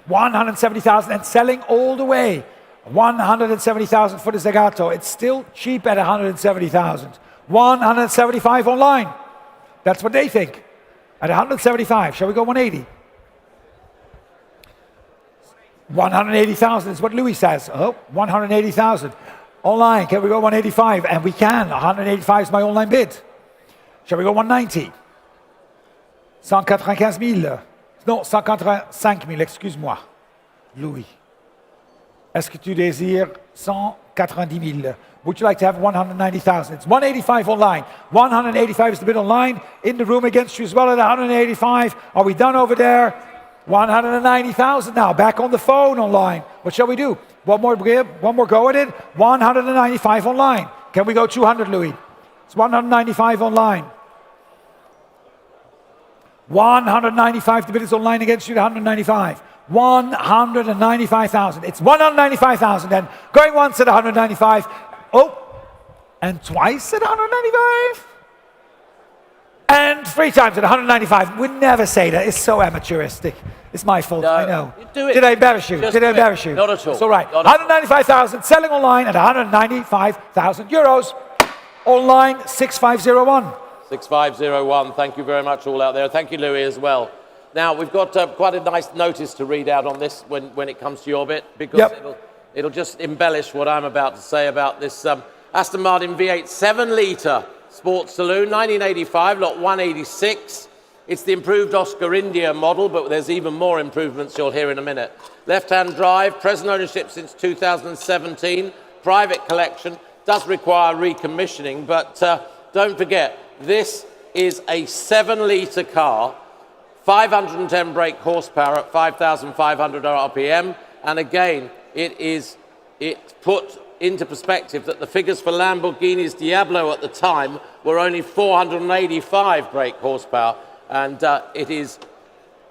170,000 and selling all the way. 170,000 for the Zagato. It's still cheap at 170,000. 175 online. That's what they think. At 175. Shall we go 180? 180,000 is what Louis says. Oh, 180,000. Online, can we go 185? And we can. 185 is my online bid. Shall we go 190? 195,000. Non, 185,000, excuse-moi. Louis. Est-ce que tu désires 190,000? Would you like to have 190,000? It's 185 online. 185 is the bid online. In the room against you as well at 185. Are we done over there? 190,000 now. Back on the phone online. What shall we do? One more go at it. 195 online. Can we go 200, Louis? It's 195 online. 195, the bid is online against you at 195. 195,000. It's 195,000 then. Going once at 195. Oh, and twice at 195. And 3 times at 195. We'd never say that. It's so amateuristic. It's my fault, No, I know. do it. Did I embarrass you? Just Did I do it. embarrass you? Not at all. It's all right. Not at all. 195,000, selling online at 195,000 euros. Online 6501. 6501, thank you very much all out there. Thank you, Louis, as well. Now, we've got quite a nice notice to read out on this when it comes to your bit, because it'll just embellish what I'm about to say about this Aston Martin V8 7-litre Sports Saloon, 1985, lot 186. It's the improved Oscar India model, but there's even more improvements you'll hear in a minute. Left-hand drive, present ownership since 2017, private collection, does require recommissioning, but don't forget, this is a 7-litre car, 510 brake horsepower at 5,500 RPM, and again, it's put into perspective that the figures for Lamborghini's Diablo at the time were only 485 brake horsepower, and it is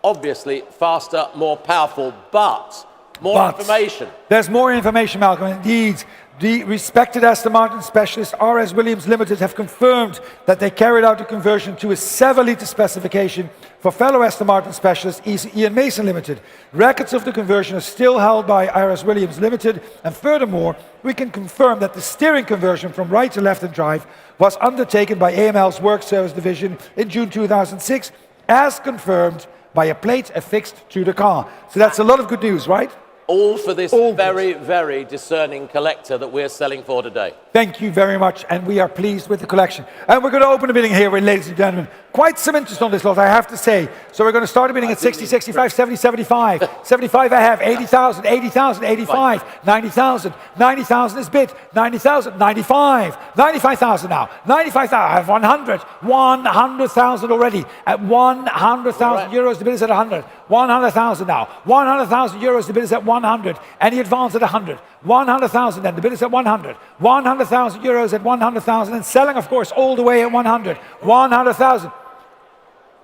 obviously faster, more powerful, but more information. There's more information, Malcolm. Indeed, the respected Aston Martin specialists, RS Williams Limited, have confirmed that they carried out the conversion to a 7-litre specification for fellow Aston Martin specialist Ian Mason Limited. Records of the conversion are still held by RS Williams Limited, and furthermore, we can confirm that the steering conversion from right to left-hand drive was undertaken by AML's Work Service Division in June 2006, as confirmed by a plate affixed to the car. So that's a lot of good news, right? All for this very, very discerning collector that we're selling for today. Thank you very much, and we are pleased with the collection. And we're going to open the bidding here, ladies and gentlemen. Quite some interest on this lot, I have to say. So we're going to start the bidding at 60, 65, 70, 75. 75 I have, 80,000, 80,000, 85, 90,000. 90,000 is bid, 90,000, 95. 95,000 now, 95,000, I have 100. 100,000 already. At 100,000 euros, the bid is at 100. 100,000 now. 100,000 euros, the bid is at 100. Any advance at 100. 100,000 then, the bid is at 100. 100,000 euros at 100,000 and selling, of course, all the way at 100. 100,000.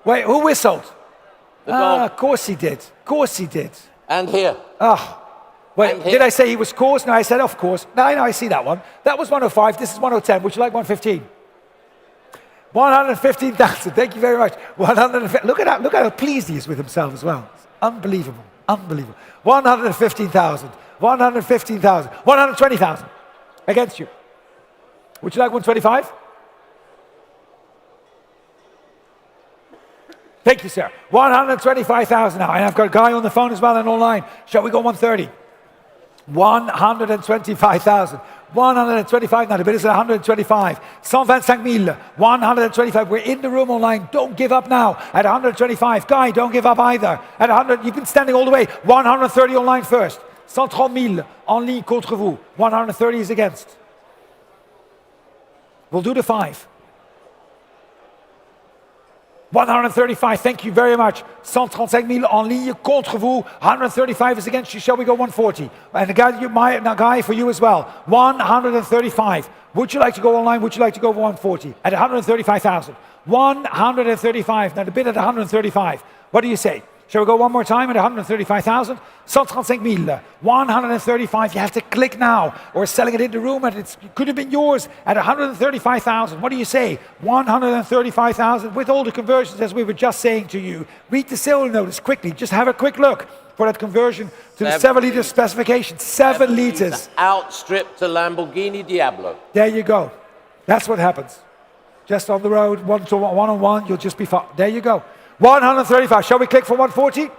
Wait, who whistled? The dog. Of course he did. Of course he did. And here. Wait, And here. did I say he was course? No, I said of course. No, I see that one. That was 105. This is 110. Would you like 115? 115,000. Thank you very much. 115. Look at how pleased he is with himself as well. It's unbelievable. Unbelievable. 115,000. 115,000. 120,000. Against you. Would you like 125? Thank you, sir. 125,000 now. And I've got a guy on the phone as well and online. Shall we go 130? 125,000. 125 now. The bid is at 125. 125,000. 125. We're in the room online. Don't give up now. At 125. Guy, don't give up either. At 100. You've been standing all the way. 130 online first. 130,000 en ligne contre vous. 130 is against. We'll do the 5. 135, thank you very much. 135,000 en ligne contre vous. 135 is against you. Shall we go 140? And the guy for you as well. 135. Would you like to go online? Would you like to go 140? At 135,000. 135. Now the bid at 135. What do you say? Shall we go one more time at 135,000? 135,000. 135. You have to click now. Or selling it in the room, and it could have been yours at 135,000. What do you say? 135,000 with all the conversions, as we were just saying to you. Read the sale notice quickly. Just have a quick look for that conversion to the 7-liter specification. 7 liters. Outstripped a Lamborghini Diablo. There you go. That's what happens. Just on the road, one-on-one, you'll just be fine. There you go. 135. Shall we click for 140?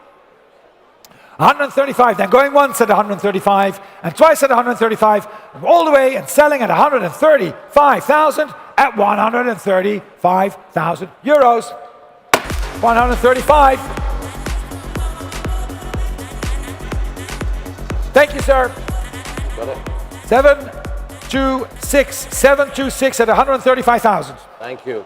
135. Then going once at 135 and twice at 135, all the way and selling at 135,000 at 135,000 euros. 135. Thank you, sir. Got it. 726. 726 at 135,000. Thank you.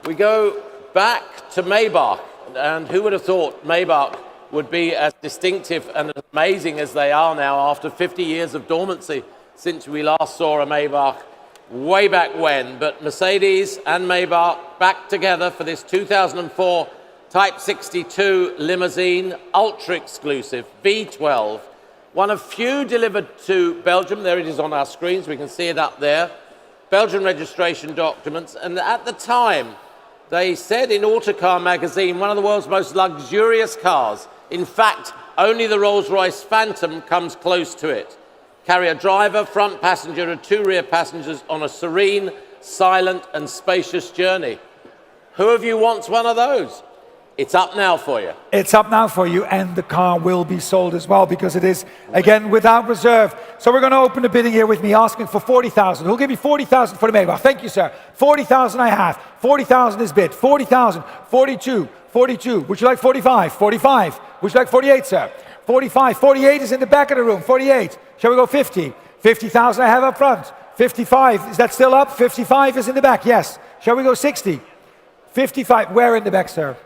We go back to Maybach. And who would have thought Maybach would be as distinctive and as amazing as they are now after 50 years of dormancy since we last saw a Maybach way back when. But Mercedes and Maybach back together for this 2004 Type 62 limousine, ultra exclusive, V12. One of few delivered to Belgium. There it is on our screens. We can see it up there. Belgian registration documents. And at the time, they said in Autocar magazine, one of the world's most luxurious cars. In fact, only the Rolls-Royce Phantom comes close to it. Carry a driver, front passenger, and 2 rear passengers on a serene, silent, and spacious journey. Who of you wants one of those? It's up now for you. It's up now for you, and the car will be sold as well because it is, again, without reserve. So we're going to open the bidding here with me, asking for 40,000. Who'll give me 40,000 for the Maybach? Thank you, sir. 40,000 I have. 40,000 is bid. 40,000. 42. 42. Would you like 45? 45. Would you like 48, sir? 45. 48 is in the back of the room. 48. Shall we go 50? 50,000 I have up front. 55. Is that still up? 55 is in the back. Yes. Shall we go 60? 55. Where in the back, sir?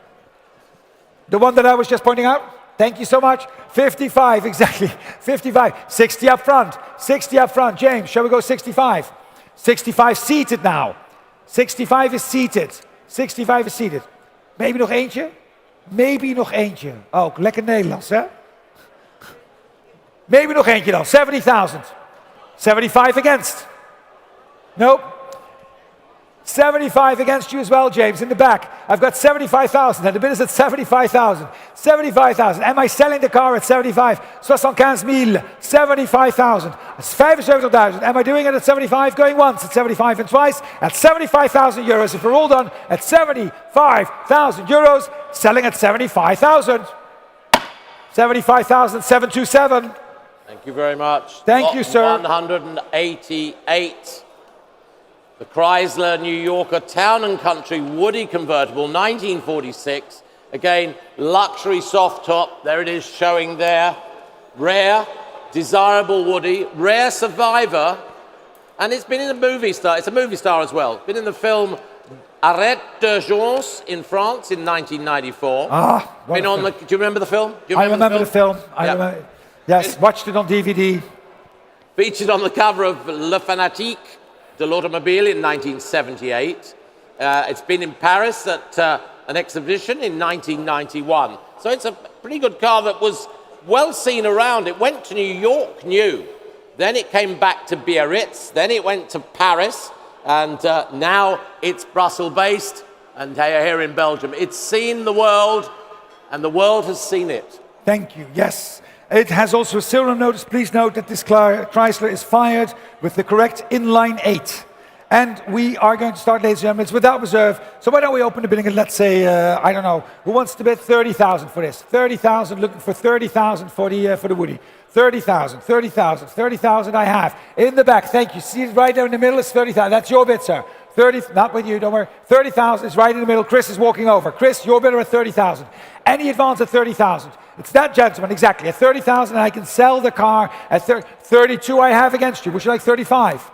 The one that I was just pointing out? Thank you so much. 55, exactly. 55. 60 up front. 60 up front. James, shall we go 65? 65 seated now. 65 is seated. 65 is seated. Maybe nog eentje? Maybe nog eentje. Oh, lekker Nederlands, hè? Maybe nog eentje dan. 70,000. 75 against. Nope. 75 against you as well, James, in the back. I've got 75,000, and the bid is at 75,000. 75,000. Am I selling the car at 75? 75,000. 75,000. 75,000. Am I doing it at 75? Going once at 75 and twice at 75,000 euros. If we're all done at 75,000 euros, selling at 75,000. 75,000, 727. Thank you very much. Thank you, sir. 188. The Chrysler New Yorker Town and Country Woody convertible, 1946. Again, luxury soft top. There it is showing there. Rare, desirable Woody, rare survivor. And it's been in a movie star. It's a movie star as well. Been in the film Arrête d'urgence in France in 1994. Been on the, do you remember the film? Do you remember the film. I Yeah. remember. Yes, watched it on DVD. Featured on the cover of Le Fanatique de l'Automobile in 1978. It's been in Paris at an exhibition in 1991. So it's a pretty good car that was well seen around. It went to New York new, then it came back to Biarritz, then it went to Paris, and now it's Brussels-based, and here in Belgium. It's seen the world, and the world has seen it. Thank you, yes. It has also a serial notice. Please note that this Chrysler is fired with the correct inline 8. And we are going to start, ladies and gentlemen, it's without reserve. So why don't we open the bidding and let's say, I don't know, who wants to bid 30,000 for this? 30,000, looking for 30,000 for the Woody. 30,000, 30,000, 30,000 I have. In the back, thank you. See it right there in the middle, it's 30,000. That's your bid, sir. 30, not with you, don't worry. 30,000 is right in the middle. Chris is walking over. Chris, your bidder at 30,000. Any advance at 30,000? It's that gentleman, exactly. At 30,000, I can sell the car at 32 I have against you. Would you like 35?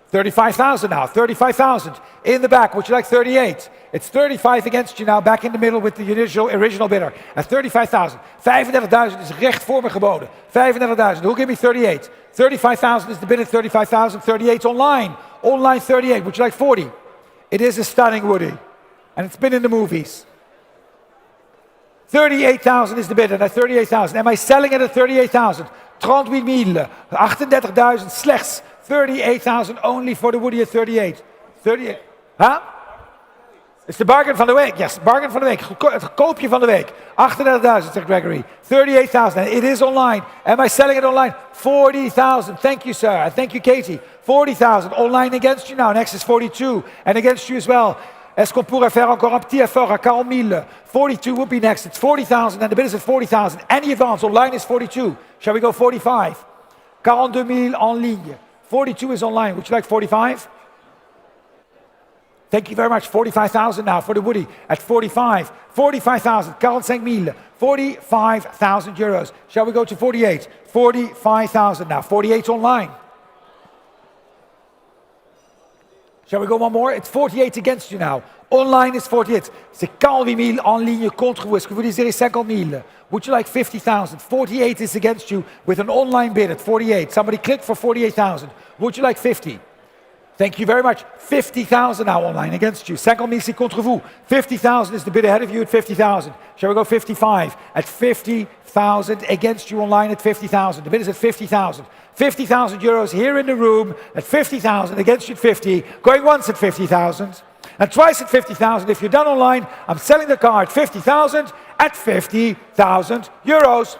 35,000 now, 35,000. In the back, would you like 38? It's 35 against you now, back in the middle with the original bidder. At 35,000. 35,000 is recht voor me geboden. 35,000, who give me 38? 35,000 is the bid at 35,000, 38 online. Online 38, would you like 40? It is a stunning Woody, and it's been in the movies. 38,000 is the bid, and at 38,000. Am I selling it at 38,000? 38,000, 38,000 slechts. 38,000 only for the Woody at 38. 38. Huh? It's the bargain van de week. Yes, bargain van de week. Het koopje van de week. 38,000, zegt Gregory. 38,000. It is online. Am I selling it online? 40,000. Thank you, sir. And thank you, Katie. 40,000. Online against you now. Next is 42. And against you as well. Est-ce qu'on pourrait faire encore un petit effort à 40,000? 42 would be next. It's 40,000 and the bid is at 40,000. Any advance online is 42. Shall we go 45? 42,000 en ligne. 42 is online. Would you like 45? Thank you very much. 45,000 now for the Woody at 45. 45,000. 45,000. 45,000 euros. Shall we go to 48? 45,000 now. 48 online. Shall we go one more? It's 48 against you now. Online is 48. C'est 48,000 en ligne contre vous. Est-ce que vous désirez 50,000? Would you like 50,000? 48 is against you with an online bid at 48. Somebody click for 48,000. Would you like 50? Thank you very much. 50,000 now online against you. 50,000 c'est contre vous. 50,000 is the bid ahead of you at 50,000. Shall we go 55? At 50,000 against you online at 50,000. The bid is at 50,000. 50,000 euros here in the room at 50,000 against you at 50. Going once at 50,000 and twice at 50,000. If you're done online, I'm selling the car at 50,000 at 50,000 euros.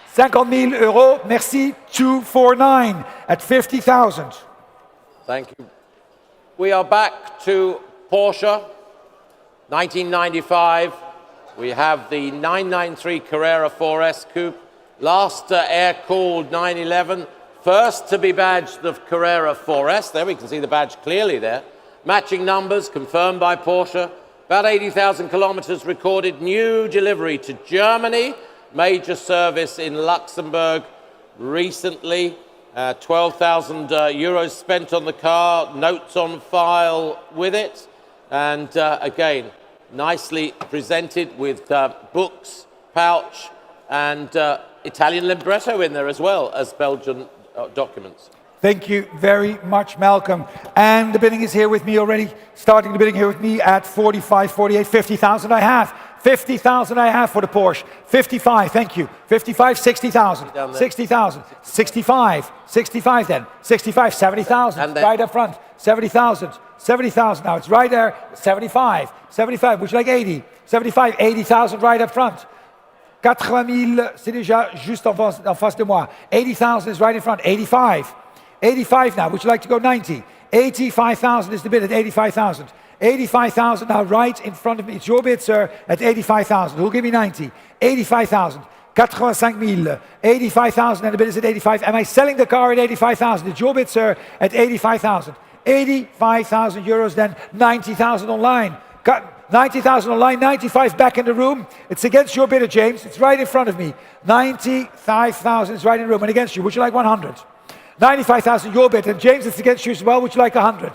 50,000 euros. Merci. 249 at 50,000. Thank you. We are back to Porsche, 1995. We have the 993 Carrera 4S Coupe, last air-cooled 911, first to be badged the Carrera 4S. There we can see the badge clearly there. Matching numbers confirmed by Porsche. About 80,000 kilometers recorded. New delivery to Germany. Major service in Luxembourg recently. 12,000 euros spent on the car, notes on file with it, and again, nicely presented with books, pouch, and Italian libretto in there as well as Belgian documents. Thank you very much, Malcolm. And the bidding is here with me already, starting the bidding here with me at 45, 48, 50,000 I have. 50,000 I have for the Porsche. 55, thank you. 55, 60,000. 60,000. 65, 65 then. 65, 70,000. Right up front. 70,000. 70,000 now. It's right there. 75. 75. Would you like 80? 75, 80,000 right up front. 80,000, c'est déjà juste en face de moi. 80,000 is right in front. 85. 85 now. Would you like to go 90? 85,000 is the bid at 85,000. 85,000 now right in front of me. It's your bid, sir, at 85,000. Who'll give me 90? 85,000. 85,000. 85,000 and the bid is at 85. Am I selling the car at 85,000? It's your bid, sir, at 85,000. 85,000 euros then. 90,000 online. 90,000 online, 95 back in the room. It's against your bidder, James. It's right in front of me. 95,000 is right in the room and against you. Would you like 100? 95,000 your bid. And James, it's against you as well. Would you like 100?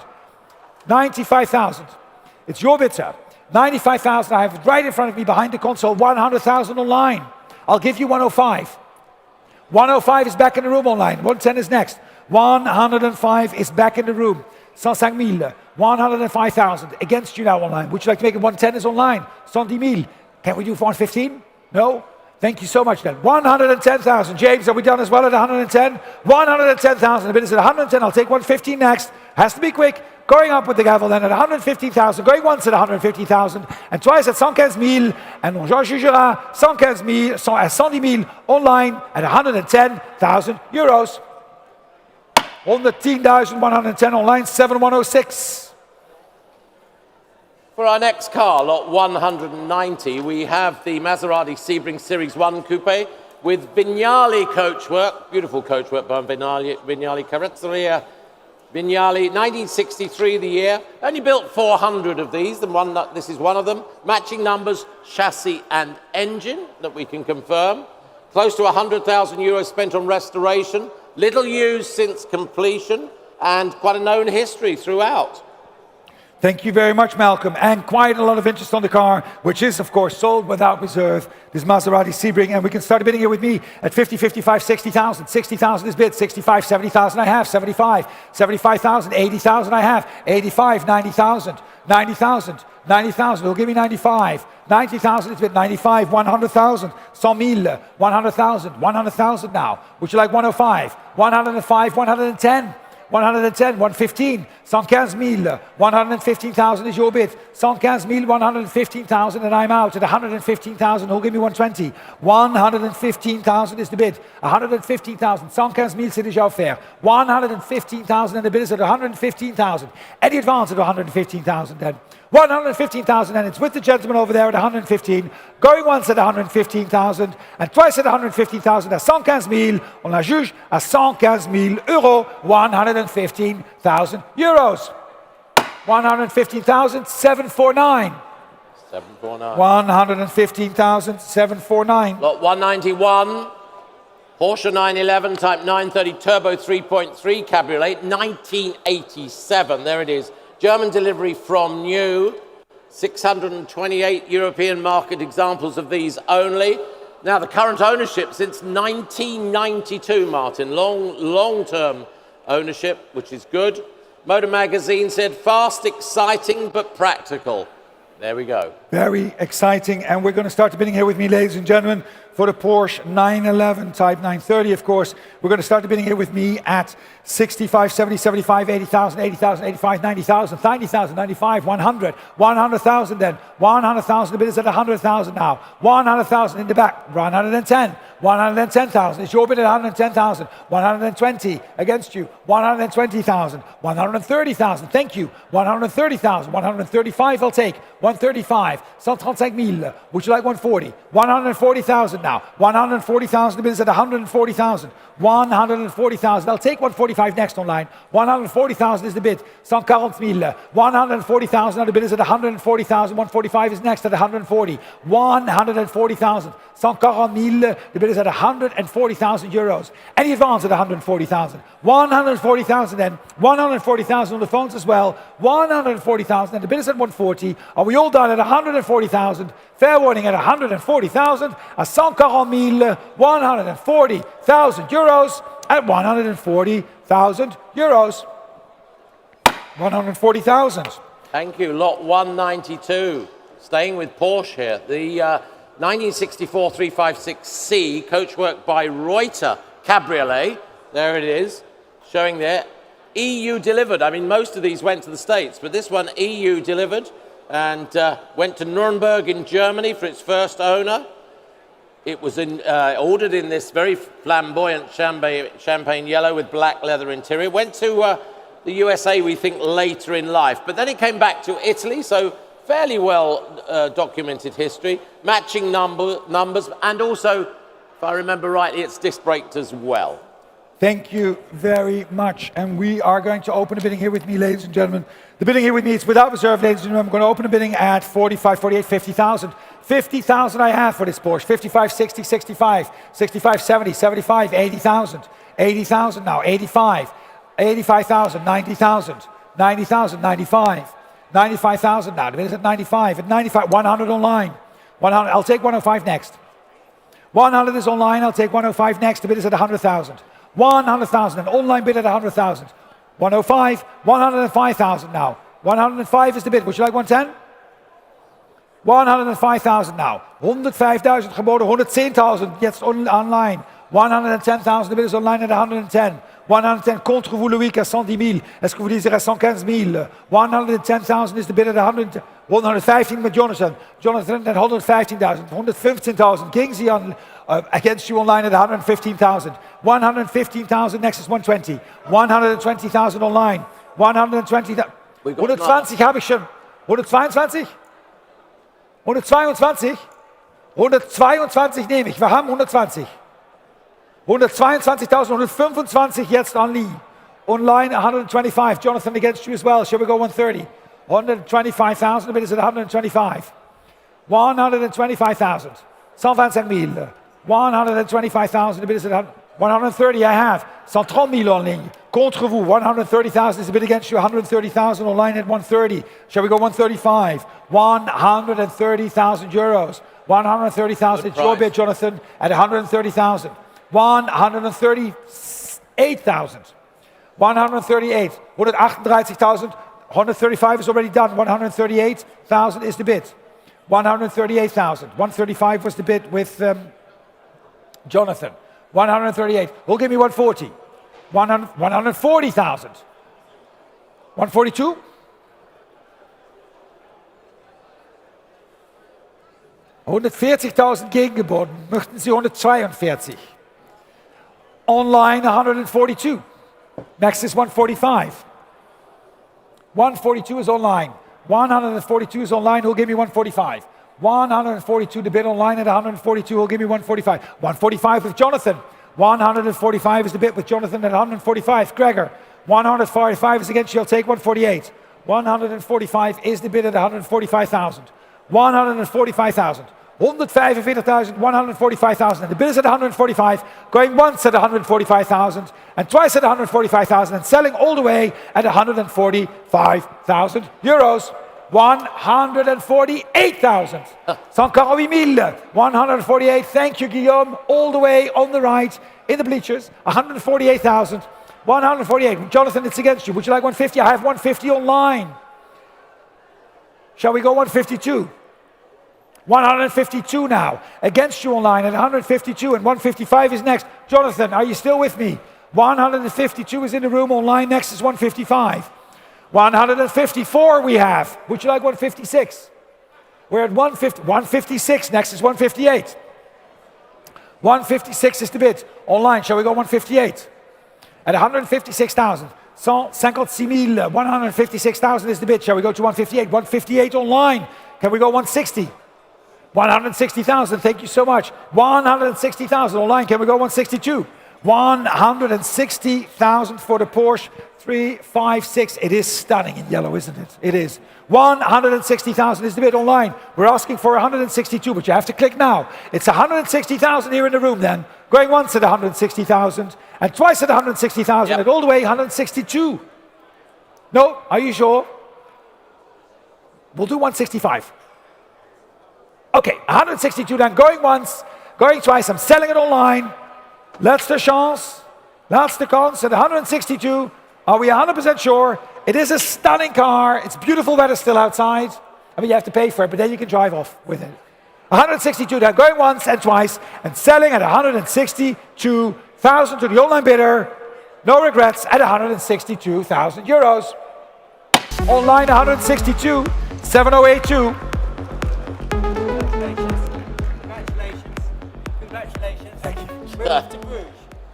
95,000. It's your bid, sir. 95,000. I have it right in front of me behind the console. 100,000 online. I'll give you 105. 105 is back in the room online. 110 is next. 105 is back in the room. 105,000, 105,000. Against you now online. Would you like to make it 110 is online? 110,000. Can we do 115? No? Thank you so much then. 110,000. James, are we done as well at 110? 110,000. The bid is at 110. I'll take 115 next. Has to be quick. Going up with the gavel then at 115,000. Going once at 150,000. And twice at 115,000. And on Jean jugera 115,000 à 110,000 online at 110,000 euros. 110,110 online, 7106. For our next car, lot 190, we have the Maserati Sebring Series 1 Coupe with Vignali coachwork, beautiful coachwork by Vignali, Carrozzeria Vignali, 1963 the year. Only built 400 of these, and this is one of them. Matching numbers, chassis and engine that we can confirm. Close to 100,000 euros spent on restoration, little used since completion, and quite a known history throughout. Thank you very much, Malcolm. And quite a lot of interest on the car, which is, of course, sold without reserve. This Maserati Sebring. And we can start bidding here with me at 50, 55, 60,000. 60,000 is bid. 65, 70,000 I have. 75, 75,000. 80,000 I have. 85, 90,000. 90,000. 90,000. It'll give me 95. 90,000 is bid. 95, 100,000. 100,000. 100,000. 100,000 now. Would you like 105? 105, 110. 110, 115, 115,000, 115,000 is your bid. 115,000, 115,000, and I'm out at 115,000. Who'll give me 120? 115,000 is the bid. 115,000. 115,000, c'est déjà offert. 115,000, and the bid is at 115,000. Any advance at 115,000 then? 115,000, and it's with the gentleman over there at 115. Going once at 115,000, and twice at 115,000 à 115,000. On la juge à 115,000 euros, 115,000 euros. 115,000, 749. 749. 115,000, 749. Lot 191. Porsche 911 Type 930 Turbo 3.3 Cabriolet, 1987. There it is. German delivery from new. 628 European market examples of these only. Now, the current ownership since 1992, Martin. Long-term ownership, which is good. Motor Magazine said, fast, exciting, but practical. There we go. Very exciting. And we're going to start the bidding here with me, ladies and gentlemen, for the Porsche 911 Type 930, of course. We're going to start the bidding here with me at 65, 70, 75, 80,000, 80,000, 85, 90,000, 90,000, 95, 100, 100,000 then. 100,000, the bid is at 100,000 now. 100,000 in the back, 110. 110,000. It's your bid at 110,000. 120 against you. 120,000. 130,000. Thank you. 130,000. 135 I'll take. 135. 135,000. Would you like 140? 140,000 now. 140,000. The bid is at 140,000. 140,000. I'll take 145 next online. 140,000 is the bid. 140,000. 140,000. Now the bid is at 140,000. 145 is next at 140. 140,000. 140,000. The bid is at 140,000 euros. Any advance at 140,000? 140,000 then. 140,000 on the phones as well. 140,000 and the bid is at 140. Are we all done at 140,000? Fair warning at 140,000. À 140,000. 140,000 euros at 140,000 euros. 140,000. Thank you. Lot 192. Staying with Porsche here. The 1964 356C, coachwork by Reuter Cabriolet. There it is, showing there. EU delivered. I mean, most of these went to the States, but this one EU delivered and went to Nuremberg in Germany for its first owner. It was ordered in this very flamboyant champagne yellow with black leather interior. Went to the USA, we think, later in life, but then it came back to Italy, so fairly well documented history, matching numbers, and also, if I remember rightly, it's disc braked as well. Thank you very much. And we are going to open the bidding here with me, ladies and gentlemen. The bidding here with me is without reserve, ladies and gentlemen. I'm going to open the bidding at 45, 48, 50,000. 50,000 I have for this Porsche. 55, 60, 65, 65, 70, 75, 80,000. 80,000 now. 85, 85,000, 90,000, 90,000, 95. 95,000 now. The bid is at 95. At 95, 100 online. 100. I'll take 105 next. 100 is online. I'll take 105 next. The bid is at 100,000. 100,000. An online bid at 100,000. 105, 105,000 now. 105 is the bid. Would you like 110? 105,000 now. 105,000 geboden, 110,000 jetzt online. 110,000, the bid is online at 110. 110 contre vous, Louis, à 110 000. Est-ce que vous désirez 115 000? 110,000 is the bid at 100. 115 with Jonathan. Jonathan at 115,000. 115,000. Kingsley on, against you online at 115,000. 115,000, next is 120. 120,000 online. 120,000. 120 habe ich schon. 122? 122? 122 nehme ich. Wir haben 120. 122,000, 125 jetzt on Lee. Online 125. Jonathan against you as well. Shall we go 130? 125,000, the bid is at 125. 125,000. 125 000. 125,000, the bid is at 130 I have. 130 000 on ligne. Contre vous, 130,000 is the bid against you. 130,000 online at 130. Shall we go 135? 130,000 euros. 130,000, it's your bid, Jonathan, at 130,000. 138,000. 138. 138,000. 135 is already done. 138,000 is the bid. 138,000. 135 was the bid with Jonathan. 138. Who'll give me 140? 140,000. 142? 140.000 gegengeboten. Möchten Sie 142? Online 142. Next is 145. 142 is online. 142 is online. Who'll give me 145? 142 the bid online at 142. Who'll give me 145? 145 with Jonathan. 145 is the bid with Jonathan at 145. Gregor. 145 is against you. I'll take 148. 145 is the bid at 145,000. 145,000. 145,000, 145,000. And the bid is at 145, going once at 145,000, and twice at 145,000, and selling all the way at 145,000 euros. 148,000. 148, thank you, Guillaume. All the way on the right, in the bleachers. 148,000. 148. Jonathan, it's against you. Would you like 150? I have 150 online. Shall we go 152? 152 now. Against you online at 152, and 155 is next. Jonathan, are you still with me? 152 is in the room online. Next is 155. 154 we have. Would you like 156? We're at 156. Next is 158. 156 is the bid. Online, shall we go 158? At 156,000. 156,000. 156,000 is the bid. Shall we go to 158? 158 online. Can we go 160? 160,000, thank you so much. 160,000 online, can we go 162? 160,000 for the Porsche 356. It is stunning in yellow, isn't it? It is. 160,000 is the bid online. We're asking for 162, but you have to click now. It's 160,000 here in the room then. Going once at 160,000 and twice at 160,000 and all the way 162. No, are you sure? We'll do 165. Okay, 162 then, going once, going twice, I'm selling it online. Laatste chance, laatste kans at 162. Are we 100% sure? It is a stunning car, it's beautiful weather still outside. I mean, you have to pay for it, but then you can drive off with it. 162 then, going once and twice, and selling at 162,000 to the online bidder. No regrets, at 162,000 euros. Online 162, 7082.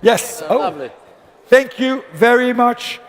Yes. Oh, lovely. Thank you very much.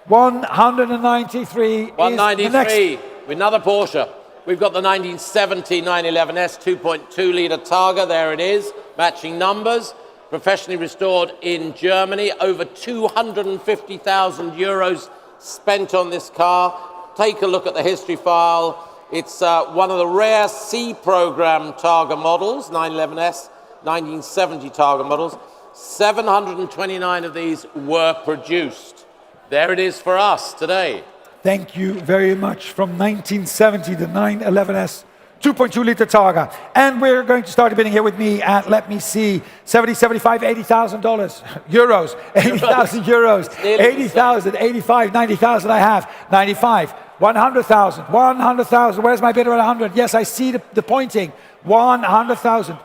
193. 193. Another Porsche. We've got the 1970 911S 2.2 litre Targa. There it is. Matching numbers. Professionally restored in Germany. Over 250,000 euros spent on this car. Take a look at the history file. It's one of the rare C program Targa models. 911S 1970 Targa models. 729 of these were produced. There it is for us today. Thank you very much. From 1970, the 911S 2.2 liter Targa. And we're going to start bidding here with me at, let me see, 70, 75, $80,000. Euros. 80,000 euros. 80,000, 85, 90,000 I have. 95. 100,000. 100,000. Where's my bidder at 100? Yes, I see the pointing. 100,000.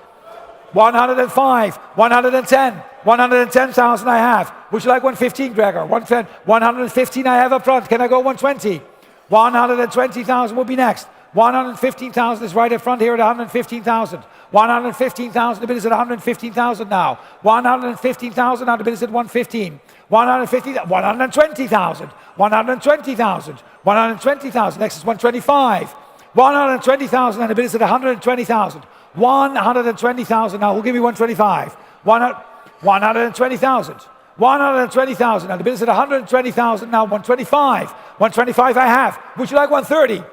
105. 110. 110,000 I have. Would you like 115, Gregor? 110. 115 I have up front. Can I go 120? 120,000 will be next. 115,000 is right up front here at 115,000. 115,000, the bid is at 115,000 now. 115,000, now the bid is at 115. 120,000. 120,000. 120,000, next is 125. 120,000, and the bid is at 120,000. 120,000 now, who'll give me 125? 120,000. 120,000, now the bid is at 120,000 now, 125. 125 I have. Would you like 130?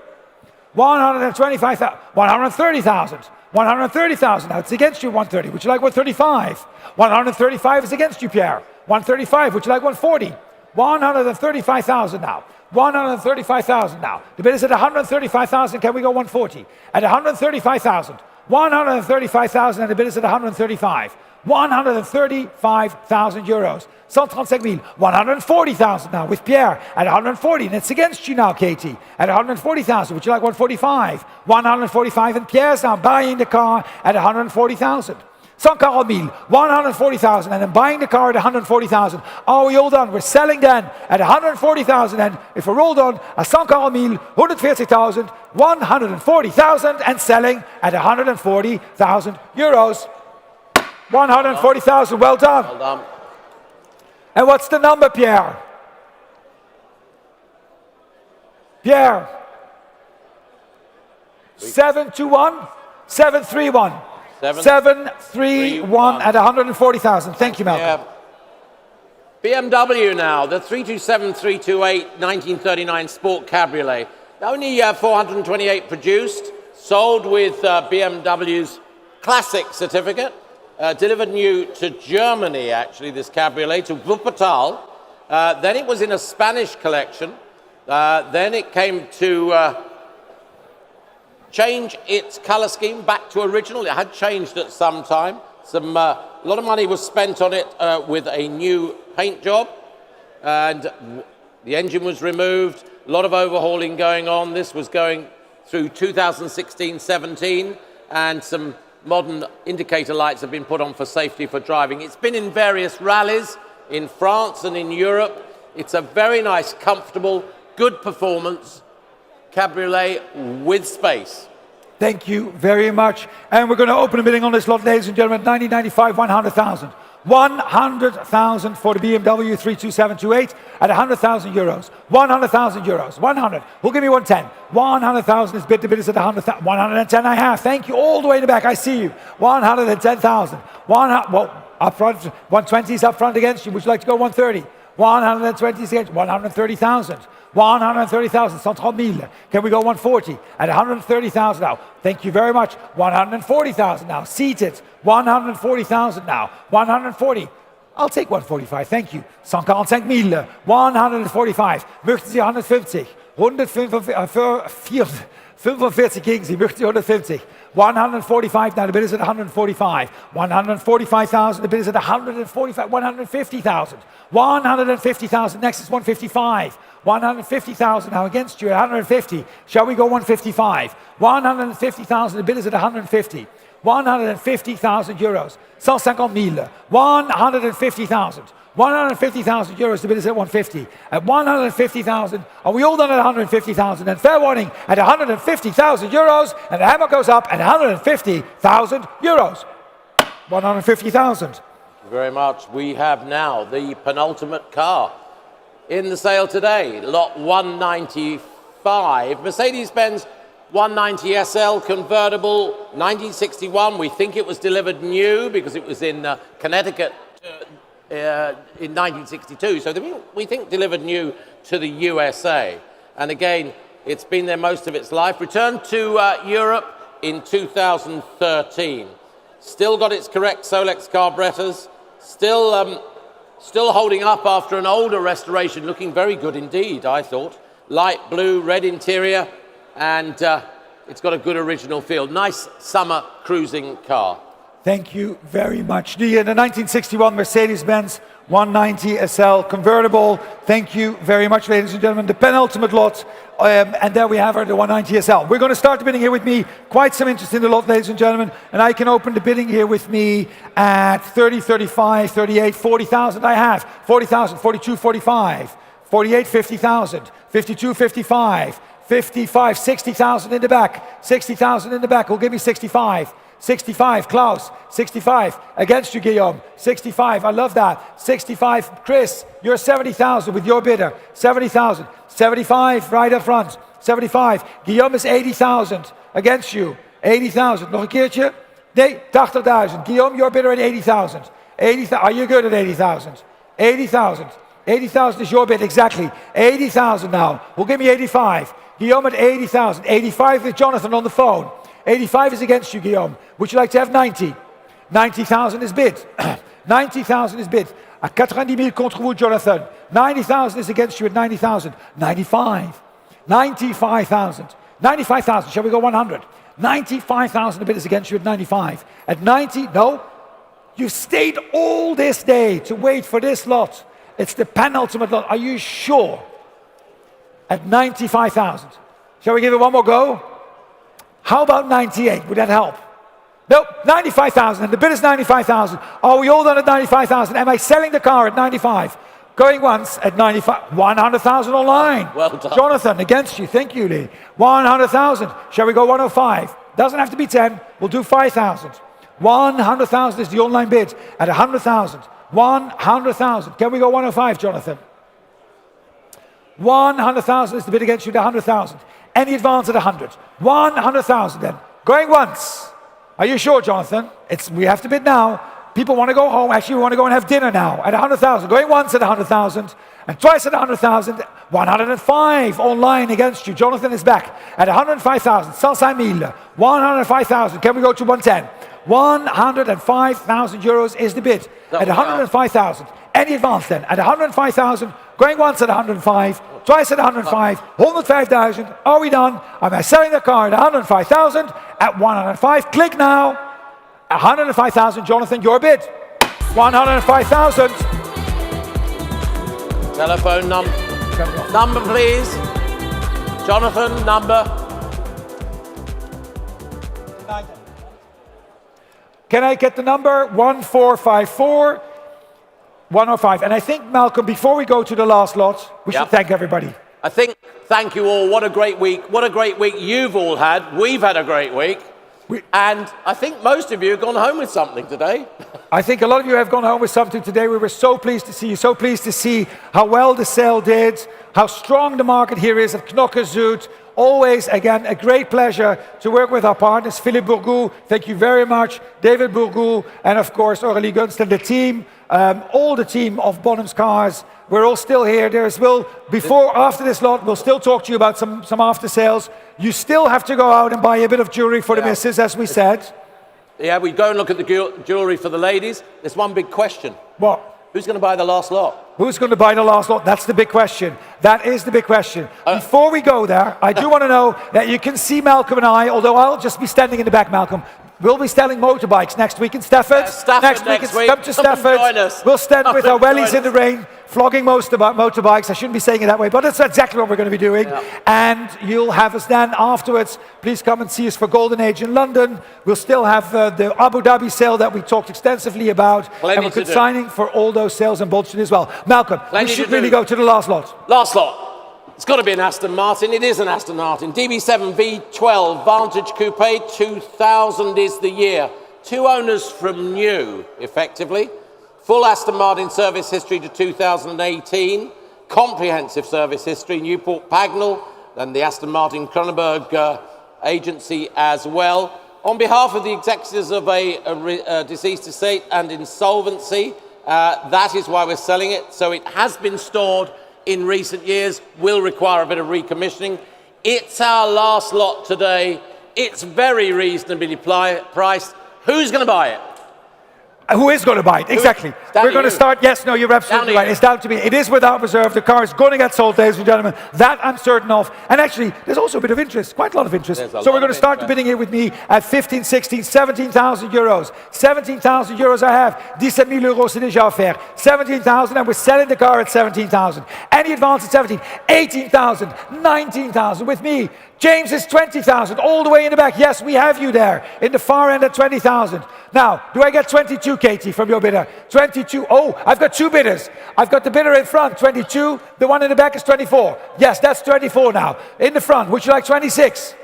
125,000, 130,000, 130,000. Now it's against you, 130. Would you like 135? 135 is against you, Pierre. 135. Would you like 140? 135,000 now. 135,000 now. The bid is at 135,000. Can we go 140? At 135,000. 135,000 and the bid is at 135. 135,000 euros. 135,000. 140,000 now with Pierre at 140. And it's against you now, Katie. At 140,000. Would you like 145? 145 and Pierre's now buying the car at 140,000. 140,000. 140,000 and then buying the car at 140,000. Are we all done? We're selling then at 140,000 and if we're all done, at 140,000, 140,000, 140,000 and selling at 140,000 euros. 140,000, well done. Well done. And what's the number, Pierre? Pierre? 721? 731. 731 at 140,000. Thank you, Malcolm. Yeah. BMW now, the 327-328 1939 Sport Cabriolet. Only 428 produced, sold with BMW's classic certificate. Delivered new to Germany, actually, this cabriolet, to Wuppertal. Then it was in a Spanish collection. Then it came to change its color scheme back to original. It had changed at some time. A lot of money was spent on it with a new paint job. And the engine was removed. A lot of overhauling going on. This was going through 2016-17. And some modern indicator lights have been put on for safety for driving. It's been in various rallies in France and in Europe. It's a very nice, comfortable, good performance cabriolet with space. Thank you very much. And we're going to open a bidding on this lot, ladies and gentlemen, 1995, 100,000. 100,000 for the BMW 32728 at 100,000 euros. 100,000 euros. 100. Who'll give me 110? 100,000 is bid. The bid is at 100,000. 110 I have. Thank you. All the way in the back. I see you. 110,000. Well, up front. 120 is up front against you. Would you like to go 130? 120 is against 130,000. 130,000, 130,000. Can we go 140? At 130,000 now. Thank you very much. 140,000 now. Seated. 140,000 now. 140. I'll take 145. Thank you. 145,000. 145. Möchten Sie 150? 145 gegen Sie. Möchten Sie 150? 145. Now the bid is at 145. 145,000. The bid is at 145. 150,000. 150,000. Next is 155. 150,000 now against you at 150. Shall we go 155? 150,000. The bid is at 150. 150,000 euros. 150,000. 150,000. 150,000 euros. The bid is at 150. At 150,000. Are we all done at 150,000? And fair warning at 150,000 euros. And the hammer goes up at 150,000 euros. 150,000. Thank you very much. We have now the penultimate car in the sale today. Lot 195. Mercedes-Benz 190 SL convertible, 1961. We think it was delivered new because it was in Connecticut in 1962. So we think delivered new to the USA. And again, it's been there most of its life. Returned to Europe in 2013. Still got its correct Solex carburetors. Still holding up after an older restoration, looking very good indeed, I thought. Light blue, red interior. And it's got a good original feel. Nice summer cruising car. Thank you very much. The 1961 Mercedes-Benz 190 SL convertible. Thank you very much, ladies and gentlemen. The penultimate lot. And there we have her, the 190 SL. We're going to start the bidding here with me. Quite some interest in the lot, ladies and gentlemen. And I can open the bidding here with me at 30, 35, 38, 40,000. I have 40,000, 42, 45, 48, 50,000, 52, 55, 55, 60,000 in the back, 60,000 in the back. Who'll give me 65? 65, Klaus, 65, against you, Guillaume, 65, I love that, 65, Chris, you're 70,000 with your bidder, 70,000, 75, right up front, 75, Guillaume is 80,000, against you, 80,000, nog een keertje, nee, 80,000, Guillaume, your bidder at 80,000, 80,000, are you good at 80,000, 80,000, 80,000 is your bid, exactly, 80,000 now, who'll give me 85, Guillaume at 80,000, 85 with Jonathan on the phone, 85 is against you, Guillaume. Would you like to have 90? 90,000 is bid. 90,000 is bid. À 90,000 contre vous, Jonathan. 90,000 is against you at 90,000. 95. 95,000. 95,000. Shall we go 100? 95,000 a bid is against you at 95. At 90, no. You've stayed all this day to wait for this lot. It's the penultimate lot. Are you sure? At 95,000. Shall we give it one more go? How about 98? Would that help? Nope, 95,000. And the bid is 95,000. Are we all done at 95,000? Am I selling the car at 95? Going once at 95. 100,000 online. Well done. Jonathan, against you. Thank you, Lee. 100,000. Shall we go 105? Doesn't have to be 10. We'll do 5,000. 100,000 is the online bid at 100,000. 100,000. Can we go 105, Jonathan? 100,000 is the bid against you at 100,000. Any advance at 100. 100,000 then. Going once. Are you sure, Jonathan? We have to bid now. People want to go home. Actually, we want to go and have dinner now at 100,000. Going once at 100,000 and twice at 100,000. 105 online against you. Jonathan is back at 105,000. 105,000. 105,000. Can we go to 110? 105,000 euros is the bid at 105,000. Any advance then at 105,000. Going once at 105, twice at 105, 105,000. Are we done? Am I selling the car at 105,000? At 105, click now. 105,000, Jonathan, your bid. 105,000. Telephone number, please. Jonathan, number. Can I get the number? 1454. 105. And I think, Malcolm, before we go to the last lot, we should thank everybody. Thank you all. What a great week. What a great week you've all had. We've had a great week. And I think most of you have gone home with something today. I think a lot of you have gone home with something today. We were so pleased to see you, so pleased to see how well the sale did, how strong the market here is at Bonhams Zoute. Always, again, a great pleasure to work with our partners. Philippe Bourgou, thank you very much. David Bourgou, and of course, Aurélie Gunst and the team. All the team of Bonhams Cars. We're all still here. After this lot, we'll still talk to you about some after sales. You still have to go out and buy a bit of jewelry for the missus, as we said. Yeah, we go and look at the jewelry for the ladies. There's one big question. What? Who's going to buy the last lot? Who's going to buy the last lot? That's the big question. That is the big question. Before we go there, I do want to know that you can see Malcolm and I, although I'll just be standing in the back, Malcolm. We'll be selling motorbikes next week in Stafford. Next week. Come to Stafford. Join us. We'll stand with our wellies in the rain, flogging motorbikes. I shouldn't be saying it that way, but that's exactly what we're going to be doing. Yeah. And you'll have us then afterwards. Please come and see us for Golden Age in London. We'll still have the Abu Dhabi sale that we talked extensively about. And we're consigning for all those sales in Bolton as well. Malcolm, we should really go to the last lot. Last lot. It's got to be an Aston Martin. It is an Aston Martin. DB7 V12 Vantage Coupe 2000 is the year. 2 owners from new, effectively. Full Aston Martin service history to 2018. Comprehensive service history, Newport Pagnell, and the Aston Martin Kronenberg agency as well. On behalf of the executors of a deceased estate and insolvency, that is why we're selling it. So it has been stored in recent years, will require a bit of recommissioning. It's our last lot today. It's very reasonably priced. Who's going to buy it? Who is going to buy it? Exactly. down We're to going to you. start. Yes, no, you're absolutely Down to right. you. It's down to me. It is without reserve. The car is going to get sold, ladies and gentlemen. That I'm certain of. And actually, there's also a bit of interest, quite a lot of interest. There's a So lot we're going of to start the interest. bidding here with me at 15, 16, 17,000 euros. 17,000 euros I have. 17,000 euros c'est déjà offert. 17,000 and we're selling the car at 17,000. Any advance at 17, 18,000, 19,000 with me. James is 20,000, all the way in the back. Yes, we have you there, in the far end at 20,000. Now, do I get 22, Katie, from your bidder? 22, oh, I've got two bidders. I've got the bidder in front, 22. The one in the back is 24. Yes, that's 24 now. In the front, would you like 26?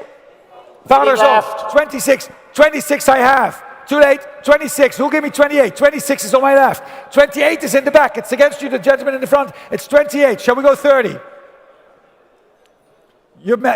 Father's off, 26. 26 I have. Too late, 26. Who'll give me 28? 26 is on my left. 28 is in the back. It's against you, the gentleman in the front. It's 28. Shall we go 30?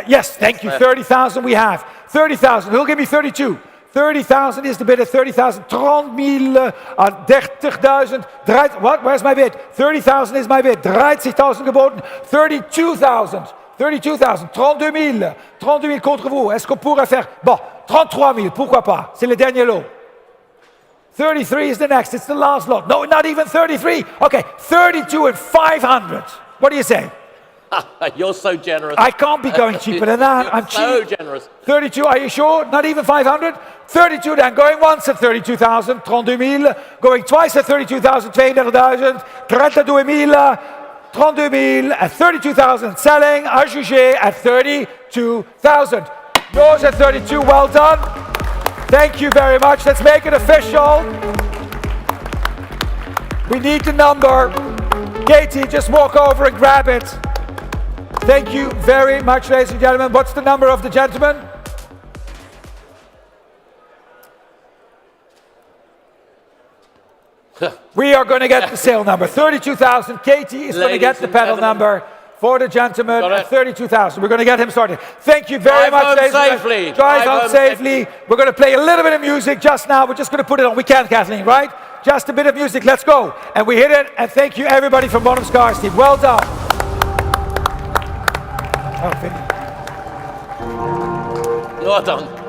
Yes, thank you. 30,000 we have. 30,000. Who'll give me 32? 30,000 is the bid at 30,000. 30,000, 30,000. What? Where's my bid? 30,000 is my bid. 30,000 geboten. 32,000. 32,000. 32,000. 32,000 contre vous. Est-ce qu'on pourrait faire? Bon, 33,000. Pourquoi pas? C'est le dernier lot. 33 is the next. It's the last lot. No, not even 33. Okay, 32 and 500. What do you say? You're so generous. I can't be going cheaper than that. I'm so cheap. generous. 32, are you sure? Not even 500? 32 then, going once at 32,000, 32,000. Going twice at 32,000, 32,000. 32,000, 32,000 at 32,000. Selling, à juger at 32,000. Yours at 32, well done. Thank you very much. Let's make it official. We need the number. Katie, just walk over and grab it. Thank you very much, ladies and gentlemen. What's the number of the gentleman? We are going to get the sale number. 32,000. Katie is going to get the pedal number for the gentleman at 32,000. We're going to get him started. Thank you very much, ladies and gentlemen. Drive home safely. We're going to play a little bit of music just now. We're just going to put it on. We can, Kathleen, right? Just a bit of music. Let's go. And we hit it. And thank you, everybody from Bonhams Cars team. Well done. Oh, Well done.